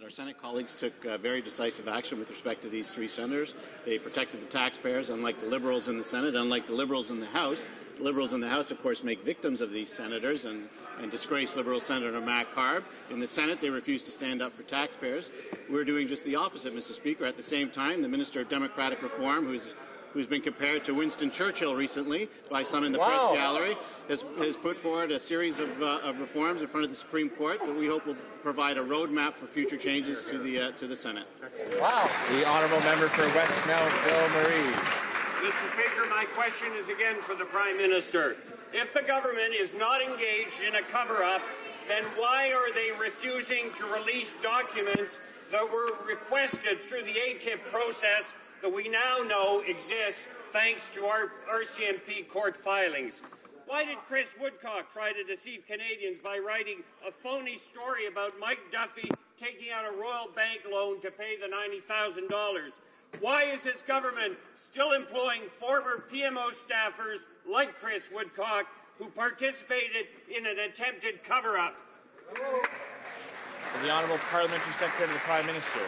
our Senate colleagues took very decisive action with respect to these 3 senators. They protected the taxpayers, unlike the Liberals in the Senate, unlike the Liberals in the House. The Liberals in the House, of course, make victims of these senators and disgrace Liberal Senator Matt Carb. In the Senate, they refuse to stand up for taxpayers. We're doing just the opposite, Mr. Speaker. At the same time, the Minister of Democratic Reform, who's been compared to Winston Churchill recently by some in the press gallery, has put forward a series of reforms in front of the Supreme Court that we hope will provide a roadmap for future changes to the Senate. Wow. The Honourable Member for Westmount Ville-Marie. Mr. Speaker, my question is again for the Prime Minister. If the government is not engaged in a cover-up, then why are they refusing to release documents that were requested through the ATIP process that we now know exists thanks to our RCMP court filings? Why did Chris Woodcock try to deceive Canadians by writing a phony story about Mike Duffy taking out a Royal Bank loan to pay the $90,000? Why is this government still employing former PMO staffers like Chris Woodcock, who participated in an attempted cover-up? The Honourable Parliamentary Secretary to the Prime Minister.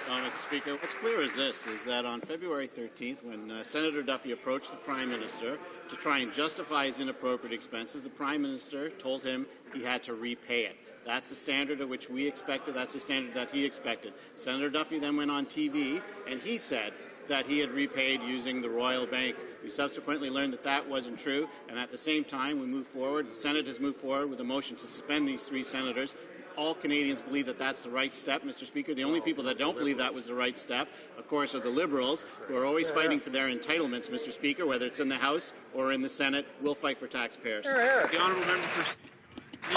Mr. Speaker, what's clear is this, is that on February 13th, when Senator Duffy approached the Prime Minister to try and justify his inappropriate expenses, the Prime Minister told him he had to repay it. That's the standard at which we expected. That's the standard that he expected. Senator Duffy then went on TV and he said that he had repaid using the Royal Bank. We subsequently learned that that wasn't true, and at the same time we moved forward. The Senate has moved forward with a motion to suspend these 3 senators. All Canadians believe that that's the right step, Mr. Speaker. The only people that don't believe that was the right step, of course, are the Liberals, who are always fighting for their entitlements, Mr. Speaker, whether it's in the House or in the Senate. We'll fight for taxpayers. The Honourable Member for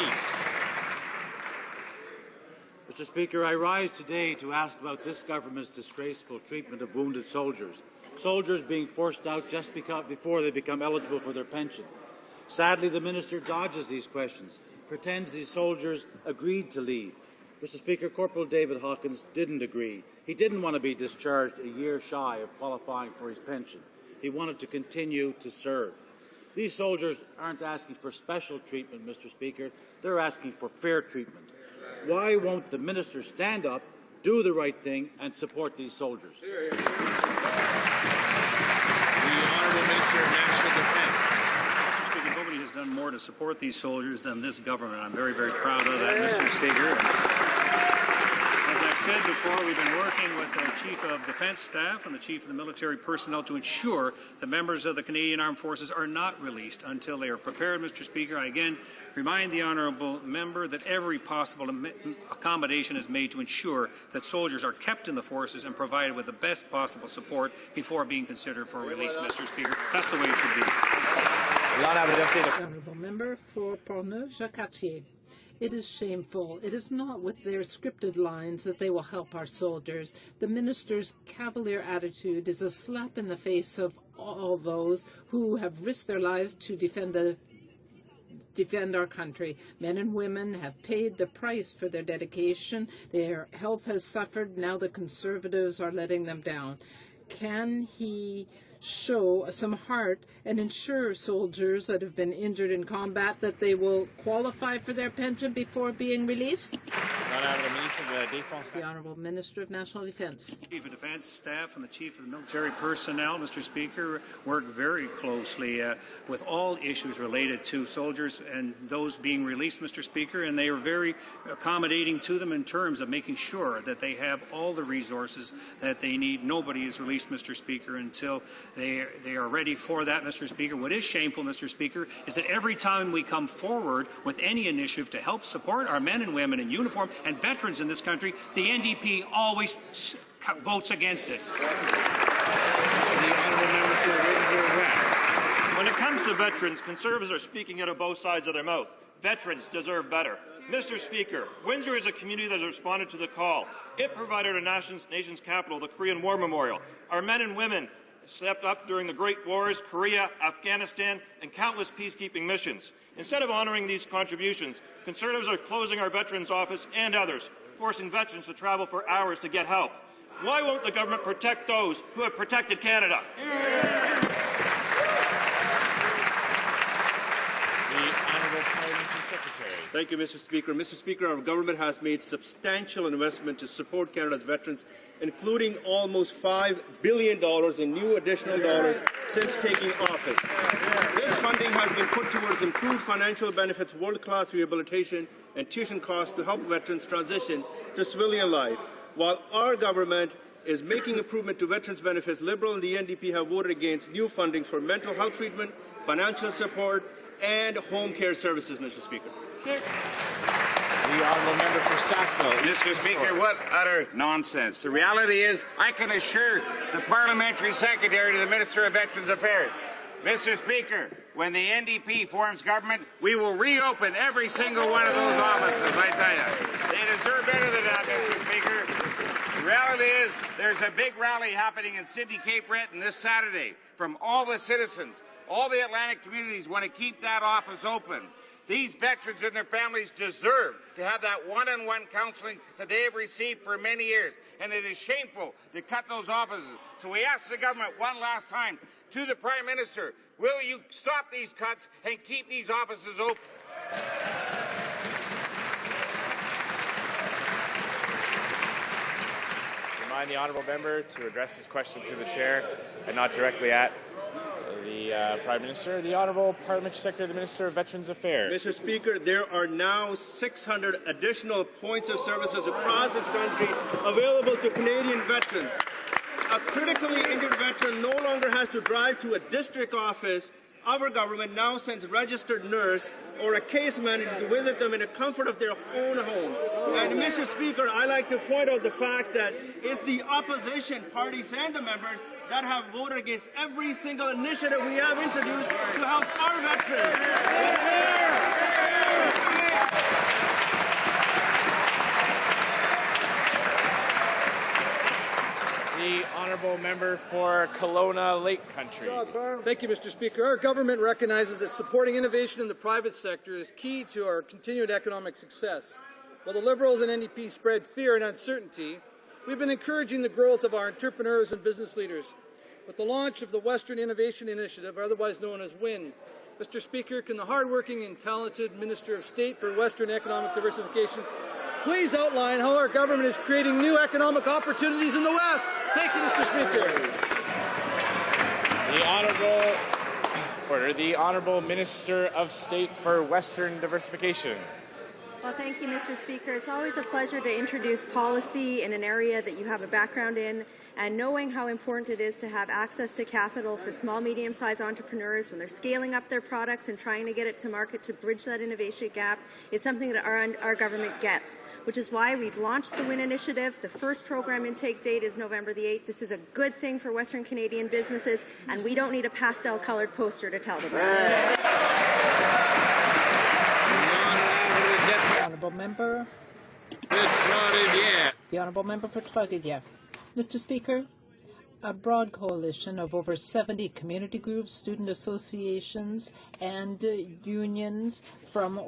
East. Mr. Speaker, I rise today to ask about this government's disgraceful treatment of wounded soldiers. Soldiers being forced out just before they become eligible for their pension. Sadly, the Minister dodges these questions, pretends these soldiers agreed to leave. Mr. Speaker, Corporal David Hawkins didn't agree. He didn't want to be discharged a year shy of qualifying for his pension. He wanted to continue to serve. These soldiers aren't asking for special treatment, Mr. Speaker. They're asking for fair treatment. Why won't the Minister stand up, do the right thing, and support these soldiers? The Honourable Minister of National Defence. Mr. Speaker, nobody has done more to support these soldiers than this government. I'm very, very proud of that, Mr. Speaker. As I've said before, we've been working with our Chief of Defence Staff and the Chief of the Military Personnel to ensure that members of the Canadian Armed Forces are not released until they are prepared, Mr. Speaker. I again remind the honourable member that every possible accommodation is made to ensure that soldiers are kept in the forces and provided with the best possible support before being considered for release, Mr. Speaker. That's the way it should be. The honourable member for Portneuf-Jacques-Cartier. It is shameful. It is not with their scripted lines that they will help our soldiers. The minister's cavalier attitude is a slap in the face of all those who have risked their lives to defend our country. Men and women have paid the price for their dedication. Their health has suffered. Now the Conservatives are letting them down. Can he show some heart and ensure soldiers that have been injured in combat that they will qualify for their pension before being released? The Honourable Minister of National Defence. Chief of Defence Staff and the Chief of the Military Personnel, Mr. Speaker, work very closely with all issues related to soldiers and those being released, Mr. Speaker, and they are very accommodating to them in terms of making sure that they have all the resources that they need. Nobody is released, Mr. Speaker, until they are ready for that, Mr. Speaker. What is shameful, Mr. Speaker, is that every time we come forward with any initiative to help support our men and women in uniform and veterans in this country, the NDP always votes against it. The Honourable Member for Windsor West. When it comes to veterans, Conservatives are speaking out of both sides of their mouth. Veterans deserve better. Mr. Speaker, Windsor is a community that has responded to the call. It provided our nation's capital, the Korean War Memorial. Our men and women stepped up during the Great Wars, Korea, Afghanistan, and countless peacekeeping missions. Instead of honouring these contributions, Conservatives are closing our Veterans Office and others, forcing veterans to travel for hours to get help. Why won't the government protect those who have protected Canada? Thank you, Mr. Speaker. Mr. Speaker, our government has made substantial investment to support Canada's veterans, including almost $5 billion in new additional dollars since taking office. This funding has been put towards improved financial benefits, world-class rehabilitation, and tuition costs to help veterans transition to civilian life. While our government is making improvement to veterans' benefits, Liberal and the NDP have voted against new fundings for mental health treatment, financial support, and home care services, Mr. Speaker. The Honourable Member for Sackville. Mr. Speaker, what utter nonsense. The reality is, I can assure the Parliamentary Secretary to the Minister of Veterans Affairs, Mr. Speaker, when the NDP forms government, we will reopen every single one of those offices, I tell you. They deserve better than that, Mr. Speaker. The reality is, there's a big rally happening in Sydney, Cape Breton this Saturday from all the citizens. All the Atlantic communities want to keep that office open. These veterans and their families deserve to have that one-on-one counseling that they have received for many years. And it is shameful to cut those offices. So we ask the government one last time, to the Prime Minister, will you stop these cuts and keep these offices open? remind the honourable member to address his question through the chair and not directly at the Prime Minister. The Honourable Parliamentary Secretary, the Minister of Veterans Affairs. Mr. Speaker, there are now 600 additional points of services across this country available to Canadian veterans. A critically injured veteran no longer has to drive to a district office. Our government now sends a registered nurse or a case manager to visit them in the comfort of their own home. And Mr. Speaker, I like to point out the fact that it's the opposition parties and the members that have voted against every single initiative we have introduced to help our veterans. The Honourable Member for Kelowna Lake Country. Thank you, Mr. Speaker. Our government recognizes that supporting innovation in the private sector is key to our continued economic success. While the Liberals and NDP spread fear and uncertainty, we've been encouraging the growth of our entrepreneurs and business leaders. With the launch of the Western Innovation Initiative, otherwise known as WIN, Mr. Speaker, can the hardworking and talented Minister of State for Western Economic Diversification please outline how our government is creating new economic opportunities in the West? Thank you, Mr. Speaker. The Honourable Minister of State for Western Diversification. Well, thank you, Mr. Speaker. It's always a pleasure to introduce policy in an area that you have a background in, and knowing how important it is to have access to capital for small, medium-sized entrepreneurs when they're scaling up their products and trying to get it to market to bridge that innovation gap is something that our government gets, which is why we've launched the WIN initiative. The first program intake date is November the 8th. This is a good thing for Western Canadian businesses, and we don't need a pastel-coloured poster to tell them that. Honourable Member. The Honourable Member for Trois-Rivières. Mr. Speaker, a broad coalition of over 70 community groups, student associations, and unions from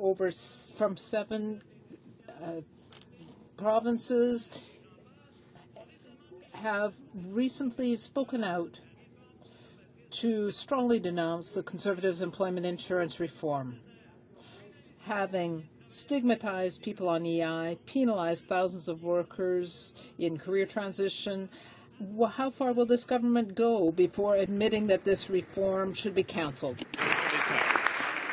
7 provinces have recently spoken out to strongly denounce the Conservatives' employment insurance reform, having stigmatized people on EI, penalized thousands of workers in career transition. How far will this government go before admitting that this reform should be cancelled?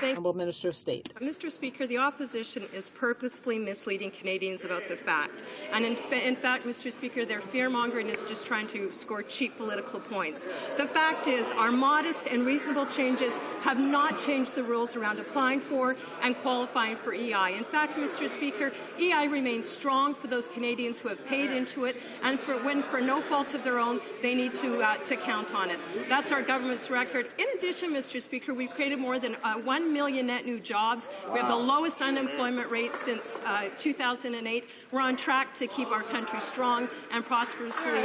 Honourable Minister of State. Mr. Speaker, the opposition is purposefully misleading Canadians about the fact. And in fact, Mr. Speaker, their fear-mongering is just trying to score cheap political points. The fact is, our modest and reasonable changes have not changed the rules around applying for and qualifying for EI. In fact, Mr. Speaker, EI remains strong for those Canadians who have paid into it, and when, for no fault of their own, they need to count on it. That's our government's record. In addition, Mr. Speaker, we've created more than 1 million net new jobs. We have the lowest unemployment rate since 2008. We're on track to keep our country strong and prosperously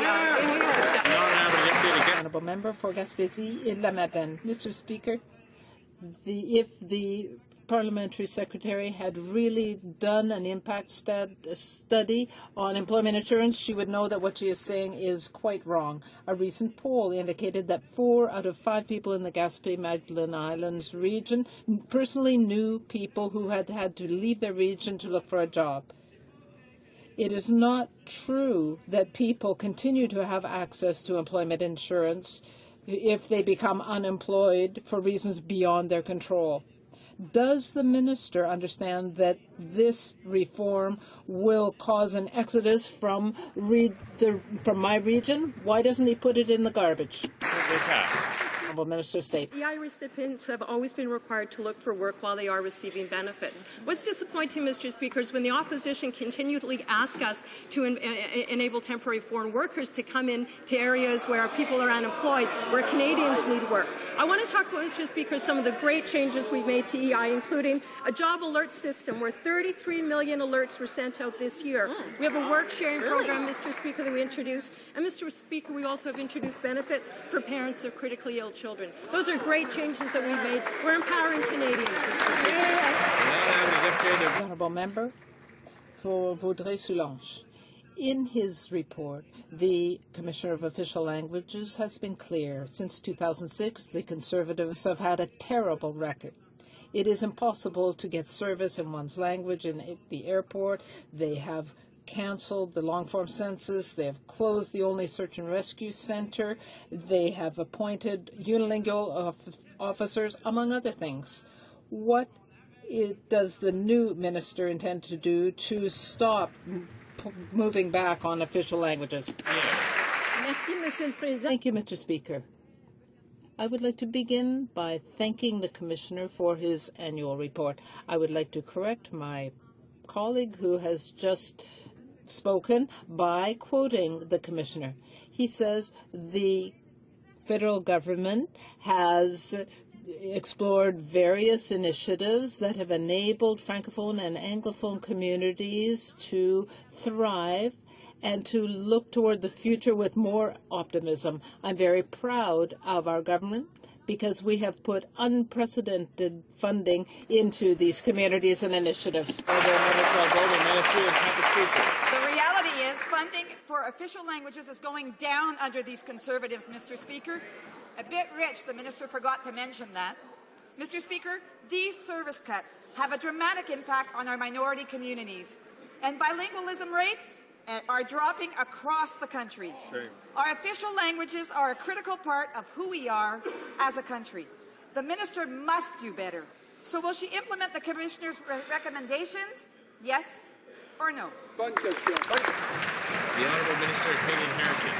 successful. Honourable Member for Gaspésie and La Madeleine. Mr. Speaker, if the Parliamentary Secretary had really done an impact study on employment insurance, she would know that what she is saying is quite wrong. A recent poll indicated that 4 out of 5 people in the Gaspé-Madeleine Islands region personally knew people who had had to leave their region to look for a job. It is not true that people continue to have access to employment insurance if they become unemployed for reasons beyond their control. Does the minister understand that this reform will cause an exodus from my region? Why doesn't he put it in the garbage? Honourable Minister of State. EI recipients have always been required to look for work while they are receiving benefits. What's disappointing, Mr. Speaker, is when the opposition continually asks us to enable temporary foreign workers to come in to areas where people are unemployed, where Canadians need work. I want to talk about, Mr. Speaker, some of the great changes we've made to EI, including a job alert system where 33 million alerts were sent out this year. We have a work sharing program, Mr. Speaker, that we introduced. And, Mr. Speaker, we also have introduced benefits for parents of critically ill children. Those are great changes that we've made. We're empowering Canadians, Mr. Speaker. The Honourable Member for Vaudreuil-Soulanges. In his report, the Commissioner of Official Languages has been clear. Since 2006, the Conservatives have had a terrible record. It is impossible to get service in one's language in the airport. They have canceled the long-form census. They have closed the only search and rescue center. They have appointed unilingual officers, among other things. What does the new minister intend to do to stop moving back on official languages? Thank you, Mr. Speaker. I would like to begin by thanking the Commissioner for his annual report. I would like to correct my colleague who has just spoken by quoting the Commissioner. He says the federal government has explored various initiatives that have enabled Francophone and Anglophone communities to thrive and to look toward the future with more optimism. I'm very proud of our government because we have put unprecedented funding into these communities and initiatives. The reality is funding for official languages is going down under these Conservatives, Mr. Speaker. A bit rich, the minister forgot to mention that. Mr. Speaker, these service cuts have a dramatic impact on our minority communities, and bilingualism rates are dropping across the country. Shame. Our official languages are a critical part of who we are as a country. The minister must do better. So will she implement the Commissioner's recommendations? Yes or no? The Honourable Minister of Canadian Heritage.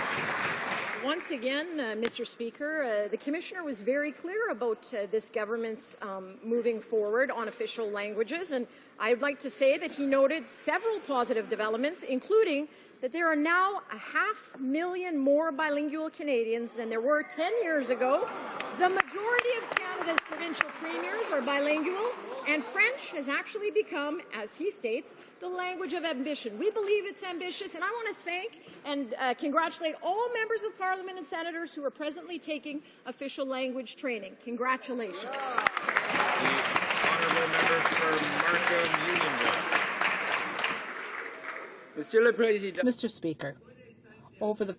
Once again, Mr. Speaker, the Commissioner was very clear about this government's moving forward on official languages, and I'd like to say that he noted several positive developments, including that there are now 500,000 more bilingual Canadians than there were 10 years ago. The majority of Canada's provincial premiers are bilingual, and French has actually become, as he states, the language of ambition. We believe it's ambitious, and I want to thank and congratulate all members of Parliament and senators who are presently taking official language training. Congratulations. The Honourable Member for Markham Unionville. Mr. Speaker, over the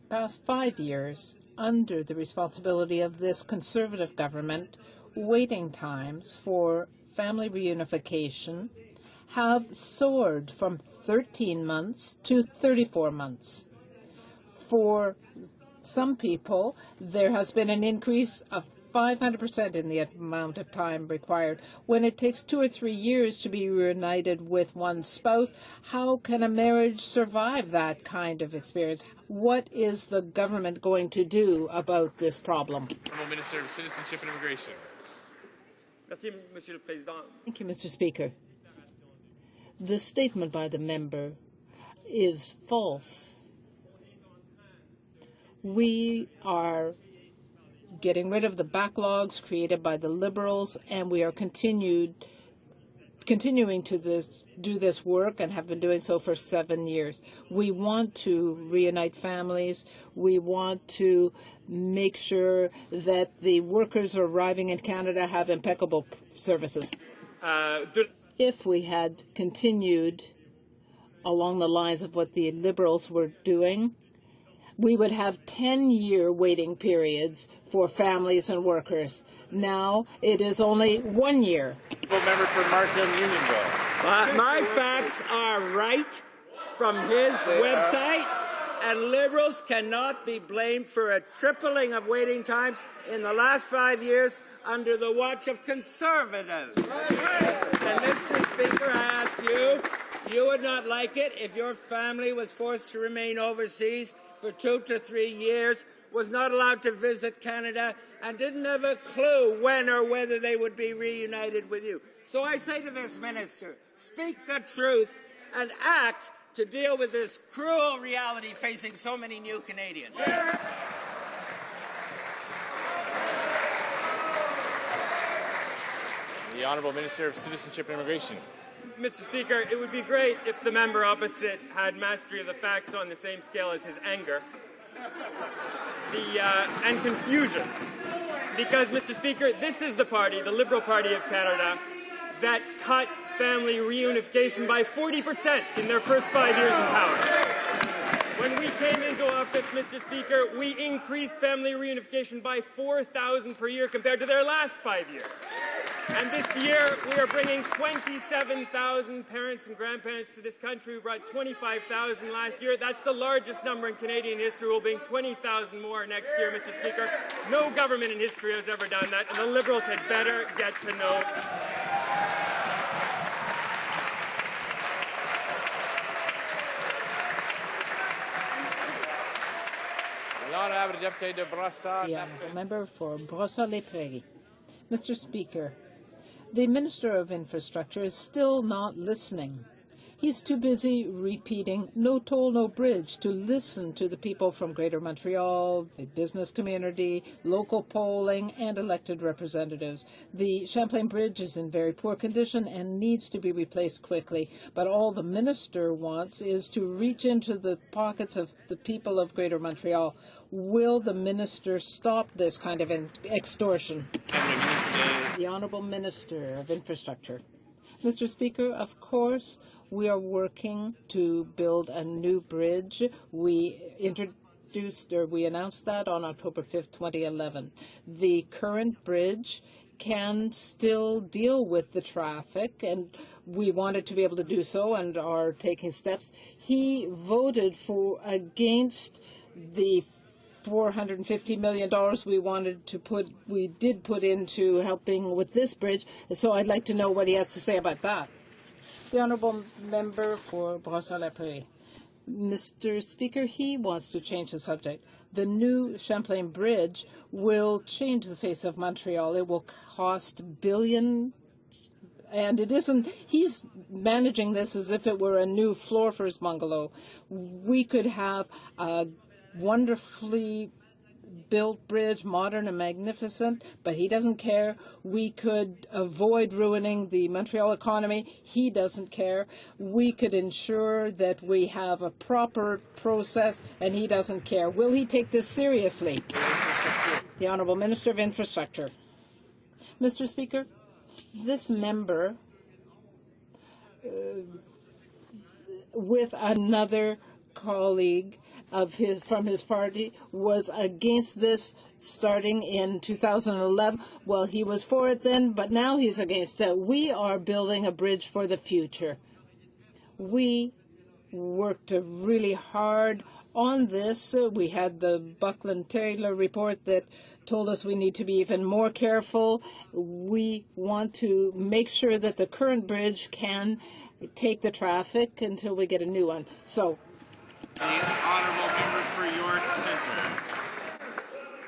past 5 years, under the responsibility of this Conservative government, waiting times for family reunification have soared from 13 months to 34 months. For some people, there has been an increase of 500% in the amount of time required. When it takes 2 or 3 years to be reunited with one's spouse, how can a marriage survive that kind of experience? What is the government going to do about this problem? Honourable Minister of Citizenship and Immigration. Thank you, Mr. Speaker. The statement by the member is false. We are getting rid of the backlogs created by the Liberals, and we are continuing to do this work and have been doing so for 7 years. We want to reunite families. We want to make sure that the workers arriving in Canada have impeccable services. If we had continued along the lines of what the Liberals were doing, we would have 10-year waiting periods for families and workers. Now it is only 1 year. Member for Markham Unionville. My facts are right from his website, and Liberals cannot be blamed for a tripling of waiting times in the last 5 years under the watch of Conservatives. And Mr. Speaker, I ask you, you would not like it if your family was forced to remain overseas for 2 to 3 years, was not allowed to visit Canada, and didn't have a clue when or whether they would be reunited with you. So I say to this minister, speak the truth and act to deal with this cruel reality facing so many new Canadians. The Honourable Minister of Citizenship and Immigration. Mr. Speaker, it would be great if the member opposite had mastery of the facts on the same scale as his anger and confusion. Because, Mr. Speaker, this is the party, the Liberal Party of Canada, that cut family reunification by 40% in their first 5 years in power. When we came into office, Mr. Speaker, we increased family reunification by 4,000 per year compared to their last 5 years. And this year, we are bringing 27,000 parents and grandparents to this country. We brought 25,000 last year. That's the largest number in Canadian history. We'll bring 20,000 more next year, Mr. Speaker. No government in history has ever done that, and the Liberals had better get to know. The honourable member for Brossard-les-Prairies. Mr. Speaker, the Minister of Infrastructure is still not listening. He's too busy repeating "no toll, no bridge" to listen to the people from Greater Montreal, the business community, local polling, and elected representatives. The Champlain Bridge is in very poor condition and needs to be replaced quickly, but all the minister wants is to reach into the pockets of the people of Greater Montreal. Will the minister stop this kind of extortion? The Honourable Minister of Infrastructure. Mr. Speaker, of course, we are working to build a new bridge. We announced that on October 5th, 2011. The current bridge can still deal with the traffic, and we wanted to be able to do so and are taking steps. He voted against the $450 million we did put into helping with this bridge, so I'd like to know what he has to say about that. The Honourable Member for Brossard-les-Prairies. Mr. Speaker, he wants to change the subject. The new Champlain Bridge will change the face of Montreal. It will cost billions, and it isn't. He's managing this as if it were a new floor for his bungalow. We could have a wonderfully built bridge, modern and magnificent, but he doesn't care. We could avoid ruining the Montreal economy. He doesn't care. We could ensure that we have a proper process, and he doesn't care. Will he take this seriously? The Honourable Minister of Infrastructure. Mr. Speaker, this member, with another colleague from his party, was against this starting in 2011. Well, he was for it then, but now he's against it. We are building a bridge for the future. We worked really hard on this. We had the Buckland-Taylor report that told us we need to be even more careful. We want to make sure that the current bridge can take the traffic until we get a new one. So, the Honourable Member for York Centre.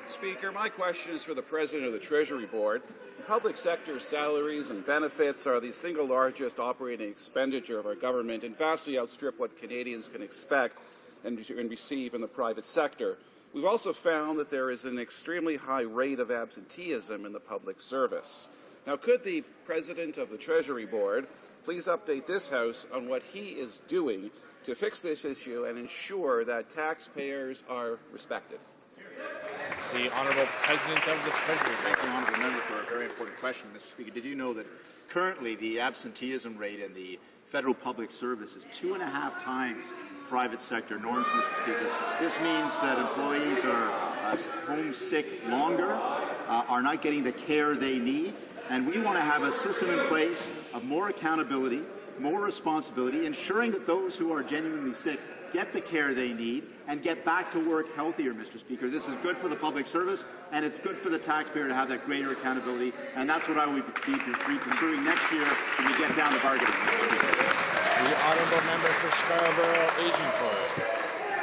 Speaker, my question is for the President of the Treasury Board. Public sector salaries and benefits are the single largest operating expenditure of our government and vastly outstrip what Canadians can expect and receive in the private sector. We've also found that there is an extremely high rate of absenteeism in the public service. Now, could the President of the Treasury Board please update this House on what he is doing to fix this issue and ensure that taxpayers are respected? The Honourable President of the Treasury Board. Thank you, Honourable Member, for a very important question, Mr. Speaker. Did you know that currently the absenteeism rate in the federal public service is 2.5 times private sector norms, Mr. Speaker? This means that employees are homesick longer, are not getting the care they need, and we want to have a system in place of more accountability, more responsibility, ensuring that those who are genuinely sick get the care they need and get back to work healthier, Mr. Speaker. This is good for the public service, and it's good for the taxpayer to have that greater accountability, and that's what I will be pursuing next year when we get down to bargaining, Mr. Speaker. The Honourable Member for Scarborough, Agincourt.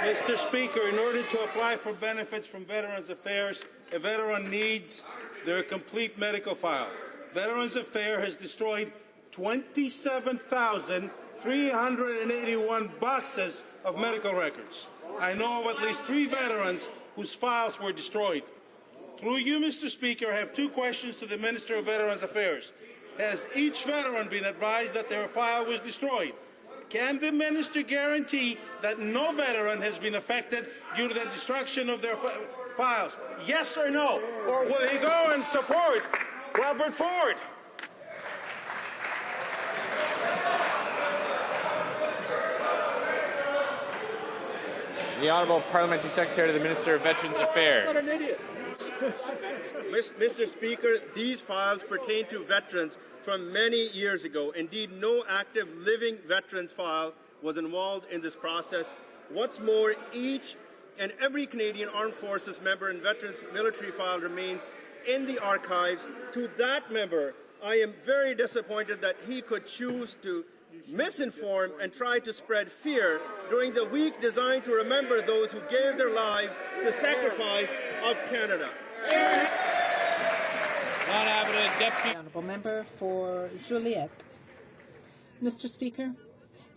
Mr. Speaker, in order to apply for benefits from Veterans Affairs, a veteran needs their complete medical file. Veterans Affairs has destroyed 27,381 boxes of medical records. I know of at least 3 veterans whose files were destroyed. Through you, Mr. Speaker, I have 2 questions to the Minister of Veterans Affairs. Has each veteran been advised that their file was destroyed? Can the Minister guarantee that no veteran has been affected due to the destruction of their files? Yes or no? Or will he go and support Robert Ford? The Honourable Parliamentary Secretary to the Minister of Veterans Affairs. What an idiot. Mr. Speaker, these files pertain to veterans from many years ago. Indeed, no active living veterans file was involved in this process. What's more, each and every Canadian Armed Forces member and veterans military file remains in the archives. To that member, I am very disappointed that he could choose to misinform and try to spread fear during the week designed to remember those who gave their lives to sacrifice of Canada. The honourable member for Joliette. Mr. Speaker,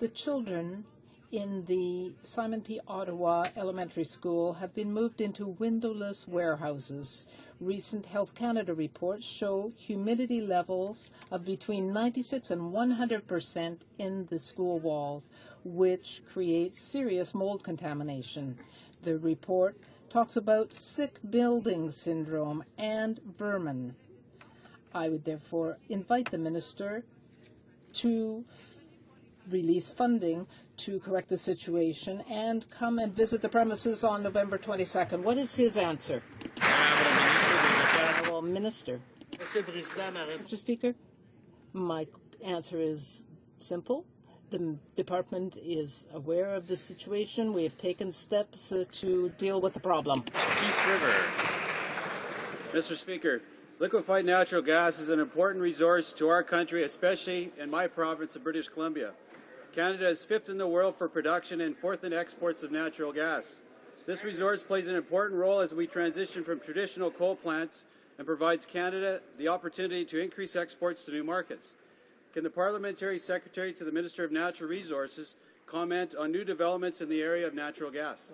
the children in the Simon P. Ottawa Elementary School have been moved into windowless warehouses. Recent Health Canada reports show humidity levels of between 96 and 100% in the school walls, which creates serious mold contamination. The report talks about sick building syndrome and vermin. I would therefore invite the minister to release funding to correct the situation and come and visit the premises on November 22nd. What is his answer? Honourable Minister. Mr. Speaker, my answer is simple. The department is aware of the situation. We have taken steps to deal with the problem. Peace River. Mr. Speaker, liquefied natural gas is an important resource to our country, especially in my province of British Columbia. Canada is 5th in the world for production and 4th in exports of natural gas. This resource plays an important role as we transition from traditional coal plants and provides Canada the opportunity to increase exports to new markets. Can the Parliamentary Secretary to the Minister of Natural Resources comment on new developments in the area of natural gas?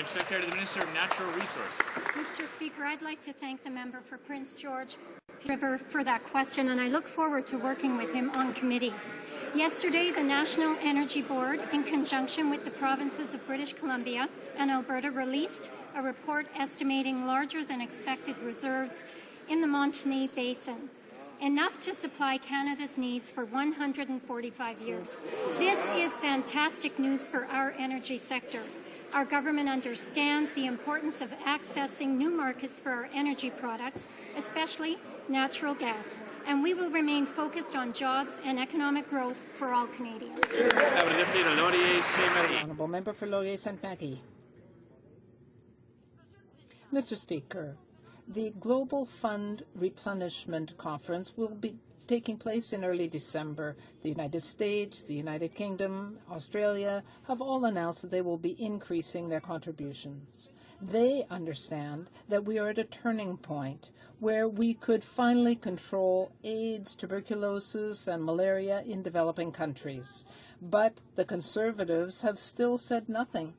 Secretary to the Minister of Natural Resources. Mr. Speaker, I'd like to thank the member for Prince George River for that question, and I look forward to working with him on committee. Yesterday, the National Energy Board, in conjunction with the provinces of British Columbia and Alberta, released a report estimating larger than expected reserves in the Montney Basin, enough to supply Canada's needs for 145 years. This is fantastic news for our energy sector. Our government understands the importance of accessing new markets for our energy products, especially natural gas, and we will remain focused on jobs and economic growth for all Canadians. Honourable Member for Laurier-Sainte-Marie. Mr. Speaker, the Global Fund Replenishment Conference will be taking place in early December. The United States, the United Kingdom, Australia have all announced that they will be increasing their contributions. They understand that we are at a turning point where we could finally control AIDS, tuberculosis, and malaria in developing countries. But the Conservatives have still said nothing.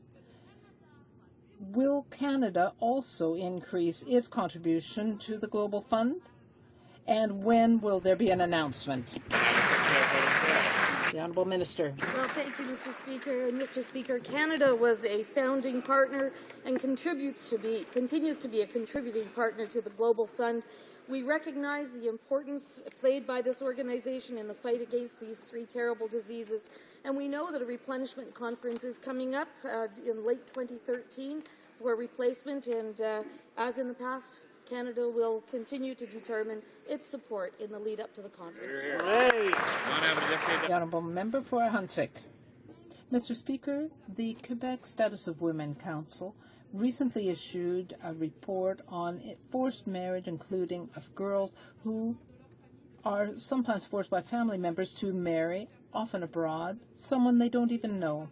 Will Canada also increase its contribution to the Global Fund? And when will there be an announcement? The Honourable Minister. Well, thank you, Mr. Speaker. And Mr. Speaker, Canada was a founding partner and continues to be a contributing partner to the Global Fund. We recognize the importance played by this organization in the fight against these three terrible diseases, and we know that a replenishment conference is coming up in late 2013 for replacement, and as in the past, Canada will continue to determine its support in the lead up to the conference. The Honourable Member for Huntsic. Mr. Speaker, the Quebec Status of Women Council recently issued a report on forced marriage, including of girls who are sometimes forced by family members to marry, often abroad, someone they don't even know.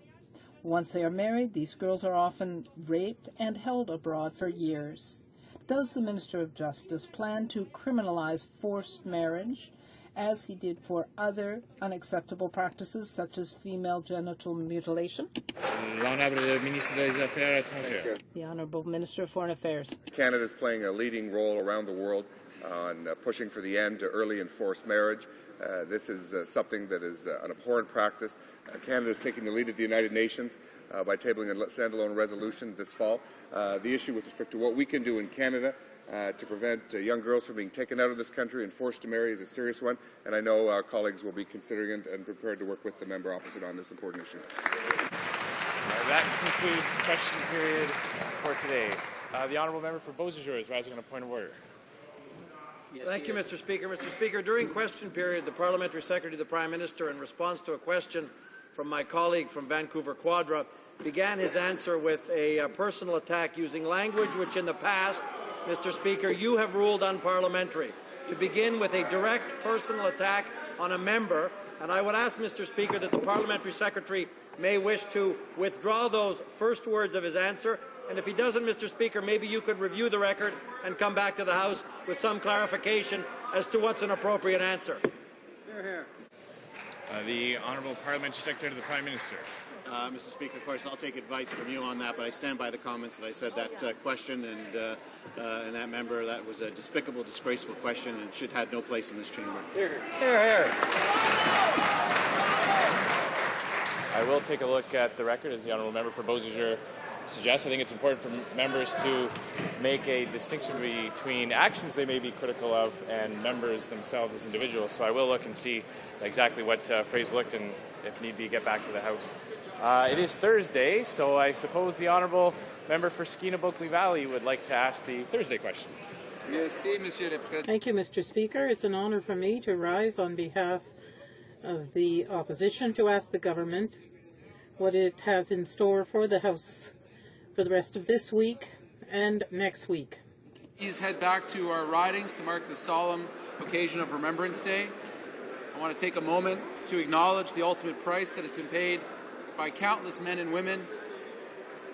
Once they are married, these girls are often raped and held abroad for years. Does the Minister of Justice plan to criminalize forced marriage, as he did for other unacceptable practices such as female genital mutilation? The Honourable Minister of Foreign Affairs. Canada is playing a leading role around the world on pushing for the end to early and forced marriage. This is something that is an abhorrent practice. Canada is taking the lead at the United Nations by tabling a standalone resolution this fall. The issue with respect to what we can do in Canada to prevent young girls from being taken out of this country and forced to marry is a serious one, and I know our colleagues will be considering it and prepared to work with the member opposite on this important issue. That concludes question period for today. The honourable member for Beausejour is rising on a point of order. Thank you, Mr. Speaker. Mr. Speaker, during question period, the Parliamentary Secretary to the Prime Minister, in response to a question from my colleague from Vancouver Quadra, began his answer with a personal attack using language which in the past, Mr. Speaker, you have ruled unparliamentary. To begin with a direct personal attack on a member, and I would ask, Mr. Speaker, that the Parliamentary Secretary may wish to withdraw those first words of his answer. And if he doesn't, Mr. Speaker, maybe you could review the record and come back to the House with some clarification as to what's an appropriate answer. Hear, hear. The Honourable Parliamentary Secretary to the Prime Minister. Mr. Speaker, of course, I'll take advice from you on that, but I stand by the comments that I said that question and that member, that was a despicable, disgraceful question and should have no place in this chamber. Hear, hear. I will take a look at the record, as the Honourable Member for Beausejour suggests. I think it's important for members to make a distinction between actions they may be critical of and members themselves as individuals. So I will look and see exactly what phrase looked and, if need be, get back to the House. It is Thursday, so I suppose the Honourable Member for Skeena-Bulkley Valley would like to ask the Thursday question. Thank you, Mr. Speaker. It's an honour for me to rise on behalf of the opposition to ask the government what it has in store for the House for the rest of this week and next week. Please head back to our ridings to mark the solemn occasion of Remembrance Day. I want to take a moment to acknowledge the ultimate price that has been paid by countless men and women,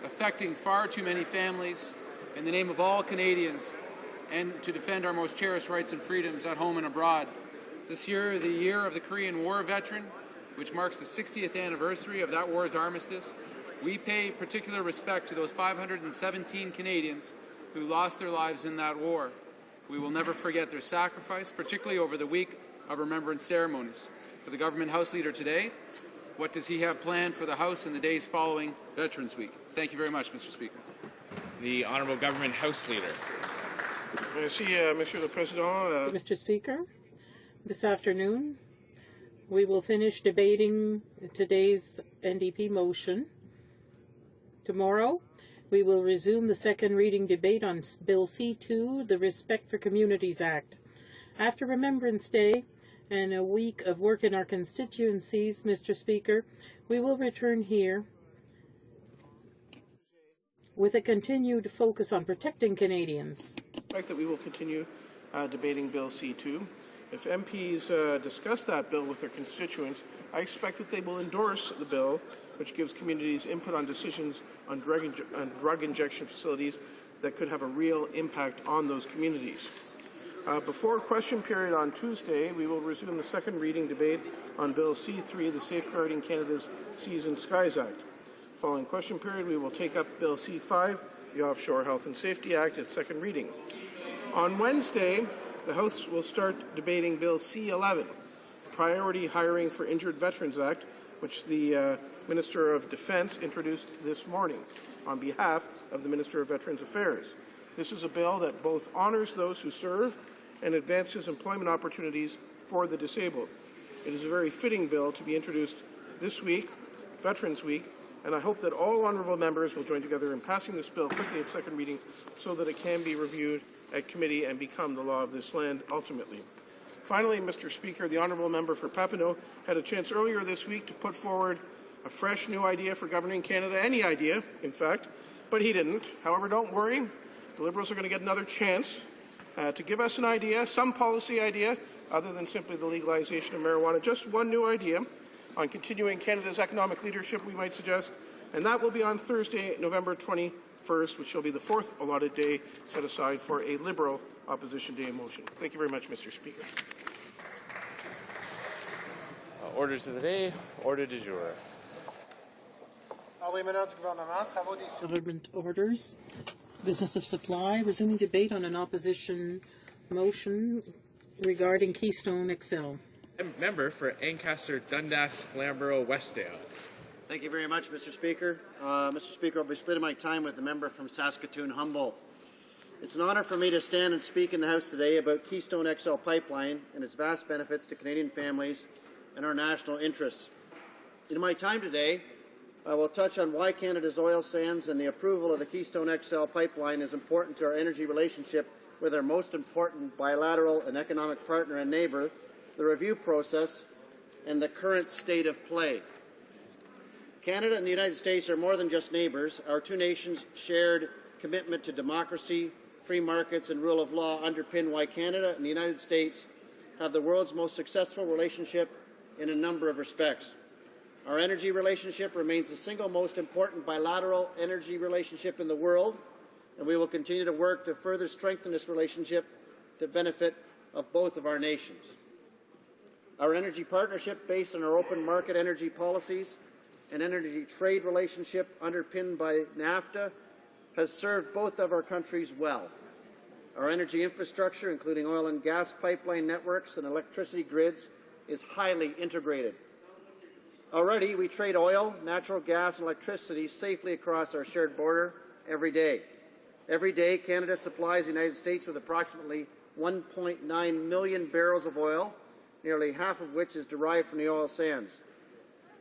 affecting far too many families, in the name of all Canadians, and to defend our most cherished rights and freedoms at home and abroad. This year, the year of the Korean War veteran, which marks the 60th anniversary of that war's armistice, we pay particular respect to those 517 Canadians who lost their lives in that war. We will never forget their sacrifice, particularly over the week of remembrance ceremonies. For the Government House Leader today, what does he have planned for the House in the days following Veterans Week? Thank you very much, Mr. Speaker. The Honourable Government House Leader. Merci, Monsieur le Président. Mr. Speaker, this afternoon we will finish debating today's NDP motion. Tomorrow, we will resume the second reading debate on Bill C-2, the Respect for Communities Act. After Remembrance Day and a week of work in our constituencies, Mr. Speaker, we will return here with a continued focus on protecting Canadians. I expect that we will continue debating Bill C-2. If MPs discuss that bill with their constituents, I expect that they will endorse the bill, which gives communities input on decisions on drug injection facilities that could have a real impact on those communities. Before question period on Tuesday, we will resume the second reading debate on Bill C-3, the Safeguarding Canada's Seas and Skies Act. Following question period, we will take up Bill C-5, the Offshore Health and Safety Act, at second reading. On Wednesday, the House will start debating Bill C-11, Priority Hiring for Injured Veterans Act, which the Minister of Defence introduced this morning on behalf of the Minister of Veterans Affairs. This is a bill that both honours those who serve and advances employment opportunities for the disabled. It is a very fitting bill to be introduced this week, Veterans Week, and I hope that all honourable members will join together in passing this bill quickly at second reading so that it can be reviewed at committee and become the law of this land ultimately. Finally, Mr. Speaker, the honourable member for Papineau had a chance earlier this week to put forward a fresh new idea for governing Canada, any idea, in fact, but he didn't. However, don't worry. The Liberals are going to get another chance to give us an idea, some policy idea, other than simply the legalization of marijuana. Just one new idea on continuing Canada's economic leadership, we might suggest, and that will be on Thursday, November 21st, which will be the fourth allotted day set aside for a Liberal Opposition Day motion. Thank you very much, Mr. Speaker. Orders of the day, order du jour. Government orders. Business of supply. Resuming debate on an opposition motion regarding Keystone XL. Member for Ancaster, Dundas, Flamborough, Westdale. Thank you very much, Mr. Speaker. Mr. Speaker, I'll be splitting my time with the member from Saskatoon-Humboldt. It's an honour for me to stand and speak in the House today about Keystone XL Pipeline and its vast benefits to Canadian families and our national interests. In my time today, I will touch on why Canada's oil sands and the approval of the Keystone XL pipeline is important to our energy relationship with our most important bilateral and economic partner and neighbour, the review process, and the current state of play. Canada and the United States are more than just neighbours. Our two nations' shared commitment to democracy, free markets, and rule of law underpin why Canada and the United States have the world's most successful relationship in a number of respects. Our energy relationship remains the single most important bilateral energy relationship in the world, and we will continue to work to further strengthen this relationship to benefit of both of our nations. Our energy partnership, based on our open market energy policies and energy trade relationship underpinned by NAFTA, has served both of our countries well. Our energy infrastructure, including oil and gas pipeline networks and electricity grids, is highly integrated. Already, we trade oil, natural gas, and electricity safely across our shared border every day. Every day, Canada supplies the United States with approximately 1.9 million barrels of oil, nearly half of which is derived from the oil sands.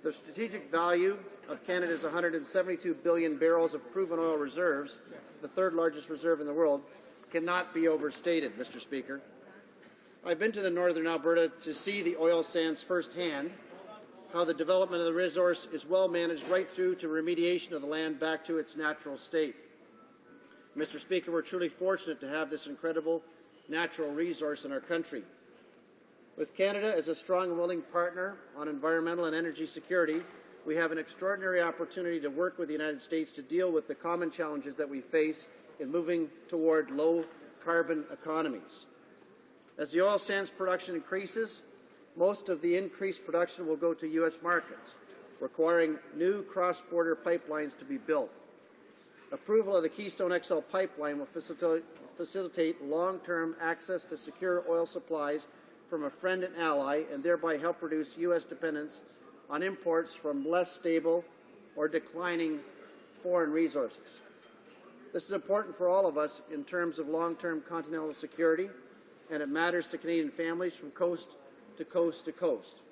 The strategic value of Canada's 172 billion barrels of proven oil reserves, the third largest reserve in the world, cannot be overstated, Mr. Speaker. I've been to the northern Alberta to see the oil sands firsthand, how the development of the resource is well managed right through to remediation of the land back to its natural state. Mr. Speaker, we're truly fortunate to have this incredible natural resource in our country. With Canada as a strong and willing partner on environmental and energy security, we have an extraordinary opportunity to work with the United States to deal with the common challenges that we face in moving toward low-carbon economies. As the oil sands production increases, most of the increased production will go to U.S. markets, requiring new cross-border pipelines to be built. Approval of the Keystone XL pipeline will facilitate long-term access to secure oil supplies from a friend and ally, and thereby help reduce U.S. dependence on imports from less stable or declining foreign resources. This is important for all of us in terms of long-term continental security, and it matters to Canadian families from coast to coast to coast.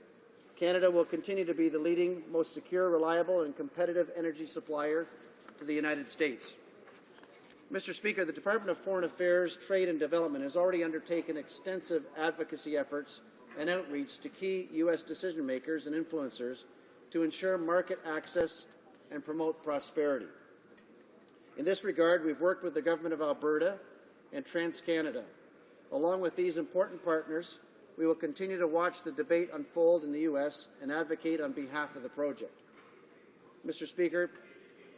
Canada will continue to be the leading, most secure, reliable, and competitive energy supplier to the United States. Mr. Speaker, the Department of Foreign Affairs, Trade and Development has already undertaken extensive advocacy efforts and outreach to key U.S. decision-makers and influencers to ensure market access and promote prosperity. In this regard, we've worked with the Government of Alberta and TransCanada. Along with these important partners, we will continue to watch the debate unfold in the U.S. and advocate on behalf of the project. Mr. Speaker,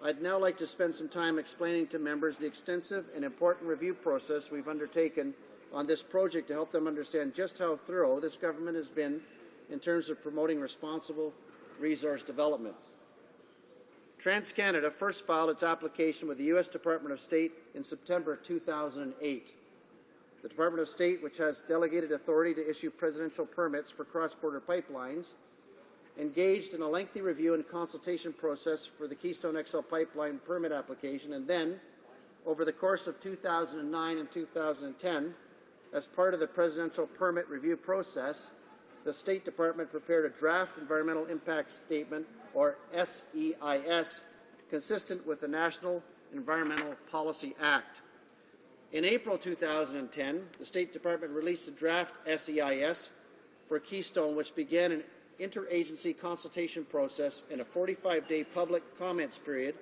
I'd now like to spend some time explaining to members the extensive and important review process we've undertaken on this project to help them understand just how thorough this government has been in terms of promoting responsible resource development. TransCanada first filed its application with the U.S. Department of State in September 2008. The Department of State, which has delegated authority to issue presidential permits for cross-border pipelines, engaged in a lengthy review and consultation process for the Keystone XL pipeline permit application, and then, over the course of 2009 and 2010, as part of the presidential permit review process, the State Department prepared a draft environmental impact statement, or SEIS, consistent with the National Environmental Policy Act. In April 2010, the State Department released a draft SEIS for Keystone, which began an interagency consultation process and a 45-day public comments period,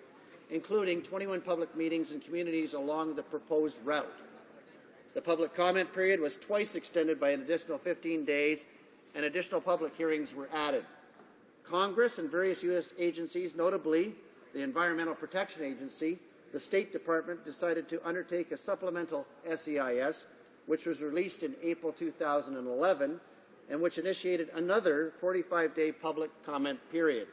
including 21 public meetings in communities along the proposed route. The public comment period was twice extended by an additional 15 days, and additional public hearings were added. Congress and various U.S. agencies, notably the Environmental Protection Agency, the State Department, decided to undertake a supplemental SEIS, which was released in April 2011, and which initiated another 45-day public comment period.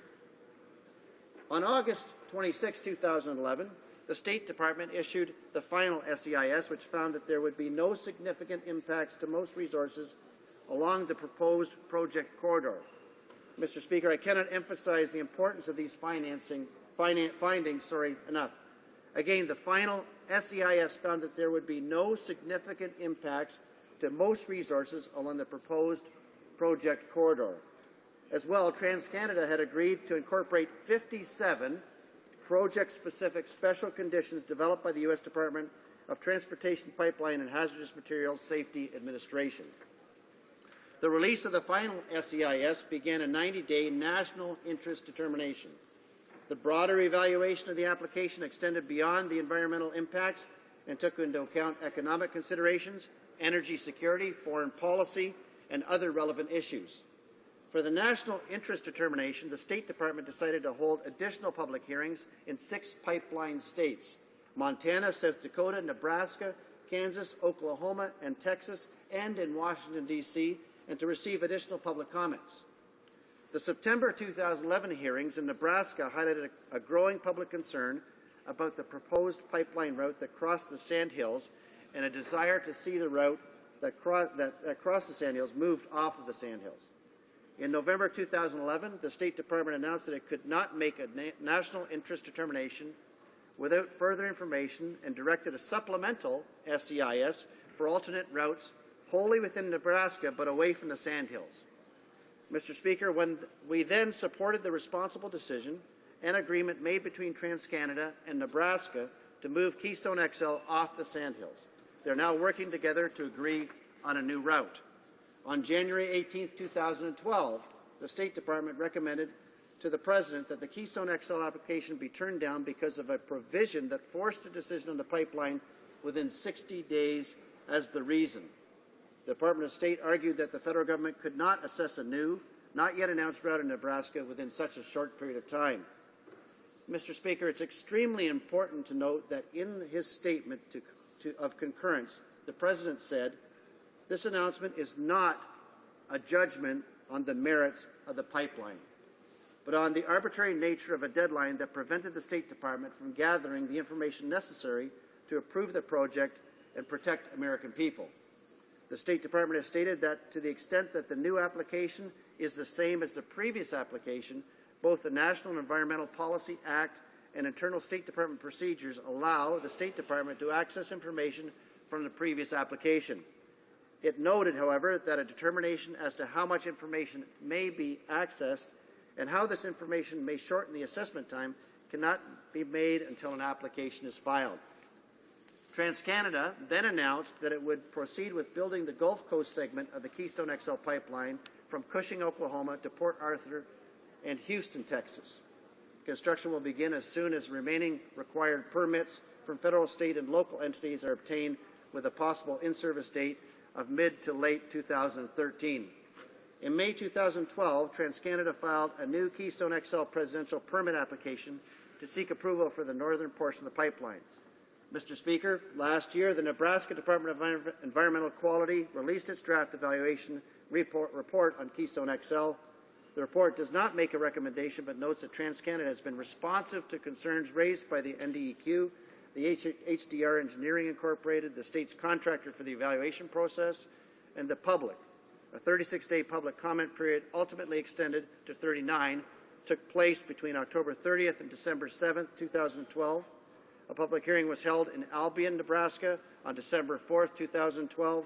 On August 26, 2011, the State Department issued the final SEIS, which found that there would be no significant impacts to most resources along the proposed project corridor. Mr. Speaker, I cannot emphasize the importance of these findings enough. Again, the final SEIS found that there would be no significant impacts to most resources along the proposed project corridor. As well, TransCanada had agreed to incorporate 57 project-specific special conditions developed by the U.S. Department of Transportation Pipeline and Hazardous Materials Safety Administration. The release of the final SEIS began a 90-day national interest determination. The broader evaluation of the application extended beyond the environmental impacts and took into account economic considerations, energy security, foreign policy, and other relevant issues. For the national interest determination, the State Department decided to hold additional public hearings in 6 pipeline states: Montana, South Dakota, Nebraska, Kansas, Oklahoma, and Texas, and in Washington, D.C., and to receive additional public comments. The September 2011 hearings in Nebraska highlighted a growing public concern about the proposed pipeline route that crossed the Sandhills and a desire to see the route that crossed the Sandhills moved off of the Sandhills. In November 2011, the State Department announced that it could not make a national interest determination without further information and directed a supplemental SEIS for alternate routes wholly within Nebraska but away from the Sandhills. Mr. Speaker, when we then supported the responsible decision and agreement made between TransCanada and Nebraska to move Keystone XL off the Sandhills. They're now working together to agree on a new route. On January 18, 2012, the State Department recommended to the President that the Keystone XL application be turned down because of a provision that forced a decision on the pipeline within 60 days as the reason. The Department of State argued that the federal government could not assess a new, not yet announced route in Nebraska within such a short period of time. Mr. Speaker, it's extremely important to note that in his statement of concurrence, the President said, "This announcement is not a judgment on the merits of the pipeline, but on the arbitrary nature of a deadline that prevented the State Department from gathering the information necessary to approve the project and protect American people." The State Department has stated that to the extent that the new application is the same as the previous application, both the National Environmental Policy Act and internal State Department procedures allow the State Department to access information from the previous application. It noted, however, that a determination as to how much information may be accessed and how this information may shorten the assessment time cannot be made until an application is filed. TransCanada then announced that it would proceed with building the Gulf Coast segment of the Keystone XL pipeline from Cushing, Oklahoma to Port Arthur and Houston, Texas. Construction will begin as soon as remaining required permits from federal, state, and local entities are obtained, with a possible in-service date of mid to late 2013. In May 2012, TransCanada filed a new Keystone XL presidential permit application to seek approval for the northern portion of the pipeline. Mr. Speaker, last year, the Nebraska Department of Environmental Quality released its draft evaluation report on Keystone XL. The report does not make a recommendation but notes that TransCanada has been responsive to concerns raised by the NDEQ, the HDR Engineering Incorporated, the state's contractor for the evaluation process, and the public. A 36-day public comment period, ultimately extended to 39, took place between October 30th and December 7th, 2012. A public hearing was held in Albion, Nebraska on December 4th, 2012.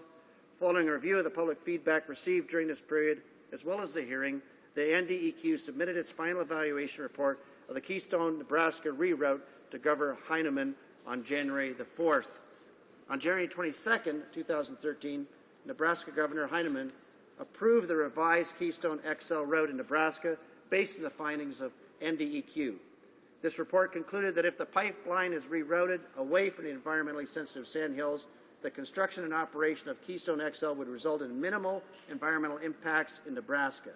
Following a review of the public feedback received during this period, as well as the hearing, the NDEQ submitted its final evaluation report of the Keystone, Nebraska reroute to Governor Heineman on January the 4th. On January 22nd, 2013, Nebraska Governor Heineman approved the revised Keystone XL route in Nebraska based on the findings of NDEQ. This report concluded that if the pipeline is rerouted away from the environmentally sensitive Sandhills, the construction and operation of Keystone XL would result in minimal environmental impacts in Nebraska.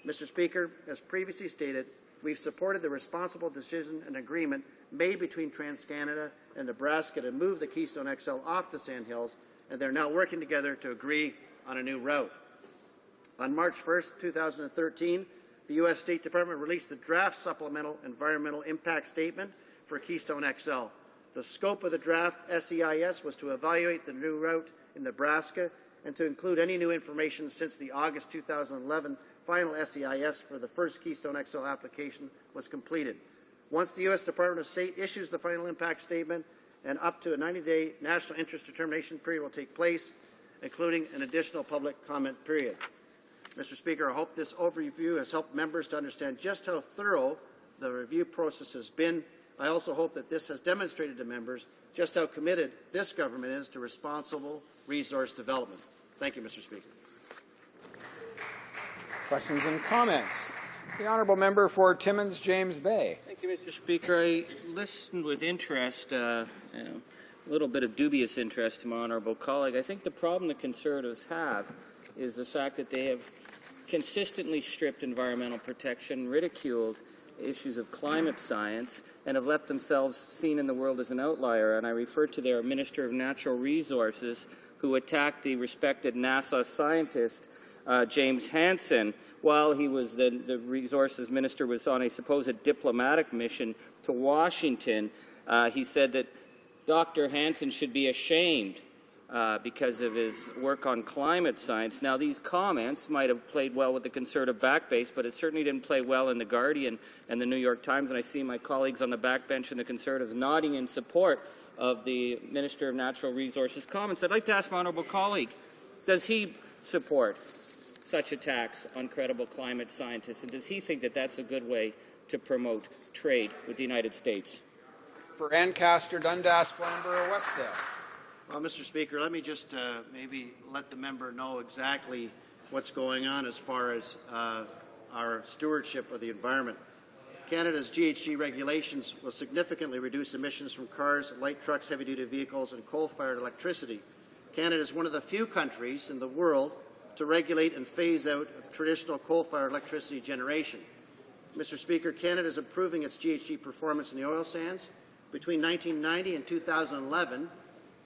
Mr. Speaker, as previously stated, we've supported the responsible decision and agreement made between TransCanada and Nebraska to move the Keystone XL off the Sandhills, and they're now working together to agree on a new route. On March 1st, 2013, the U.S. State Department released the draft supplemental environmental impact statement for Keystone XL. The scope of the draft SEIS was to evaluate the new route in Nebraska and to include any new information since the August 2011 final SEIS for the first Keystone XL application was completed. Once the U.S. Department of State issues the final impact statement, and up to a 90-day national interest determination period will take place, including an additional public comment period. Mr. Speaker, I hope this overview has helped members to understand just how thorough the review process has been. I also hope that this has demonstrated to members just how committed this government is to responsible resource development. Thank you, Mr. Speaker. Questions and comments? The honourable member for Timmins, James Bay. Thank you, Mr. Speaker. I listened with interest, a little bit of dubious interest to my honourable colleague. I think the problem the Conservatives have is the fact that they have consistently stripped environmental protection, ridiculed issues of climate science, and have left themselves seen in the world as an outlier. And I refer to their Minister of Natural Resources, who attacked the respected NASA scientist, James Hansen, while he was the resources minister was on a supposed diplomatic mission to Washington. He said that Dr. Hansen should be ashamed because of his work on climate science. Now, these comments might have played well with the Conservative backbase, but it certainly didn't play well in The Guardian and the New York Times, and I see my colleagues on the backbench and the Conservatives nodding in support of the Minister of Natural Resources comments. I'd like to ask my honourable colleague, does he support such attacks on credible climate scientists, and does he think that that's a good way to promote trade with the United States? For Ancaster, Dundas, Flamborough, Westdale. Well, Mr. Speaker, let me just maybe let the member know exactly what's going on as far as our stewardship of the environment. Canada's GHG regulations will significantly reduce emissions from cars, light trucks, heavy-duty vehicles, and coal-fired electricity. Canada is one of the few countries in the world to regulate and phase out of traditional coal-fired electricity generation. Mr. Speaker, Canada is improving its GHG performance in the oil sands. Between 1990 and 2011,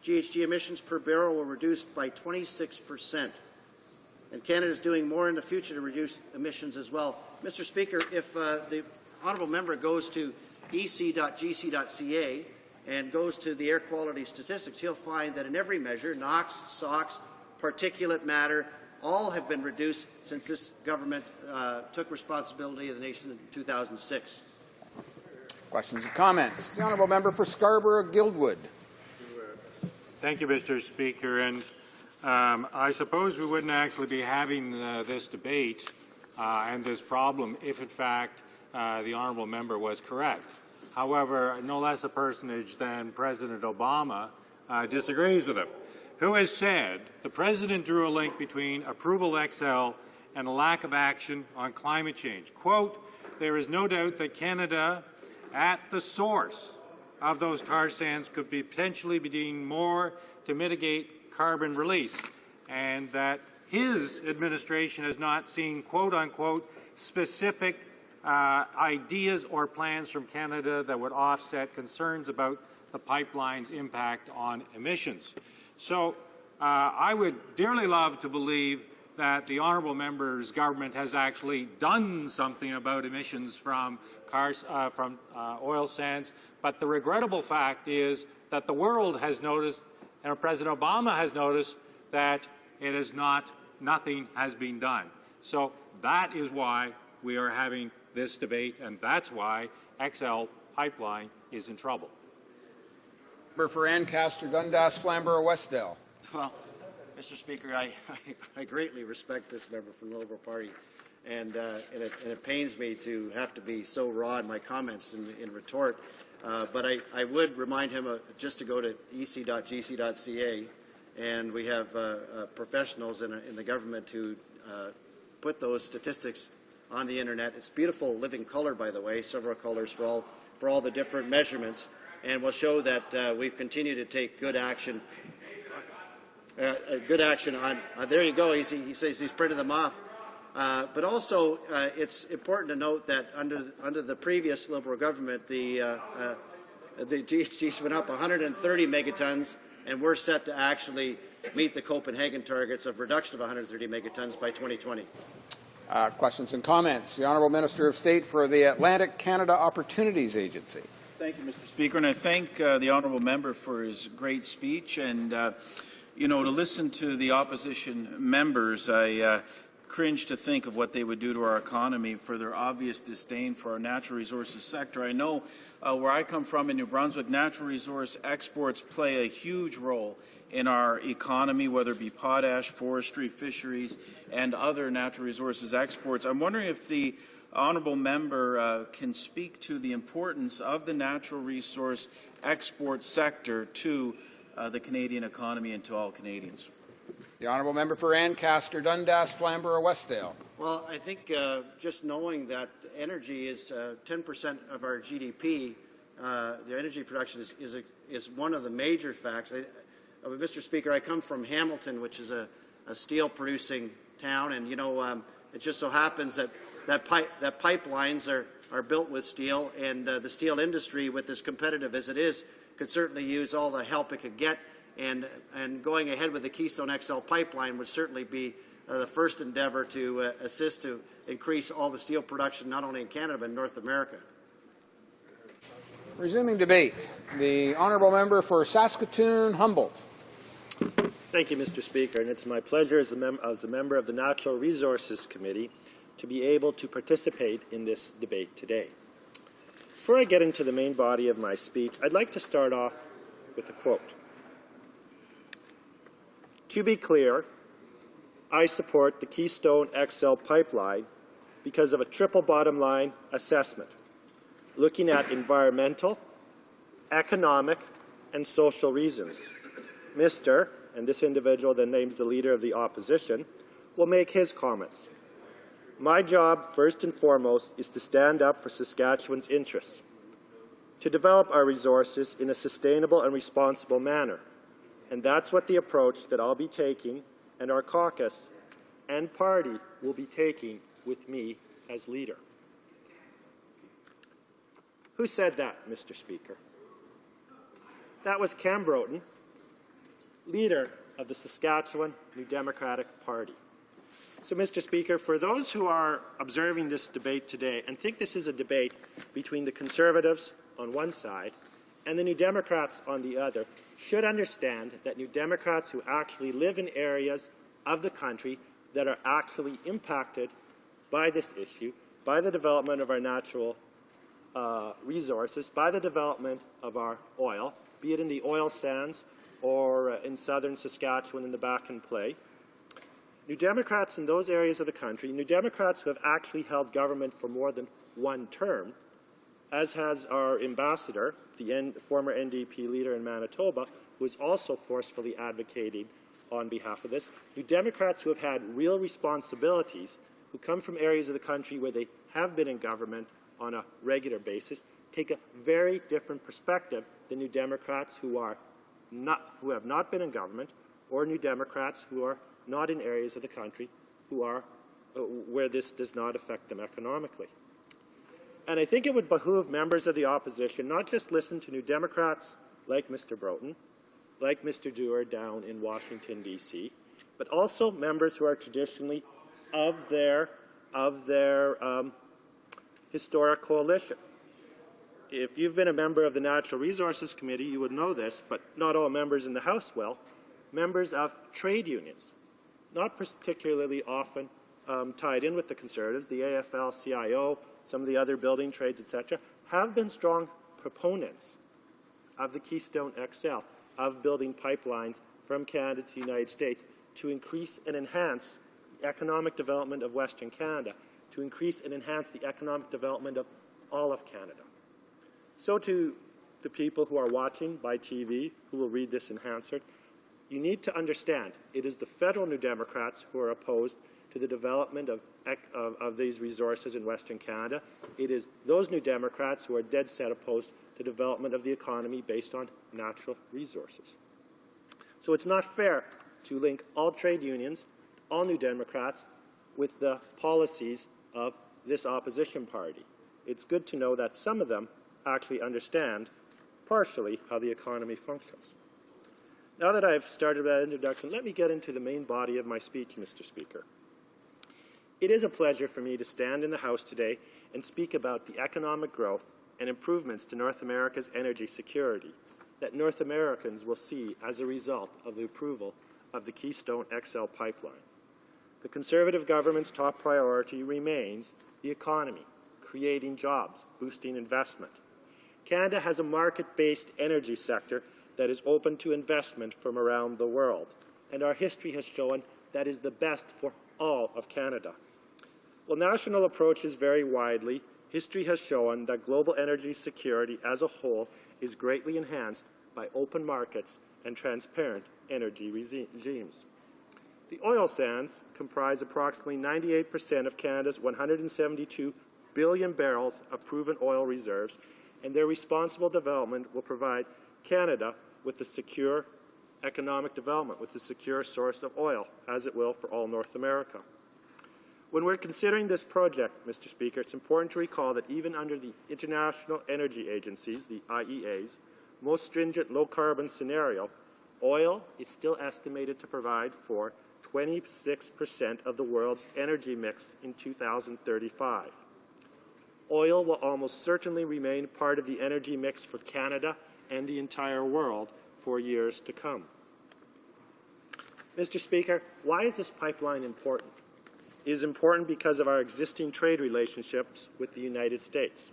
GHG emissions per barrel were reduced by 26%. And Canada is doing more in the future to reduce emissions as well. Mr. Speaker, if the honourable member goes to ec.gc.ca and goes to the air quality statistics, he'll find that in every measure, NOx, SOx, particulate matter, all have been reduced since this government took responsibility of the nation in 2006. Questions and comments? The honourable member for Scarborough-Guildwood. Thank you, Mr. Speaker. And I suppose we wouldn't actually be having this debate and this problem if, in fact, the honourable member was correct. However, no less a personage than President Obama disagrees with him, who has said the President drew a link between Approval XL and a lack of action on climate change. Quote, "There is no doubt that Canada, at the source of those tar sands, could be potentially be doing more to mitigate carbon release," and that his administration has not seen, quote-unquote, specific ideas or plans from Canada that would offset concerns about the pipeline's impact on emissions. So I would dearly love to believe that the honourable member's government has actually done something about emissions from cars, oil sands, but the regrettable fact is that the world has noticed, and President Obama has noticed, that it is not, nothing has been done. So that is why we are having this debate, and that's why XL Pipeline is in trouble. For Ancaster, Dundas, Flamborough, Westdale. Well, Mr. Speaker, I greatly respect this member from the Liberal Party, and it pains me to have to be so raw in my comments in retort. But I would remind him just to go to ec.gc.ca, and we have professionals in the government who put those statistics on the internet. It's beautiful living color, by the way, several colors for all the different measurements, and will show that we've continued to take good action. On there you go. He says he's printed them off. But also, it's important to note that under the previous Liberal government, the GHGs went up 130 megatons, and we're set to actually meet the Copenhagen targets of reduction of 130 megatons by 2020. Questions and comments? The Honourable Minister of State for the Atlantic Canada Opportunities Agency. Thank you, Mr. Speaker, and I thank the honourable member for his great speech. And you know, to listen to the opposition members, I cringe to think of what they would do to our economy for their obvious disdain for our natural resources sector. I know where I come from in New Brunswick, natural resource exports play a huge role in our economy, whether it be potash, forestry, fisheries, and other natural resources exports. I'm wondering if the honourable member can speak to the importance of the natural resource export sector to the Canadian economy and to all Canadians. The honourable member for Ancaster, Dundas, Flamborough, Westdale. Well, I think just knowing that energy is 10% of our GDP, the energy production is one of the major facts. Mr. Speaker, I come from Hamilton, which is a steel-producing town, and it just so happens that pipelines are built with steel, and the steel industry, with as competitive as it is, could certainly use all the help it could get. And going ahead with the Keystone XL pipeline would certainly be the first endeavour to assist to increase all the steel production, not only in Canada but in North America. Resuming debate, the honourable member for Saskatoon-Humboldt. Thank you, Mr. Speaker, and it's my pleasure as a member of the Natural Resources Committee to be able to participate in this debate today. Before I get into the main body of my speech, I'd like to start off with a quote. To be clear, I support the Keystone XL pipeline because of a triple bottom line assessment, looking at environmental, economic, and social reasons. Mr., and this individual then names the Leader of the Opposition, will make his comments. My job, first and foremost, is to stand up for Saskatchewan's interests, to develop our resources in a sustainable and responsible manner. And that's what the approach that I'll be taking, and our caucus and party will be taking with me as leader. Who said that, Mr. Speaker? That was Cam Broten, leader of the Saskatchewan New Democratic Party. So, Mr. Speaker, for those who are observing this debate today and think this is a debate between the Conservatives on one side and the New Democrats on the other, should understand that New Democrats who actually live in areas of the country that are actually impacted by this issue, by the development of our natural resources, by the development of our oil, be it in the oil sands or in southern Saskatchewan in the Bakken Play. New Democrats in those areas of the country, New Democrats who have actually held government for more than one term, as has our ambassador, the former NDP leader in Manitoba, who is also forcefully advocating on behalf of this. New Democrats who have had real responsibilities, who come from areas of the country where they have been in government on a regular basis, take a very different perspective than New Democrats who have not been in government, or New Democrats who are not in areas of the country where this does not affect them economically. And I think it would behoove members of the opposition not just listen to New Democrats like Mr. Broten, like Mr. Dewar down in Washington, D.C., but also members who are traditionally of their historic coalition. If you've been a member of the Natural Resources Committee, you would know this, but not all members in the House will. Members of trade unions, not particularly often tied in with the Conservatives, the AFL-CIO, some of the other building trades, etc., have been strong proponents of the Keystone XL, of building pipelines from Canada to the United States to increase and enhance the economic development of Western Canada, to increase and enhance the economic development of all of Canada. So to the people who are watching by TV, who will read this in Hansard, you need to understand it is the federal New Democrats who are opposed to the development of these resources in Western Canada. It is those New Democrats who are dead set opposed to development of the economy based on natural resources. So it's not fair to link all trade unions, all New Democrats, with the policies of this opposition party. It's good to know that some of them actually understand partially how the economy functions. Now that I've started that introduction, let me get into the main body of my speech, Mr. Speaker. It is a pleasure for me to stand in the House today and speak about the economic growth and improvements to North America's energy security that North Americans will see as a result of the approval of the Keystone XL pipeline. The Conservative government's top priority remains the economy, creating jobs, boosting investment. Canada has a market-based energy sector that is open to investment from around the world, and our history has shown that is the best for all of Canada. While national approaches vary widely, history has shown that global energy security as a whole is greatly enhanced by open markets and transparent energy regimes. The oil sands comprise approximately 98% of Canada's 172 billion barrels of proven oil reserves, and their responsible development will provide Canada with a secure economic development, with a secure source of oil, as it will for all North America. When we're considering this project, Mr. Speaker, it's important to recall that even under the International Energy Agency's, the IEA's, most stringent low-carbon scenario, oil is still estimated to provide for 26% of the world's energy mix in 2035. Oil will almost certainly remain part of the energy mix for Canada and the entire world for years to come. Mr. Speaker, why is this pipeline important? It is important because of our existing trade relationships with the United States.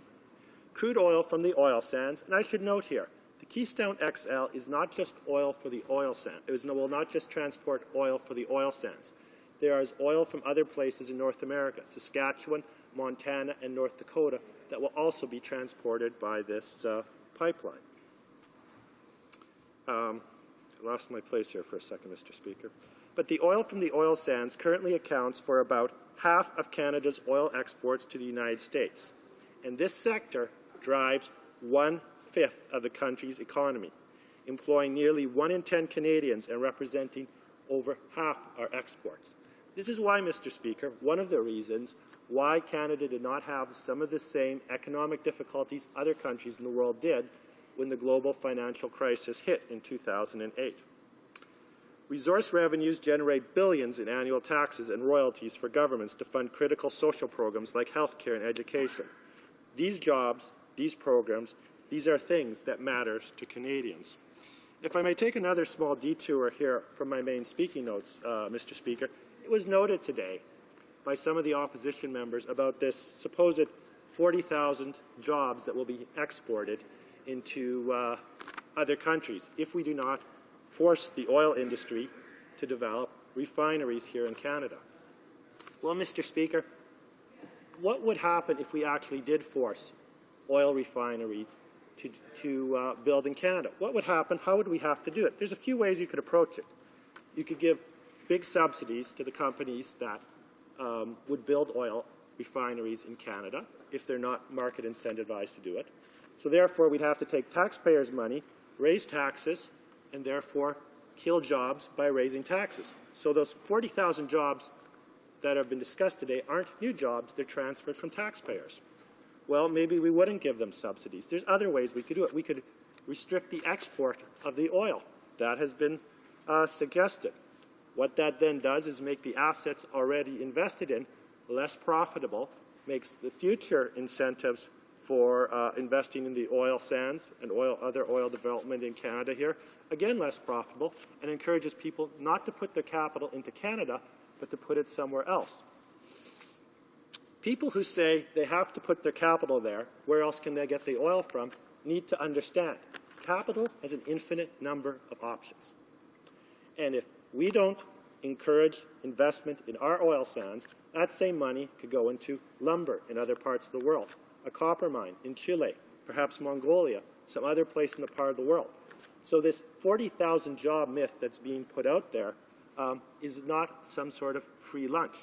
Crude oil from the oil sands, and I should note here, the Keystone XL is not just oil for the oil sands. It will not just transport oil for the oil sands. There is oil from other places in North America, Saskatchewan, Montana, and North Dakota, that will also be transported by this pipeline. I lost my place here for a second, Mr. Speaker. But the oil from the oil sands currently accounts for about half of Canada's oil exports to the United States. And this sector drives 1/5 of the country's economy, employing nearly 1 in 10 Canadians and representing over half our exports. This is why, Mr. Speaker, one of the reasons why Canada did not have some of the same economic difficulties other countries in the world did when the global financial crisis hit in 2008. Resource revenues generate billions in annual taxes and royalties for governments to fund critical social programs like health care and education. These jobs, these programs, these are things that matter to Canadians. If I may take another small detour here from my main speaking notes, Mr. Speaker, it was noted today by some of the opposition members about this supposed 40,000 jobs that will be exported into other countries if we do not force the oil industry to develop refineries here in Canada. Well, Mr. Speaker, what would happen if we actually did force oil refineries to build in Canada? What would happen? How would we have to do it? There's a few ways you could approach it. You could give big subsidies to the companies that would build oil refineries in Canada if they're not market incentivized to do it. So therefore, we'd have to take taxpayers' money, raise taxes, and therefore kill jobs by raising taxes. So those 40,000 jobs that have been discussed today aren't new jobs, they're transferred from taxpayers. Well, maybe we wouldn't give them subsidies. There's other ways we could do it. We could restrict the export of the oil. That has been suggested. What that then does is make the assets already invested in less profitable, makes the future incentives for investing in the oil sands and other oil development in Canada here, again less profitable, and encourages people not to put their capital into Canada, but to put it somewhere else. People who say they have to put their capital there, where else can they get the oil from, need to understand capital has an infinite number of options. And if we don't encourage investment in our oil sands, that same money could go into lumber in other parts of the world, a copper mine in Chile, perhaps Mongolia, some other place in the part of the world. So this 40,000 job myth that's being put out there is not some sort of free lunch.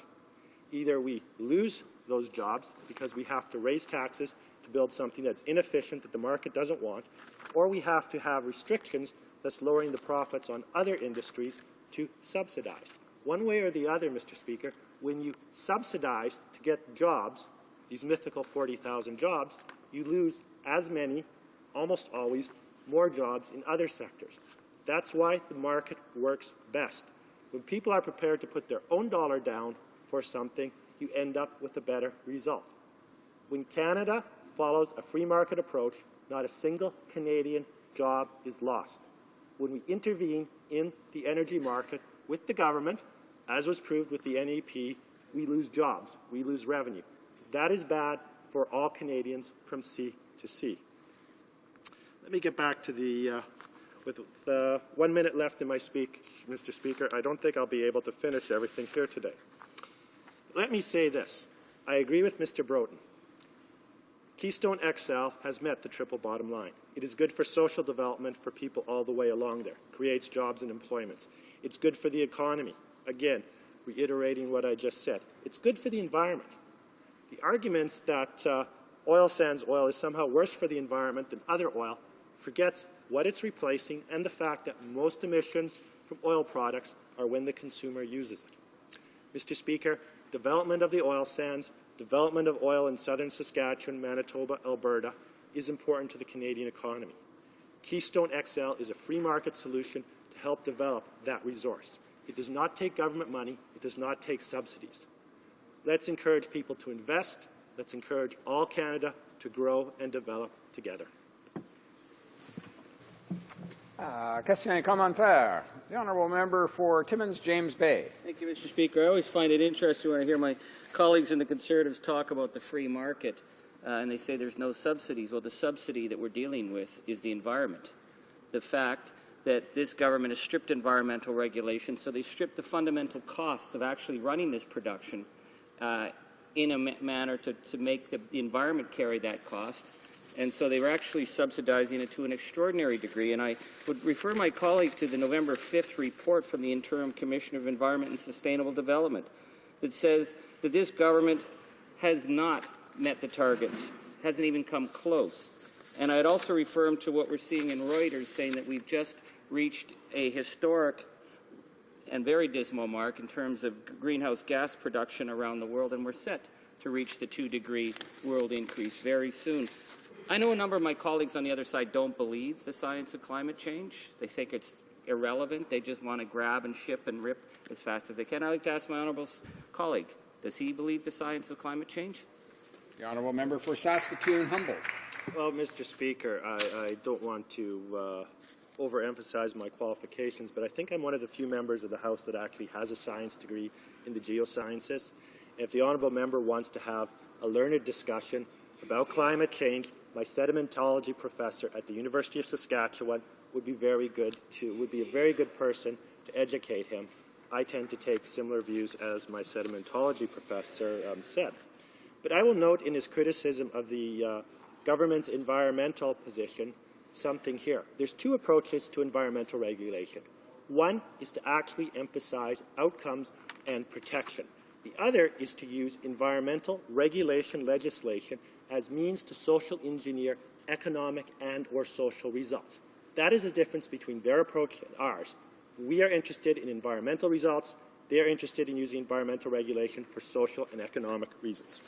Either we lose those jobs because we have to raise taxes to build something that's inefficient that the market doesn't want, or we have to have restrictions that's lowering the profits on other industries to subsidize. One way or the other, Mr. Speaker, when you subsidize to get jobs, these mythical 40,000 jobs, you lose as many, almost always, more jobs in other sectors. That's why the market works best. When people are prepared to put their own dollar down for something, you end up with a better result. When Canada follows a free market approach, not a single Canadian job is lost. When we intervene in the energy market with the government, As was proved with the NEP, we lose jobs, we lose revenue. That is bad for all Canadians from sea to sea. Let me get back to the, with 1 minute left in my speech, Mr. Speaker, I don't think I'll be able to finish everything here today. Let me say this. I agree with Mr. Broughton. Keystone XL has met the triple bottom line. It is good for social development for people all the way along there, creates jobs and employments. It's good for the economy. Again, reiterating what I just said. It's good for the environment. The arguments that oil sands oil is somehow worse for the environment than other oil forgets what it's replacing and the fact that most emissions from oil products are when the consumer uses it. Mr. Speaker, development of the oil sands, development of oil in southern Saskatchewan, Manitoba, Alberta is important to the Canadian economy. Keystone XL is a free market solution to help develop that resource. It does not take government money. It does not take subsidies. Let's encourage people to invest. Let's encourage all Canada to grow and develop together. Question commentaire. The honourable member for Timmins, James Bay. Thank you, Mr. Speaker. I always find it interesting when I hear my colleagues in the Conservatives talk about the free market, and they say there's no subsidies. Well, the subsidy that we're dealing with is the environment. The fact that this government has stripped environmental regulation, so they stripped the fundamental costs of actually running this production in a manner to make the environment carry that cost. And so they were actually subsidizing it to an extraordinary degree. And I would refer my colleague to the November 5th report from the Interim Commissioner of Environment and Sustainable Development that says that this government has not met the targets, hasn't even come close. And I'd also refer him to what we're seeing in Reuters, saying that we've just reached a historic and very dismal mark in terms of greenhouse gas production around the world, and we're set to reach the 2-degree world increase very soon. I know a number of my colleagues on the other side don't believe the science of climate change. They think it's irrelevant. They just want to grab and ship and rip as fast as they can. I'd like to ask my honourable colleague, does he believe the science of climate change? The honourable member for Saskatoon-Humboldt. Well, Mr. Speaker, I don't want to overemphasize my qualifications, but I think I'm one of the few members of the House that actually has a science degree in the geosciences. And if the honourable member wants to have a learned discussion about climate change, my sedimentology professor at the University of Saskatchewan would be a very good person to educate him. I tend to take similar views as my sedimentology professor said. But I will note in his criticism of the government's environmental position something here. There's two approaches to environmental regulation. One is to actually emphasize outcomes and protection. The other is to use environmental regulation legislation as means to social engineer economic and or social results. That is the difference between their approach and ours. We are interested in environmental results. They are interested in using environmental regulation for social and economic reasons.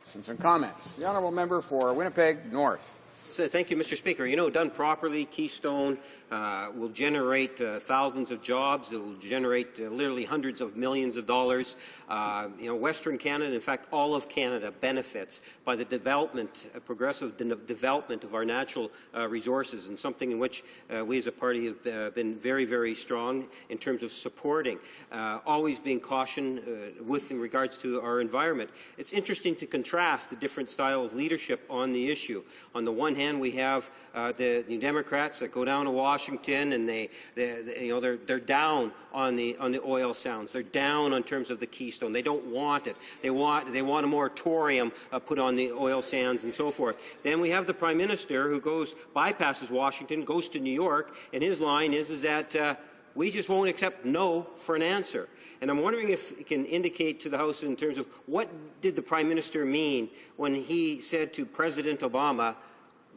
Questions and comments. The honourable member for Winnipeg North. So, thank you, Mr. Speaker. You know, done properly, Keystone will generate thousands of jobs. It will generate literally hundreds of millions of dollars. You know, Western Canada, in fact, all of Canada benefits by the development, progressive development of our natural resources, and something in which we as a party have been very, very strong in terms of supporting, always being caution with in regards to our environment. It's interesting to contrast the different style of leadership on the issue. On the one hand, we have the New Democrats that go down to Washington, and they're down on the oil sands. They're down in terms of the Keystone. They don't want it. They want a moratorium put on the oil sands and so forth. Then we have the Prime Minister who bypasses Washington, goes to New York, and his line is that we just won't accept no for an answer. And I'm wondering if you can indicate to the House in terms of what did the Prime Minister mean when he said to President Obama,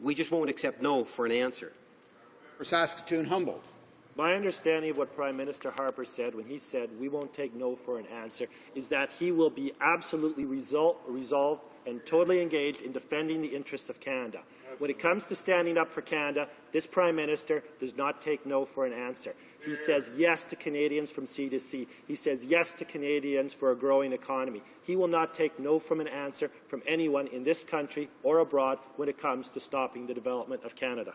we just won't accept no for an answer. For Saskatoon-Humboldt. My understanding of what Prime Minister Harper said when he said we won't take no for an answer is that he will be absolutely resolved and totally engaged in defending the interests of Canada. When it comes to standing up for Canada, this Prime Minister does not take no for an answer. He says yes to Canadians from sea to sea. He says yes to Canadians for a growing economy. He will not take no from an answer from anyone in this country or abroad when it comes to stopping the development of Canada.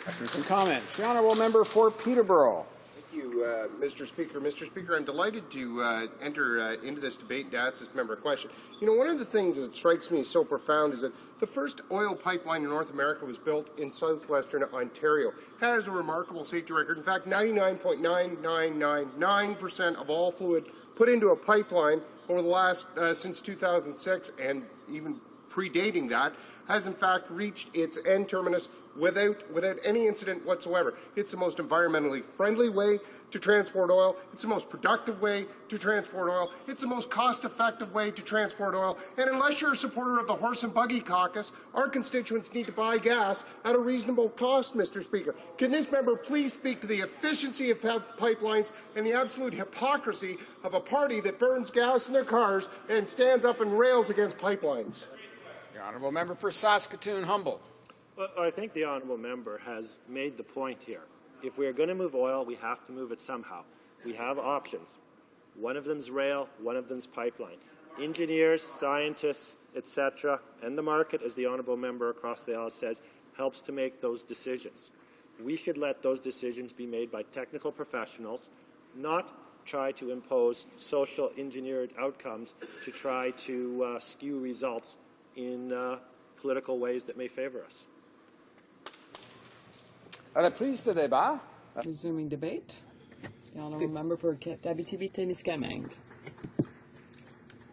Questions and comments. The honourable member for Peterborough. you, Mr. Speaker. Mr. Speaker, I'm delighted to enter into this debate and ask this member a question. You know, one of the things that strikes me so profound is that the first oil pipeline in North America was built in southwestern Ontario. It has a remarkable safety record. In fact, 99.9999% of all fluid put into a pipeline over the last, since 2006, and even predating that, has in fact reached its end terminus without any incident whatsoever. It's the most environmentally friendly way to transport oil. It's the most productive way to transport oil. It's the most cost-effective way to transport oil. And unless you're a supporter of the horse and buggy caucus, our constituents need to buy gas at a reasonable cost, Mr. Speaker. Can this member please speak to the efficiency of pipelines and the absolute hypocrisy of a party that burns gas in their cars and stands up and rails against pipelines? The honourable member for Saskatoon-Humboldt. Well, I think the honourable member has made the point here. If we are going to move oil, we have to move it somehow. We have options. One of them's rail, one of them's pipeline. Engineers, scientists, etc., and the market, as the honourable member across the aisle says, helps to make those decisions. We should let those decisions be made by technical professionals, not try to impose social engineered outcomes to try to skew results in political ways that may favour us. Reprise de débat. Resuming debate. The honourable member for Abitibi-Témiscamingue.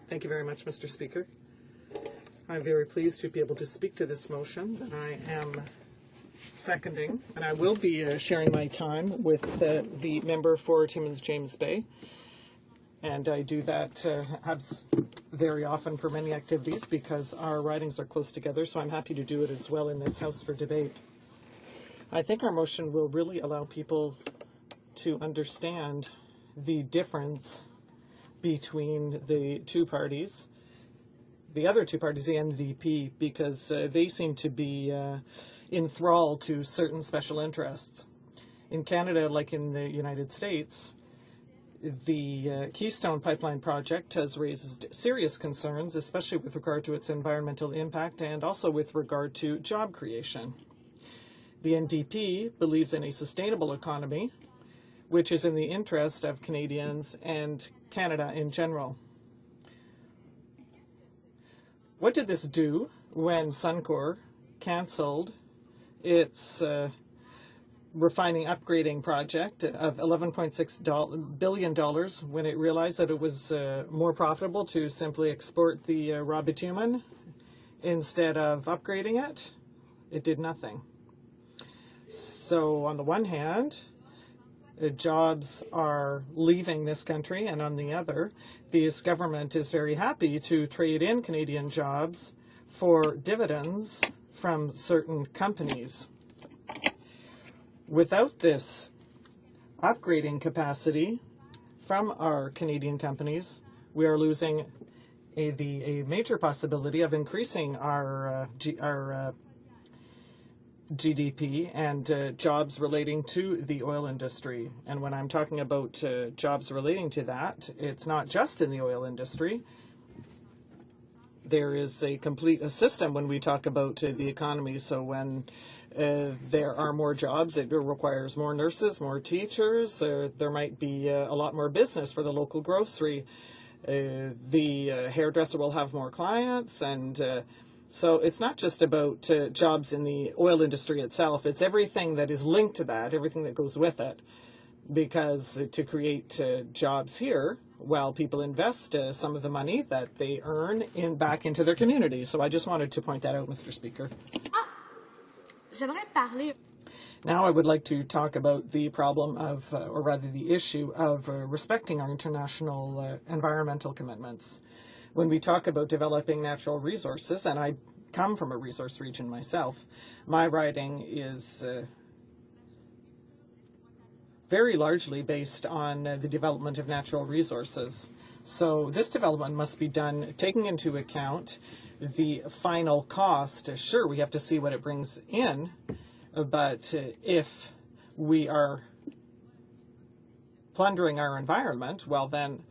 Thank you very much, Mr. Speaker. I'm very pleased to be able to speak to this motion that I am seconding, and I will be sharing my time with the member for Timmins James Bay. And I do that very often for many activities because our ridings are close together, so I'm happy to do it as well in this House for debate. I think our motion will really allow people to understand the difference between the two parties, the other two parties, the NDP, because they seem to be enthralled to certain special interests. In Canada, like in the United States, the Keystone Pipeline project has raised serious concerns, especially with regard to its environmental impact and also with regard to job creation. The NDP believes in a sustainable economy, which is in the interest of Canadians and Canada in general. What did this do when Suncor cancelled its refining upgrading project of $11.6 billion when it realized that it was more profitable to simply export the raw bitumen instead of upgrading it? It did nothing. So on the one hand, jobs are leaving this country, and on the other, this government is very happy to trade in Canadian jobs for dividends from certain companies. Without this upgrading capacity from our Canadian companies, we are losing a major possibility of increasing our GDP and jobs relating to the oil industry. And when I'm talking about jobs relating to that, it's not just in the oil industry. There is a complete system when we talk about the economy. So when there are more jobs, it requires more nurses, more teachers. There might be a lot more business for the local grocery. The hairdresser will have more clients, and so it's not just about jobs in the oil industry itself. It's everything that is linked to that, everything that goes with it. Because to create jobs here, while people invest some of the money that they earn back into their community. So I just wanted to point that out, Mr. Speaker. Now I would like to talk about the problem of, or rather the issue of respecting our international environmental commitments. When we talk about developing natural resources, and I come from a resource region myself, my riding is very largely based on the development of natural resources. So this development must be done taking into account the final cost. Sure, we have to see what it brings in, but if we are plundering our environment, well then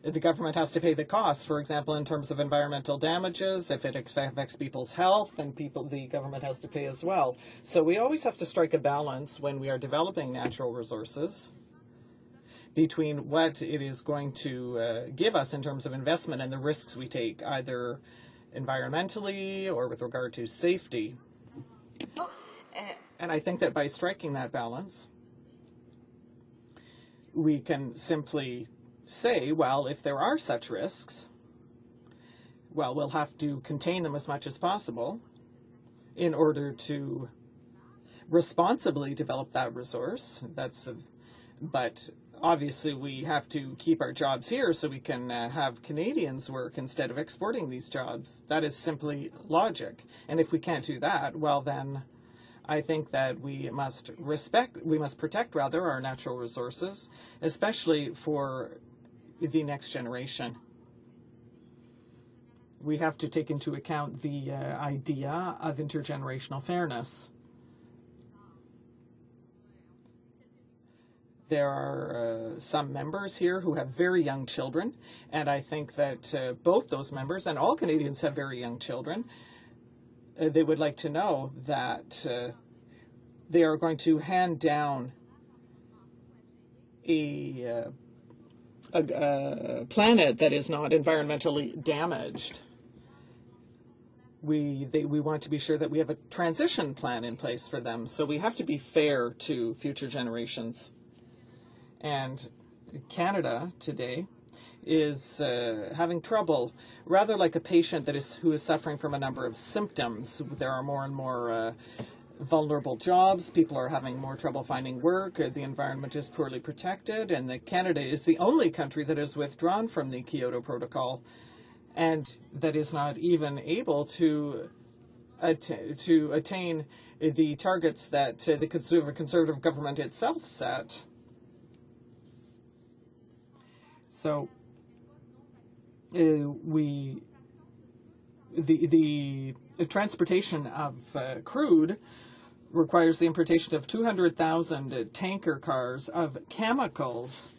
the government has to pay the costs. For example, in terms of environmental damages, if it affects people's health, then the government has to pay as well. So we always have to strike a balance when we are developing natural resources between what it is going to give us in terms of investment and the risks we take, either environmentally or with regard to safety. And I think that by striking that balance, we can simply say, well, if there are such risks, well, we'll have to contain them as much as possible in order to responsibly develop that resource. But obviously we have to keep our jobs here so we can have Canadians work instead of exporting these jobs. That is simply logic. And if we can't do that, well then I think that we must protect our natural resources, especially for the next generation. We have to take into account the idea of intergenerational fairness. There are some members here who have very young children, and I think that both those members and all Canadians have very young children. They would like to know that they are going to hand down a planet that is not environmentally damaged. We want to be sure that we have a transition plan in place for them. So we have to be fair to future generations. And Canada today is having trouble, rather like a patient who is suffering from a number of symptoms. There are more and more vulnerable jobs. People are having more trouble finding work. The environment is poorly protected, and Canada is the only country that has withdrawn from the Kyoto Protocol, and that is not even able to attain the targets that the Conservative government itself set. So the transportation of crude requires the importation of 200,000 tanker cars of chemicals,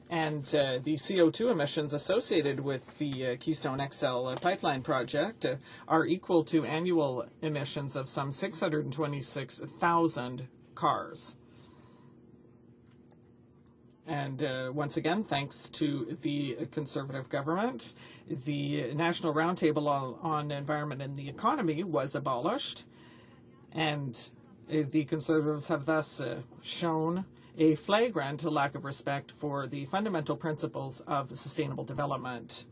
and the CO2 emissions associated with the Keystone XL pipeline project are equal to annual emissions of some 626,000 cars. And once again, thanks to the Conservative government, the National Roundtable on Environment and the Economy was abolished, and the Conservatives have thus shown a flagrant lack of respect for the fundamental principles of sustainable development.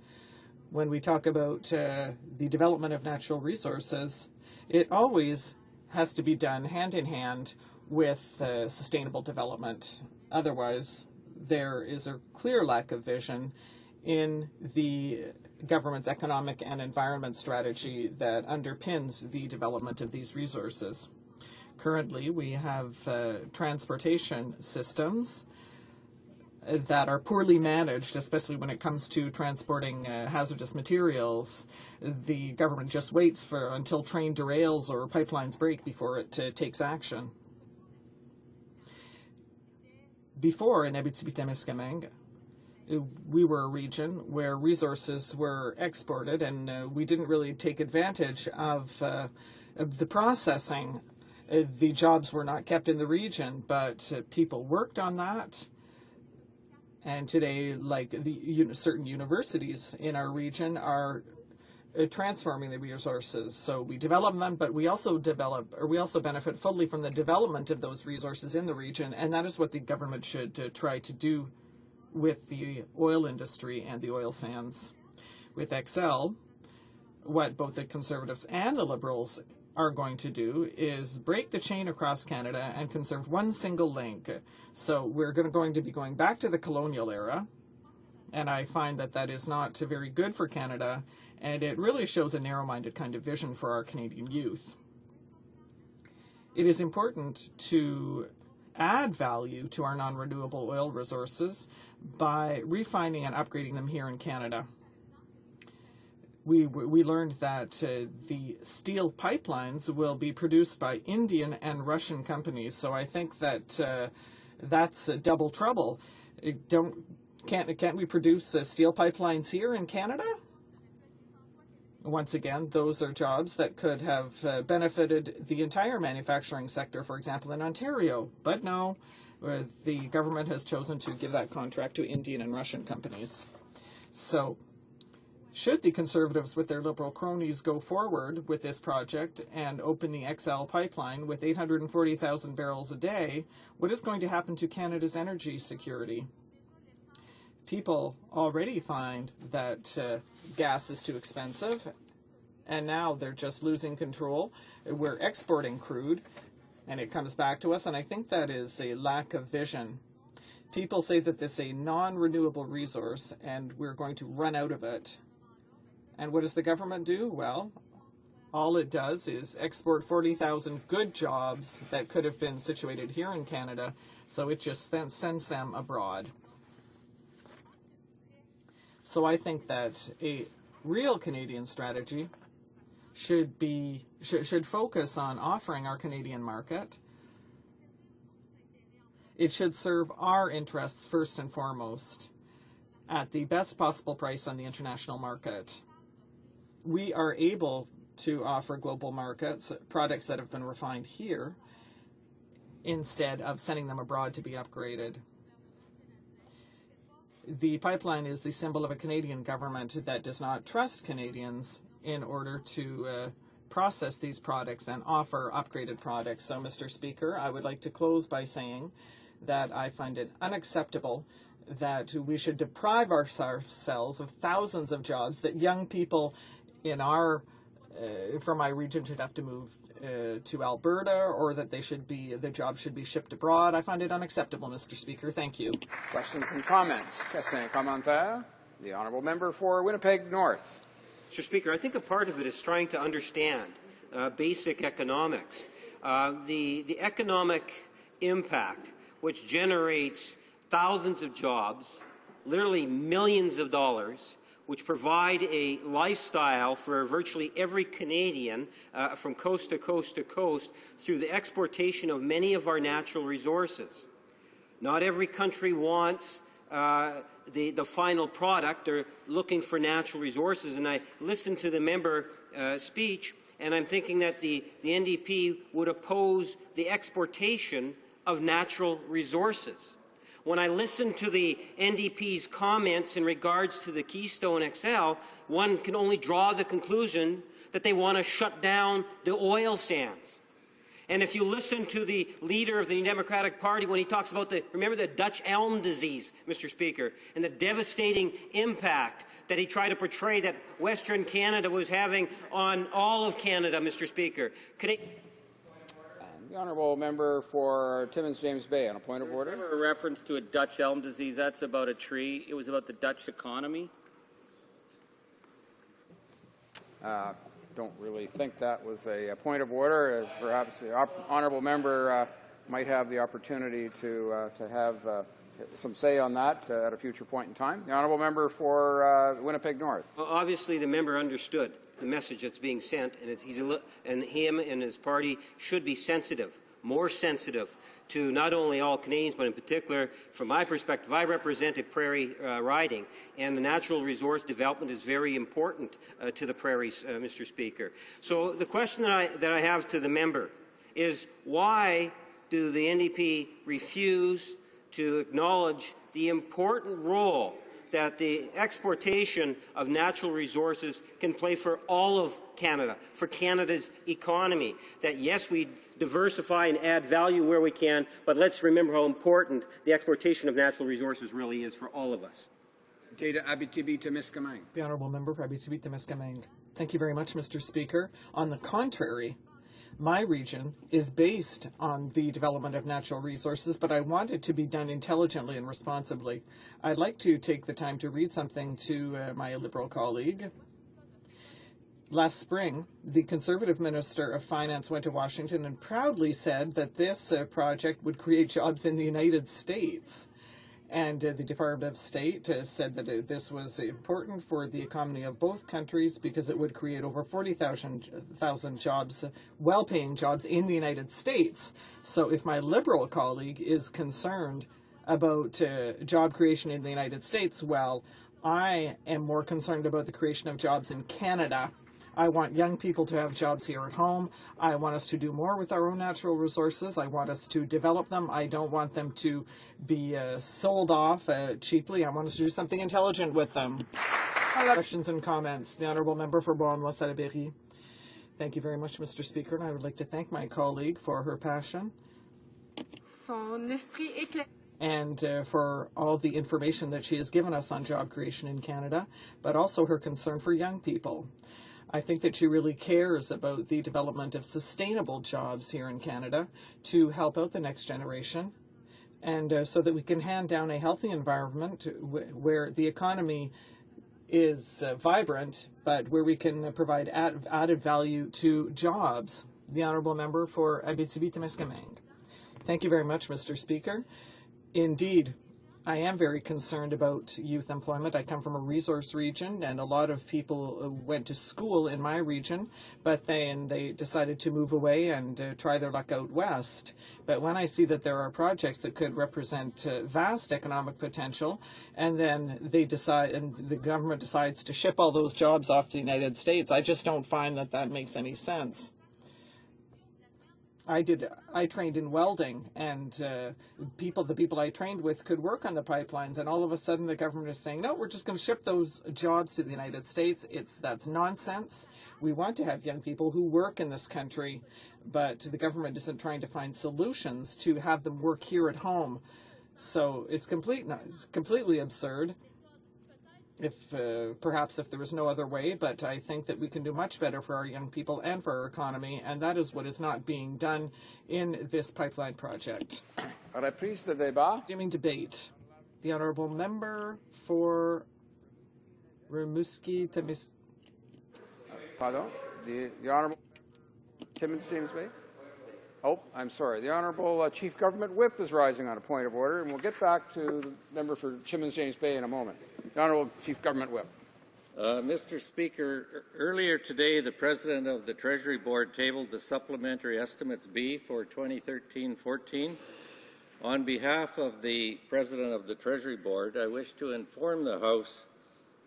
When we talk about the development of natural resources, it always has to be done hand in hand with sustainable development. Otherwise, there is a clear lack of vision in the government's economic and environment strategy that underpins the development of these resources. Currently, we have transportation systems that are poorly managed, especially when it comes to transporting hazardous materials. The government just waits until train derails or pipelines break before it takes action. Before, in Abitibi-Témiscamingue, we were a region where resources were exported, and we didn't really take advantage of the processing. The jobs were not kept in the region, but people worked on that. And today, like certain universities in our region are transforming the resources. So we develop them, but we also benefit fully from the development of those resources in the region, and that is what the government should try to do with the oil industry and the oil sands. With XL, what both the Conservatives and the Liberals are going to do is break the chain across Canada and conserve one single link. So we're going to be going back to the colonial era, and I find that is not very good for Canada, and it really shows a narrow-minded kind of vision for our Canadian youth. It is important to add value to our non-renewable oil resources by refining and upgrading them here in Canada. We learned that the steel pipelines will be produced by Indian and Russian companies, so I think that that's double trouble. Don't Can't we produce steel pipelines here in Canada? Once again, those are jobs that could have benefited the entire manufacturing sector, for example, in Ontario. But no, the government has chosen to give that contract to Indian and Russian companies. So, should the Conservatives with their Liberal cronies go forward with this project and open the XL pipeline with 840,000 barrels a day, what is going to happen to Canada's energy security? People already find that gas is too expensive, and now they're just losing control. We're exporting crude, and it comes back to us, and I think that is a lack of vision. People say that this is a non-renewable resource, and we're going to run out of it. And what does the government do? Well, all it does is export 40,000 good jobs that could have been situated here in Canada, so it just sends them abroad. So I think that a real Canadian strategy should focus on offering our Canadian market. It should serve our interests first and foremost at the best possible price on the international market. We are able to offer global markets products that have been refined here instead of sending them abroad to be upgraded. The pipeline is the symbol of a Canadian government that does not trust Canadians in order to process these products and offer upgraded products. So, Mr. Speaker, I would like to close by saying that I find it unacceptable that we should deprive ourselves of thousands of jobs, that young people in from my region should have to move to Alberta, or that the jobs should be shipped abroad. I find it unacceptable, Mr. Speaker. Thank you. Questions and comments? Question commentaire. The honourable member for Winnipeg North. Mr. Speaker, I think a part of it is trying to understand basic economics. The economic impact, which generates thousands of jobs, literally millions of dollars, which provide a lifestyle for virtually every Canadian from coast to coast to coast through the exportation of many of our natural resources. Not every country wants the final product. They're looking for natural resources. And I listened to the member speech, and I'm thinking that the NDP would oppose the exportation of natural resources. When I listen to the NDP's comments in regards to the Keystone XL, one can only draw the conclusion that they want to shut down the oil sands. And if you listen to the leader of the New Democratic Party when he talks about remember the Dutch elm disease, Mr. Speaker, and the devastating impact that he tried to portray that Western Canada was having on all of Canada, Mr. Speaker. The honourable member for Timmins James Bay on a point of order. A reference to a Dutch elm disease. That's about a tree. It was about the Dutch economy. Don't really think that was a point of order. Perhaps the honourable member might have the opportunity to have some say on that at a future point in time. The honourable member for Winnipeg North. Well, obviously, the member understood the message that's being sent, and him and his party should be sensitive, more sensitive to not only all Canadians, but in particular, from my perspective, I represent a prairie riding, and the natural resource development is very important to the prairies, Mr. Speaker. So the question that I have to the member is, why do the NDP refuse to acknowledge the important role that the exportation of natural resources can play for all of Canada, for Canada's economy? That, yes, we diversify and add value where we can, but let's remember how important the exportation of natural resources really is for all of us. The honourable member for Abitibi-Témiscamingue. Thank you very much, Mr. Speaker. On the contrary, my region is based on the development of natural resources, but I want it to be done intelligently and responsibly. I'd like to take the time to read something to my Liberal colleague. Last spring, the Conservative Minister of Finance went to Washington and proudly said that this project would create jobs in the United States. And the Department of State said that this was important for the economy of both countries because it would create over 40,000 jobs, well-paying jobs in the United States. So if my Liberal colleague is concerned about job creation in the United States. Well, I am more concerned about the creation of jobs in Canada. I want young people to have jobs here at home. I want us to do more with our own natural resources. I want us to develop them. I don't want them to be sold off cheaply. I want us to do something intelligent with them. Questions and comments. The Honourable Member for Beauharnois-Salaberry. Thank you very much, Mr. Speaker, and I would like to thank my colleague for her passion and for all the information that she has given us on job creation in Canada, but also her concern for young people. I think that she really cares about the development of sustainable jobs here in Canada to help out the next generation, and so that we can hand down a healthy environment where the economy is vibrant, but where we can provide added value to jobs. The Honourable Member for Abitibi-Témiscamingue. Thank you very much, Mr. Speaker. Indeed, I am very concerned about youth employment. I come from a resource region, and a lot of people went to school in my region, but then they decided to move away and try their luck out west. But when I see that there are projects that could represent vast economic potential, and then they decide, and the government decides to ship all those jobs off to the United States, I just don't find that that makes any sense. I trained in welding, and the people I trained with could work on the pipelines, and all of a sudden the government is saying, no, we're just going to ship those jobs to the United States. That's nonsense. We want to have young people who work in this country, but the government isn't trying to find solutions to have them work here at home. So it's completely absurd. Perhaps if there was no other way, but I think that we can do much better for our young people and for our economy, and that is what is not being done in this pipeline project. Reprise de débat. Resuming debate. The Honourable Member for Rimouski-Témiscamingue. Pardon? The Honourable Timmins James Bay? Oh, I'm sorry. The Honourable Chief Government Whip is rising on a point of order, and we'll get back to the member for Timmins James Bay in a moment. The Honourable Chief Government Whip. Mr. Speaker, earlier today, the President of the Treasury Board tabled the Supplementary Estimates B for 2013-14. On behalf of the President of the Treasury Board, I wish to inform the House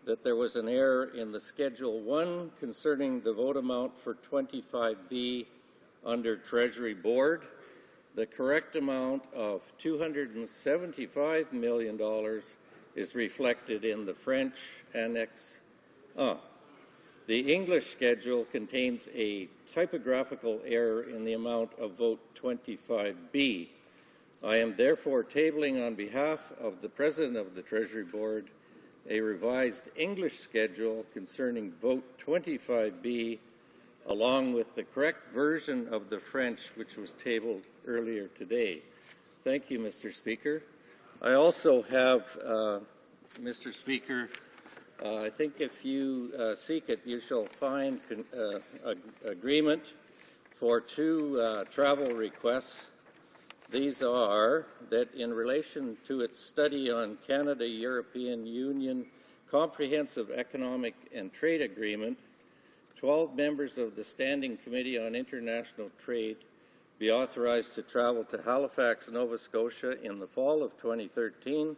that there was an error in the Schedule 1 concerning the vote amount for 25B under Treasury Board. The correct amount of $275 million is reflected in the French Annex A. The English schedule contains a typographical error in the amount of vote 25B. I am therefore tabling on behalf of the President of the Treasury Board a revised English schedule concerning vote 25B along with the correct version of the French, which was tabled earlier today. Thank you, Mr. Speaker. I also have, Mr. Speaker, I think if you seek it, you shall find agreement for two travel requests. These are that in relation to its study on Canada-European Union Comprehensive Economic and Trade Agreement, 12 members of the Standing Committee on International Trade be authorized to travel to Halifax, Nova Scotia in the fall of 2013,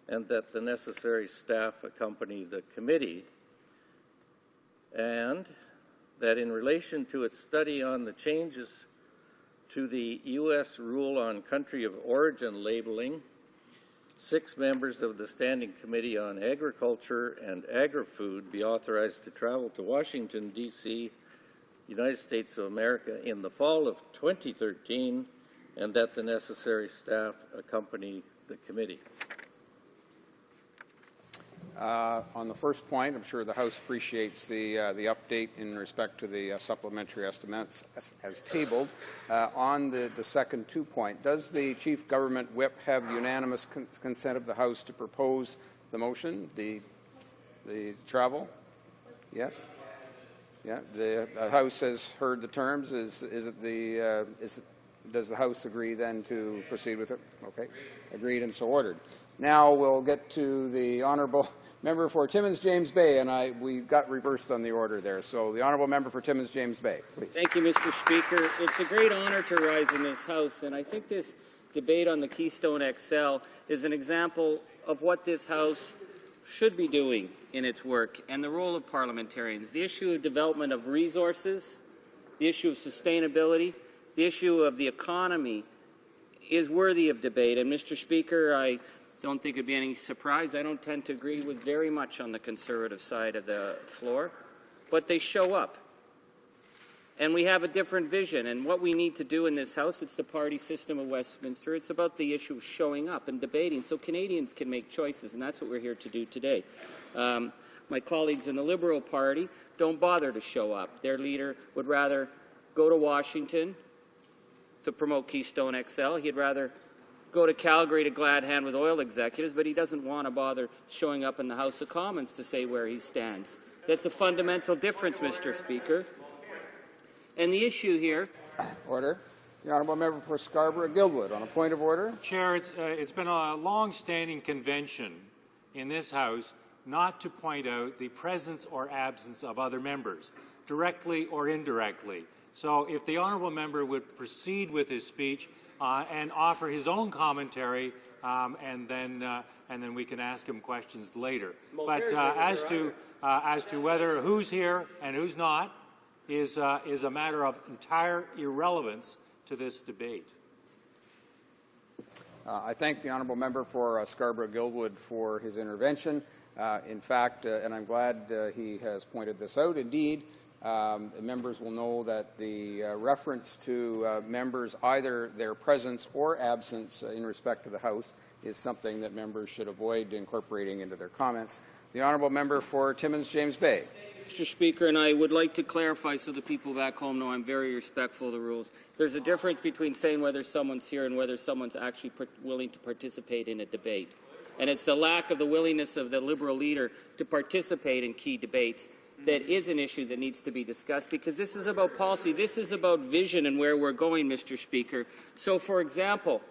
and that the necessary staff accompany the committee, and that in relation to its study on the changes to the U.S. rule on country of origin labeling, 6 members of the Standing Committee on Agriculture and Agri-Food be authorized to travel to Washington, D.C., United States of America in the fall of 2013, and that the necessary staff accompany the committee. On the first point, I'm sure the House appreciates the update in respect to the supplementary estimates as tabled. On the second 2 point, does the Chief Government Whip have unanimous consent of the House to propose the motion, the travel? Yes? Yeah. The House has heard the terms. Does the House agree then to proceed with it? Okay. Agreed and so ordered. Now we'll get to the Honourable Member for Timmins James Bay, and we got reversed on the order there. So the Honourable Member for Timmins James Bay, please. Thank you, Mr. Speaker. It's a great honour to rise in this House, and I think this debate on the Keystone XL is an example of what this House should be doing in its work and the role of parliamentarians. The issue of development of resources, the issue of sustainability, the issue of the economy is worthy of debate. And, Mr. Speaker, I don't think it would be any surprise. I don't tend to agree with very much on the Conservative side of the floor, but they show up. And we have a different vision. And what we need to do in this House, it's the party system of Westminster. It's about the issue of showing up and debating so Canadians can make choices, and that's what we're here to do today. My colleagues in the Liberal Party don't bother to show up. Their leader would rather go to Washington to promote Keystone XL. He'd rather go to Calgary to glad hand with oil executives, but he doesn't want to bother showing up in the House of Commons to say where he stands. That's a fundamental difference, Mr. Speaker. And the issue here... Order. The honourable member for Scarborough-Guildwood on a point of order. Chair, it's been a long-standing convention in this House not to point out the presence or absence of other members, directly or indirectly. So if the honourable member would proceed with his speech and offer his own commentary, and then we can ask him questions later. But as to whether who's here and who's not is a matter of entire irrelevance to this debate. I thank the honourable member for Scarborough-Guildwood for his intervention. In fact, and I'm glad he has pointed this out, indeed, members will know that the reference to members, either their presence or absence in respect to the House, is something that members should avoid incorporating into their comments. The honourable member for Timmins James Bay. Mr. Speaker, and I would like to clarify so the people back home know I'm very respectful of the rules. There's a difference between saying whether someone's here and whether someone's actually willing to participate in a debate. And it's the lack of the willingness of the Liberal leader to participate in key debates that is an issue that needs to be discussed, because this is about policy. This is about vision and where we're going, Mr. Speaker. So, for example,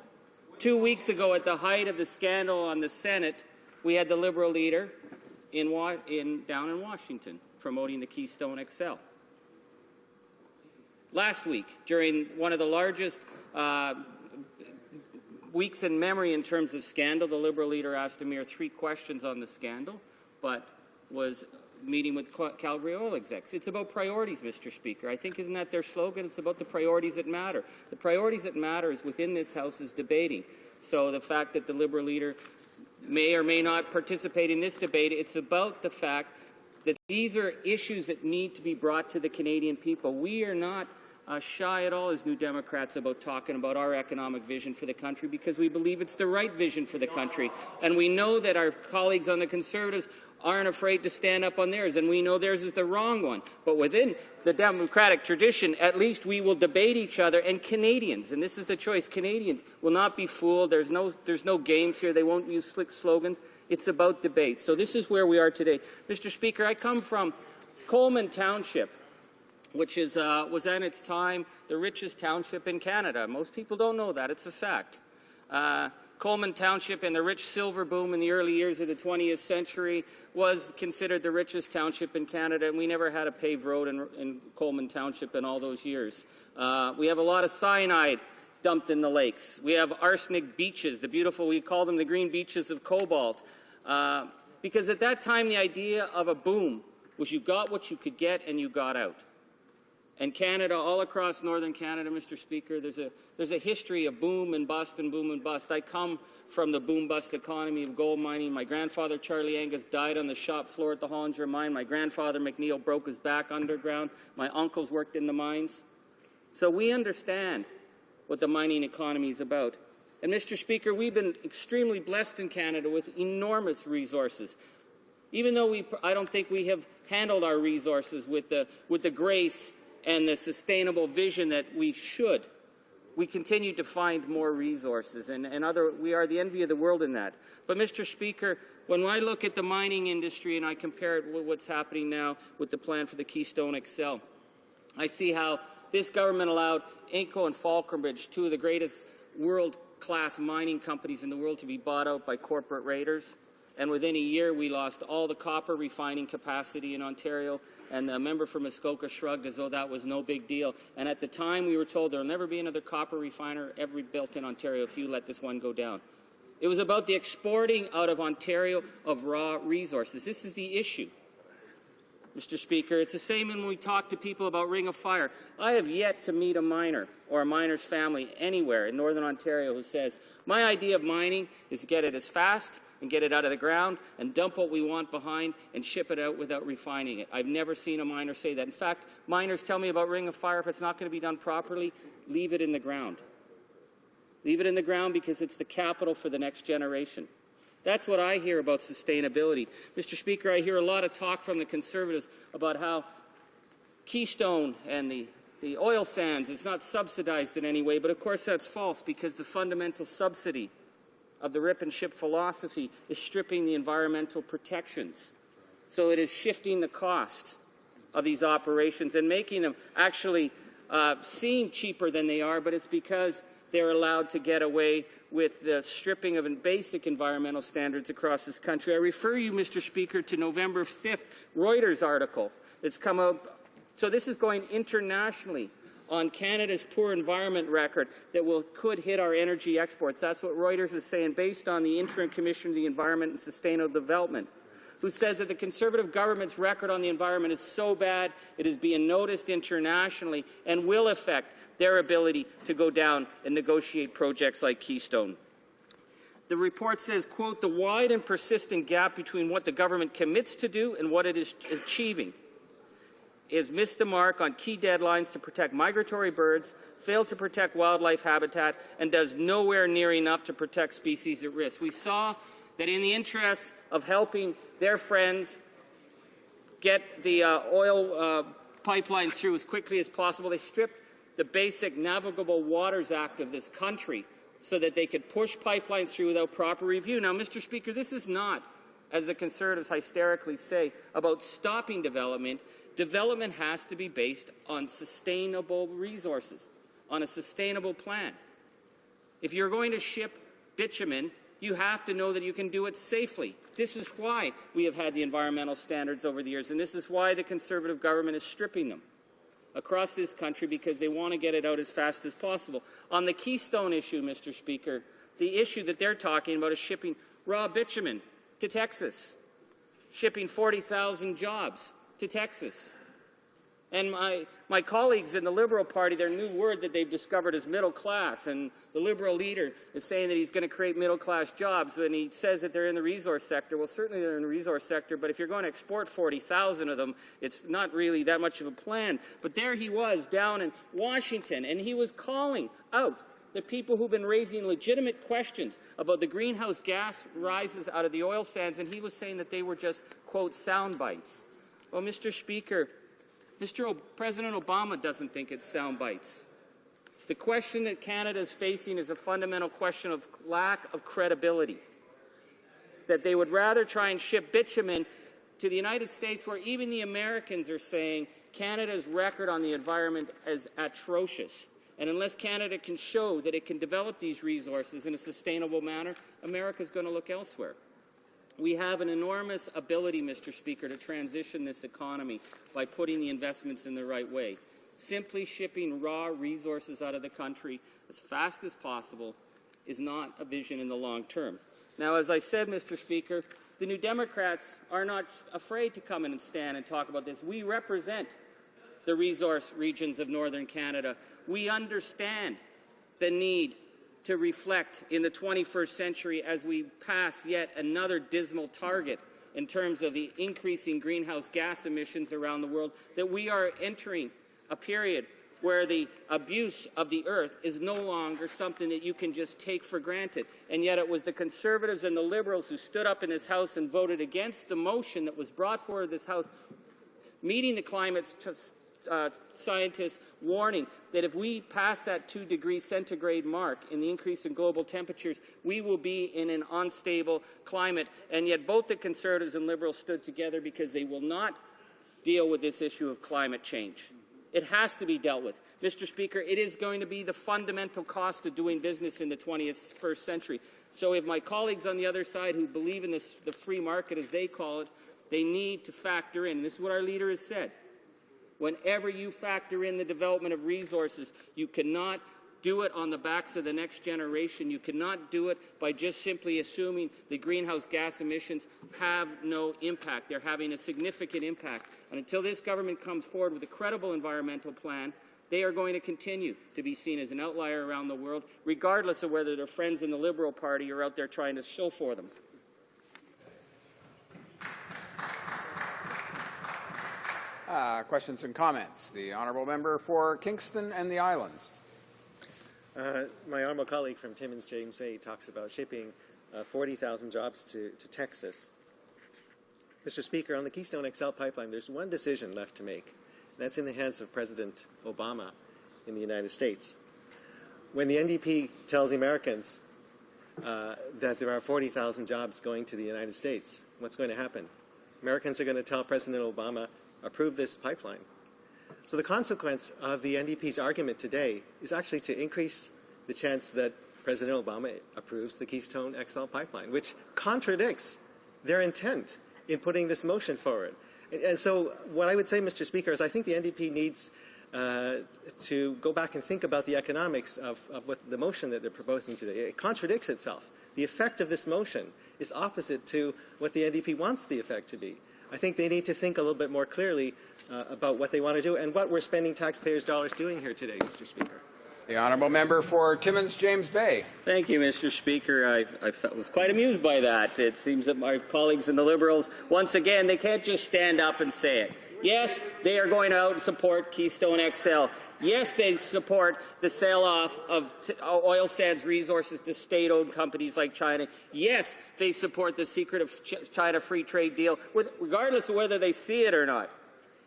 2 weeks ago at the height of the scandal on the Senate, we had the Liberal leader down in Washington promoting the Keystone XL. Last week, during one of the largest weeks in memory in terms of scandal, the Liberal leader asked a mere 3 questions on the scandal, but was meeting with Calgary oil execs. It's about priorities, Mr. Speaker. I think, isn't that their slogan? It's about the priorities that matter. The priorities that matter is within this House is debating. So the fact that the Liberal leader may or may not participate in this debate, it's about the fact that these are issues that need to be brought to the Canadian people. We are not shy at all as New Democrats about talking about our economic vision for the country, because we believe it's the right vision for the country. And we know that our colleagues on the Conservatives aren't afraid to stand up on theirs, and we know theirs is the wrong one. But within the democratic tradition, at least we will debate each other, and Canadians, and this is the choice, Canadians will not be fooled. There's no games here. They won't use slick slogans. It's about debate. So this is where we are today. Mr. Speaker, I come from Coleman Township, which was at its time the richest township in Canada. Most people don't know that. It's a fact. Coleman Township, in the rich silver boom in the early years of the 20th century, was considered the richest township in Canada, and we never had a paved road in Coleman Township in all those years. We have a lot of cyanide dumped in the lakes. We have arsenic beaches, the beautiful, we call them the green beaches of cobalt, because at that time the idea of a boom was you got what you could get and you got out. And Canada, all across northern Canada, Mr. Speaker, there's a history of boom and bust and boom and bust. I come from the boom-bust economy of gold mining. My grandfather, Charlie Angus, died on the shop floor at the Hollinger mine. My grandfather, McNeil, broke his back underground. My uncles worked in the mines. So we understand what the mining economy is about. And, Mr. Speaker, we've been extremely blessed in Canada with enormous resources. Even though I don't think we have handled our resources with the grace and the sustainable vision that we should, we continue to find more resources, and we are the envy of the world in that. But, Mr. Speaker, when I look at the mining industry and I compare it with what's happening now with the plan for the Keystone XL, I see how this government allowed Inco and Falconbridge, two of the greatest world-class mining companies in the world, to be bought out by corporate raiders. And within a year, we lost all the copper refining capacity in Ontario, and the member for Muskoka shrugged as though that was no big deal. And at the time, we were told there will never be another copper refiner ever built in Ontario if you let this one go down. It was about the exporting out of Ontario of raw resources. This is the issue, Mr. Speaker. It's the same when we talk to people about Ring of Fire. I have yet to meet a miner or a miner's family anywhere in Northern Ontario who says, my idea of mining is to get it as fast and get it out of the ground and dump what we want behind and ship it out without refining it. I've never seen a miner say that. In fact, miners tell me about Ring of Fire, if it's not going to be done properly, leave it in the ground. Leave it in the ground because it's the capital for the next generation. That's what I hear about sustainability. Mr. Speaker, I hear a lot of talk from the Conservatives about how Keystone and the oil sands is not subsidized in any way, but of course that's false because the fundamental subsidy of the rip and ship philosophy is stripping the environmental protections. So it is shifting the cost of these operations and making them actually seem cheaper than they are, but it's because they're allowed to get away with the stripping of basic environmental standards across this country. I refer you, Mr. Speaker, to November 5th Reuters article that's come out. So this is going internationally on Canada's poor environment record that could hit our energy exports. That's what Reuters is saying based on the Interim Commission of the Environment and Sustainable Development, who says that the Conservative government's record on the environment is so bad it is being noticed internationally and will affect their ability to go down and negotiate projects like Keystone. The report says, quote, the wide and persistent gap between what the government commits to do and what it is achieving has missed the mark on key deadlines to protect migratory birds, failed to protect wildlife habitat, and does nowhere near enough to protect species at risk. We saw that in the interest of helping their friends get the oil pipelines through as quickly as possible, they stripped the basic Navigable Waters Act of this country so that they could push pipelines through without proper review. Now, Mr. Speaker, this is not, as the Conservatives hysterically say, about stopping development. Development has to be based on sustainable resources, on a sustainable plan. If you're going to ship bitumen, you have to know that you can do it safely. This is why we have had the environmental standards over the years, and this is why the Conservative government is stripping them across this country, because they want to get it out as fast as possible. On the Keystone issue, Mr. Speaker, the issue that they're talking about is shipping raw bitumen to Texas, shipping 40,000 jobs to Texas. And my colleagues in the Liberal Party, their new word that they've discovered is middle class, and the Liberal leader is saying that he's going to create middle-class jobs, and he says that they're in the resource sector. Well, certainly they're in the resource sector, but if you're going to export 40,000 of them, it's not really that much of a plan. But there he was down in Washington, and he was calling out the people who've been raising legitimate questions about the greenhouse gas rises out of the oil sands, and he was saying that they were just, quote, sound bites. Well, Mr. Speaker, President Obama doesn't think it's sound bites. The question that Canada is facing is a fundamental question of lack of credibility, that they would rather try and ship bitumen to the United States, where even the Americans are saying Canada's record on the environment is atrocious. And unless Canada can show that it can develop these resources in a sustainable manner, America is going to look elsewhere. We have an enormous ability, Mr. Speaker, to transition this economy by putting the investments in the right way. Simply shipping raw resources out of the country as fast as possible is not a vision in the long term. Now, as I said, Mr. Speaker, the New Democrats are not afraid to come in and stand and talk about this. We represent the resource regions of Northern Canada. We understand the need to reflect in the 21st century as we pass yet another dismal target in terms of the increasing greenhouse gas emissions around the world, that we are entering a period where the abuse of the earth is no longer something that you can just take for granted. And yet it was the Conservatives and the Liberals who stood up in this House and voted against the motion that was brought forward this House, meeting the climate scientists' warning that if we pass that 2-degree centigrade mark in the increase in global temperatures, we will be in an unstable climate. And yet both the Conservatives and Liberals stood together because they will not deal with this issue of climate change. It has to be dealt with. Mr. Speaker, it is going to be the fundamental cost of doing business in the 21st century. So if my colleagues on the other side who believe in this, the free market, as they call it, they need to factor in, and this is what our leader has said, whenever you factor in the development of resources, you cannot do it on the backs of the next generation. You cannot do it by just simply assuming the greenhouse gas emissions have no impact. They're having a significant impact. And until this government comes forward with a credible environmental plan, they are going to continue to be seen as an outlier around the world, regardless of whether their friends in the Liberal Party are out there trying to show for them. Questions and comments. The honourable member for Kingston and the Islands. My honourable colleague from Timmins, James Bay, talks about shipping 40,000 jobs to Texas. Mr. Speaker, on the Keystone XL pipeline, there's one decision left to make. That's in the hands of President Obama in the United States. When the NDP tells Americans that there are 40,000 jobs going to the United States, what's going to happen? Americans are going to tell President Obama, approve this pipeline. So the consequence of the NDP's argument today is actually to increase the chance that President Obama approves the Keystone XL pipeline, which contradicts their intent in putting this motion forward. And so what I would say, Mr. Speaker, is I think the NDP needs to go back and think about the economics of what the motion that they're proposing today. It contradicts itself. The effect of this motion is opposite to what the NDP wants the effect to be. I think they need to think a little bit more clearly about what they want to do and what we're spending taxpayers' dollars doing here today, Mr. Speaker. The honourable member for Timmins, James Bay. Thank you, Mr. Speaker. I was quite amused by that. It seems that my colleagues in the Liberals, once again, they can't just stand up and say it. Yes, they are going out and support Keystone XL. Yes, they support the sell-off of oil sands resources to state-owned companies like China. Yes, they support the secret of China free trade deal, regardless of whether they see it or not.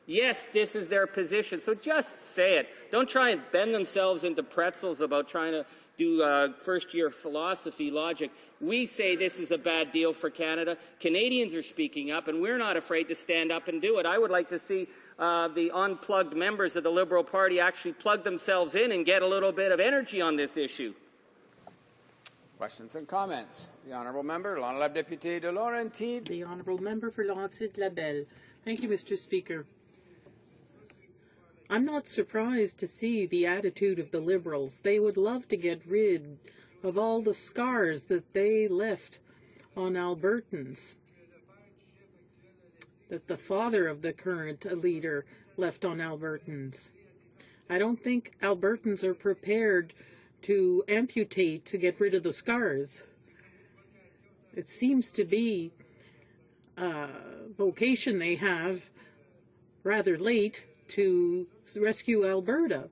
Yes, this is their position, so just say it. Don't try and bend themselves into pretzels about trying to do first-year philosophy logic. We say this is a bad deal for Canada. Canadians are speaking up, and we're not afraid to stand up and do it. I would like to see the unplugged members of the Liberal Party actually plug themselves in and get a little bit of energy on this issue. Questions and comments. The honourable member, l'honorable député de Laurentide. The honourable member for Laurentide-Labelle. Thank you, Mr. Speaker. I'm not surprised to see the attitude of the Liberals. They would love to get rid of all the scars that they left on Albertans, that the father of the current leader left on Albertans. I don't think Albertans are prepared to amputate to get rid of the scars. It seems to be a vocation they have rather late to rescue Alberta.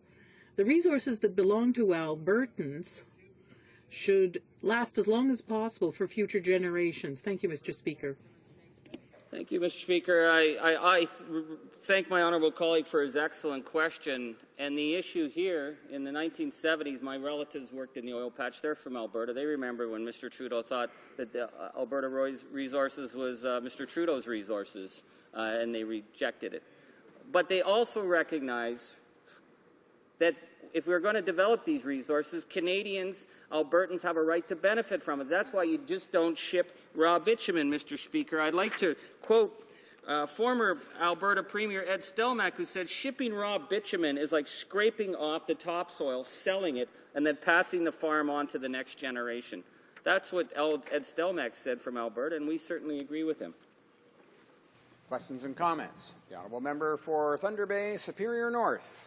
The resources that belong to Albertans should last as long as possible for future generations. Thank you, Mr. Speaker. Thank you, Mr. Speaker. I thank my honourable colleague for his excellent question. And the issue here, in the 1970s, my relatives worked in the oil patch. They're from Alberta. They remember when Mr. Trudeau thought that the Alberta resources was Mr. Trudeau's resources, and they rejected it. But they also recognize that if we're going to develop these resources, Canadians, Albertans have a right to benefit from it. That's why you just don't ship raw bitumen, Mr. Speaker. I'd like to quote former Alberta Premier Ed Stelmach, who said, shipping raw bitumen is like scraping off the topsoil, selling it, and then passing the farm on to the next generation. That's what Ed Stelmach said from Alberta, and we certainly agree with him. Questions and comments. The honourable member for Thunder Bay, Superior North.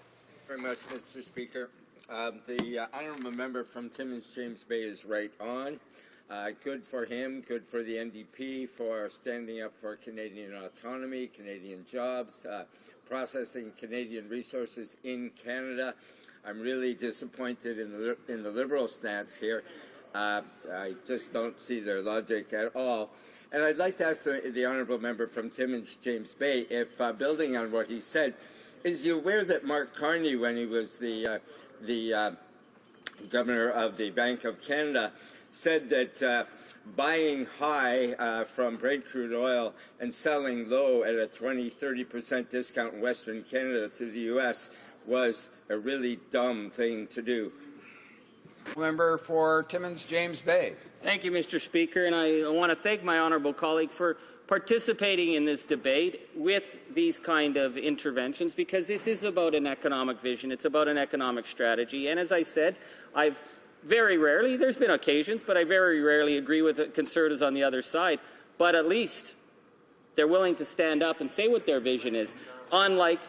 Very much, Mr. Speaker. The honourable member from Timmins, James Bay, is right on. Good for him, good for the NDP for standing up for Canadian autonomy, Canadian jobs, processing Canadian resources in Canada. I'm really disappointed in the Liberal stance here. I just don't see their logic at all. And I'd like to ask the honourable member from Timmins, James Bay, if building on what he said, is he aware that Mark Carney, when he was the governor of the Bank of Canada, said that buying high from Brent crude oil and selling low at a 20–30% discount in Western Canada to the U.S. was a really dumb thing to do? Member for Timmins, James Bay. Thank you, Mr. Speaker, and I want to thank my honourable colleague for participating in this debate with these kind of interventions, because this is about an economic vision. It's about an economic strategy. And as I said, I've very rarely, there's been occasions, but I very rarely agree with Conservatives on the other side. But at least they're willing to stand up and say what their vision is, unlike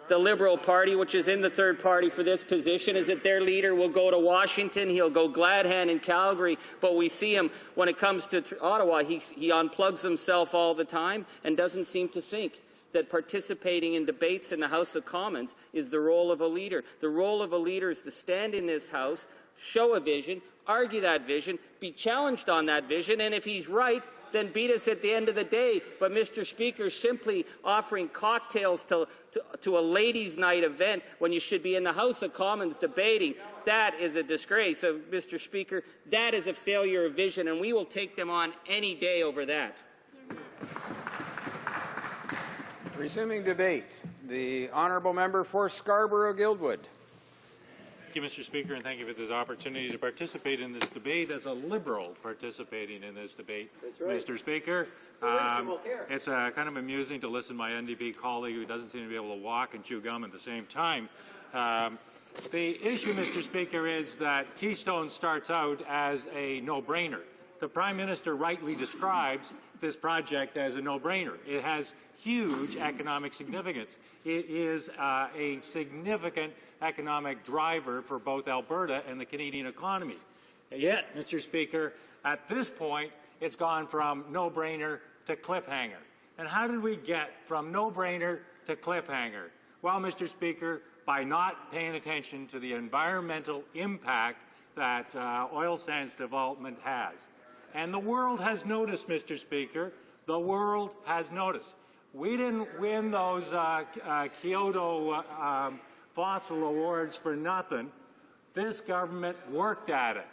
the Liberal Party, which is in the third party for this position, is that their leader will go to Washington, he'll go glad hand in Calgary, but we see him when it comes to Ottawa, he unplugs himself all the time and doesn't seem to think that participating in debates in the House of Commons is the role of a leader. The role of a leader is to stand in this House, show a vision, argue that vision, be challenged on that vision, and if he's right, then beat us at the end of the day. But, Mr. Speaker, simply offering cocktails to a ladies' night event when you should be in the House of Commons debating, that is a disgrace. So, Mr. Speaker, that is a failure of vision, and we will take them on any day over that. Resuming debate, the honourable member for Scarborough-Guildwood. Thank you, Mr. Speaker, and thank you for this opportunity to participate in this debate as a Liberal participating in this debate. That's right. Mr. Speaker, it's kind of amusing to listen to my NDP colleague who doesn't seem to be able to walk and chew gum at the same time. The issue, Mr. Speaker, is that Keystone starts out as a no-brainer. The Prime Minister rightly describes this project as a no-brainer. It has huge economic significance. It is a significant economic driver for both Alberta and the Canadian economy. Yet, Mr. Speaker, at this point, it's gone from no-brainer to cliffhanger. And how did we get from no-brainer to cliffhanger? Well, Mr. Speaker, by not paying attention to the environmental impact that oil sands development has. And the world has noticed, Mr. Speaker. The world has noticed. We didn't win those Kyoto fossil awards for nothing. This government worked at it.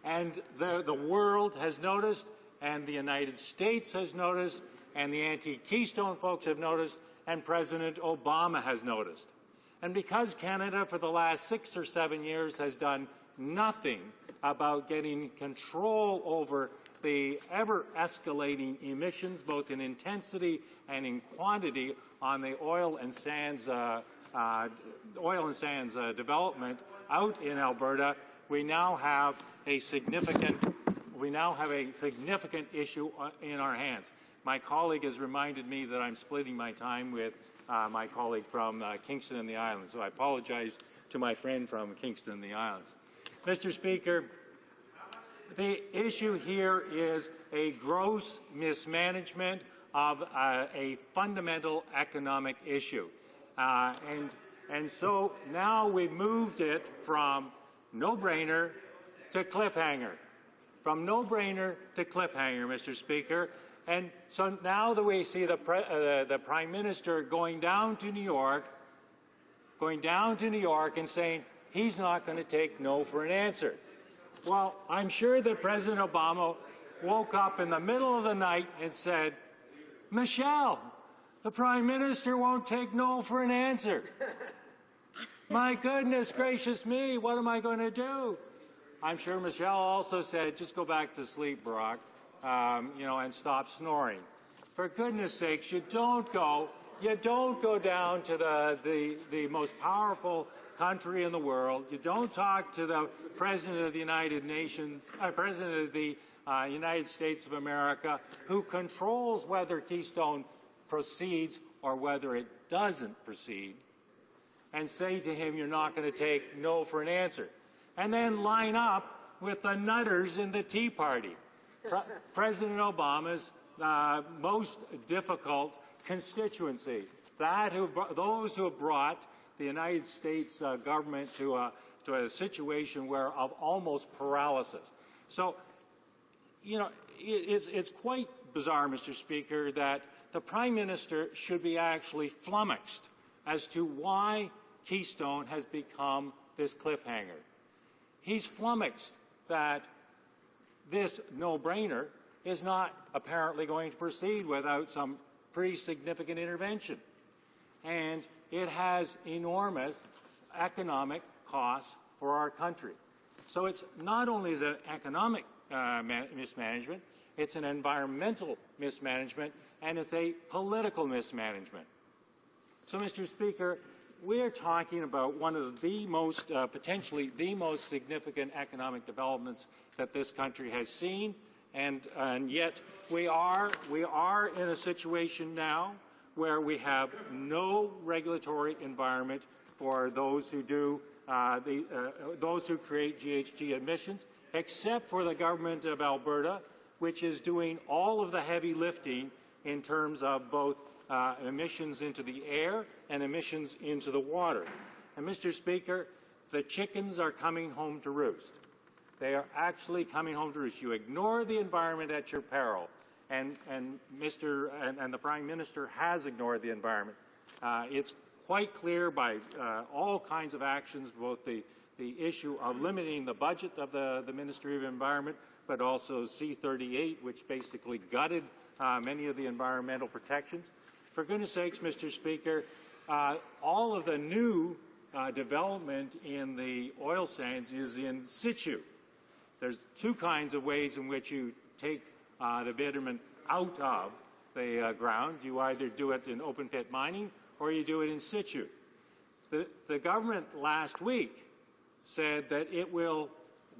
And the world has noticed, and the United States has noticed, and the anti-Keystone folks have noticed, and President Obama has noticed. And because Canada for the last 6 or 7 years has done nothing about getting control over the ever-escalating emissions, both in intensity and in quantity, on the oil and sands development out in Alberta, we now have a significant issue in our hands. My colleague has reminded me that I'm splitting my time with my colleague from Kingston and the Islands, so I apologize to my friend from Kingston and the Islands. Mr. Speaker, the issue here is a gross mismanagement of a fundamental economic issue. And so now we've moved it from no-brainer to cliffhanger. From no-brainer to cliffhanger, Mr. Speaker. And so now that we see the Prime Minister going down to New York and saying he's not going to take no for an answer. Well, I'm sure that President Obama woke up in the middle of the night and said, Michelle, the Prime Minister won't take no for an answer. My goodness gracious me, what am I going to do? I'm sure Michelle also said, just go back to sleep, Barack, and stop snoring. For goodness sakes, you don't go down to the most powerful country in the world. You don't talk to the President of the United Nations, President of the United States of America, who controls whether Keystone proceeds or whether it doesn't proceed, and say to him, you're not going to take no for an answer. And then line up with the nutters in the Tea Party. President Obama's most difficult constituency, those who have brought the United States government to a situation of almost paralysis. So, it's quite bizarre, Mr. Speaker, that the Prime Minister should be actually flummoxed as to why Keystone has become this cliffhanger. He's flummoxed that this no-brainer is not apparently going to proceed without some pretty significant intervention. And it has enormous economic costs for our country. So it's not only is it an economic mismanagement, it's an environmental mismanagement, and it's a political mismanagement. So, Mr. Speaker, we are talking about one of the most, potentially the most significant economic developments that this country has seen, and yet we are in a situation now where we have no regulatory environment for those who do those who create GHG emissions, except for the government of Alberta, which is doing all of the heavy lifting in terms of both emissions into the air and emissions into the water. And, Mr. Speaker, the chickens are coming home to roost. They are actually coming home to roost. You ignore the environment at your peril, and the Prime Minister has ignored the environment. It's quite clear by all kinds of actions, both the issue of limiting the budget of the Ministry of Environment, but also C-38, which basically gutted many of the environmental protections. For goodness sakes, Mr. Speaker, all of the new development in the oil sands is in situ. There's two kinds of ways in which you take the bitumen out of the ground. You either do it in open pit mining or you do it in situ. The government last week said that it will,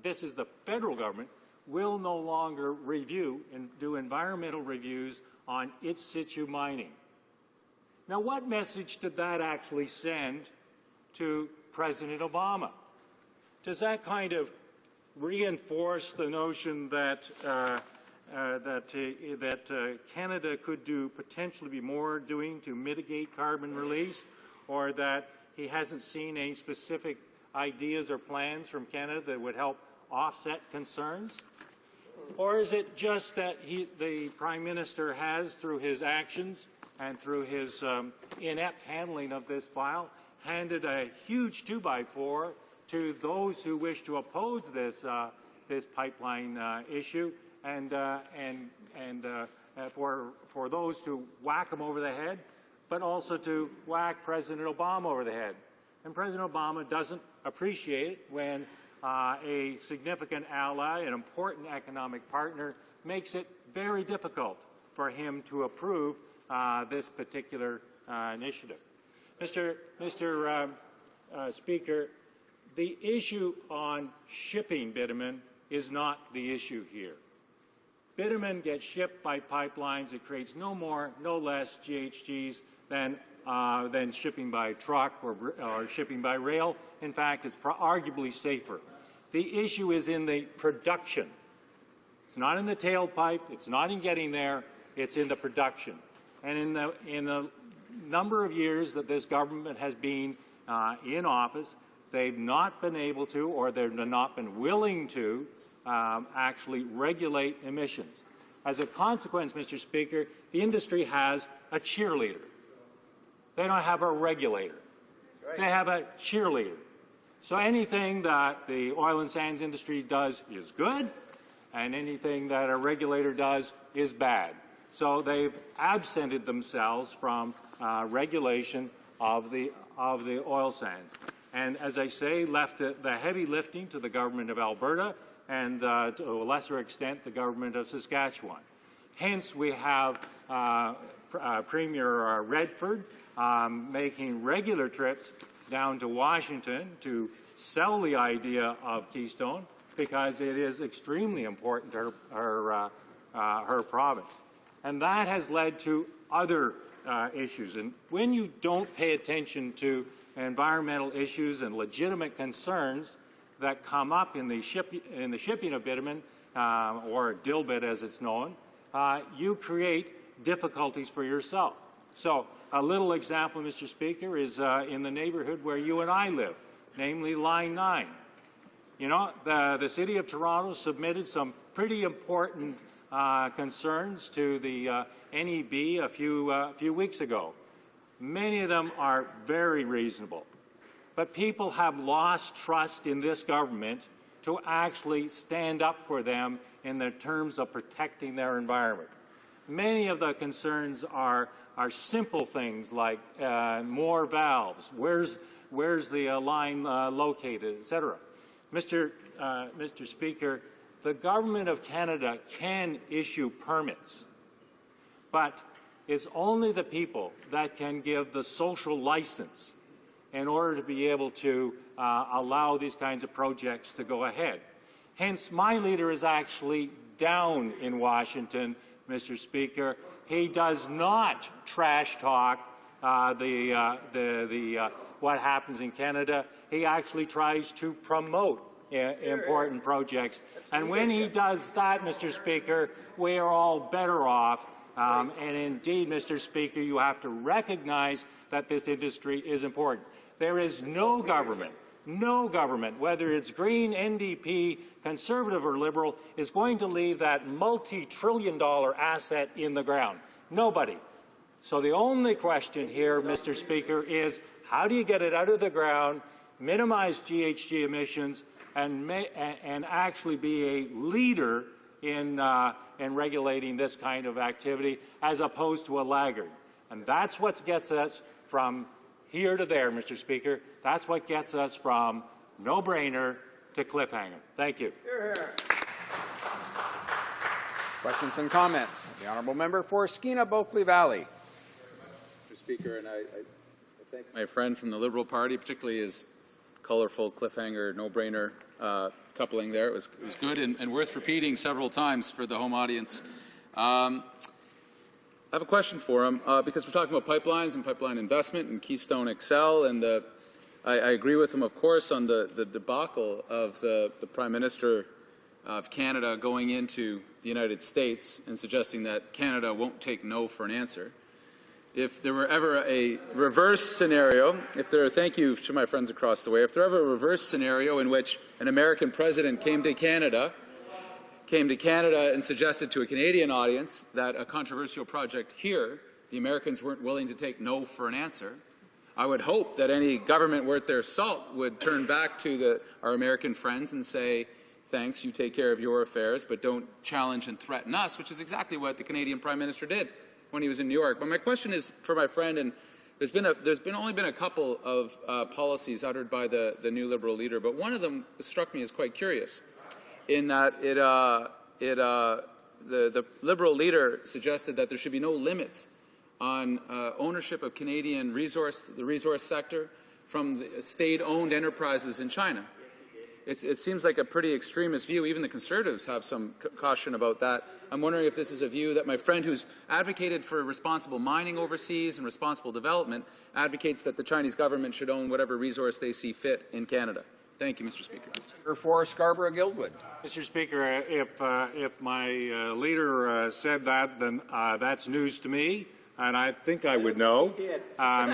this is the federal government, will no longer review and do environmental reviews on in situ mining. Now, what message did that actually send to President Obama? Does that kind of reinforce the notion that Canada could do potentially be more doing to mitigate carbon release, or that he hasn't seen any specific ideas or plans from Canada that would help offset concerns? Or is it just that the Prime Minister has, through his actions and through his inept handling of this file, handed a huge 2x4 to those who wish to oppose this pipeline issue, and for those to whack him over the head, but also to whack President Obama over the head? And President Obama doesn't appreciate it when a significant ally, an important economic partner, makes it very difficult for him to approve this particular initiative. Mr. Speaker, the issue on shipping bitumen is not the issue here. Bitumen gets shipped by pipelines. It creates no more, no less GHGs than shipping by truck or shipping by rail. In fact, it's arguably safer. The issue is in the production. It's not in the tailpipe. It's not in getting there. It's in the production. And in the number of years that this government has been in office, they've not been able to, or they've not been willing to, actually regulate emissions. As a consequence, Mr. Speaker, the industry has a cheerleader. They don't have a regulator. Right. They have a cheerleader. So anything that the oil and sands industry does is good, and anything that a regulator does is bad. So they've absented themselves from regulation of the oil sands. And as I say, left the heavy lifting to the government of Alberta and to a lesser extent the government of Saskatchewan. Hence, we have Premier Redford making regular trips down to Washington to sell the idea of Keystone, because it is extremely important to her province. And that has led to other issues. And when you don't pay attention to environmental issues and legitimate concerns that come up in the shipping of bitumen, or dilbit as it's known, you create difficulties for yourself. So a little example, Mr. Speaker, is in the neighborhood where you and I live, namely Line 9. You know, the City of Toronto submitted some pretty important concerns to the NEB a few weeks ago. Many of them are very reasonable. But people have lost trust in this government to actually stand up for them in the terms of protecting their environment. Many of the concerns are simple things like more valves, where's the line located, etc. Mr. Speaker, the Government of Canada can issue permits, but it's only the people that can give the social license in order to be able to allow these kinds of projects to go ahead. Hence, my leader is actually down in Washington, Mr. Speaker. He does not trash talk what happens in Canada. He actually tries to promote important projects. And when he does that, Mr. Speaker, we are all better off. And indeed, Mr. Speaker, you have to recognize that this industry is important. There is no government, whether it's Green, NDP, Conservative or Liberal, is going to leave that multi-trillion-dollar asset in the ground. Nobody. So the only question here, Mr. Speaker, is how do you get it out of the ground, minimize GHG emissions, and actually be a leader in regulating this kind of activity as opposed to a laggard. And that's what gets us from here to there, Mr. Speaker. That's what gets us from no-brainer to cliffhanger. Thank you. Questions and comments? The honourable member for Skeena-Bulkley Valley. Mr. Speaker, and I thank my friend from the Liberal Party, particularly his colourful cliffhanger, no-brainer coupling there. It was good and worth repeating several times for the home audience. I have a question for him because we're talking about pipelines and pipeline investment and Keystone XL, and I agree with him, of course, on the debacle of the Prime Minister of Canada going into the United States and suggesting that Canada won't take no for an answer. If there were ever a reverse scenario, thank you to my friends across the way, if there were ever a reverse scenario in which an American president came to Canada and suggested to a Canadian audience that a controversial project here, the Americans weren't willing to take no for an answer, I would hope that any government worth their salt would turn back to our American friends and say, thanks, you take care of your affairs, but don't challenge and threaten us, which is exactly what the Canadian Prime Minister did when he was in New York. But my question is for my friend, and there's only been a couple of policies uttered by the new Liberal leader, but one of them struck me as quite curious, in that the Liberal leader suggested that there should be no limits on ownership of Canadian the resource sector from the state-owned enterprises in China. It seems like a pretty extremist view. Even the Conservatives have some caution about that. I'm wondering if this is a view that my friend, who's advocated for responsible mining overseas and responsible development, advocates that the Chinese government should own whatever resource they see fit in Canada. Thank you, Mr. Speaker. For Scarborough-Guildwood. Mr. Speaker, if my leader said that, then that's news to me, and I think I would know. I'd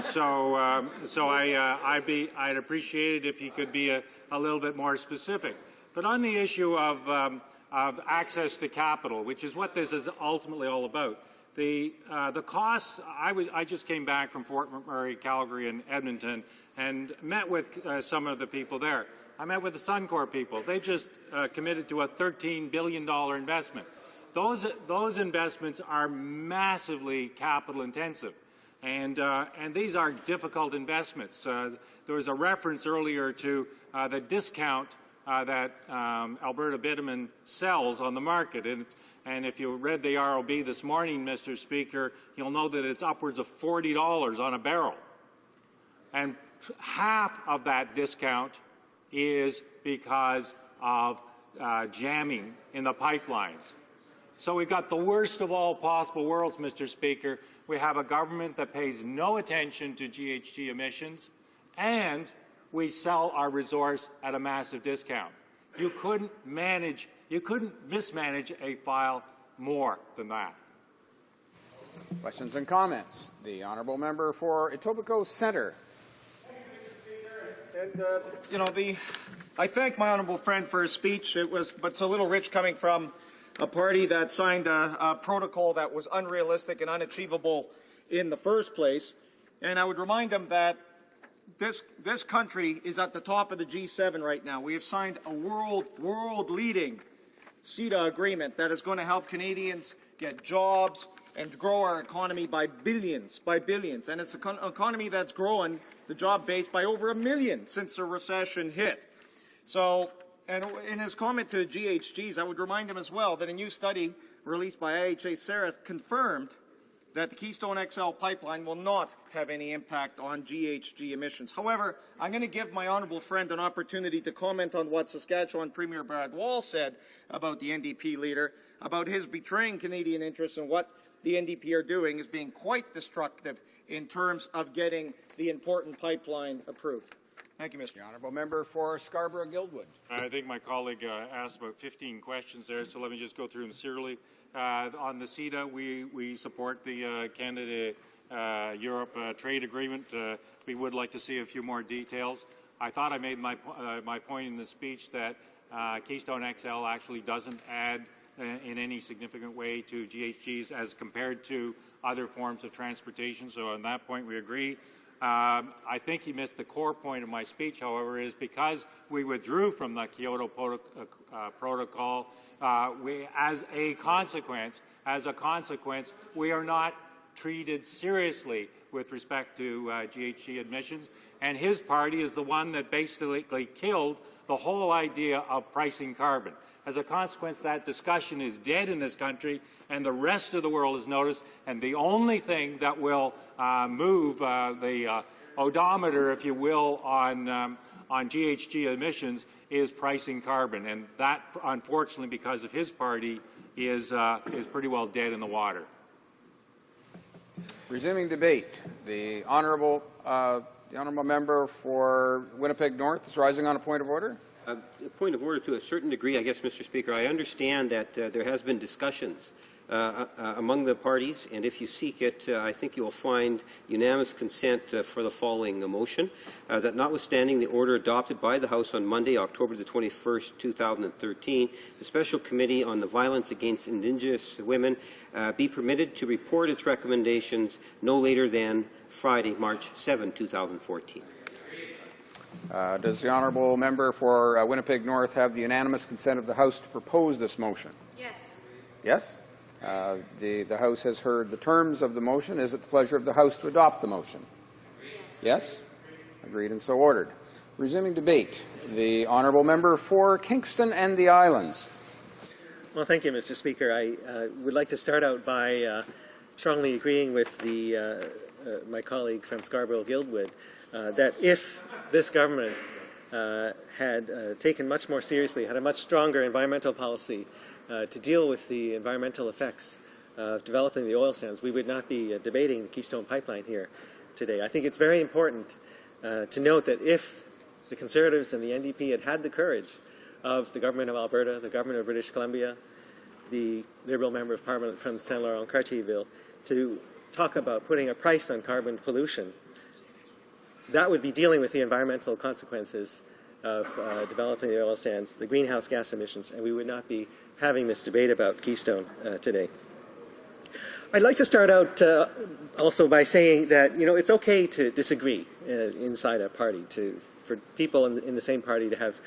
appreciate it if he could be a little bit more specific. But on the issue of access to capital, which is what this is ultimately all about, the costs. I just came back from Fort McMurray, Calgary, and Edmonton, and met with some of the people there. I met with the Suncor people. They just committed to a $13 billion investment. Those investments are massively capital intensive, and these are difficult investments. There was a reference earlier to the discount that Alberta bitumen sells on the market, and if you read the ROB this morning, Mr. Speaker, you'll know that it's upwards of $40 on a barrel, and half of that discount is because of jamming in the pipelines. So we've got the worst of all possible worlds, Mr. Speaker. We have a government that pays no attention to GHG emissions, and we sell our resource at a massive discount. You couldn't mismanage a file more than that. Questions and comments. The honourable member for Etobicoke Centre. And I thank my honourable friend for his speech. But it's a little rich coming from a party that signed a protocol that was unrealistic and unachievable in the first place. And I would remind them that this country is at the top of the G7 right now. We have signed a world-leading CETA agreement that is going to help Canadians get jobs and grow our economy by billions. And it's an economy that's growing the job base by over 1 million since the recession hit. So, And in his comment to GHGs, I would remind him as well that a new study released by IHA Sereth confirmed that the Keystone XL pipeline will not have any impact on GHG emissions. However, I'm going to give my honourable friend an opportunity to comment on what Saskatchewan Premier Brad Wall said about the NDP leader, about his betraying Canadian interests, and what the NDP are doing is being quite destructive in terms of getting the important pipeline approved. Thank you, Mr. The honourable member for Scarborough-Guildwood. I think my colleague asked about 15 questions there, so let me just go through them serially. On the CETA, we support the Canada-Europe trade agreement. We would like to see a few more details. I thought I made my point in the speech that Keystone XL actually doesn't add in any significant way to GHGs as compared to other forms of transportation, so on that point we agree. I think he missed the core point of my speech, however, is because we withdrew from the Kyoto Protocol, as a consequence, we are not treated seriously with respect to GHG emissions, and his party is the one that basically killed the whole idea of pricing carbon. As a consequence, that discussion is dead in this country, and the rest of the world has noticed, and the only thing that will move the odometer, if you will, on GHG emissions is pricing carbon, and that, unfortunately, because of his party, is pretty well dead in the water. Resuming debate, the honourable member for Winnipeg North is rising on a point of order. A point of order to a certain degree, I guess, Mr. Speaker. I understand that there has been discussions among the parties, and if you seek it, I think you will find unanimous consent for the following motion, that notwithstanding the order adopted by the House on Monday, October the 21st, 2013, the Special Committee on the Violence Against Indigenous Women be permitted to report its recommendations no later than Friday, March 7, 2014. Does the honourable member for Winnipeg North have the unanimous consent of the House to propose this motion? Yes. Yes? The House has heard the terms of the motion. Is it the pleasure of the House to adopt the motion? Yes? Agreed and so ordered. Resuming debate, the honourable member for Kingston and the Islands. Well, thank you, Mr. Speaker. I would like to start out by strongly agreeing with my colleague from Scarborough-Guildwood that if this government had taken much more seriously, had a much stronger environmental policy to deal with the environmental effects of developing the oil sands, we would not be debating the Keystone Pipeline here today. I think it's very important to note that if the Conservatives and the NDP had had the courage of the Government of Alberta, the Government of British Columbia, the Liberal Member of Parliament from St. Laurent-Cartierville, to talk about putting a price on carbon pollution, that would be dealing with the environmental consequences of developing the oil sands, the greenhouse gas emissions, and we would not be having this debate about Keystone today. I'd like to start out also by saying that, you know, it's okay to disagree inside a party, for people in the same party to have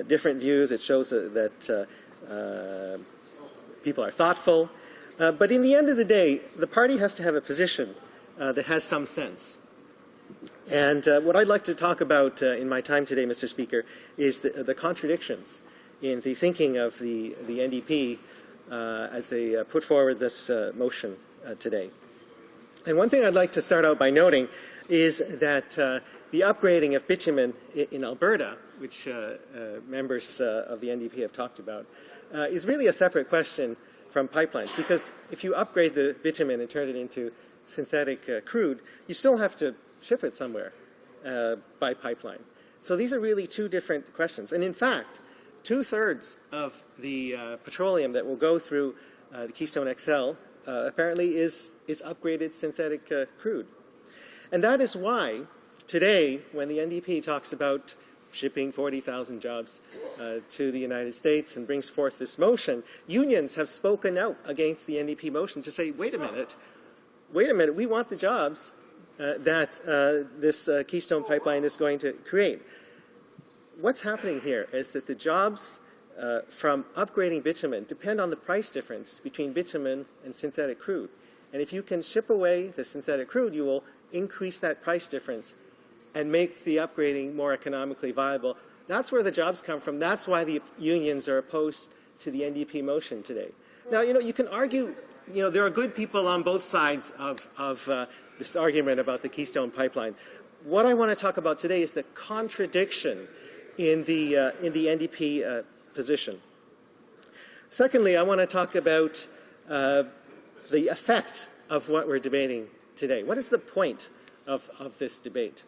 different views. It shows that people are thoughtful. But in the end of the day, the party has to have a position that has some sense. And what I'd like to talk about in my time today, Mr. Speaker, is the contradictions in the thinking of the NDP as they put forward this motion today. And one thing I'd like to start out by noting is that the upgrading of bitumen in Alberta, which members of the NDP have talked about, is really a separate question from pipelines, because if you upgrade the bitumen and turn it into synthetic crude, you still have to ship it somewhere by pipeline. So these are really two different questions. And in fact, 2/3 of the petroleum that will go through the Keystone XL apparently is upgraded synthetic crude. And that is why today, when the NDP talks about shipping 40,000 jobs to the United States and brings forth this motion, unions have spoken out against the NDP motion to say, wait a minute, we want the jobs that this Keystone Pipeline is going to create. What's happening here is that the jobs from upgrading bitumen depend on the price difference between bitumen and synthetic crude. And if you can ship away the synthetic crude, you will increase that price difference and make the upgrading more economically viable. That's where the jobs come from. That's why the unions are opposed to the NDP motion today. Now, you can argue, there are good people on both sides of this argument about the Keystone Pipeline. What I want to talk about today is the contradiction in the NDP position. Secondly, I want to talk about the effect of what we're debating today. What is the point of this debate?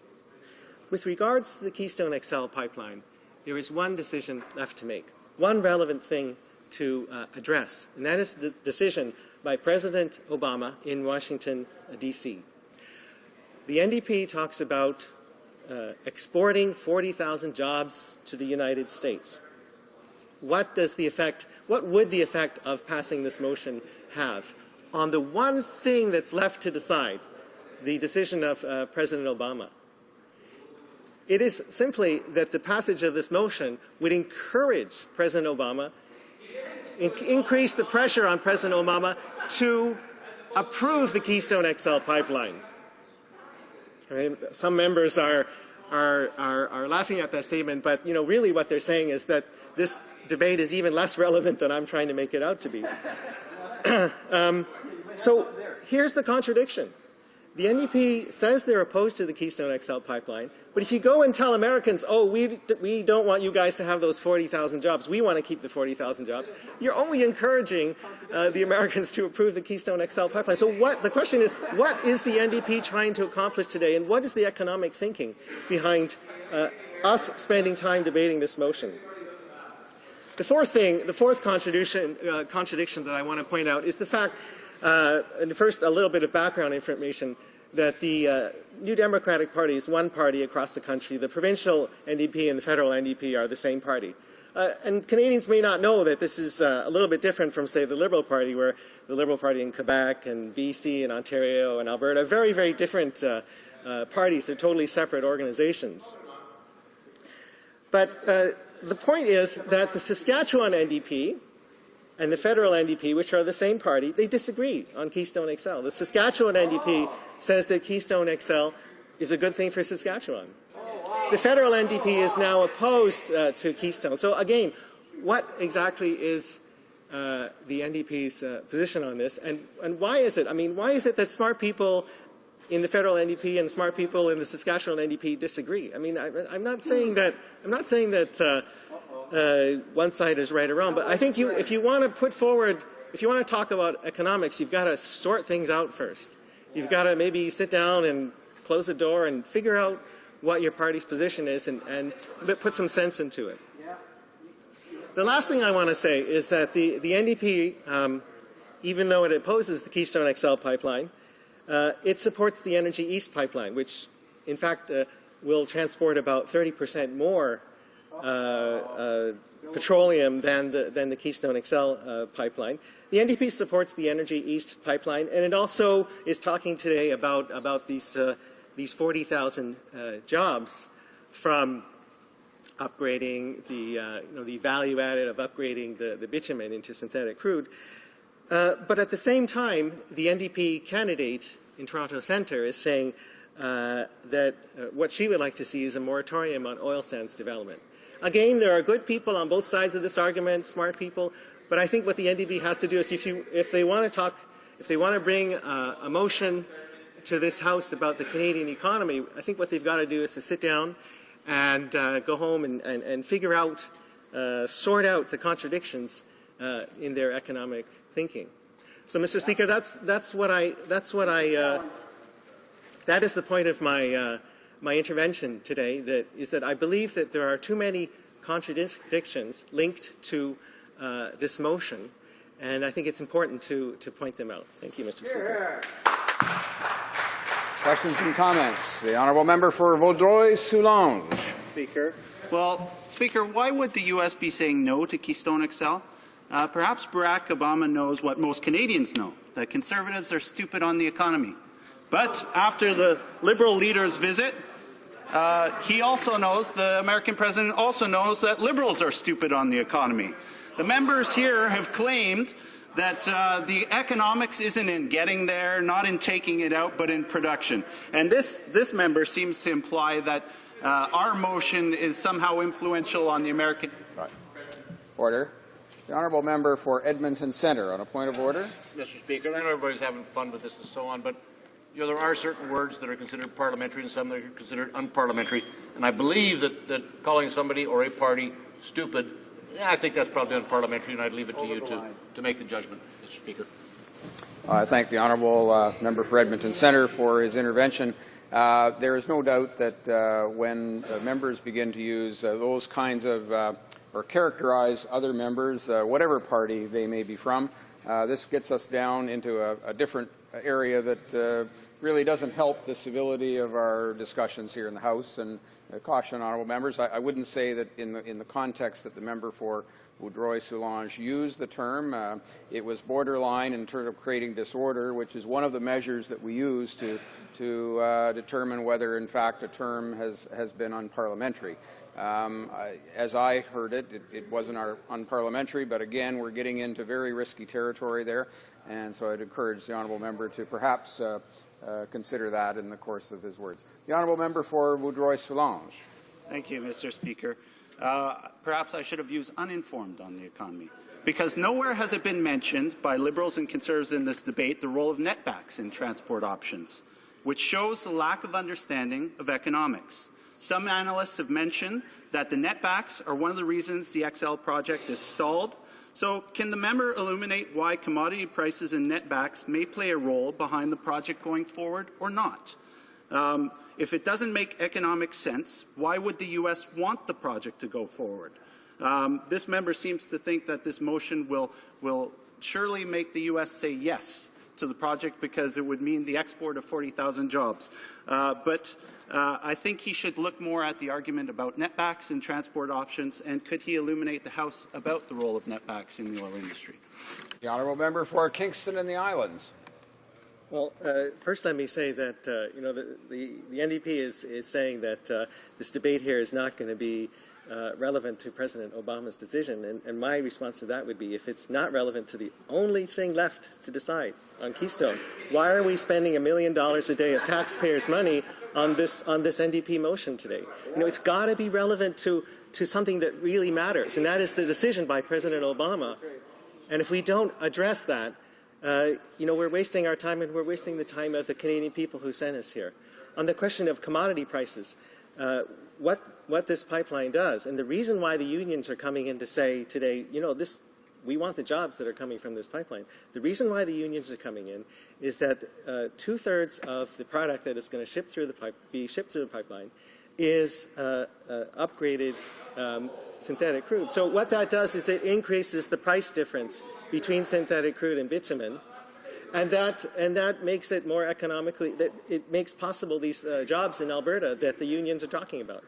With regards to the Keystone XL pipeline, there is one decision left to make, one relevant thing to address, and that is the decision by President Obama in Washington, D.C. The NDP talks about exporting 40,000 jobs to the United States. What would the effect of passing this motion have on the one thing that's left to decide, the decision of President Obama? It is simply that the passage of this motion would encourage President Obama, increase the pressure on President Obama to approve the Keystone XL pipeline. I mean, some members are laughing at that statement, but really what they're saying is that this debate is even less relevant than I'm trying to make it out to be. So here's the contradiction. The NDP says they're opposed to the Keystone XL pipeline, but if you go and tell Americans, oh, we don't want you guys to have those 40,000 jobs, we want to keep the 40,000 jobs, you're only encouraging the Americans to approve the Keystone XL pipeline. So the question is, what is the NDP trying to accomplish today, and what is the economic thinking behind us spending time debating this motion? The fourth contradiction that I want to point out is the fact, and first a little bit of background information, that the New Democratic Party is one party across the country. The provincial NDP and the federal NDP are the same party. And Canadians may not know that this is a little bit different from, say, the Liberal Party, where the Liberal Party in Quebec and BC and Ontario and Alberta are very, very different parties. They're totally separate organizations. But the point is that the Saskatchewan NDP and the federal NDP, which are the same party, they disagree on Keystone XL. The Saskatchewan NDP says that Keystone XL is a good thing for Saskatchewan. The federal NDP is now opposed to Keystone. So again, what exactly is the NDP's position on this, and why is it? I mean, why is it that smart people in the federal NDP and smart people in the Saskatchewan NDP disagree? I mean, I'm not saying that one side is right or wrong, but I think if you want to talk about economics, you've got to sort things out first. You've got to maybe sit down and close the door and figure out what your party's position is and put some sense into it. The last thing I want to say is that the NDP, even though it opposes the Keystone XL pipeline, it supports the Energy East pipeline, which in fact will transport about 30% more petroleum than the Keystone XL pipeline. The NDP supports the Energy East pipeline, and it also is talking today about these 40,000 jobs from upgrading the value added of upgrading the bitumen into synthetic crude. But at the same time, the NDP candidate in Toronto Centre is saying that what she would like to see is a moratorium on oil sands development. Again, there are good people on both sides of this argument, smart people, but I think what the NDP has to do is if they want to bring a motion to this House about the Canadian economy, I think what they've got to do is to sit down and go home and figure out, sort out the contradictions in their economic thinking. So, Mr. Speaker, that is the point of my intervention today. That I believe that there are too many contradictions linked to this motion, and I think it's important to point them out. Thank you, Mr. Speaker. Questions and comments. The honourable member for Vaudreuil-Soulanges. Speaker. Well, Speaker, why would the U.S. be saying no to Keystone XL? Perhaps Barack Obama knows what most Canadians know, that Conservatives are stupid on the economy. But after the Liberal leader's visit, he also knows, the American president also knows that Liberals are stupid on the economy. The members here have claimed that the economics isn't in getting there, not in taking it out, but in production. And this member seems to imply that our motion is somehow influential on the American... Right. Order. The honourable member for Edmonton Centre on a point of order. Mr. Speaker, I know everybody's having fun with this and so on, but there are certain words that are considered parliamentary and some that are considered unparliamentary. And I believe that calling somebody or a party stupid, I think that's probably unparliamentary, and I'd leave it to you to make the judgment, Mr. Speaker. I thank the honourable member for Edmonton Centre for his intervention. There is no doubt that when members begin to use those kinds of or characterize other members, whatever party they may be from, this gets us down into a different area that really doesn't help the civility of our discussions here in the House. And caution, honourable members, I wouldn't say that in the context that the member for Vaudreuil-Soulanges used the term, it was borderline in terms of creating disorder, which is one of the measures that we use to determine whether, in fact, a term has been unparliamentary. As I heard it, it wasn't unparliamentary, but again, we're getting into very risky territory there, and so I'd encourage the honourable member to perhaps consider that in the course of his words. The honourable member for Vaudreuil-Soulanges. Thank you, Mr. Speaker. Perhaps I should have used uninformed on the economy, because nowhere has it been mentioned by Liberals and Conservatives in this debate the role of netbacks in transport options, which shows the lack of understanding of economics. Some analysts have mentioned that the netbacks are one of the reasons the XL project is stalled. So can the member illuminate why commodity prices and netbacks may play a role behind the project going forward or not? If it doesn't make economic sense, why would the U.S. want the project to go forward? This member seems to think that this motion will surely make the U.S. say yes to the project because it would mean the export of 40,000 jobs. But I think he should look more at the argument about netbacks and transport options, and could he illuminate the House about the role of netbacks in the oil industry? The honourable member for Kingston and the Islands. Well, first let me say that the NDP is saying that this debate here is not going to be relevant to President Obama's decision, and my response to that would be, if it's not relevant to the only thing left to decide on Keystone, why are we spending $1 million a day of taxpayers' money on this NDP motion today? It's got to be relevant to something that really matters, and that is the decision by President Obama. And if we don't address that, we're wasting our time, and we're wasting the time of the Canadian people who sent us here. On the question of commodity prices, what this pipeline does, and the reason why the unions are coming in to say today, we want the jobs that are coming from this pipeline. The reason why the unions are coming in is that 2/3 of the product that is going to be shipped through the pipeline is upgraded synthetic crude. So what that does is it increases the price difference between synthetic crude and bitumen, and that makes it more economically, that it makes possible these jobs in Alberta that the unions are talking about.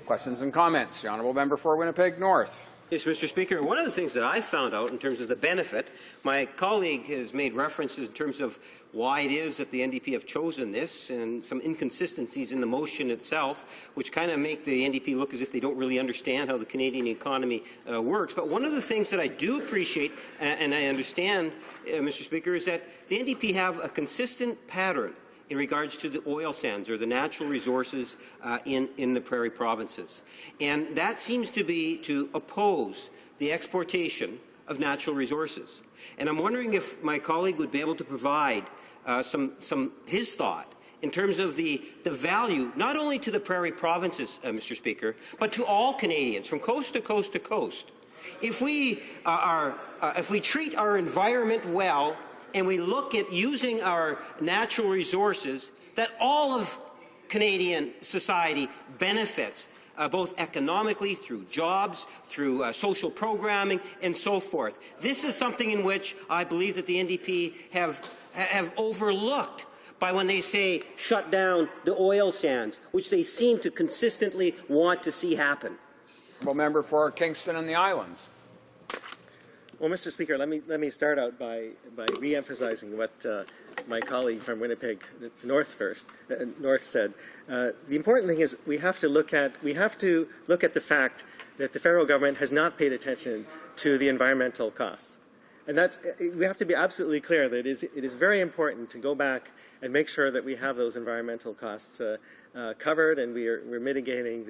Questions and comments. The honourable member for Winnipeg North. Yes, Mr. Speaker. One of the things that I found out in terms of the benefit, my colleague has made references in terms of why it is that the NDP have chosen this, and some inconsistencies in the motion itself, which kind of make the NDP look as if they don't really understand how the Canadian economy works. But one of the things that I do appreciate, and I understand, Mr. Speaker, is that the NDP have a consistent pattern in regards to the oil sands or the natural resources in the prairie provinces. And that seems to be to oppose the exportation of natural resources. And I'm wondering if my colleague would be able to provide his thought in terms of the value, not only to the prairie provinces, Mr. Speaker, but to all Canadians from coast to coast to coast. If we treat our environment well, and we look at using our natural resources, that all of Canadian society benefits, both economically, through jobs, through social programming, and so forth. This is something in which I believe that the NDP have overlooked by when they say shut down the oil sands, which they seem to consistently want to see happen. Member for Kingston and the Islands. Well, Mr. Speaker, let me start out by re-emphasizing what my colleague from Winnipeg North said. The important thing is we have to look at the fact that the federal government has not paid attention to the environmental costs. And we have to be absolutely clear that it is very important to go back and make sure that we have those environmental costs covered, and we're mitigating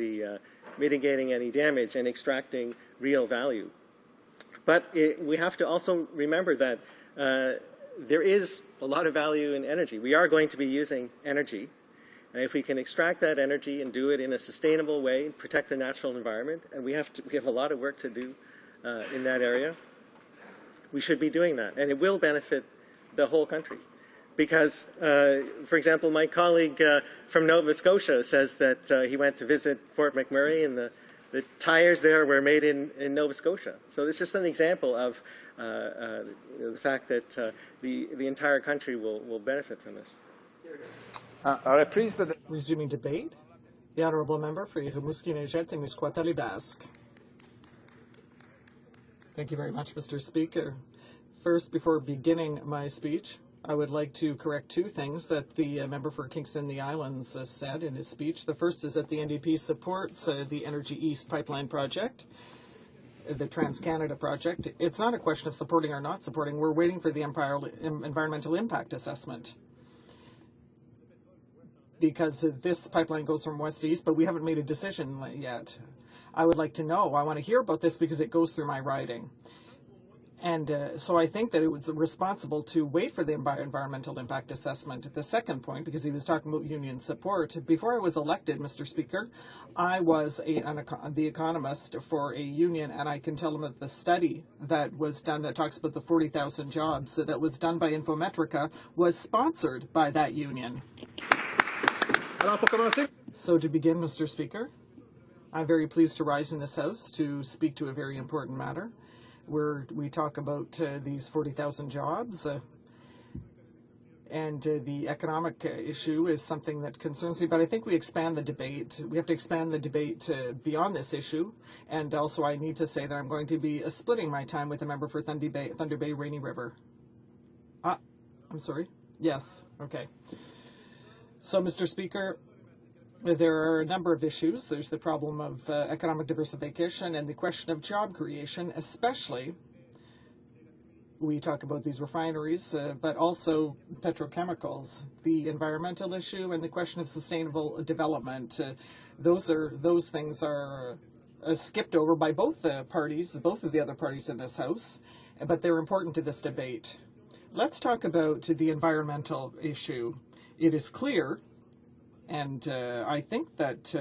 any damage and extracting real value. But we have to also remember that there is a lot of value in energy. We are going to be using energy. And if we can extract that energy and do it in a sustainable way, protect the natural environment, and we have a lot of work to do in that area, we should be doing that. And it will benefit the whole country. Because, for example, my colleague from Nova Scotia says that he went to visit Fort McMurray, and the tires there were made in Nova Scotia. So it's just an example of the fact that the entire country will benefit from this. Resuming debate, the honourable member for Rimouski-Neigette and Nisqually Basque. Thank you very much, Mr. Speaker. First, before beginning my speech, I would like to correct two things that the member for Kingston and the Islands said in his speech. The first is that the NDP supports the Energy East pipeline project, the Trans-Canada project. It's not a question of supporting or not supporting. We're waiting for the environmental impact assessment, because this pipeline goes from west to east, but we haven't made a decision yet. I would like to know. I want to hear about this because it goes through my riding. And so I think that it was responsible to wait for the environmental impact assessment. The second point, because he was talking about union support, before I was elected, Mr. Speaker, I was the economist for a union, and I can tell him that the study that was done that talks about the 40,000 jobs that was done by Infometrica was sponsored by that union. So to begin, Mr. Speaker, I'm very pleased to rise in this House to speak to a very important matter. We talk about these 40,000 jobs, and the economic issue is something that concerns me, but I think we expand the debate. We have to expand the debate beyond this issue, and also I need to say that I'm going to be splitting my time with a member for Thunder Bay, Rainy River. I'm sorry? Yes, okay. So, Mr. Speaker, there are a number of issues. There's the problem of economic diversification and the question of job creation, especially we talk about these refineries, but also petrochemicals, the environmental issue and the question of sustainable development. Those things are skipped over by both the parties, both of the other parties in this House, but they're important to this debate. Let's talk about the environmental issue. It is clear, and I think that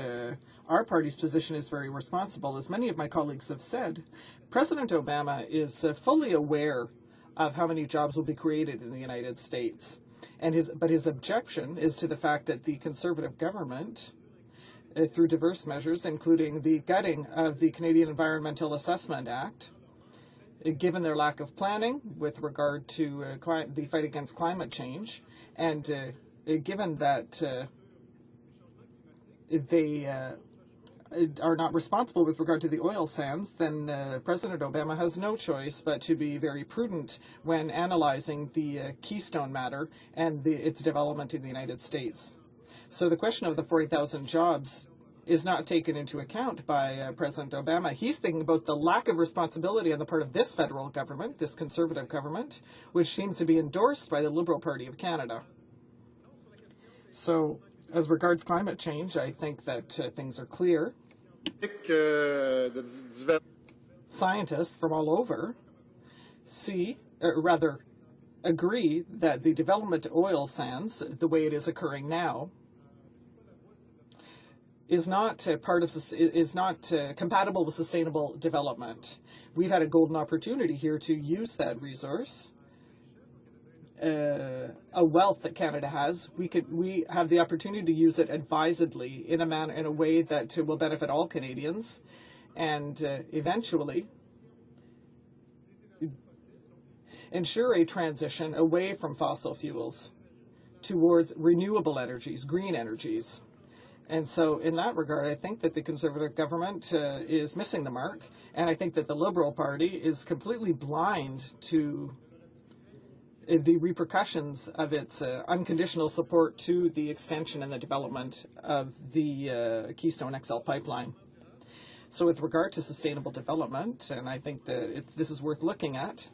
our party's position is very responsible. As many of my colleagues have said, President Obama is fully aware of how many jobs will be created in the United States. But his objection is to the fact that the Conservative government, through diverse measures, including the gutting of the Canadian Environmental Assessment Act, given their lack of planning with regard to the fight against climate change, and given that they are not responsible with regard to the oil sands, then President Obama has no choice but to be very prudent when analyzing the Keystone matter and its development in the United States. So the question of the 40,000 jobs is not taken into account by President Obama. He's thinking about the lack of responsibility on the part of this federal government, this Conservative government, which seems to be endorsed by the Liberal Party of Canada. So, as regards climate change, I think that things are clear. Scientists from all over agree that the development of oil sands, the way it is occurring now, is not compatible with sustainable development. We've had a golden opportunity here to use that resource. A wealth that Canada has, we have the opportunity to use it advisedly in a way that will benefit all Canadians, and eventually ensure a transition away from fossil fuels towards renewable energies, green energies. And so in that regard, I think that the Conservative government is missing the mark, and I think that the Liberal Party is completely blind to the repercussions of its unconditional support to the extension and the development of the Keystone XL pipeline. So with regard to sustainable development, and I think that this is worth looking at,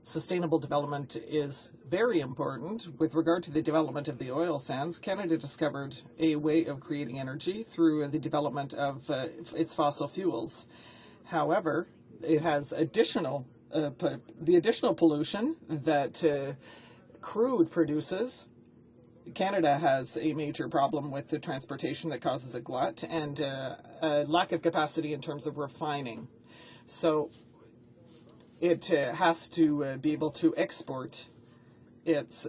sustainable development is very important. With regard to the development of the oil sands, Canada discovered a way of creating energy through the development of its fossil fuels. However, it has the additional pollution that crude produces. Canada has a major problem with the transportation that causes a glut and a lack of capacity in terms of refining. So it has to be able to export its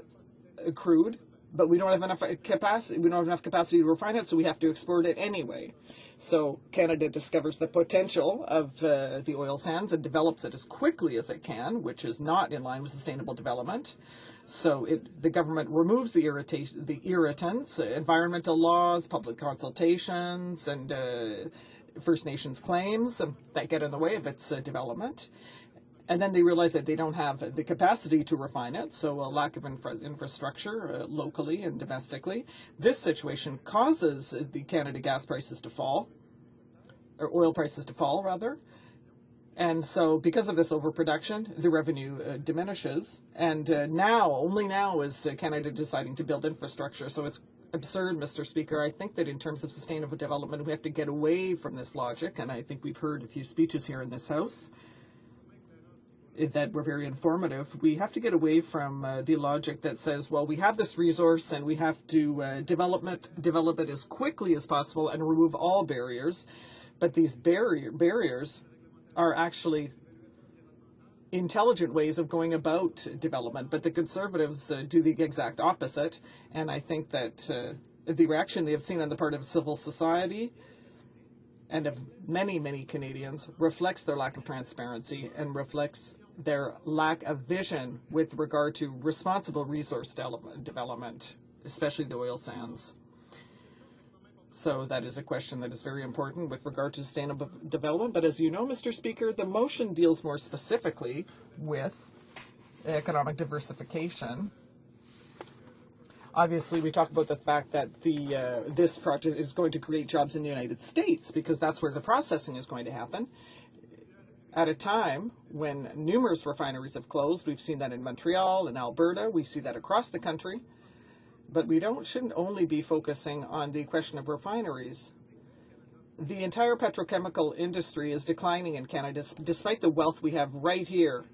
crude, but we don't have enough capacity. We don't have enough capacity to refine it, so we have to export it anyway. So Canada discovers the potential of the oil sands and develops it as quickly as it can, which is not in line with sustainable development. So the government removes the irritants, environmental laws, public consultations, and First Nations claims that get in the way of its development. And then they realize that they don't have the capacity to refine it, so a lack of infrastructure locally and domestically. This situation causes the Canada gas prices to fall, or oil prices to fall, rather. And so because of this overproduction, the revenue diminishes. And only now is Canada deciding to build infrastructure. So it's absurd, Mr. Speaker. I think that in terms of sustainable development, we have to get away from this logic. And I think we've heard a few speeches here in this House that were very informative. We have to get away from the logic that says, well, we have this resource and we have to develop it as quickly as possible and remove all barriers. But these barriers are actually intelligent ways of going about development. But the Conservatives do the exact opposite. And I think that the reaction they have seen on the part of civil society and of many, many Canadians reflects their lack of transparency and reflects their lack of vision with regard to responsible resource development, especially the oil sands. So that is a question that is very important with regard to sustainable development. But as you know, Mr. Speaker, the motion deals more specifically with economic diversification. Obviously, we talk about the fact that this project is going to create jobs in the United States because that's where the processing is going to happen. At a time when numerous refineries have closed, we've seen that in Montreal and Alberta, we see that across the country. But we shouldn't only be focusing on the question of refineries. The entire petrochemical industry is declining in Canada, despite the wealth we have right here.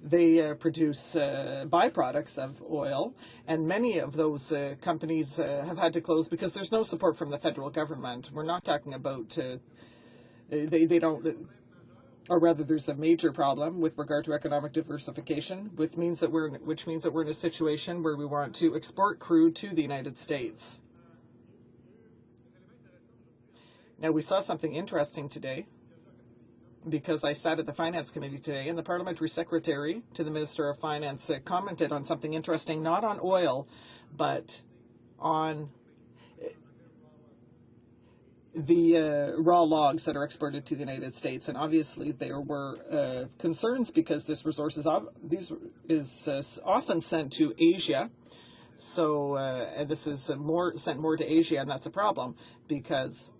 They produce byproducts of oil, and many of those companies have had to close because there's no support from the federal government. We're not talking about they don't. Or rather, there's a major problem with regard to economic diversification, which means that we're in a situation where we want to export crude to the United States. Now, we saw something interesting today, because I sat at the Finance Committee today, and the Parliamentary Secretary to the Minister of Finance commented on something interesting, not on oil, but on the raw logs that are exported to the United States. And obviously there were concerns because this resource is often sent to Asia. So and this is sent more to Asia, and that's a problem because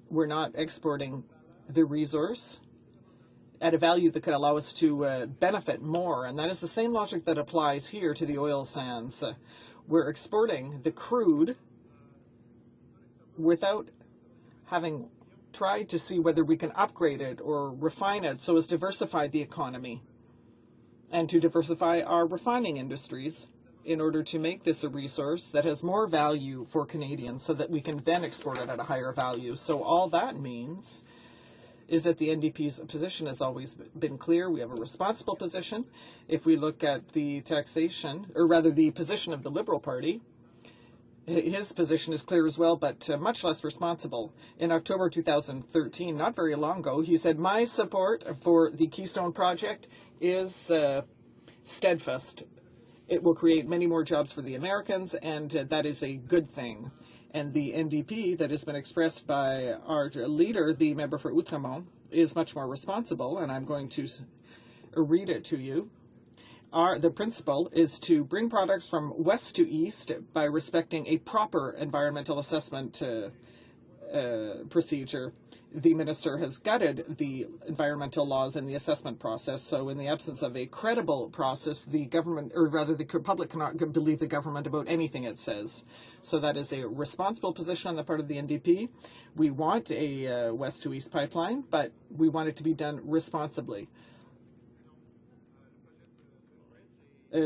we're not exporting the resource at a value that could allow us to benefit more. And that is the same logic that applies here to the oil sands. We're exporting the crude without having tried to see whether we can upgrade it or refine it so as to diversify the economy and to diversify our refining industries in order to make this a resource that has more value for Canadians so that we can then export it at a higher value. So all that means is that the NDP's position has always been clear. We have a responsible position. If we look at the taxation, or rather the position of the Liberal Party, his position is clear as well, but much less responsible. In October 2013, not very long ago, he said, my support for the Keystone Project is steadfast. It will create many more jobs for the Americans, and that is a good thing. And the NDP that has been expressed by our leader, the member for Outremont, is much more responsible, and I'm going to read it to you. The principle is to bring products from west to east by respecting a proper environmental assessment procedure. The minister has gutted the environmental laws and the assessment process. So in the absence of a credible process, the government, or rather the public, cannot believe the government about anything it says. So that is a responsible position on the part of the NDP. We want a west to east pipeline, but we want it to be done responsibly.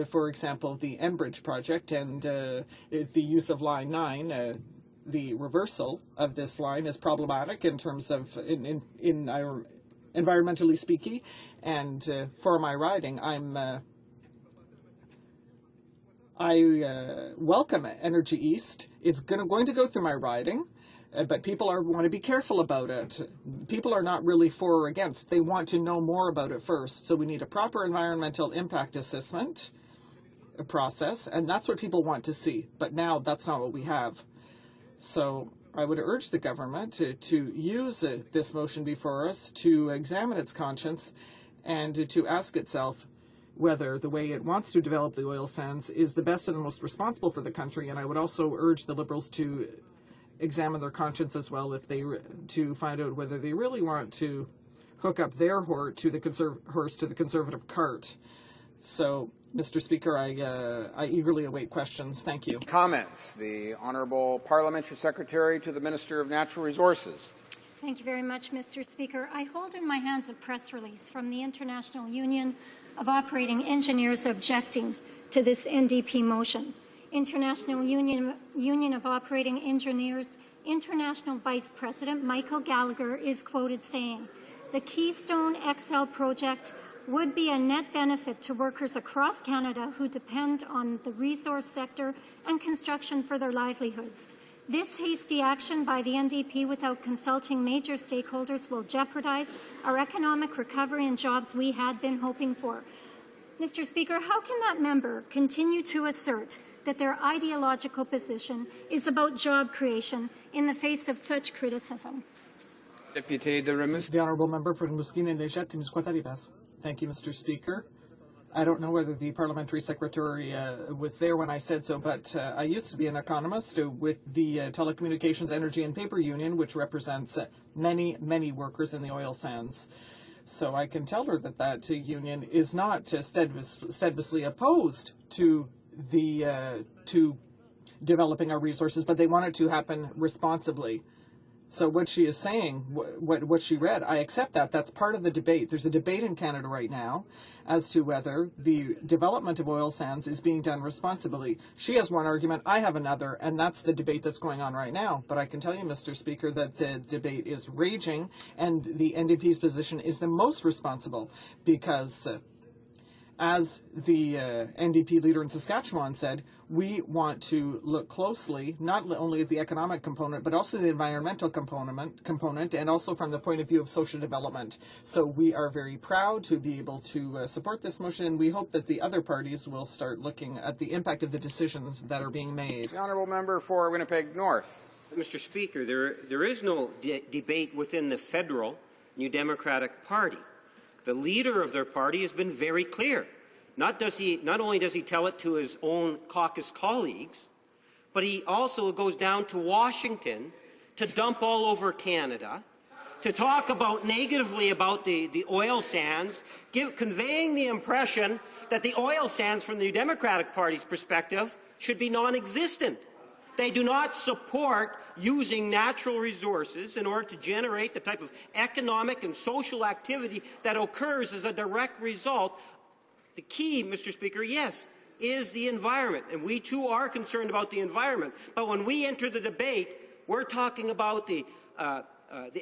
For example, the Enbridge project and the use of Line 9, the reversal of this line is problematic in terms of environmentally speaking. And for my riding, I welcome Energy East. It's going to go through my riding, but people want to be careful about it. People are not really for or against. They want to know more about it first. So we need a proper environmental impact assessment process, and that's what people want to see. But now that's not what we have. So I would urge the government to use this motion before us to examine its conscience and to ask itself whether the way it wants to develop the oil sands is the best and the most responsible for the country. And I would also urge the Liberals to examine their conscience as well, to find out whether they really want to hook up their horse to the Conservative cart. So, Mr. Speaker, I eagerly await questions. Thank you. Comments. The Honourable Parliamentary Secretary to the Minister of Natural Resources. Thank you very much, Mr. Speaker. I hold in my hands a press release from the International Union of Operating Engineers objecting to this NDP motion. International Union of Operating Engineers International Vice President Michael Gallagher is quoted saying, "The Keystone XL project would be a net benefit to workers across Canada who depend on the resource sector and construction for their livelihoods. This hasty action by the NDP without consulting major stakeholders will jeopardize our economic recovery and jobs we had been hoping for." Mr. Speaker, how can that member continue to assert that their ideological position is about job creation in the face of such criticism? The Honourable Member for Rimouski-Neigette-Témiscouata-Ribasse. Thank you, Mr. Speaker. I don't know whether the Parliamentary Secretary was there when I said so, but I used to be an economist with the Telecommunications, Energy and Paper Union, which represents many, many workers in the oil sands. So I can tell her that union is not steadfastly opposed to to developing our resources, but they want it to happen responsibly. So what she is saying, what she read, I accept that. That's part of the debate. There's a debate in Canada right now as to whether the development of oil sands is being done responsibly. She has one argument, I have another, and that's the debate that's going on right now. But I can tell you, Mr. Speaker, that the debate is raging, and the NDP's position is the most responsible because as the NDP leader in Saskatchewan said, we want to look closely not only at the economic component, but also the environmental component, and also from the point of view of social development. So we are very proud to be able to support this motion, and we hope that the other parties will start looking at the impact of the decisions that are being made. The Honourable Member for Winnipeg North. Mr. Speaker, there is no debate within the federal New Democratic Party. The leader of their party has been very clear. Not only does he tell it to his own caucus colleagues, but he also goes down to Washington to dump all over Canada, to talk negatively about the oil sands, conveying the impression that the oil sands, from the New Democratic Party's perspective, should be non-existent. They do not support using natural resources in order to generate the type of economic and social activity that occurs as a direct result. The key, Mr. Speaker, yes, is the environment, and we too are concerned about the environment. But when we enter the debate, we're talking about the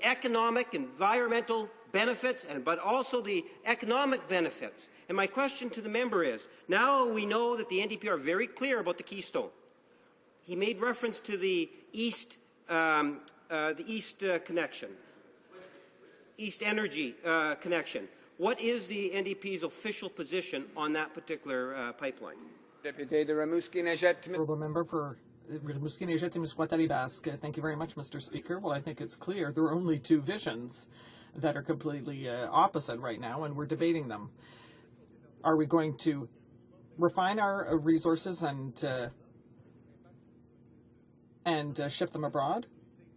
economic, environmental benefits, but also the economic benefits. And my question to the member is, now we know that the NDP are very clear about the Keystone. He made reference to the East connection, East Energy connection. What is the NDP's official position on that particular pipeline? Deputy de Rimouski-Neigette. Honourable Member for Rimouski-Neigette-Témiscouata-Ribasse. Thank you very much, Mr. Speaker. Well, I think it's clear there are only two visions that are completely opposite right now, and we're debating them. Are we going to refine our resources and ship them abroad?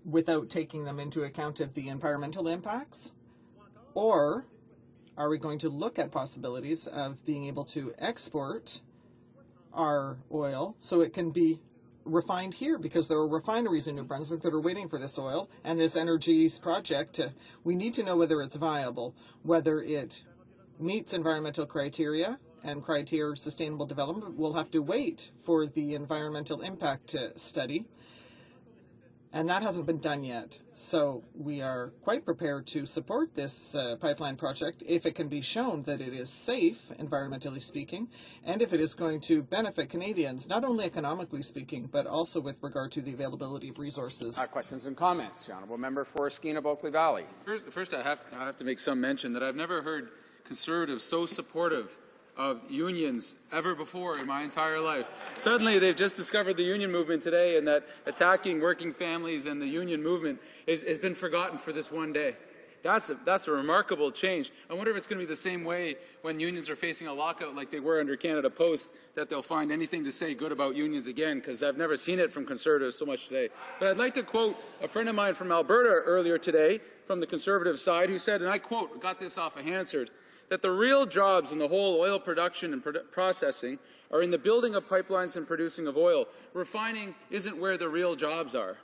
without taking them into account of the environmental impacts? Or are we going to look at possibilities of being able to export our oil so it can be refined here? Because there are refineries in New Brunswick that are waiting for this oil and this Energy's project. We need to know whether it's viable, whether it meets environmental criteria and criteria of sustainable development. We'll have to wait for the environmental impact study. And that hasn't been done yet. So we are quite prepared to support this pipeline project if it can be shown that it is safe, environmentally speaking, and if it is going to benefit Canadians, not only economically speaking, but also with regard to the availability of resources. Questions and comments. The Honourable Member for Skeena-Bulkley Valley. First, I have to make some mention that I've never heard Conservatives so supportive of unions ever before in my entire life. Suddenly, they've just discovered the union movement today, and that attacking working families and the union movement has been forgotten for this one day. That's a remarkable change. I wonder if it's going to be the same way when unions are facing a lockout like they were under Canada Post, that they'll find anything to say good about unions again, because I've never seen it from Conservatives so much today. But I'd like to quote a friend of mine from Alberta earlier today from the Conservative side who said, and I quote, got this off of Hansard, that the real jobs in the whole oil production and processing are in the building of pipelines and producing of oil. Refining isn't where the real jobs are.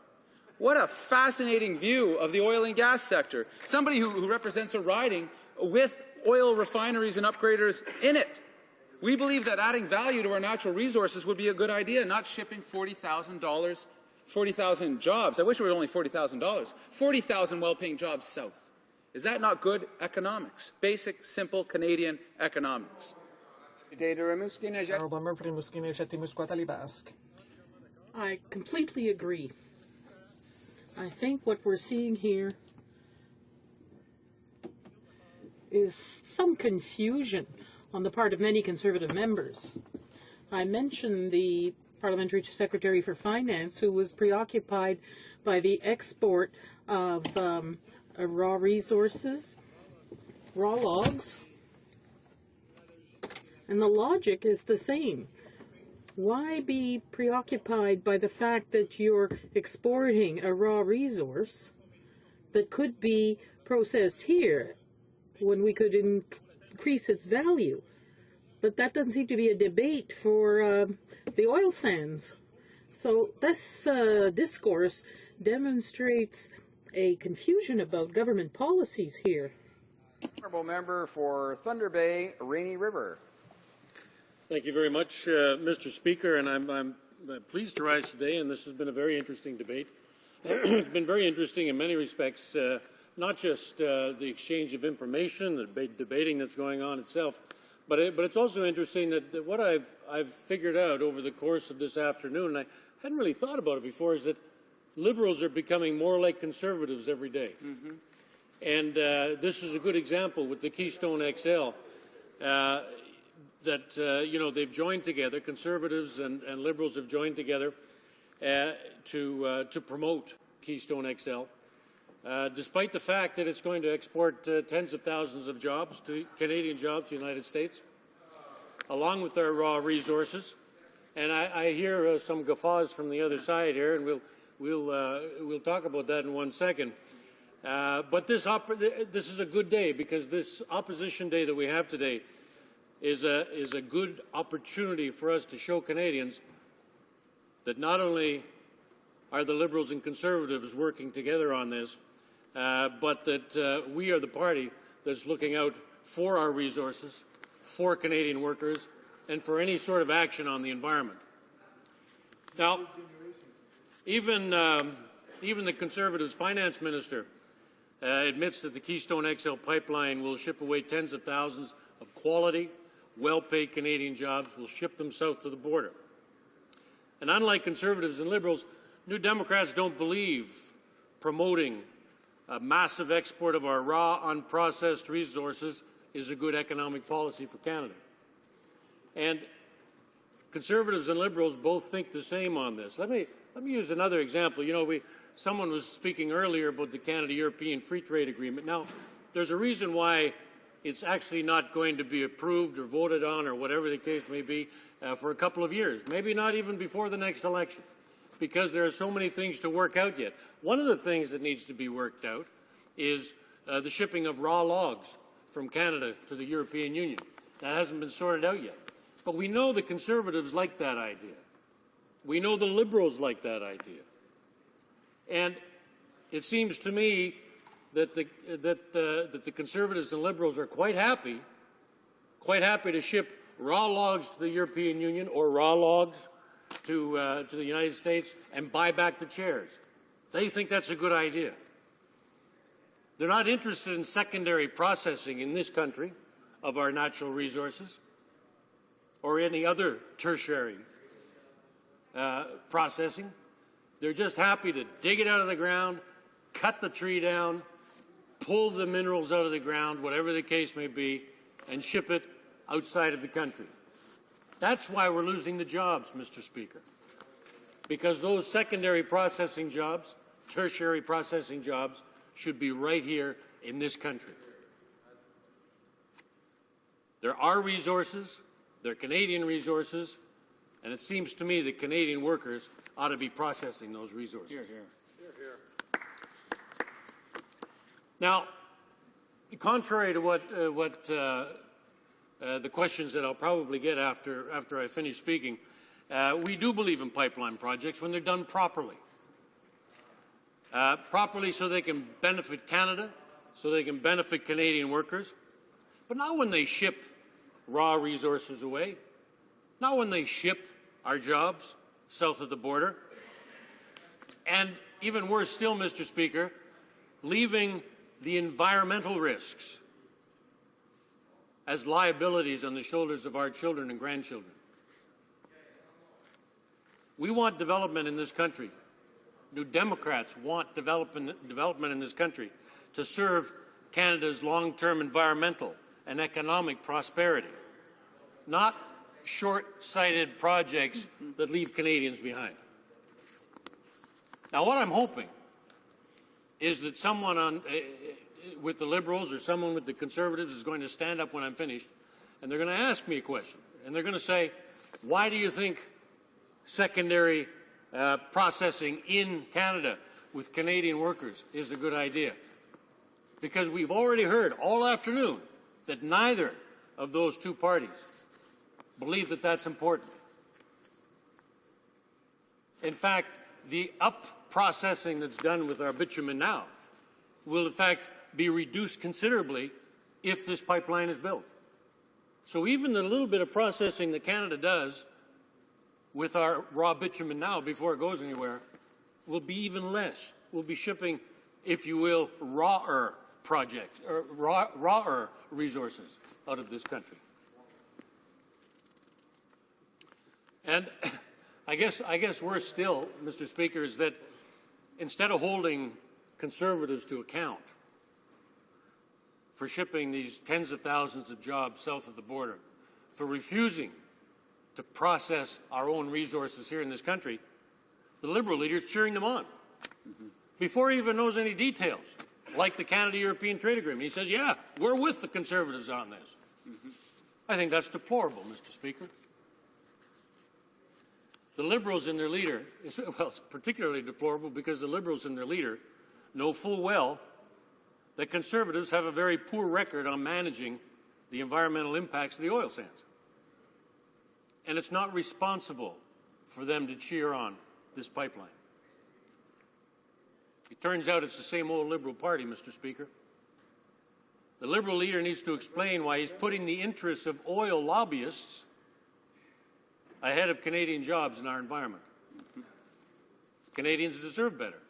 What a fascinating view of the oil and gas sector. Somebody who represents a riding with oil refineries and upgraders in it. We believe that adding value to our natural resources would be a good idea, not shipping $40,000, 40,000 jobs. I wish it were only $40,000. 40,000 well-paying jobs south. Is that not good economics? Basic, simple Canadian economics. I completely agree. I think what we're seeing here is some confusion on the part of many Conservative members. I mentioned the Parliamentary Secretary for Finance, who was preoccupied by the export of raw resources, raw logs, and the logic is the same. Why be preoccupied by the fact that you're exporting a raw resource that could be processed here when we could increase its value? But that doesn't seem to be a debate for the oil sands. So this discourse demonstrates a confusion about government policies here. Honourable Member for Thunder Bay, Rainy River. Thank you very much, Mr. Speaker, and I'm pleased to rise today, and this has been a very interesting debate. It's been very interesting in many respects, not just the exchange of information, the debating that's going on itself, but it's also interesting that what I've figured out over the course of this afternoon, and I hadn't really thought about it before, is that Liberals are becoming more like Conservatives every day. Mm-hmm. And this is a good example with the Keystone XL that, they've joined together, Conservatives and Liberals have joined together to promote Keystone XL, despite the fact that it's going to export tens of thousands of jobs, Canadian jobs to the United States, along with our raw resources. And I hear some guffaws from the other side here, and we'll talk about that in 1 second. But this is a good day, because this opposition day that we have today is a good opportunity for us to show Canadians that not only are the Liberals and Conservatives working together on this, but that we are the party that's looking out for our resources, for Canadian workers, and for any sort of action on the environment. Now, even the Conservatives' finance minister admits that the Keystone XL pipeline will ship away tens of thousands of quality, well-paid Canadian jobs, will ship them south to the border. And unlike Conservatives and Liberals, New Democrats don't believe promoting a massive export of our raw, unprocessed resources is a good economic policy for Canada. And Conservatives and Liberals both think the same on this. Let me use another example. Someone was speaking earlier about the Canada-European Free Trade Agreement. Now, there's a reason why it's actually not going to be approved or voted on, or whatever the case may be, for a couple of years, maybe not even before the next election. because there are so many things to work out yet. One of the things that needs to be worked out is the shipping of raw logs from Canada to the European Union. That hasn't been sorted out yet. But we know the Conservatives like that idea. We know the Liberals like that idea. And it seems to me that the Conservatives and Liberals are quite happy to ship raw logs to the European Union or raw logs to the United States and buy back the chairs. They think that's a good idea. They're not interested in secondary processing in this country of our natural resources or any other tertiary processing. They're just happy to dig it out of the ground, cut the tree down, pull the minerals out of the ground, whatever the case may be, and ship it outside of the country. That's why we're losing the jobs, Mr. Speaker, because those secondary processing jobs, tertiary processing jobs, should be right here in this country. There are resources, they're Canadian resources, and it seems to me that Canadian workers ought to be processing those resources. Here, here. Now, contrary to what the questions that I'll probably get after I finish speaking, we do believe in pipeline projects when they're done properly. Properly so they can benefit Canada, so they can benefit Canadian workers, but not when they ship raw resources away, not when they ship our jobs south of the border, and even worse still, Mr. Speaker, leaving the environmental risks as liabilities on the shoulders of our children and grandchildren. We want development in this country. New Democrats want development in this country to serve Canada's long-term environmental and economic prosperity, not short-sighted projects that leave Canadians behind. Now, what I'm hoping is that someone with the Liberals or someone with the Conservatives is going to stand up when I'm finished, and they're going to ask me a question, and they're going to say, why do you think secondary processing in Canada with Canadian workers is a good idea? Because we've already heard all afternoon that neither of those two parties believe that that's important. In fact, the up-processing that's done with our bitumen now will, in fact, be reduced considerably if this pipeline is built. So even the little bit of processing that Canada does with our raw bitumen now before it goes anywhere will be even less. We'll be shipping, if you will, rawer projects or rawer resources out of this country. And I guess worse still, Mr. Speaker, is that instead of holding Conservatives to account for shipping these tens of thousands of jobs south of the border, for refusing to process our own resources here in this country, the Liberal leader is cheering them on before he even knows any details, like the Canada-European Trade Agreement. He says, yeah, we're with the Conservatives on this. I think that's deplorable, Mr. Speaker. The Liberals and their leader, well, it's particularly deplorable because the Liberals and their leader know full well that Conservatives have a very poor record on managing the environmental impacts of the oil sands. And it's not responsible for them to cheer on this pipeline. It turns out it's the same old Liberal Party, Mr. Speaker. The Liberal leader needs to explain why he's putting the interests of oil lobbyists ahead of Canadian jobs and our environment. Canadians deserve better.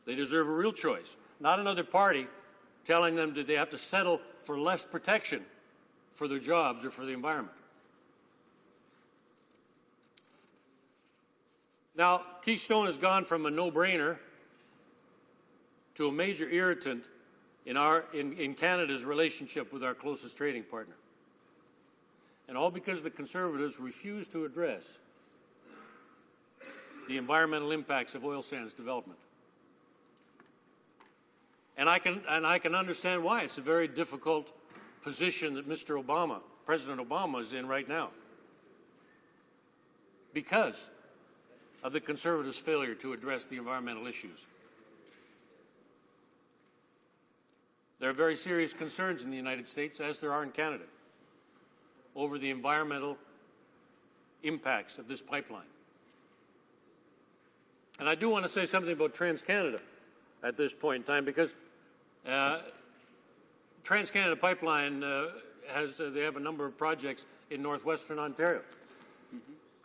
They deserve a real choice, not another party telling them that they have to settle for less protection for their jobs or for the environment. Now, Keystone has gone from a no-brainer to a major irritant in Canada's relationship with our closest trading partner. And all because the Conservatives refuse to address the environmental impacts of oil sands development. And I can understand why. It's a very difficult position that Mr. Obama, President Obama, is in right now. Because of the Conservatives' failure to address the environmental issues. There are very serious concerns in the United States, as there are in Canada, over the environmental impacts of this pipeline. And I do want to say something about TransCanada at this point in time, because TransCanada Pipeline they have a number of projects in northwestern Ontario.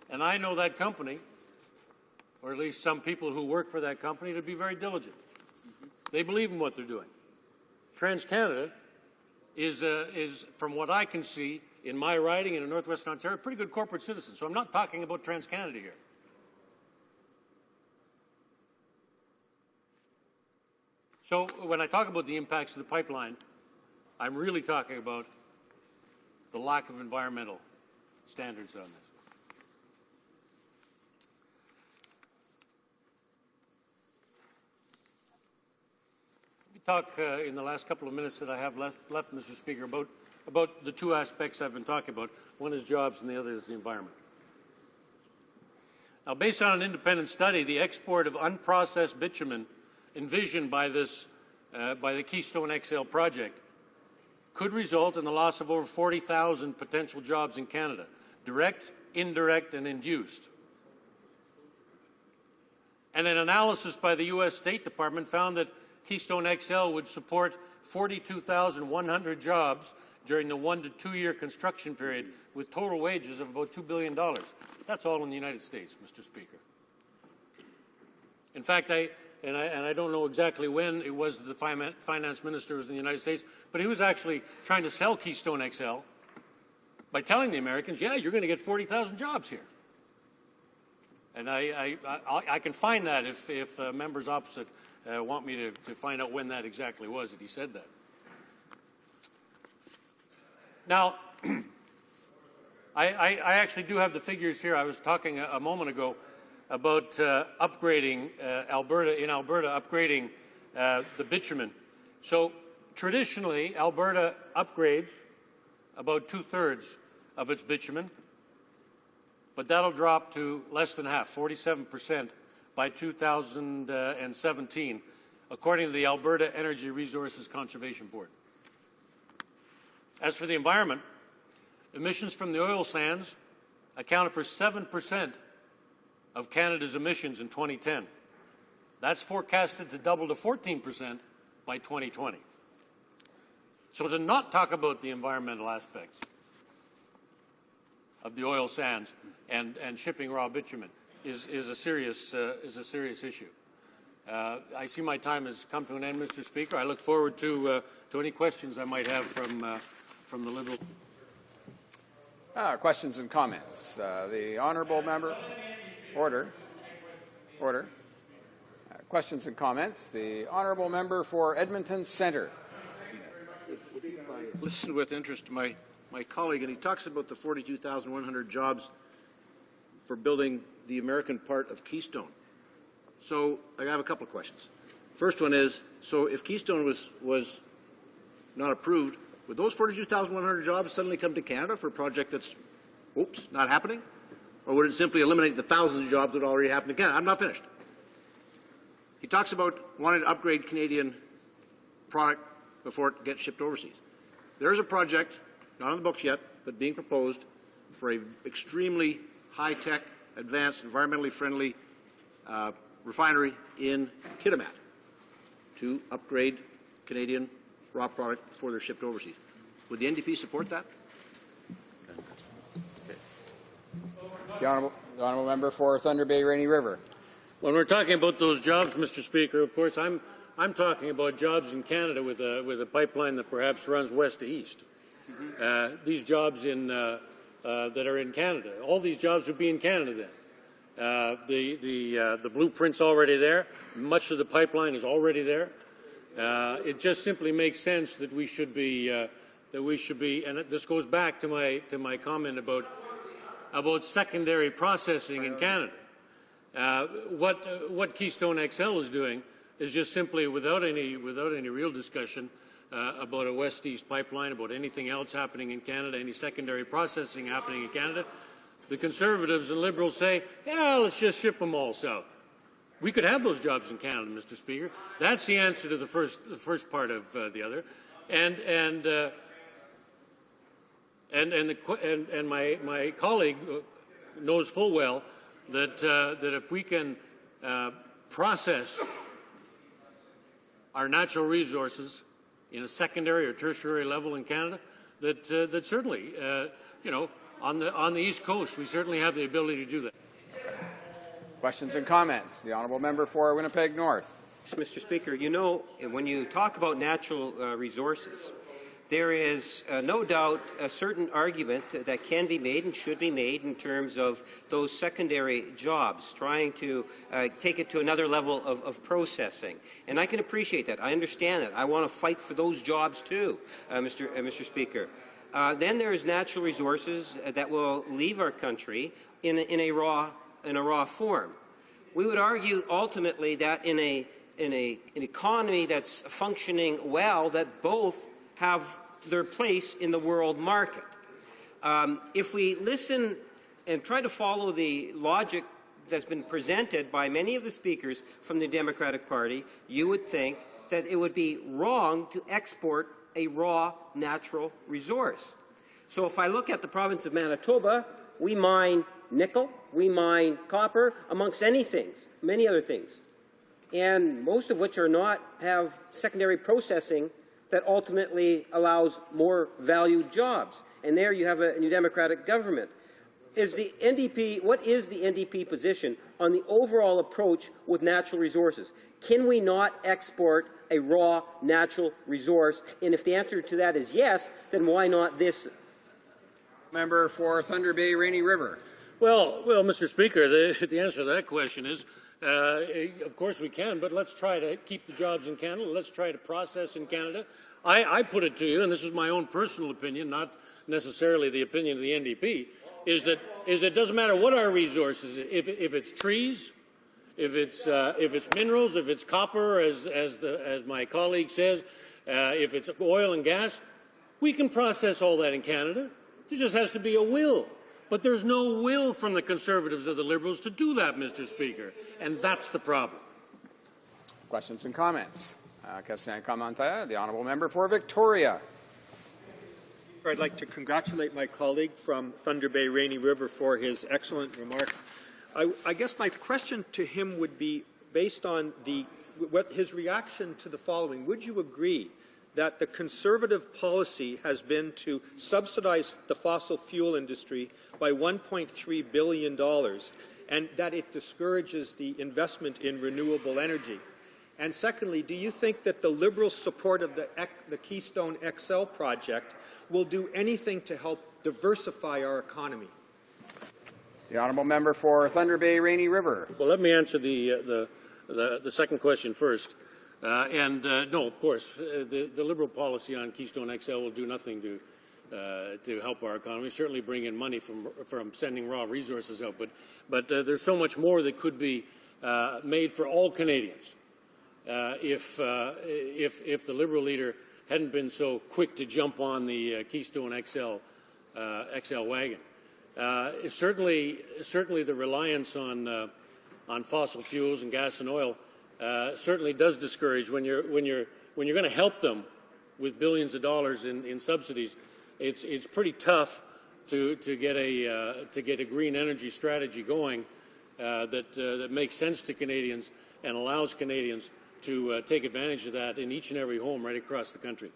And I know that company, or at least some people who work for that company, to be very diligent. They believe in what they're doing. TransCanada is, from what I can see in my riding in northwestern Ontario, a pretty good corporate citizen. So I'm not talking about TransCanada here. So when I talk about the impacts of the pipeline, I'm really talking about the lack of environmental standards on this. Talk in the last couple of minutes that I have left, Mr. Speaker, about the two aspects I've been talking about. One is jobs and the other is the environment. Now, based on an independent study, the export of unprocessed bitumen envisioned by the Keystone XL project could result in the loss of over 40,000 potential jobs in Canada, direct, indirect, and induced. And an analysis by the U.S. State Department found that Keystone XL would support 42,100 jobs during the 1 to 2 year construction period, with total wages of about $2 billion. That's all in the United States, Mr. Speaker. In fact, I don't know exactly when it was that the finance minister was in the United States, but he was actually trying to sell Keystone XL by telling the Americans, yeah, you're going to get 40,000 jobs here. And I can find that if members opposite want me to find out when that exactly was that he said that. Now, I actually do have the figures here. I was talking a moment ago about upgrading Alberta, upgrading the bitumen. So traditionally, Alberta upgrades about 2/3 of its bitumen, but that'll drop to less than half, 47%, by 2017, according to the Alberta Energy Resources Conservation Board. As for the environment, emissions from the oil sands accounted for 7% of Canada's emissions in 2010. That's forecasted to double to 14% by 2020. So to not talk about the environmental aspects of the oil sands and shipping raw bitumen is a serious issue. I see my time has come to an end, Mr. Speaker. I look forward to any questions I might have from the Liberal. Questions and comments. The honourable member. Order. Questions and comments. The honourable member for Edmonton Centre. Listen with interest to my colleague, and he talks about the 42,100 jobs for building the American part of Keystone. So I have a couple of questions. First one is, so if Keystone was not approved, would those 42,100 jobs suddenly come to Canada for a project that's, not happening? Or would it simply eliminate the thousands of jobs that already happened in Canada? I'm not finished. He talks about wanting to upgrade Canadian product before it gets shipped overseas. There's a project, not on the books yet, but being proposed for an extremely high-tech, advanced, environmentally friendly refinery in Kitimat to upgrade Canadian raw product before they're shipped overseas. Would the NDP support that? The honourable member for Thunder Bay Rainy River. When we're talking about those jobs, Mr. Speaker, of course, I'm talking about jobs in Canada with a pipeline that perhaps runs west to east. These jobs that are in Canada, all these jobs would be in Canada then. The blueprint's already there. Much of the pipeline is already there. It just simply makes sense that we should be, and this goes back to my comment about secondary processing in Canada. What Keystone XL is doing is just simply, without any real discussion about a west-east pipeline, about anything else happening in Canada, any secondary processing happening in Canada, the Conservatives and Liberals say, yeah, let's just ship them all south. We could have those jobs in Canada, Mr. Speaker. That's the answer to the first part of the other. And my colleague knows full well that if we can process our natural resources in a secondary or tertiary level in Canada, that certainly, on the East Coast, we certainly have the ability to do that. Questions and comments. The honourable member for Winnipeg North. Mr. Speaker, when you talk about natural resources, there is no doubt a certain argument that can be made and should be made in terms of those secondary jobs, trying to take it to another level of processing. And I can appreciate that. I understand that. I want to fight for those jobs too, Mr. Speaker. Then there's natural resources that will leave our country in a raw form. We would argue ultimately that in an economy that's functioning well, that both have their place in the world market. If we listen and try to follow the logic that's been presented by many of the speakers from the Democratic Party, you would think that it would be wrong to export a raw natural resource. So if I look at the province of Manitoba, we mine nickel, we mine copper, amongst many other things, and most of which are not have secondary processing that ultimately allows more valued jobs. And there you have a New Democratic government. What is the NDP position on the overall approach with natural resources? Can we not export a raw natural resource? And if the answer to that is yes, then why not this? Member for Thunder Bay Rainy River. Well, Mr. Speaker, the answer to that question is, of course we can, but let's try to keep the jobs in Canada. Let's try to process in Canada. I put it to you, and this is my own personal opinion, not necessarily the opinion of the NDP, is that it doesn't matter what our resources, if it's trees, if it's minerals, if it's copper, as my colleague says, if it's oil and gas, we can process all that in Canada. There just has to be a will. But there's no will from the Conservatives or the Liberals to do that, Mr. Speaker, and that's the problem. Questions and comments. Question commentaire. The honourable member for Victoria. I'd like to congratulate my colleague from Thunder Bay Rainy River for his excellent remarks. I guess my question to him would be based on his reaction to the following. Would you agree that the Conservative policy has been to subsidize the fossil fuel industry by $1.3 billion and that it discourages the investment in renewable energy? And secondly, do you think that the Liberal support of the Keystone XL project will do anything to help diversify our economy? The honourable member for Thunder Bay Rainy River. Well, let me answer the second question first. No, of course, the Liberal policy on Keystone XL will do nothing to help our economy. Certainly bring in money from sending raw resources out, but there's so much more that could be made for all Canadians if the Liberal leader hadn't been so quick to jump on the Keystone XL wagon. Certainly the reliance on fossil fuels and gas and oil certainly does discourage when you're going to help them with billions of dollars in subsidies. It's pretty tough to get a green energy strategy going that makes sense to Canadians and allows Canadians to take advantage of that in each and every home right across the country.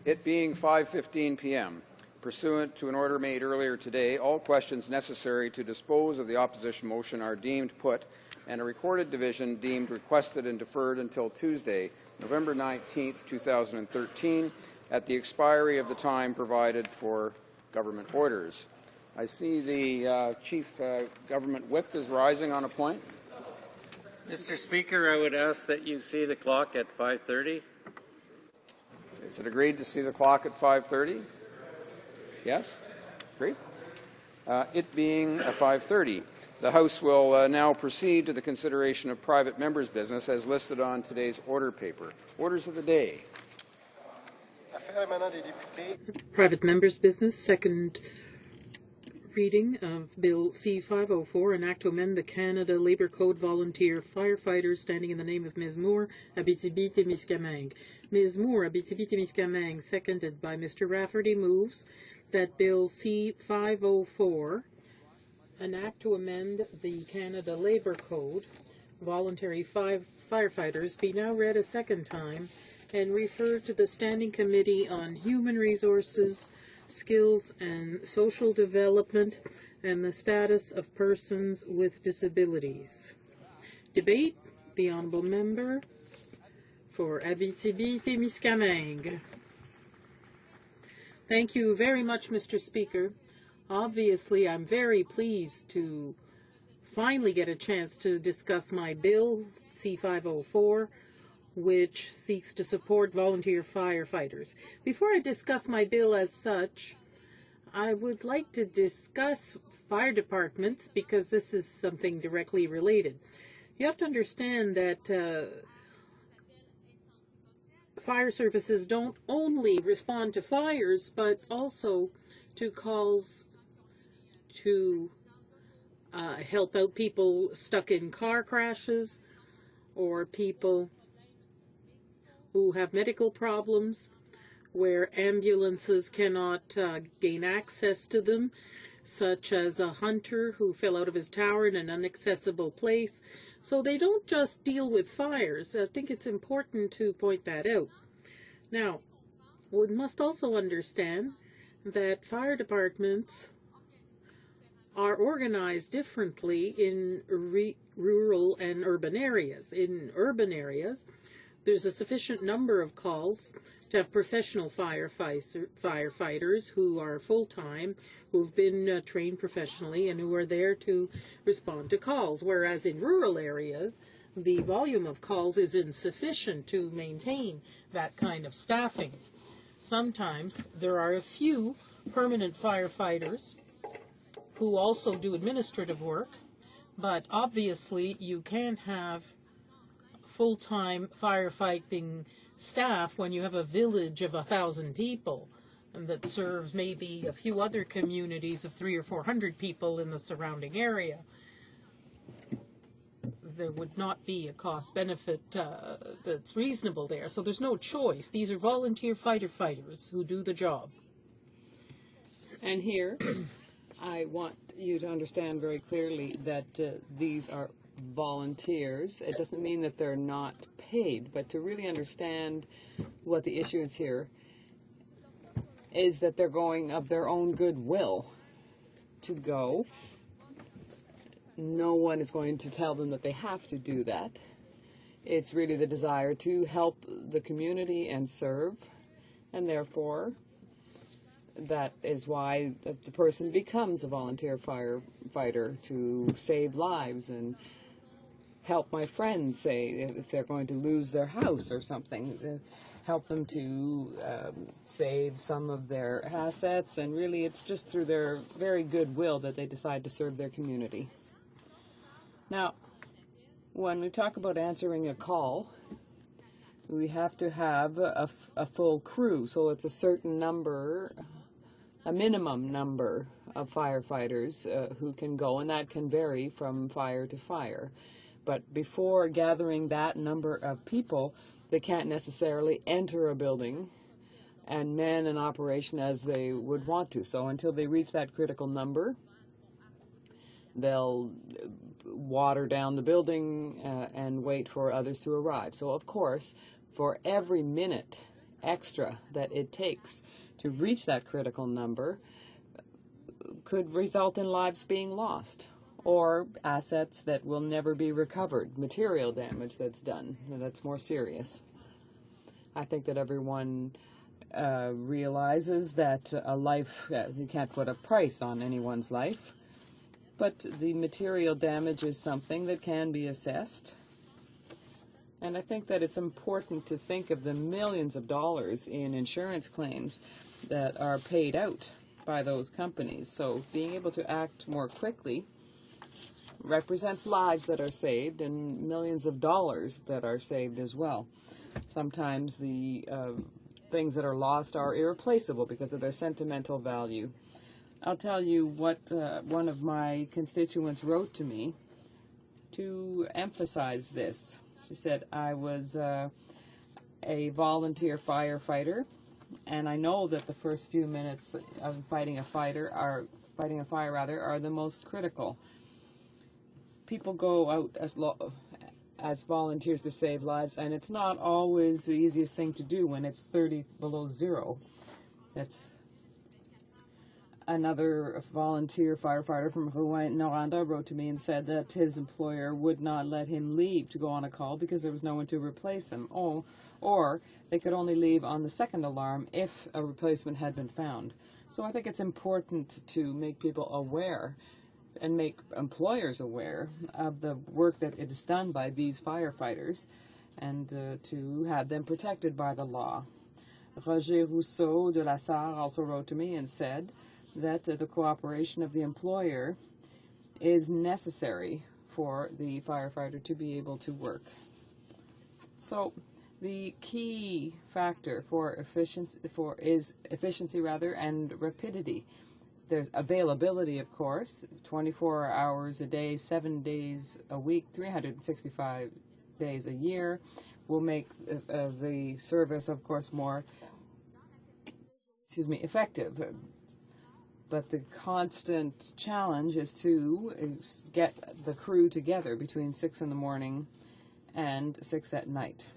It being 5:15 p.m., pursuant to an order made earlier today, all questions necessary to dispose of the opposition motion are deemed put and a recorded division deemed requested and deferred until Tuesday, November 19th, 2013, at the expiry of the time provided for government orders. I see the Chief Government Whip is rising on a point. Mr. Speaker, I would ask that you see the clock at 5:30. Is it agreed to see the clock at 5:30? Yes? Agreed. It being 5:30, the House will now proceed to the consideration of private members' business as listed on today's order paper. Orders of the day. Private members' business, second reading of Bill C-504, an act to amend the Canada Labour Code volunteer firefighters, standing in the name of Ms. Moore, Abitibi-Témiscamingue. Ms. Moore, Abitibi-Témiscamingue, seconded by Mr. Rafferty, moves that Bill C-504, an act to amend the Canada Labour Code voluntary firefighters, be now read a second time and referred to the Standing Committee on Human Resources, Skills and Social Development and the Status of Persons with Disabilities. Debate. The Honourable Member for Abitibi-Témiscamingue. Thank you very much, Mr. Speaker. Obviously, I'm very pleased to finally get a chance to discuss my bill, C-504, which seeks to support volunteer firefighters. Before I discuss my bill as such, I would like to discuss fire departments because this is something directly related. You have to understand that fire services don't only respond to fires, but also to calls to help out people stuck in car crashes or people who have medical problems where ambulances cannot gain access to them, such as a hunter who fell out of his tower in an inaccessible place. So they don't just deal with fires. I think it's important to point that out. Now, we must also understand that fire departments are organized differently in rural and urban areas. In urban areas, there's a sufficient number of calls to have professional firefighters who are full-time, who've been trained professionally, and who are there to respond to calls. Whereas in rural areas, the volume of calls is insufficient to maintain that kind of staffing. Sometimes there are a few permanent firefighters who also do administrative work, but obviously you can't have full-time firefighting staff when you have a village of 1,000 people and that serves maybe a few other communities of 300 or 400 people in the surrounding area. There would not be a cost benefit that's reasonable there. So there's no choice. These are volunteer fighters who do the job. And here, I want you to understand very clearly that these are volunteers. It doesn't mean that they're not paid, but to really understand what the issue is here is that they're going of their own goodwill to go. No one is going to tell them that they have to do that. It's really the desire to help the community and serve, and therefore that is why the person becomes a volunteer firefighter, to save lives and help my friends, say, if they're going to lose their house or something, help them to save some of their assets, and really it's just through their very good will that they decide to serve their community. Now, when we talk about answering a call, we have to have a full crew, so it's a certain number, a minimum number of firefighters who can go, and that can vary from fire to fire. But before gathering that number of people, they can't necessarily enter a building and man an operation as they would want to. So until they reach that critical number, they'll water down the building and wait for others to arrive. So of course, for every minute extra that it takes to reach that critical number could result in lives being lost, or assets that will never be recovered, material damage that's done, and that's more serious. I think that everyone realizes that a life, you can't put a price on anyone's life, but the material damage is something that can be assessed. And I think that it's important to think of the millions of dollars in insurance claims that are paid out by those companies. So being able to act more quickly represents lives that are saved and millions of dollars that are saved as well. Sometimes the things that are lost are irreplaceable because of their sentimental value. I'll tell you what one of my constituents wrote to me to emphasize this. She said, I was a volunteer firefighter, and I know that the first few minutes of fighting a fire are the most critical. People go out as volunteers to save lives, and it's not always the easiest thing to do when it's 30 below zero. That's another volunteer firefighter from Rwanda wrote to me and said that his employer would not let him leave to go on a call because there was no one to replace him. Or they could only leave on the second alarm if a replacement had been found. So I think it's important to make people aware and make employers aware of the work that it is done by these firefighters, and to have them protected by the law. Roger Rousseau de la Sarre also wrote to me and said that the cooperation of the employer is necessary for the firefighter to be able to work. So the key factor for efficiency and rapidity. There's availability, of course, 24 hours a day, 7 days a week, 365 days a year will make the service, of course, more effective. But the constant challenge is to get the crew together between 6 in the morning and 6 at night.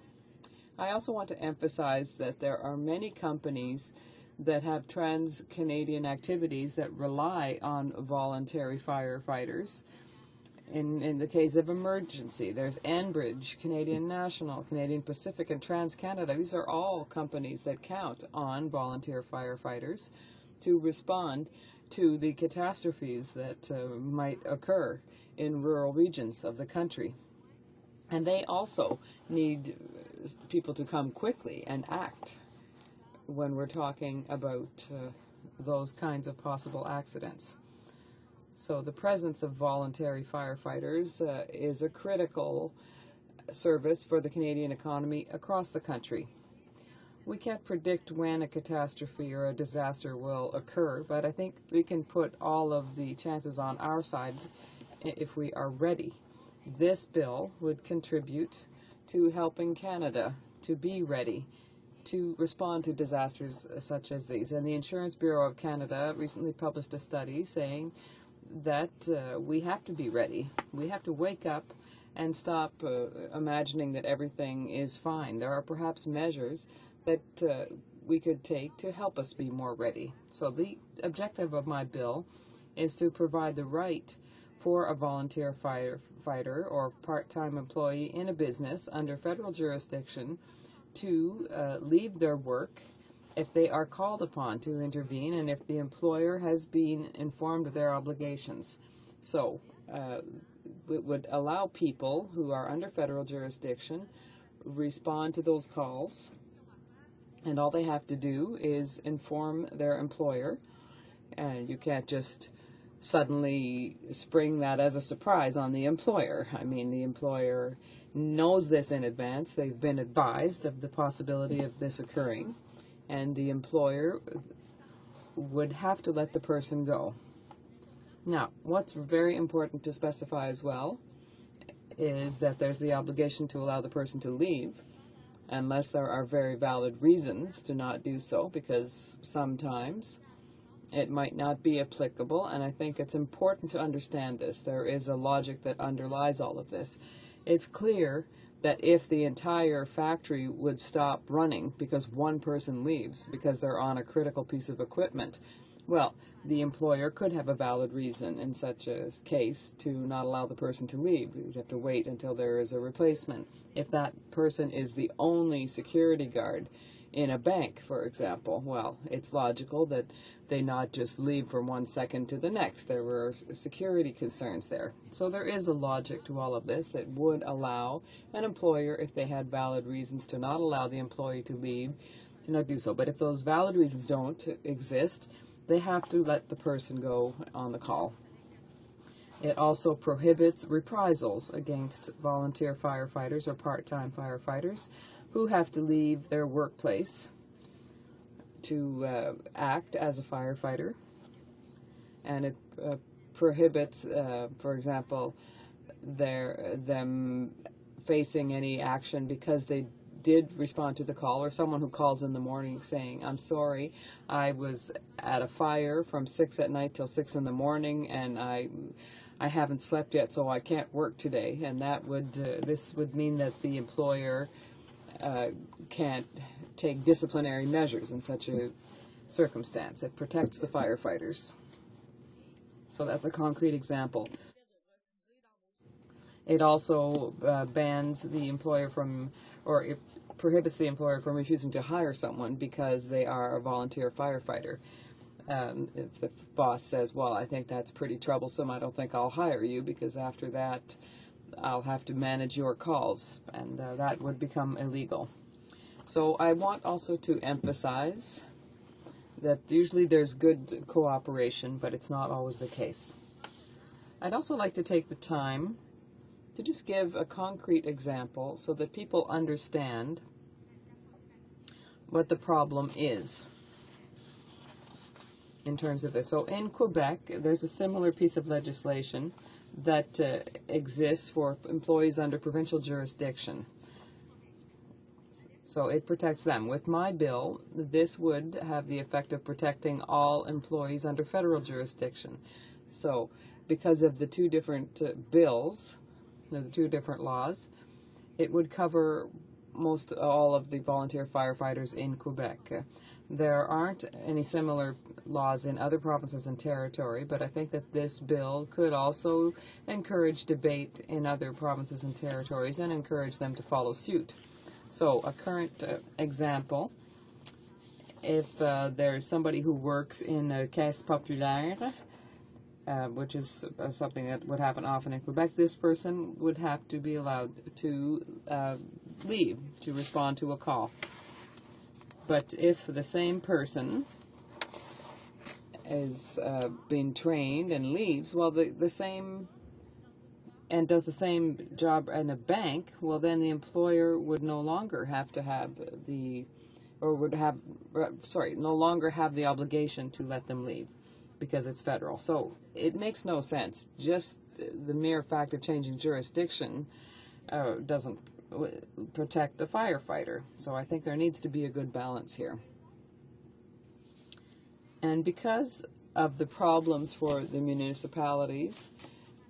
I also want to emphasize that there are many companies that have trans-Canadian activities that rely on voluntary firefighters. In the case of emergency, there's Enbridge, Canadian National, Canadian Pacific, and TransCanada. These are all companies that count on volunteer firefighters to respond to the catastrophes that might occur in rural regions of the country. And they also need people to come quickly and act when we're talking about those kinds of possible accidents. So the presence of voluntary firefighters is a critical service for the Canadian economy across the country. We can't predict when a catastrophe or a disaster will occur, but I think we can put all of the chances on our side if we are ready. This bill would contribute to helping Canada to be ready to respond to disasters such as these. And the Insurance Bureau of Canada recently published a study saying that we have to be ready. We have to wake up and stop imagining that everything is fine. There are perhaps measures that we could take to help us be more ready. So the objective of my bill is to provide the right for a volunteer firefighter or part-time employee in a business under federal jurisdiction to leave their work if they are called upon to intervene and if the employer has been informed of their obligations. So it would allow people who are under federal jurisdiction respond to those calls, and all they have to do is inform their employer. You can't just suddenly spring that as a surprise on the employer. I mean, the employer knows this in advance. They've been advised of the possibility of this occurring, and the employer would have to let the person go. Now, what's very important to specify as well is that there's the obligation to allow the person to leave unless there are very valid reasons to not do so, because sometimes it might not be applicable, and I think it's important to understand this. There is a logic that underlies all of this. It's clear that if the entire factory would stop running because one person leaves because they're on a critical piece of equipment, well, the employer could have a valid reason in such a case to not allow the person to leave. You'd have to wait until there is a replacement. If that person is the only security guard in a bank, for example, well, it's logical that they not just leave from one second to the next. There were security concerns there. So there is a logic to all of this that would allow an employer, if they had valid reasons to not allow the employee to leave, to not do so. But if those valid reasons don't exist, they have to let the person go on the call. It also prohibits reprisals against volunteer firefighters or part-time firefighters who have to leave their workplace to act as a firefighter. and it prohibits, for example, them facing any action because they did respond to the call, or someone who calls in the morning saying, I'm sorry, I was at a fire from 6 at night till 6 in the morning, and I haven't slept yet, so I can't work today. And that would this would mean that the employer can't take disciplinary measures in such a circumstance. It protects the firefighters. So that's a concrete example. It also bans the employer from, or it prohibits the employer from refusing to hire someone because they are a volunteer firefighter. If the boss says, well, I think that's pretty troublesome, I don't think I'll hire you, because after that I'll have to manage your calls, and that would become illegal. So I want also to emphasize that usually there's good cooperation, but it's not always the case. I'd also like to take the time to just give a concrete example so that people understand what the problem is in terms of this. So in Quebec, there's a similar piece of legislation that exists for employees under provincial jurisdiction. So it protects them. With my bill, this would have the effect of protecting all employees under federal jurisdiction. So because of the two different bills, the two different laws, it would cover most all of the volunteer firefighters in Quebec. There aren't any similar laws in other provinces and territory, but I think that this bill could also encourage debate in other provinces and territories and encourage them to follow suit. So a current example, if there's somebody who works in a caisse populaire, which is something that would happen often in Quebec, this person would have to be allowed to leave to respond to a call. But if the same person is being trained and leaves, well, the same and does the same job in a bank, well, then the employer would no longer have to have the, or would have, no longer have the obligation to let them leave, because it's federal. So it makes no sense. Just the mere fact of changing jurisdiction doesn't protect the firefighter. So I think there needs to be a good balance here. And because of the problems for the municipalities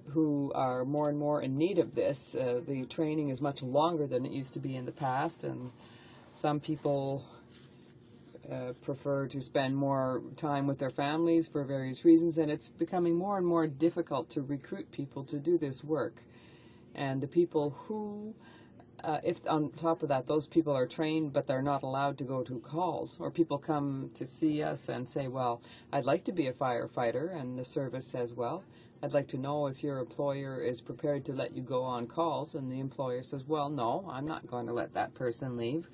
who are more and more in need of this, the training is much longer than it used to be in the past, and some people prefer to spend more time with their families for various reasons, and it's becoming more and more difficult to recruit people to do this work. And the people who, if on top of that, those people are trained but they're not allowed to go to calls, or people come to see us and say, well, I'd like to be a firefighter, and the service says, well, I'd like to know if your employer is prepared to let you go on calls, and the employer says, well, no, I'm not going to let that person leave.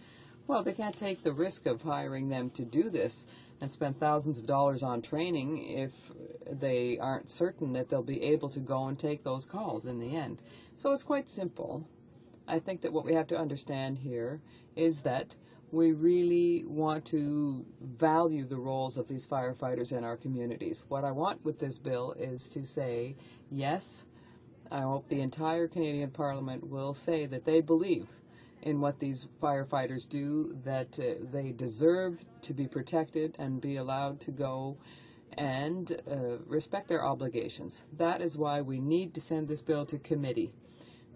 Well, they can't take the risk of hiring them to do this and spend thousands of dollars on training if they aren't certain that they'll be able to go and take those calls in the end. So it's quite simple. I think that what we have to understand here is that we really want to value the roles of these firefighters in our communities. What I want with this bill is to say, yes, I hope the entire Canadian Parliament will say that they believe in what these firefighters do, that they deserve to be protected and be allowed to go and respect their obligations. That is why we need to send this bill to committee.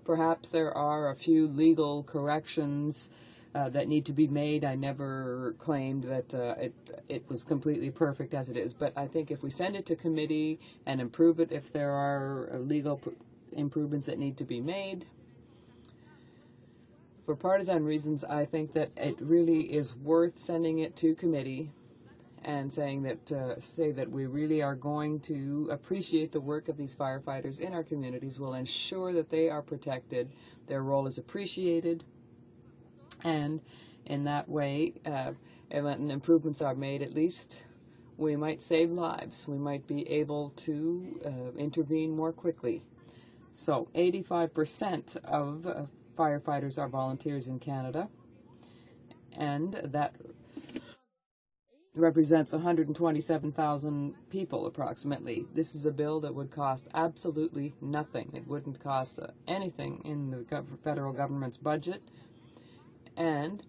Perhaps there are a few legal corrections that need to be made. I never claimed that it was completely perfect as it is, but I think if we send it to committee and improve it, if there are legal improvements that need to be made, for partisan reasons, I think that it really is worth sending it to committee and saying that, say that we really are going to appreciate the work of these firefighters in our communities, will ensure that they are protected, their role is appreciated, and in that way, when improvements are made, at least we might save lives. We might be able to intervene more quickly. So 85% of firefighters are volunteers in Canada, and that represents 127,000 people approximately. This is a bill that would cost absolutely nothing. It wouldn't cost anything in the federal government's budget. And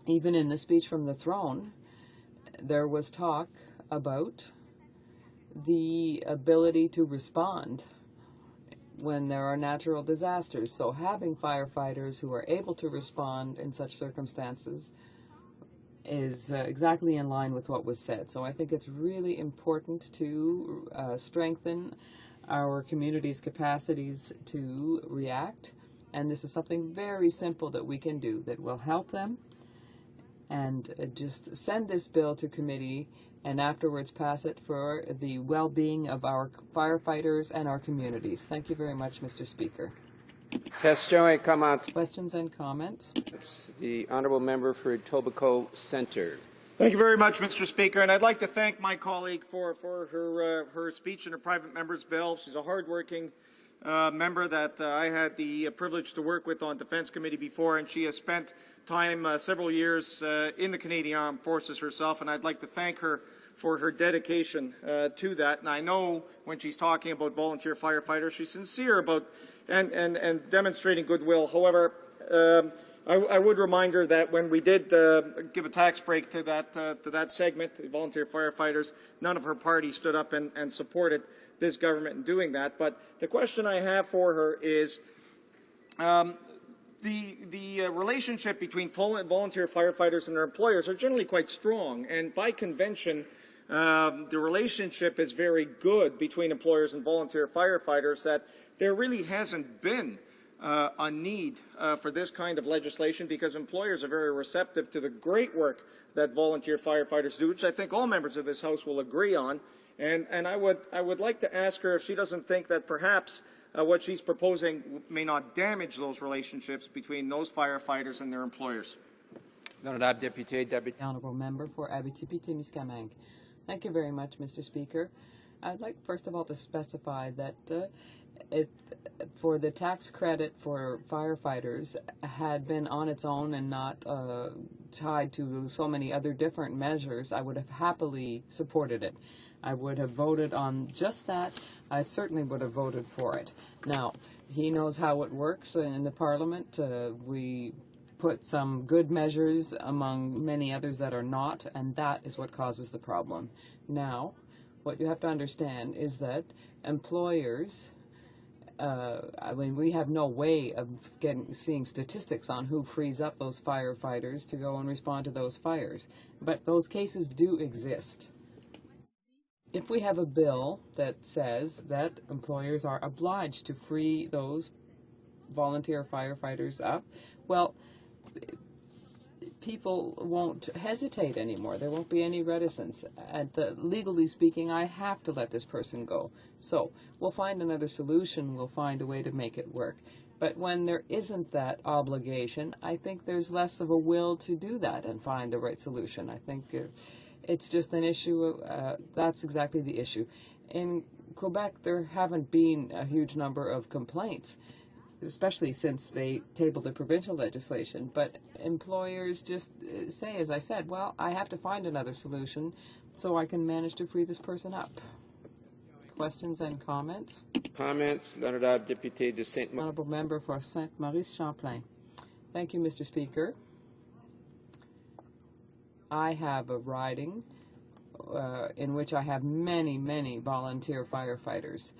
even in the speech from the throne, there was talk about the ability to respond when there are natural disasters. So having firefighters who are able to respond in such circumstances is exactly in line with what was said. So I think it's really important to strengthen our community's capacities to react. And this is something very simple that we can do that will help them. And just send this bill to committee and afterwards pass it for the well-being of our firefighters and our communities. Thank you very much, Mr. Speaker. Questions and comments? It's the honourable member for Etobicoke Centre. Thank you very much, Mr. Speaker, and I'd like to thank my colleague for her speech in her private member's bill. She's a hardworking member that I had the privilege to work with on Defence Committee before, and she has spent time several years in the Canadian Armed Forces herself, and I'd like to thank her for her dedication to that. And I know when she's talking about volunteer firefighters, she's sincere about and demonstrating goodwill. However, I would remind her that when we did give a tax break to that segment, the volunteer firefighters, none of her party stood up and supported this government in doing that. But the question I have for her is the relationship between volunteer firefighters and their employers are generally quite strong, and by convention, the relationship is very good between employers and volunteer firefighters, that there really hasn't been a need for this kind of legislation, because employers are very receptive to the great work that volunteer firefighters do, which I think all members of this House will agree on. And I would like to ask her if she doesn't think that perhaps what she's proposing may not damage those relationships between those firefighters and their employers. Honourable member for Abitibi-Témiscamingue. Thank you very much, Mr. Speaker. I'd like, first of all, to specify that for the tax credit for firefighters had been on its own and not tied to so many other different measures, I would have happily supported it. I would have voted on just that. I certainly would have voted for it. Now, he knows how it works in the Parliament. We put some good measures among many others that are not, and that is what causes the problem. Now, what you have to understand is that employers, we have no way of seeing statistics on who frees up those firefighters to go and respond to those fires, but those cases do exist. If we have a bill that says that employers are obliged to free those volunteer firefighters up, well, people won't hesitate anymore. There won't be any reticence. Legally speaking, I have to let this person go. So we'll find another solution. We'll find a way to make it work. But when there isn't that obligation, I think there's less of a will to do that and find the right solution. I think it's just an issue. That's exactly the issue. In Quebec, there haven't been a huge number of complaints, especially since they tabled the provincial legislation. But employers just say, as I said, well, I have to find another solution so I can manage to free this person up. Questions and comments? Comments. L'honorable député de Saint-Maurice. Honourable member for Saint-Maurice-Champlain. Thank you, Mr. Speaker. I have a riding in which I have many, many volunteer firefighters.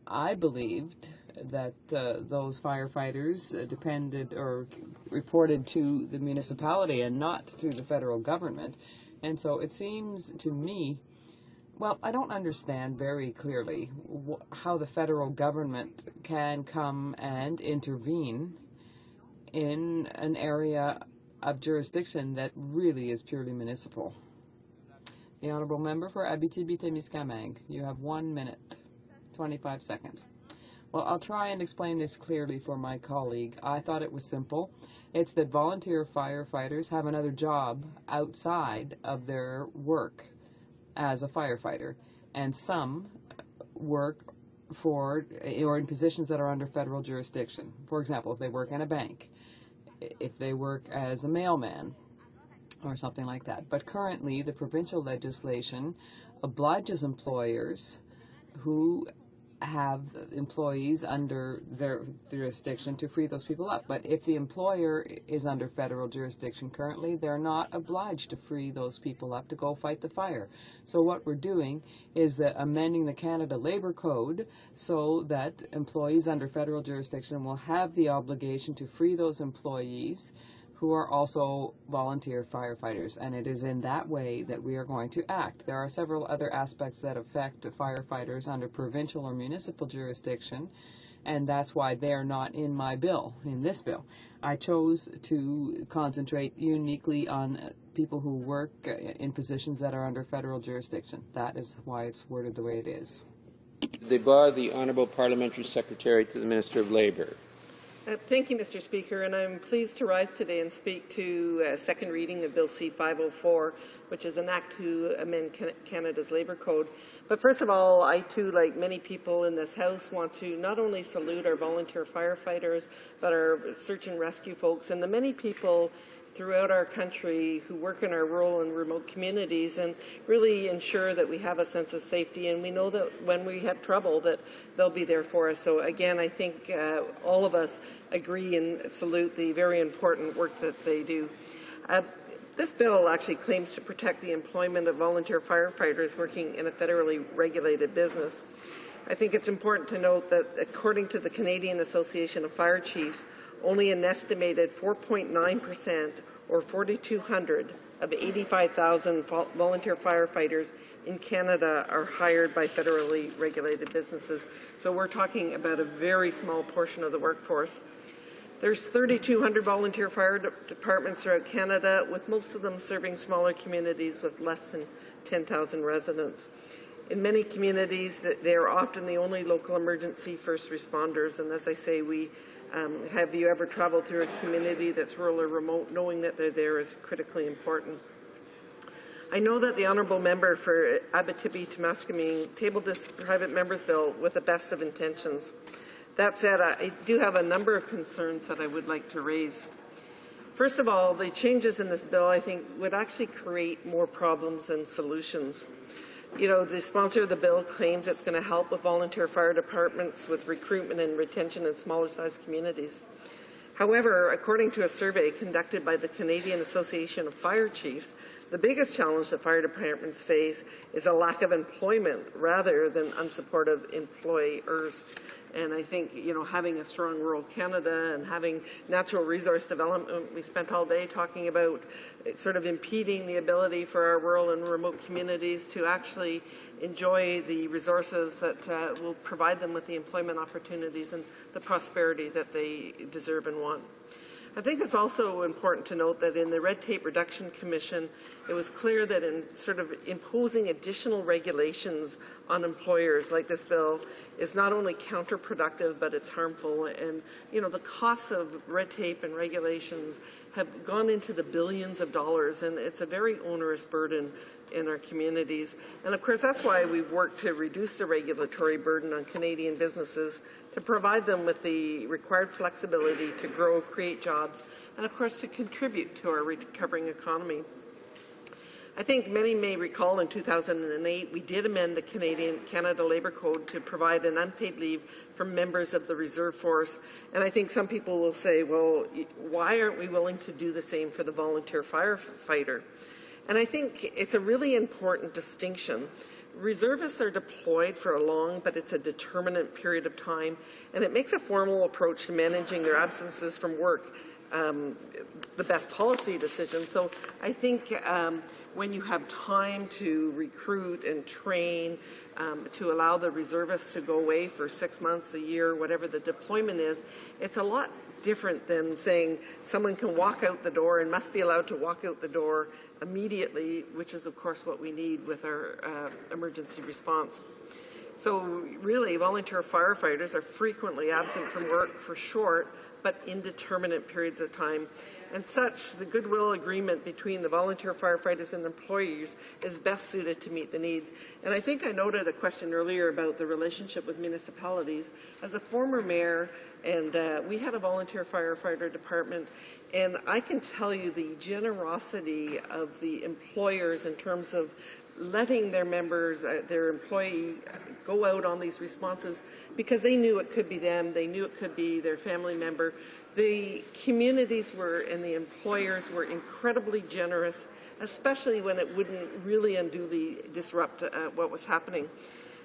I believed that those firefighters depended or reported to the municipality and not to the federal government. And so it seems to me, well, I don't understand very clearly how the federal government can come and intervene in an area of jurisdiction that really is purely municipal. The honourable member for Abitibi-Témiscamingue. You have 1 minute, 25 seconds. Well, I'll try and explain this clearly for my colleague. I thought it was simple. It's that volunteer firefighters have another job outside of their work as a firefighter, and some work for or in positions that are under federal jurisdiction. For example, if they work in a bank, if they work as a mailman, or something like that. But currently, the provincial legislation obliges employers who have employees under their jurisdiction to free those people up. But if the employer is under federal jurisdiction currently, they're not obliged to free those people up to go fight the fire. So what we're doing is that amending the Canada Labour Code so that employees under federal jurisdiction will have the obligation to free those employees who are also volunteer firefighters, and it is in that way that we are going to act. There are several other aspects that affect firefighters under provincial or municipal jurisdiction, and that's why they're not in my bill, in this bill. I chose to concentrate uniquely on people who work in positions that are under federal jurisdiction. That is why it's worded the way it is. Debar, the Honourable Parliamentary Secretary to the Minister of Labour. Thank you, Mr. Speaker, and I'm pleased to rise today and speak to second reading of Bill C-504, which is an act to amend Canada's Labour Code. But first of all, I too, like many people in this House, want to not only salute our volunteer firefighters, but our search and rescue folks and the many people throughout our country who work in our rural and remote communities and really ensure that we have a sense of safety, and we know that when we have trouble that they'll be there for us. So again, I think all of us agree and salute the very important work that they do. This bill actually claims to protect the employment of volunteer firefighters working in a federally regulated business. I think it's important to note that according to the Canadian Association of Fire Chiefs, only an estimated 4.9% or 4,200 of 85,000 volunteer firefighters in Canada are hired by federally regulated businesses. So we're talking about a very small portion of the workforce. There's 3,200 volunteer fire departments throughout Canada, with most of them serving smaller communities with less than 10,000 residents. In many communities, they are often the only local emergency first responders, and as I say, have you ever traveled through a community that's rural or remote? Knowing that they're there is critically important. I know that the honourable member for Abitibi-Temiskaming tabled this private member's bill with the best of intentions. That said, I do have a number of concerns that I would like to raise. First of all, the changes in this bill, I think, would actually create more problems than solutions. You know, the sponsor of the bill claims it's going to help with volunteer fire departments with recruitment and retention in smaller-sized communities. However, according to a survey conducted by the Canadian Association of Fire Chiefs, the biggest challenge that fire departments face is a lack of employment rather than unsupportive employers. And I think, you know, having a strong rural Canada and having natural resource development, we spent all day talking about sort of impeding the ability for our rural and remote communities to actually enjoy the resources that will provide them with the employment opportunities and the prosperity that they deserve and want. I think it's also important to note that in the Red Tape Reduction Commission, it was clear that in sort of imposing additional regulations on employers like this bill is not only counterproductive, but it's harmful. And, you know, the costs of red tape and regulations have gone into the billions of dollars, and it's a very onerous burden in our communities. And of course, that's why we've worked to reduce the regulatory burden on Canadian businesses, to provide them with the required flexibility to grow, create jobs, and of course to contribute to our recovering economy. I think many may recall in 2008 we did amend the Canada Labour Code to provide an unpaid leave for members of the reserve force, and I think some people will say, well, why aren't we willing to do the same for the volunteer firefighter? And I think it's a really important distinction. Reservists are deployed for a long, but it's a determinate period of time, and it makes a formal approach to managing their absences from work the best policy decision. So I think when you have time to recruit and train, to allow the reservists to go away for 6 months, a year, whatever the deployment is, it's a lot different than saying someone can walk out the door and must be allowed to walk out the door immediately, which is of course what we need with our emergency response. So really, volunteer firefighters are frequently absent from work for short but indeterminate periods of time. And such, the goodwill agreement between the volunteer firefighters and employees is best suited to meet the needs. And I think I noted a question earlier about the relationship with municipalities. As a former mayor, and we had a volunteer firefighter department, and I can tell you the generosity of the employers in terms of letting their members, their employee, go out on these responses because they knew it could be them, they knew it could be their family member. The communities were and the employers were incredibly generous, especially when it wouldn't really unduly disrupt what was happening.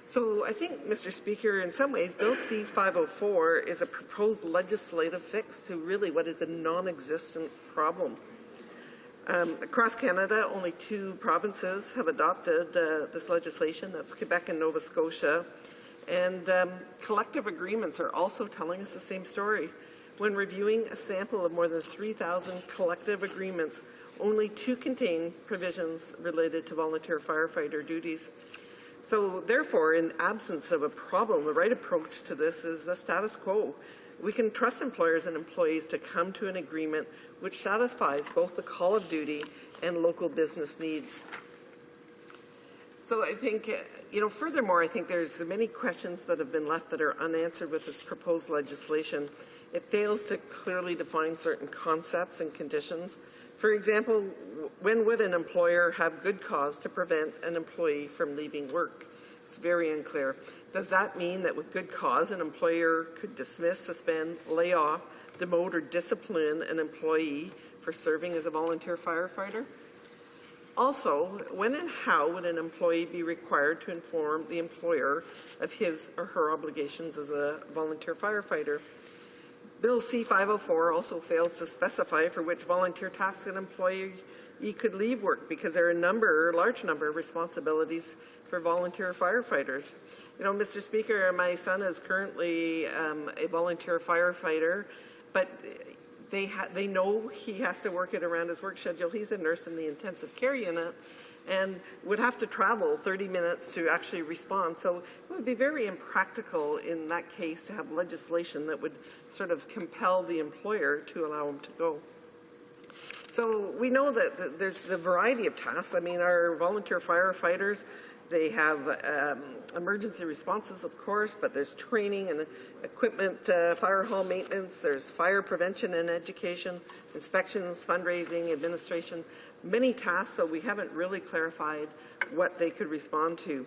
So I think, Mr. Speaker, in some ways, Bill C-504 is a proposed legislative fix to really what is a non-existent problem. Across Canada, only 2 provinces have adopted this legislation. That's Quebec and Nova Scotia. And collective agreements are also telling us the same story. When reviewing a sample of more than 3,000 collective agreements, only 2 contain provisions related to volunteer firefighter duties. So therefore, in absence of a problem, the right approach to this is the status quo. We can trust employers and employees to come to an agreement which satisfies both the call of duty and local business needs. So I think, furthermore, I think there's many questions that have been left that are unanswered with this proposed legislation. It fails to clearly define certain concepts and conditions. For example, when would an employer have good cause to prevent an employee from leaving work? It's very unclear. Does that mean that with good cause, an employer could dismiss, suspend, lay off, demote, or discipline an employee for serving as a volunteer firefighter? Also, when and how would an employee be required to inform the employer of his or her obligations as a volunteer firefighter? Bill C-504 also fails to specify for which volunteer tasks an employee could leave work because there are a large number of responsibilities for volunteer firefighters. Mr. Speaker, my son is currently a volunteer firefighter, but they know he has to work it around his work schedule. He's a nurse in the intensive care unit and would have to travel 30 minutes to actually respond. So it would be very impractical in that case to have legislation that would sort of compel the employer to allow him to go. So we know that there's the variety of tasks. I mean, our volunteer firefighters, they have emergency responses, of course, but there's training and equipment, fire hall maintenance, there's fire prevention and education, inspections, fundraising, administration, many tasks, so we haven't really clarified what they could respond to.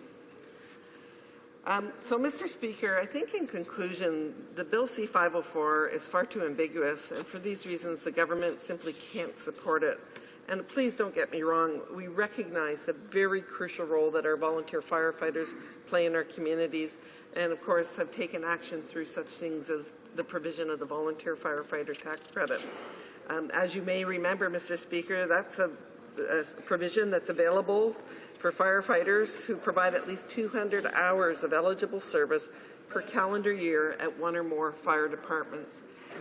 So, Mr. Speaker, I think in conclusion, the Bill C-504 is far too ambiguous, and for these reasons, the government simply can't support it. And please don't get me wrong, we recognize the very crucial role that our volunteer firefighters play in our communities, and of course have taken action through such things as the provision of the volunteer firefighter tax credit. As you may remember, Mr. Speaker, that's a provision that's available for firefighters who provide at least 200 hours of eligible service per calendar year at 1 or more fire departments.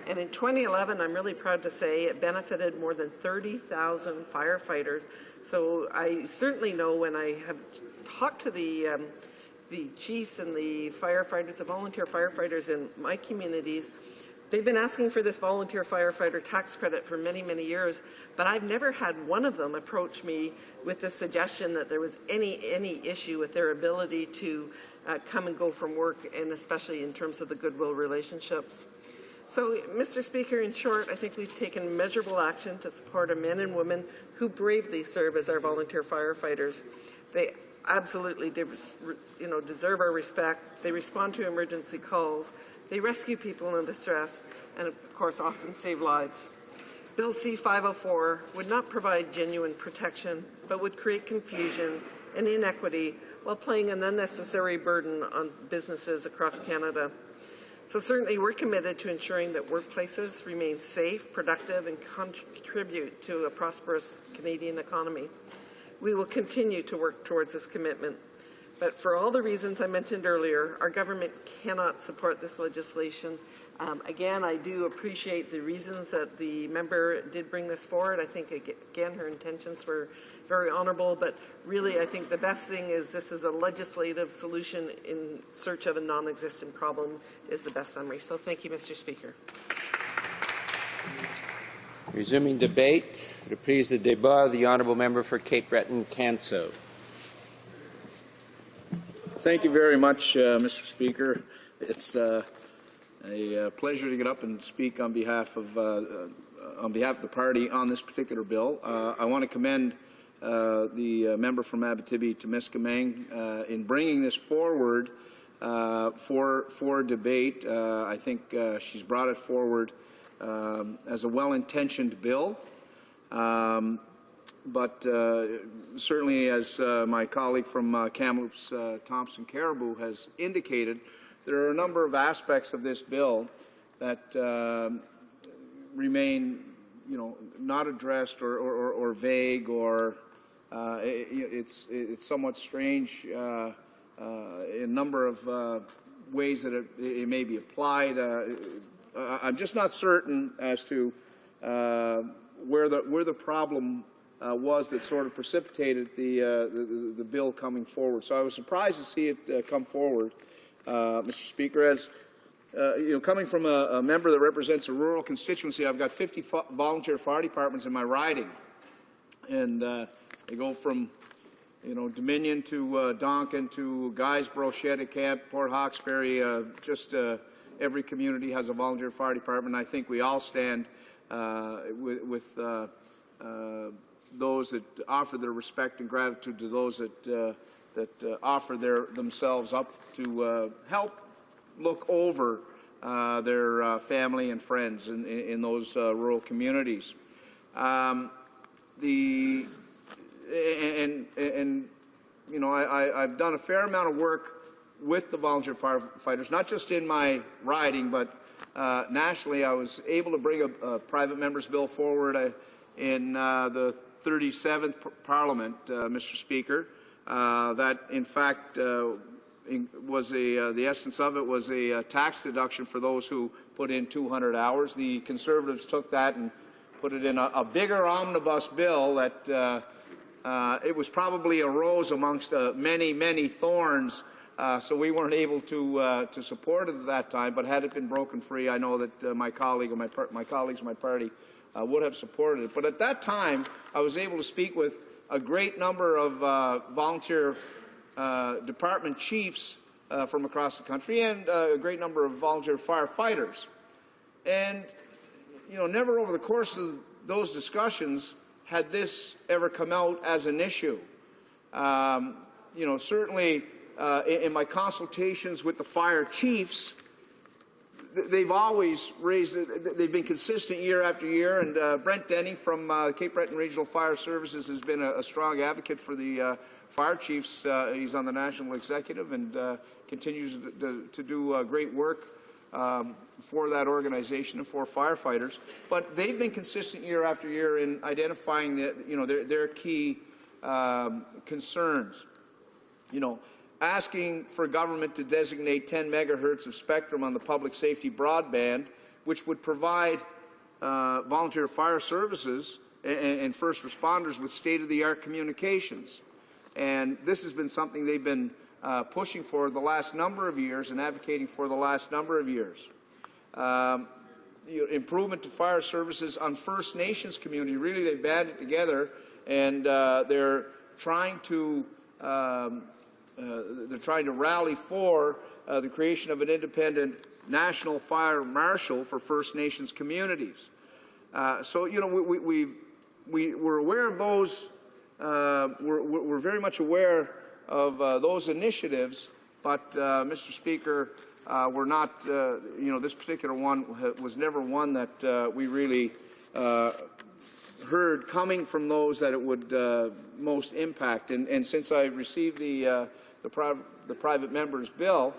And in 2011, I'm really proud to say it benefited more than 30,000 firefighters. So I certainly know when I have talked to the chiefs and the firefighters, the volunteer firefighters in my communities, they've been asking for this volunteer firefighter tax credit for many, many years, but I've never had one of them approach me with the suggestion that there was any issue with their ability to come and go from work, and especially in terms of the goodwill relationships. So, Mr. Speaker, in short, I think we've taken measurable action to support our men and women who bravely serve as our volunteer firefighters. They absolutely deserve our respect. They respond to emergency calls. They rescue people in distress and, of course, often save lives. Bill C-504 would not provide genuine protection, but would create confusion and inequity while playing an unnecessary burden on businesses across Canada. So certainly we're committed to ensuring that workplaces remain safe, productive, and contribute to a prosperous Canadian economy. We will continue to work towards this commitment. But for all the reasons I mentioned earlier, our government cannot support this legislation. Again, I do appreciate the reasons that the member did bring this forward. I think, again, her intentions were very honourable, but really I think the best thing is this is a legislative solution in search of a non-existent problem is the best summary. So thank you, Mr. Speaker. Resuming debate, reprise the débat. The honourable member for Cape Breton-Canso. Thank you very much, Mr. Speaker. It's a pleasure to get up and speak on behalf of the party on this particular bill. I want to commend the member from Abitibi-Temiskaming in bringing this forward for debate. I think she's brought it forward as a well-intentioned bill. But certainly, as my colleague from Kamloops, Thompson Caribou, has indicated, there are a number of aspects of this bill that remain, not addressed or vague, or it's somewhat strange in a number of ways that it may be applied. I'm just not certain as to where the problem was that sort of precipitated the bill coming forward. So I was surprised to see it come forward, Mr. Speaker. As coming from a member that represents a rural constituency, I've got 50 volunteer fire departments in my riding, and they go from Dominion to Donkin to Guysborough, Cheticamp, Port Hawkesbury. Every community has a volunteer fire department. I think we all stand with those that offer their respect and gratitude to those that offer themselves up to help look over their family and friends in those rural communities. I've done a fair amount of work with the volunteer firefighters, not just in my riding, but nationally. I was able to bring a private member's bill forward in the 37th Parliament, Mr. Speaker, that in fact was the essence of it was a tax deduction for those who put in 200 hours. The Conservatives took that and put it in a bigger omnibus bill that it was probably a rose amongst many, many thorns. So we weren't able to support it at that time, but had it been broken free, I know that my colleagues in my party would have supported it. But at that time, I was able to speak with a great number of volunteer department chiefs from across the country and a great number of volunteer firefighters. And, never over the course of those discussions had this ever come out as an issue. Certainly, in my consultations with the fire chiefs, they've always raised it. They've been consistent year after year, and Brent Denny from Cape Breton Regional Fire Services has been a strong advocate for the fire chiefs. He's on the national executive and continues to do great work for that organization and for firefighters. But they've been consistent year after year in identifying their key concerns. Asking for government to designate 10 megahertz of spectrum on the public safety broadband, which would provide volunteer fire services and first responders with state-of-the-art communications. And this has been something they've been pushing for the last number of years and advocating for the last number of years. Improvement to fire services on First Nations community. Really, they banded together, and they're trying to rally for the creation of an independent national fire marshal for First Nations communities. We're aware of those. We're very much aware of those initiatives, but Mr. Speaker, we're not. This particular one was never one that we really heard coming from those that it would most impact. And since I received the private member's bill,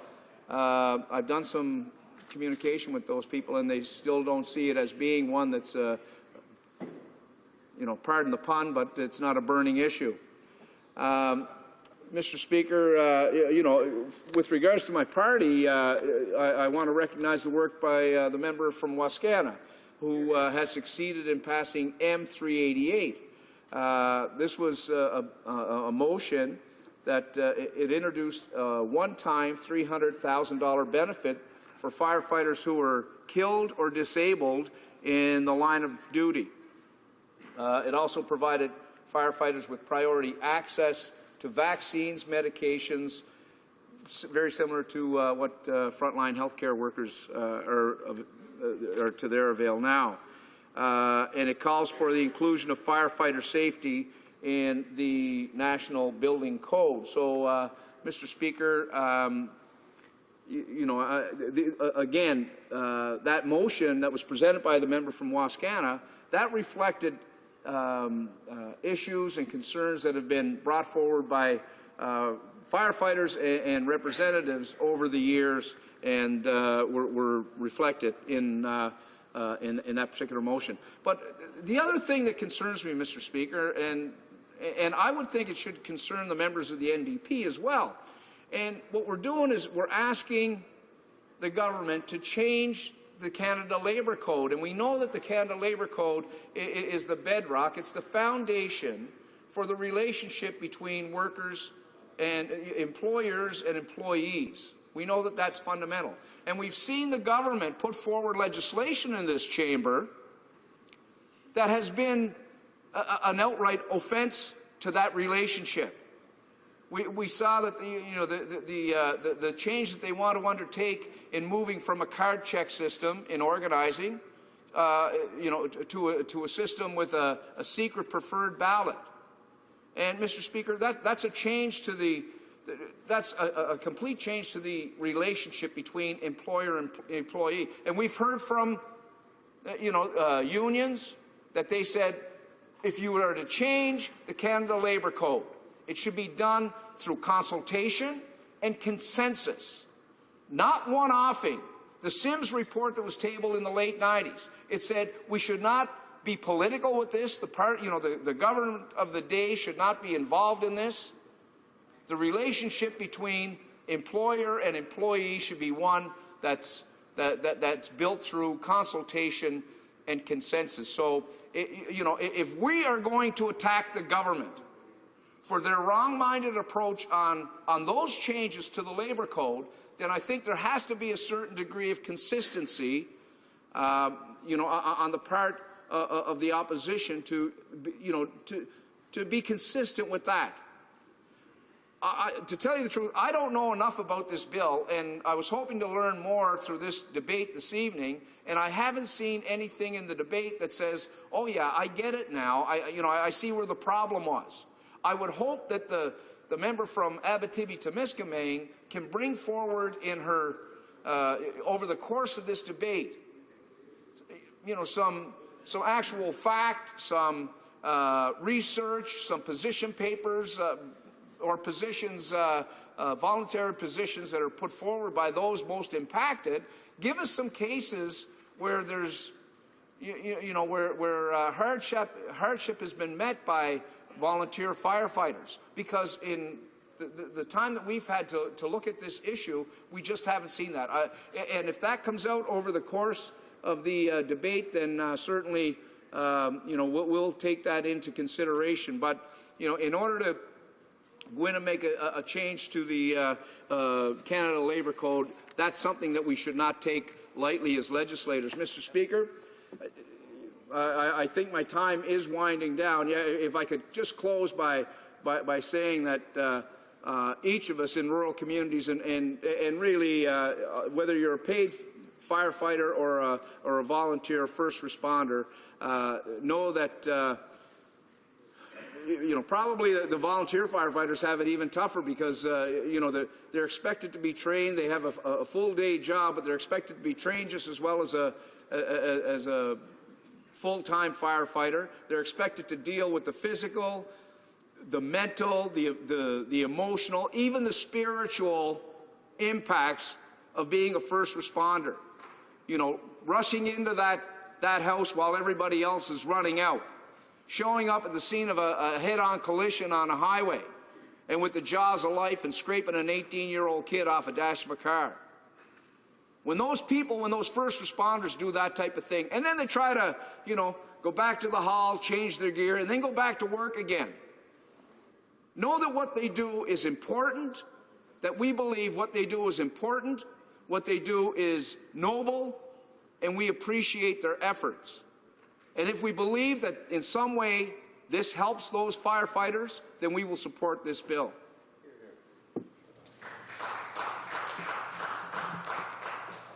I've done some communication with those people, and they still don't see it as being one that's, pardon the pun, but it's not a burning issue. Mr. Speaker, with regards to my party, I want to recognize the work by the member from Wascana, who has succeeded in passing M388. This was a motion that it introduced a one-time $300,000 benefit for firefighters who were killed or disabled in the line of duty. It also provided firefighters with priority access to vaccines, medications, very similar to what frontline healthcare workers are to their avail now. And it calls for the inclusion of firefighter safety in the National Building Code. So, Mr. Speaker, again, that motion that was presented by the member from Wascana, that reflected issues and concerns that have been brought forward by firefighters and representatives over the years, and were reflected in that particular motion. But the other thing that concerns me, Mr. Speaker, and I would think it should concern the members of the NDP as well, and what we're doing is we're asking the government to change the Canada Labour Code, and we know that the Canada Labour Code is the bedrock, it's the foundation for the relationship between workers and employers and employees. We know that that's fundamental. And we've seen the government put forward legislation in this chamber that has been an outright offense to that relationship. We saw that the change that they want to undertake in moving from a card check system in organizing, to a system with a secret preferred ballot. And Mr. Speaker, that's a change to that's a complete change to the relationship between employer and employee. And we've heard from unions that they said if you were to change the Canada Labour Code, it should be done through consultation and consensus, not one-offing. The Sims report that was tabled in the late 90s, it said we should not be political with this. The government of the day should not be involved in this. The relationship between employer and employee should be one that's built through consultation and consensus. So, if we are going to attack the government for their wrong-minded approach on those changes to the Labour Code, then I think there has to be a certain degree of consistency, on the part of the opposition to be consistent with that. To tell you the truth, I don't know enough about this bill, and I was hoping to learn more through this debate this evening, and I haven't seen anything in the debate that says, oh yeah, I get it now, I see where the problem was. I would hope that the member from Abitibi-Temiskaming can bring forward in her, over the course of this debate, some actual fact, some research, some position papers, or positions, voluntary positions that are put forward by those most impacted. Give us some cases where there's, where hardship has been met by volunteer firefighters, because in the time that we've had to look at this issue, we just haven't seen that. And if that comes out over the course of the debate, then certainly, we'll take that into consideration. But, in order to go in and make a change to the Canada Labour Code, that's something that we should not take lightly as legislators. Mr. Speaker, I think my time is winding down. Yeah, if I could just close by saying that each of us in rural communities and really, whether you're a paid firefighter or a volunteer first responder, know that probably the volunteer firefighters have it even tougher because they're expected to be trained. They have a full-day job, but they're expected to be trained just as well as a full-time firefighter. They're expected to deal with the physical, the mental, the emotional, even the spiritual impacts of being a first responder. Rushing into that house while everybody else is running out. Showing up at the scene of a head-on collision on a highway and with the jaws of life and scraping an 18-year-old kid off a dash of a car. When those first responders do that type of thing, and then they try to, go back to the hall, change their gear, and then go back to work again. Know that what they do is important, that we believe what they do is important, what they do is noble, and we appreciate their efforts. And if we believe that in some way this helps those firefighters, then we will support this bill.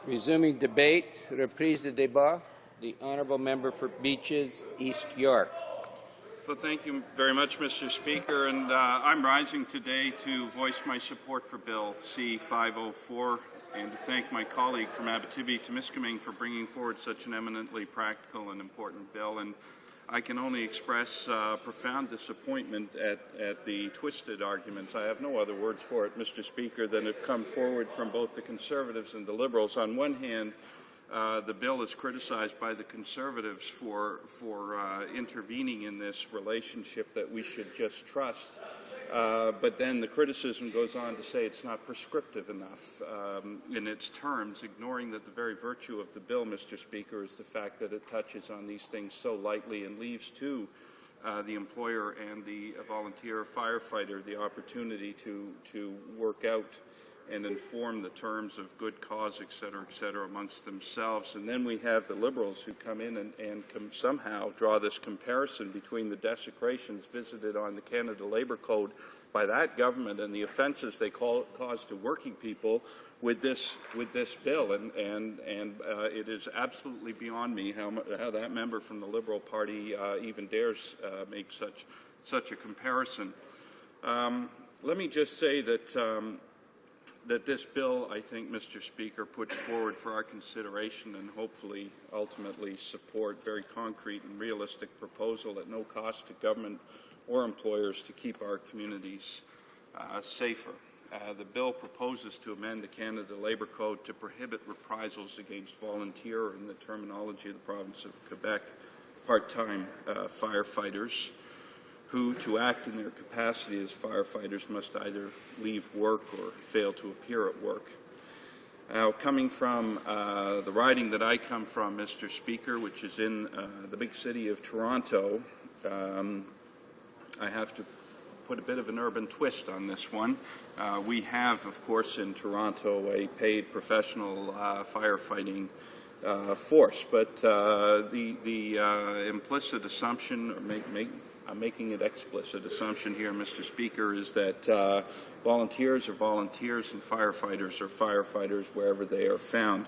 Resuming debate, reprise de débat. The honourable member for Beaches, East York. Well, thank you very much, Mr. Speaker. And I'm rising today to voice my support for Bill C-504 and to thank my colleague from Abitibi-Temiskaming for bringing forward such an eminently practical and important bill. And I can only express profound disappointment at the twisted arguments. I have no other words for it, Mr. Speaker, than have come forward from both the Conservatives and the Liberals. On one hand, the bill is criticized by the Conservatives for intervening in this relationship that we should just trust. But then the criticism goes on to say it's not prescriptive enough in its terms, ignoring that the very virtue of the bill, Mr. Speaker, is the fact that it touches on these things so lightly and leaves to the employer and the volunteer firefighter the opportunity to work out and inform the terms of good cause, et cetera, amongst themselves. And then we have the Liberals who come in and somehow draw this comparison between the desecrations visited on the Canada Labour Code by that government and the offences they cause to working people with this bill. And it is absolutely beyond me how that member from the Liberal Party even dares make such a comparison. Let me just say that that this bill, I think, Mr. Speaker, puts forward for our consideration and hopefully ultimately support very concrete and realistic proposal at no cost to government or employers to keep our communities safer. The bill proposes to amend the Canada Labour Code to prohibit reprisals against volunteer, in the terminology of the province of Quebec, part-time firefighters who, to act in their capacity as firefighters, must either leave work or fail to appear at work. Now, coming from the riding that I come from, Mr. Speaker, which is in the big city of Toronto, I have to put a bit of an urban twist on this one. We have, of course, in Toronto a paid professional firefighting force, but the implicit assumption, or I'm making it explicit assumption here, Mr. Speaker, is that volunteers are volunteers and firefighters are firefighters wherever they are found.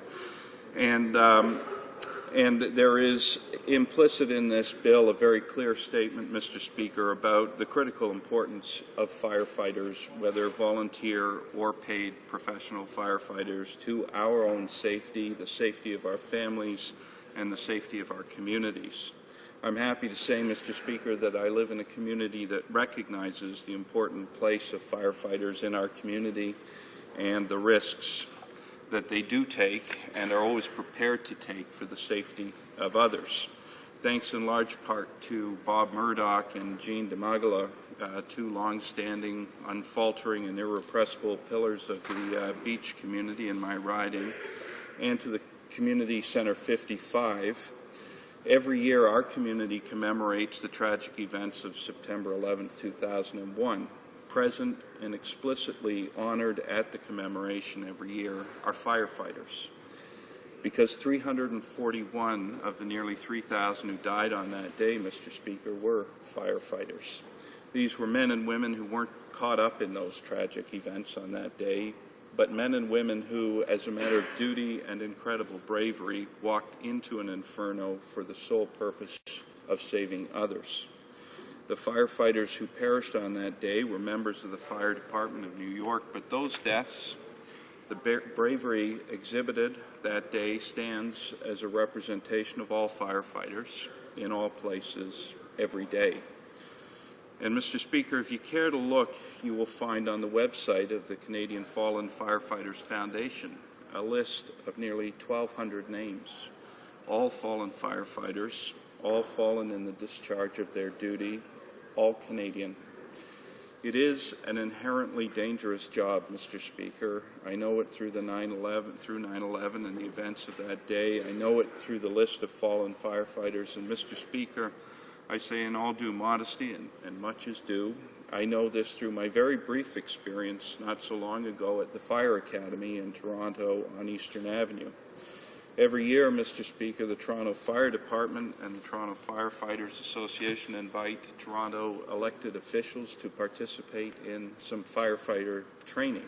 And there is implicit in this bill a very clear statement, Mr. Speaker, about the critical importance of firefighters, whether volunteer or paid professional firefighters, to our own safety, the safety of our families, and the safety of our communities. I'm happy to say, Mr. Speaker, that I live in a community that recognizes the important place of firefighters in our community and the risks that they do take and are always prepared to take for the safety of others. Thanks in large part to Bob Murdoch and Jean DeMagala, two long-standing, unfaltering and irrepressible pillars of the beach community in my riding, and to the Community Centre 55. Every year, our community commemorates the tragic events of September 11, 2001. Present and explicitly honored at the commemoration every year are firefighters, because 341 of the nearly 3,000 who died on that day, Mr. Speaker, were firefighters. These were men and women who weren't caught up in those tragic events on that day, but men and women who, as a matter of duty and incredible bravery, walked into an inferno for the sole purpose of saving others. The firefighters who perished on that day were members of the Fire Department of New York, but those deaths, the bravery exhibited that day, stands as a representation of all firefighters in all places every day. And, Mr. Speaker, if you care to look, you will find on the website of the Canadian Fallen Firefighters Foundation a list of nearly 1,200 names, all fallen firefighters, all fallen in the discharge of their duty, all Canadian. It is an inherently dangerous job, Mr. Speaker. I know it through 9/11 and the events of that day. I know it through the list of fallen firefighters. And, Mr. Speaker, I say in all due modesty, and much is due, I know this through my very brief experience not so long ago at the Fire Academy in Toronto on Eastern Avenue. Every year, Mr. Speaker, the Toronto Fire Department and the Toronto Firefighters Association invite Toronto elected officials to participate in some firefighter training,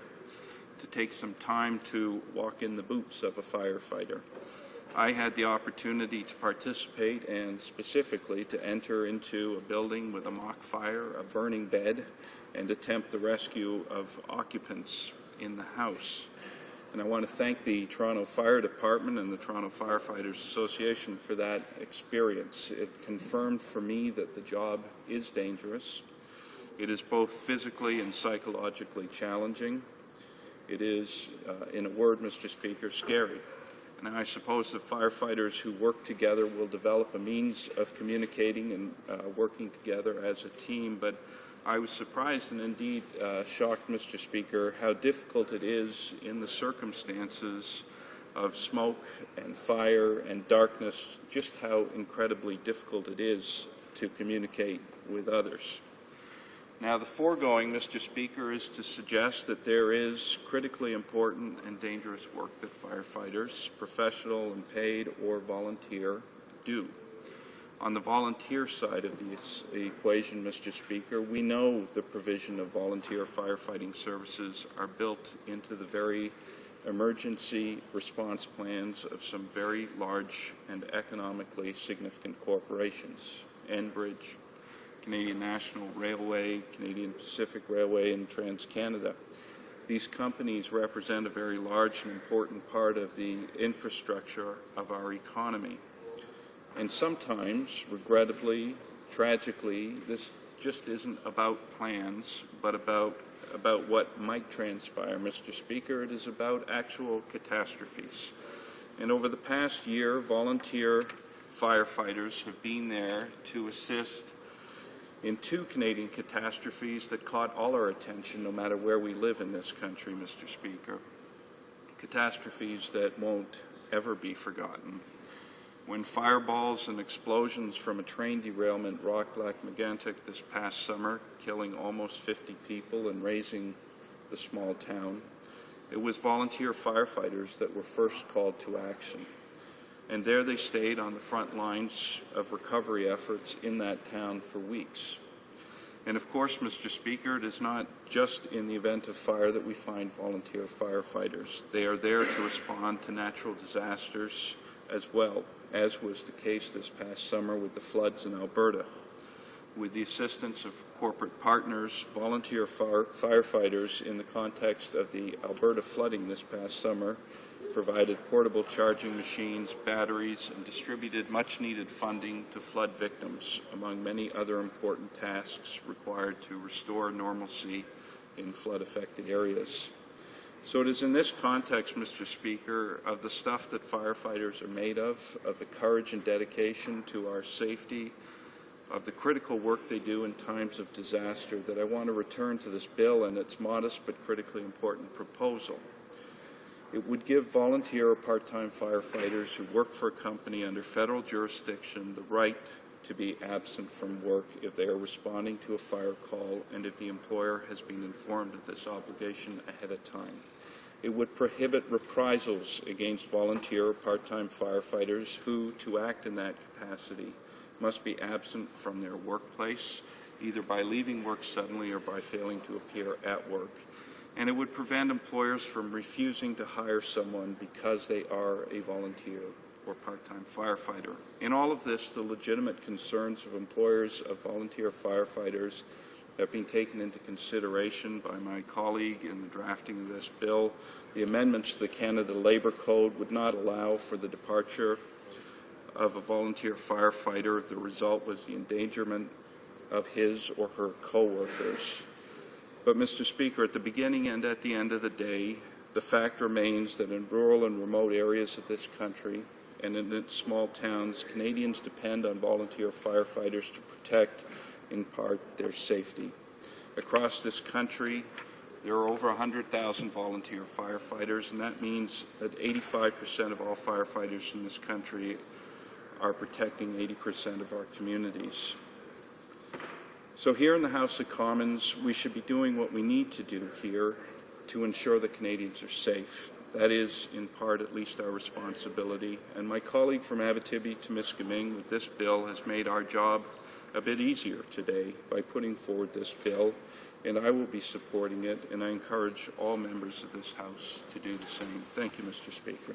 to take some time to walk in the boots of a firefighter. I had the opportunity to participate and specifically to enter into a building with a mock fire, a burning bed, and attempt the rescue of occupants in the house. And I want to thank the Toronto Fire Department and the Toronto Firefighters Association for that experience. It confirmed for me that the job is dangerous. It is both physically and psychologically challenging. It is, in a word, Mr. Speaker, scary. And I suppose the firefighters who work together will develop a means of communicating and working together as a team, but I was surprised and indeed shocked, Mr. Speaker, how difficult it is in the circumstances of smoke and fire and darkness, just how incredibly difficult it is to communicate with others. Now, the foregoing, Mr. Speaker, is to suggest that there is critically important and dangerous work that firefighters, professional and paid or volunteer, do. On the volunteer side of the equation, Mr. Speaker, we know the provision of volunteer firefighting services are built into the very emergency response plans of some very large and economically significant corporations. Enbridge, Canadian National Railway, Canadian Pacific Railway, and TransCanada. These companies represent a very large and important part of the infrastructure of our economy. And sometimes, regrettably, tragically, this just isn't about plans, but about what might transpire, Mr. Speaker. It is about actual catastrophes. And over the past year, volunteer firefighters have been there to assist in 2 Canadian catastrophes that caught all our attention, no matter where we live in this country, Mr. Speaker. Catastrophes that won't ever be forgotten. When fireballs and explosions from a train derailment rocked Lac-Mégantic this past summer, killing almost 50 people and razing the small town, it was volunteer firefighters that were first called to action. And there they stayed on the front lines of recovery efforts in that town for weeks. And of course, Mr. Speaker, it is not just in the event of fire that we find volunteer firefighters. They are there to respond to natural disasters as well, as was the case this past summer with the floods in Alberta. With the assistance of corporate partners, volunteer firefighters in the context of the Alberta flooding this past summer provided portable charging machines, batteries, and distributed much-needed funding to flood victims, among many other important tasks required to restore normalcy in flood-affected areas. So it is in this context, Mr. Speaker, of the stuff that firefighters are made of the courage and dedication to our safety, of the critical work they do in times of disaster, that I want to return to this bill and its modest but critically important proposal. It would give volunteer or part-time firefighters who work for a company under federal jurisdiction the right to be absent from work if they are responding to a fire call and if the employer has been informed of this obligation ahead of time. It would prohibit reprisals against volunteer or part-time firefighters who, to act in that capacity, must be absent from their workplace, either by leaving work suddenly or by failing to appear at work. And it would prevent employers from refusing to hire someone because they are a volunteer or part-time firefighter. In all of this, the legitimate concerns of employers of volunteer firefighters have been taken into consideration by my colleague in the drafting of this bill. The amendments to the Canada Labour Code would not allow for the departure of a volunteer firefighter if the result was the endangerment of his or her co-workers. But, Mr. Speaker, at the beginning and at the end of the day, the fact remains that in rural and remote areas of this country and in its small towns, Canadians depend on volunteer firefighters to protect, in part, their safety. Across this country, there are over 100,000 volunteer firefighters, and that means that 85% of all firefighters in this country are protecting 80% of our communities. So here in the House of Commons, we should be doing what we need to do here to ensure that Canadians are safe. That is, in part, at least our responsibility. And my colleague from Abitibi-Temiskaming, with this bill, has made our job a bit easier today by putting forward this bill, and I will be supporting it, and I encourage all members of this House to do the same. Thank you, Mr. Speaker.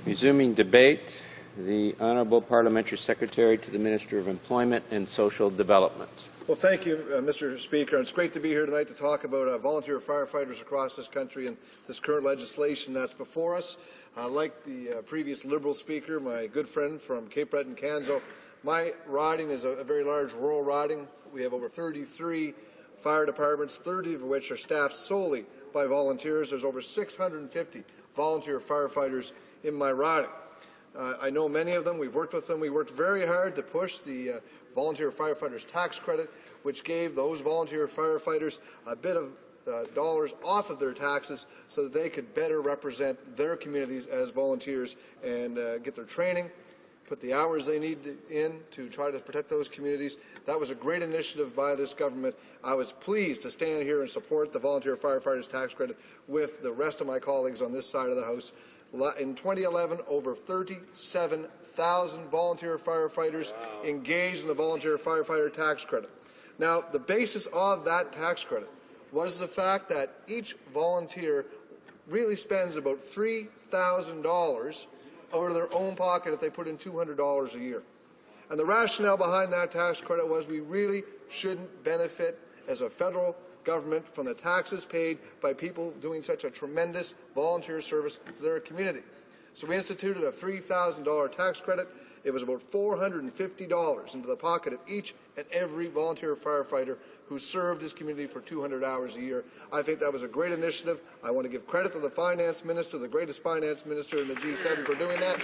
Resuming debate, the Honourable Parliamentary Secretary to the Minister of Employment and Social Development. Well, thank you, Mr. Speaker. It's great to be here tonight to talk about volunteer firefighters across this country and this current legislation that's before us. Like the previous Liberal Speaker, my good friend from Cape Breton, Canso, my riding is a very large rural riding. We have over 33 fire departments, 30 of which are staffed solely by volunteers. There's over 650 volunteer firefighters in my riding. I know many of them. We've worked with them. We worked very hard to push the volunteer firefighters tax credit, which gave those volunteer firefighters a bit of dollars off of their taxes so that they could better represent their communities as volunteers and get their training, put the hours they need in to try to protect those communities. That was a great initiative by this government. I was pleased to stand here and support the volunteer firefighters tax credit with the rest of my colleagues on this side of the House. In 2011, over 37,000 volunteer firefighters engaged in the volunteer firefighter tax credit. Now, the basis of that tax credit was the fact that each volunteer really spends about $3,000 out of their own pocket if they put in $200 a year. And the rationale behind that tax credit was we really shouldn't benefit as a federal government from the taxes paid by people doing such a tremendous volunteer service to their community. So we instituted a $3,000 tax credit. It was about $450 into the pocket of each and every volunteer firefighter who served his community for 200 hours a year. I think that was a great initiative. I want to give credit to the finance minister, the greatest finance minister in the G7, for doing that,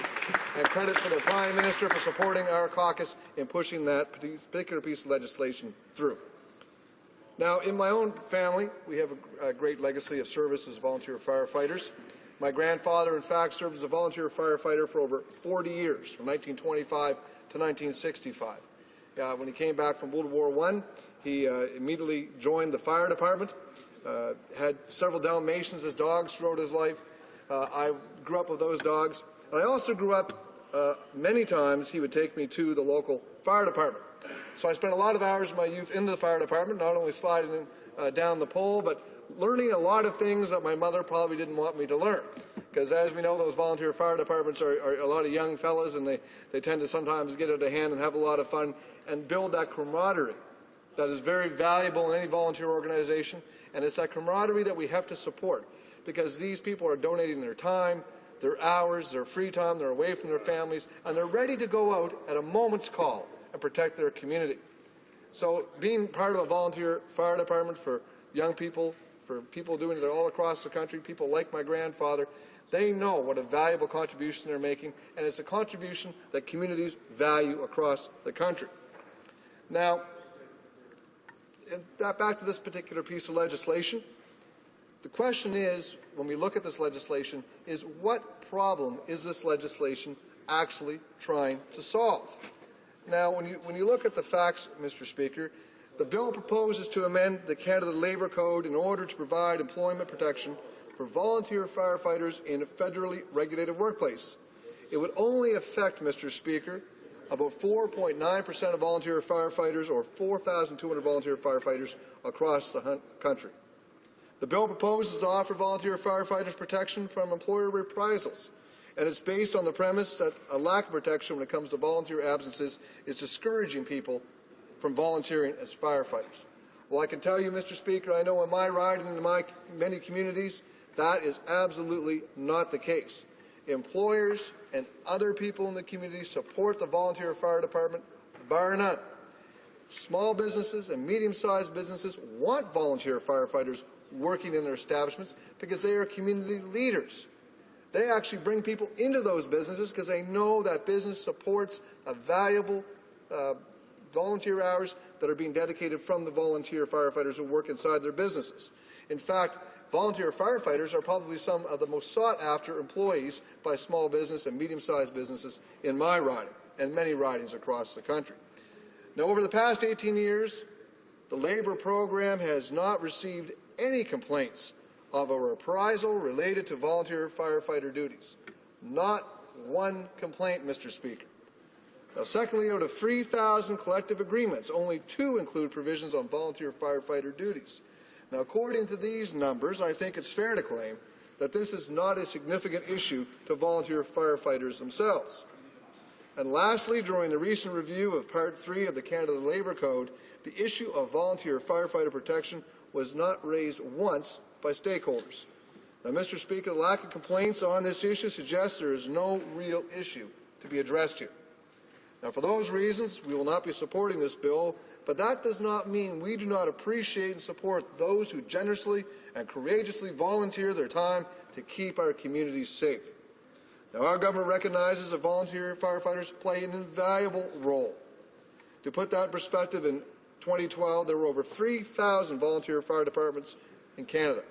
and credit for the prime minister for supporting our caucus in pushing that particular piece of legislation through. Now, in my own family, we have a great legacy of service as volunteer firefighters. My grandfather, in fact, served as a volunteer firefighter for over 40 years, from 1925 to 1965. When he came back from World War I, he immediately joined the fire department, had several Dalmatians as dogs throughout his life. I grew up with those dogs. And I also grew up many times he would take me to the local fire department. So I spent a lot of hours of my youth in the fire department, not only sliding down the pole, but learning a lot of things that my mother probably didn't want me to learn. Because as we know, those volunteer fire departments are a lot of young fellas, and they tend to sometimes get out of hand and have a lot of fun and build that camaraderie that is very valuable in any volunteer organization. And it's that camaraderie that we have to support, because these people are donating their time, their hours, their free time, they're away from their families, and they're ready to go out at a moment's call and protect their community. So being part of a volunteer fire department for young people, for people doing it all across the country, people like my grandfather, they know what a valuable contribution they're making, and it's a contribution that communities value across the country. Now, back to this particular piece of legislation, the question is, when we look at this legislation, is what problem is this legislation actually trying to solve? Now, when you look at the facts, Mr. Speaker, the bill proposes to amend the Canada Labour Code in order to provide employment protection for volunteer firefighters in a federally regulated workplace. It would only affect, Mr. Speaker, about 4.9% of volunteer firefighters, or 4,200 volunteer firefighters across the country. The bill proposes to offer volunteer firefighters protection from employer reprisals, and it's based on the premise that a lack of protection when it comes to volunteer absences is discouraging people from volunteering as firefighters. Well, I can tell you, Mr. Speaker, I know in my riding and in my many communities, that is absolutely not the case. Employers and other people in the community support the volunteer fire department, bar none. Small businesses and medium-sized businesses want volunteer firefighters working in their establishments because they are community leaders. They actually bring people into those businesses because they know that business supports a valuable volunteer hours that are being dedicated from the volunteer firefighters who work inside their businesses. In fact, volunteer firefighters are probably some of the most sought-after employees by small business and medium-sized businesses in my riding and many ridings across the country. Now, over the past 18 years, the Labour program has not received any complaints of a reprisal related to volunteer firefighter duties. Not one complaint, Mr. Speaker. Now, secondly, out of 3,000 collective agreements, only 2 include provisions on volunteer firefighter duties. Now, according to these numbers, I think it's fair to claim that this is not a significant issue to volunteer firefighters themselves. And lastly, during the recent review of Part 3 of the Canada Labour Code, the issue of volunteer firefighter protection was not raised once by stakeholders. Now, Mr. Speaker, the lack of complaints on this issue suggests there is no real issue to be addressed here. Now, for those reasons, we will not be supporting this bill, but that does not mean we do not appreciate and support those who generously and courageously volunteer their time to keep our communities safe. Now, our government recognizes that volunteer firefighters play an invaluable role. To put that in perspective, in 2012, there were over 3,000 volunteer fire departments in Canada,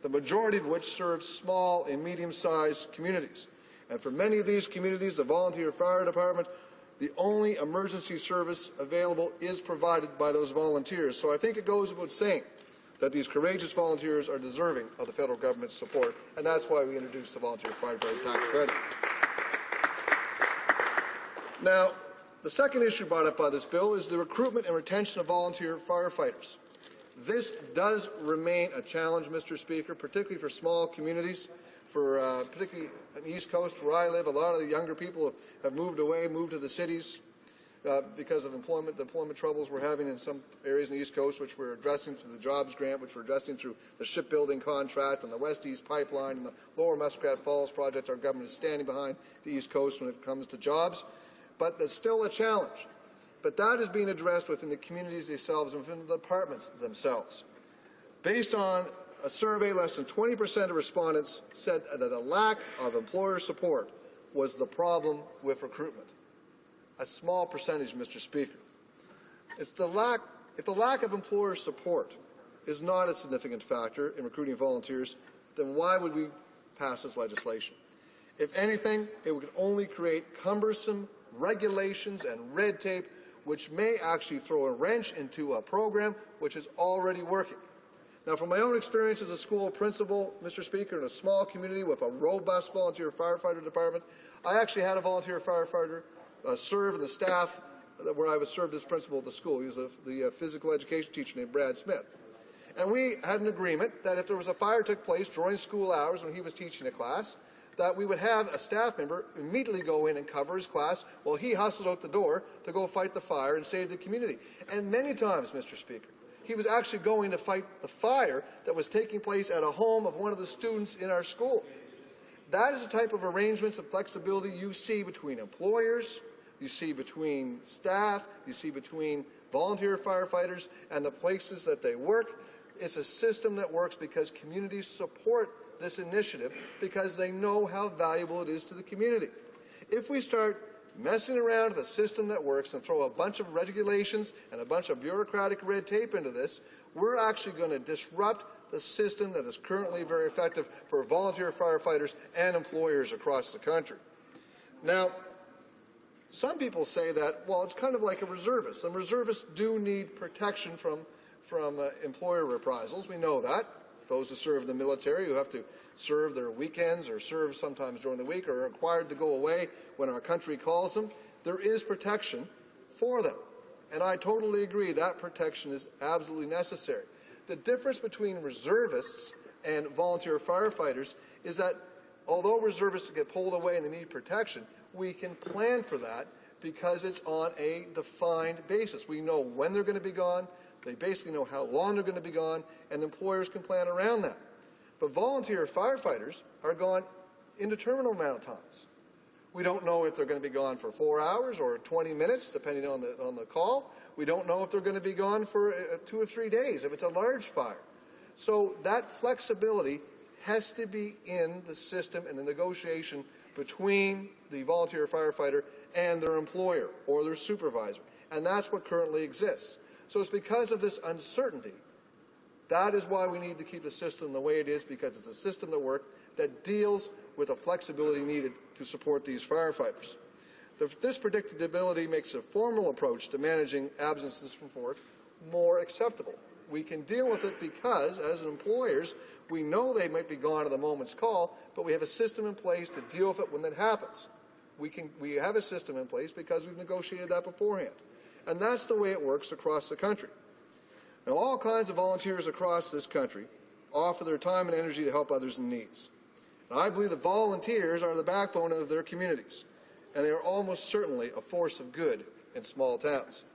the majority of which serve small and medium-sized communities. And for many of these communities, the volunteer fire department, the only emergency service available is provided by those volunteers. So I think it goes without saying that these courageous volunteers are deserving of the federal government's support, and that's why we introduced the volunteer firefighter tax credit. Now, the second issue brought up by this bill is the recruitment and retention of volunteer firefighters. This does remain a challenge, Mr. Speaker, particularly for small communities. Particularly on the East Coast where I live, a lot of the younger people have moved away, moved to the cities because of the employment troubles we're having in some areas in the East Coast, which we're addressing through the Jobs Grant, which we're addressing through the shipbuilding contract and the West-East Pipeline and the Lower Muskrat Falls project. Our government is standing behind the East Coast when it comes to jobs. But there's still a challenge. But that is being addressed within the communities themselves and within the departments themselves. Based on a survey, less than 20% of respondents said that a lack of employer support was the problem with recruitment. A small percentage, Mr. Speaker. If the lack of employer support is not a significant factor in recruiting volunteers, then why would we pass this legislation? If anything, it would only create cumbersome regulations and red tape, which may actually throw a wrench into a program which is already working. Now, from my own experience as a school principal, Mr. Speaker, in a small community with a robust volunteer firefighter department, I actually had a volunteer firefighter serve in the staff where I was served as principal of the school. He was the physical education teacher named Brad Smith. And we had an agreement that if there was a fire took place during school hours when he was teaching a class, that we would have a staff member immediately go in and cover his class while he hustled out the door to go fight the fire and save the community. And many times, Mr. Speaker, he was actually going to fight the fire that was taking place at a home of one of the students in our school. That is the type of arrangements and flexibility you see between employers, you see between staff, you see between volunteer firefighters and the places that they work. It's a system that works because communities support this initiative because they know how valuable it is to the community. If we start messing around with a system that works and throw a bunch of regulations and a bunch of bureaucratic red tape into this, we're actually going to disrupt the system that is currently very effective for volunteer firefighters and employers across the country. Now, some people say that, well, it's kind of like a reservist, and reservists do need protection from employer reprisals. We know that. Those who serve in the military, who have to serve their weekends or serve sometimes during the week or are required to go away when our country calls them, there is protection for them. And I totally agree that protection is absolutely necessary. The difference between reservists and volunteer firefighters is that although reservists get pulled away and they need protection, we can plan for that because it's on a defined basis. We know when they're going to be gone. They basically know how long they're going to be gone, and employers can plan around that. But volunteer firefighters are gone indeterminate amount of times. We don't know if they're going to be gone for 4 hours or 20 minutes, depending on the call. We don't know if they're going to be gone for 2 or 3 days, if it's a large fire. So that flexibility has to be in the system and the negotiation between the volunteer firefighter and their employer or their supervisor. And that's what currently exists. So it's because of this uncertainty. That is why we need to keep the system the way it is, because it's a system that works that deals with the flexibility needed to support these firefighters. This predictability makes a formal approach to managing absences from work more acceptable. We can deal with it because, as employers, we know they might be gone at a moment's call, but we have a system in place to deal with it when that happens. We have a system in place because we've negotiated that beforehand. And that's the way it works across the country. Now, all kinds of volunteers across this country offer their time and energy to help others in need. And I believe that volunteers are the backbone of their communities, and they are almost certainly a force of good in small towns.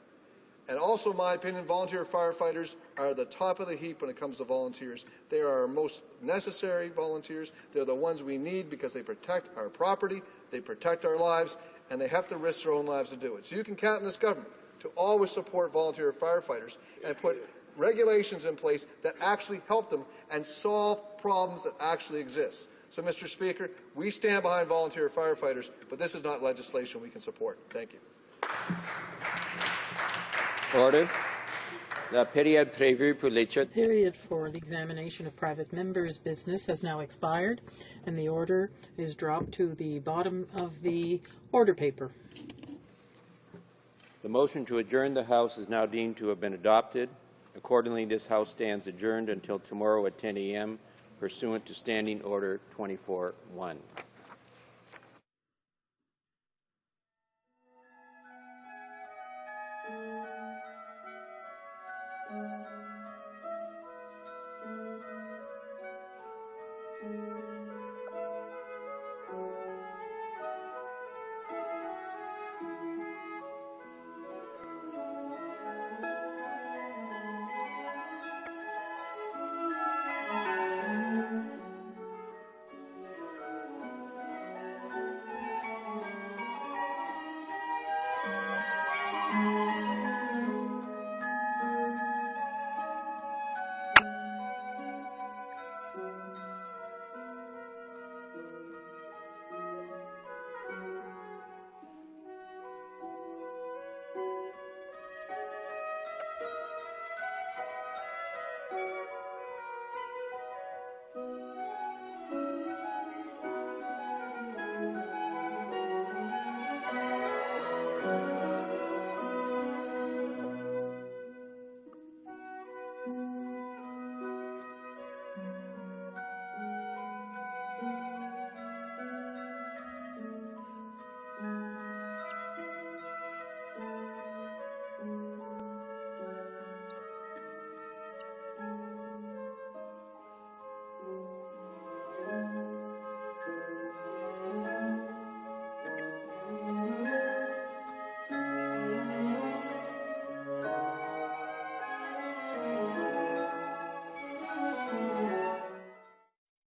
And also, in my opinion, volunteer firefighters are the top of the heap when it comes to volunteers. They are our most necessary volunteers. They're the ones we need because they protect our property, they protect our lives, and they have to risk their own lives to do it. So you can count on this government to always support volunteer firefighters and put regulations in place that actually help them and solve problems that actually exist. So, Mr. Speaker, we stand behind volunteer firefighters, but this is not legislation we can support. Thank you. Order. The period prévu pour l'étude. Period for the examination of private members' business has now expired, and the order is dropped to the bottom of the order paper. The motion to adjourn the House is now deemed to have been adopted. Accordingly, this House stands adjourned until tomorrow at 10 a.m. pursuant to Standing Order 24-1.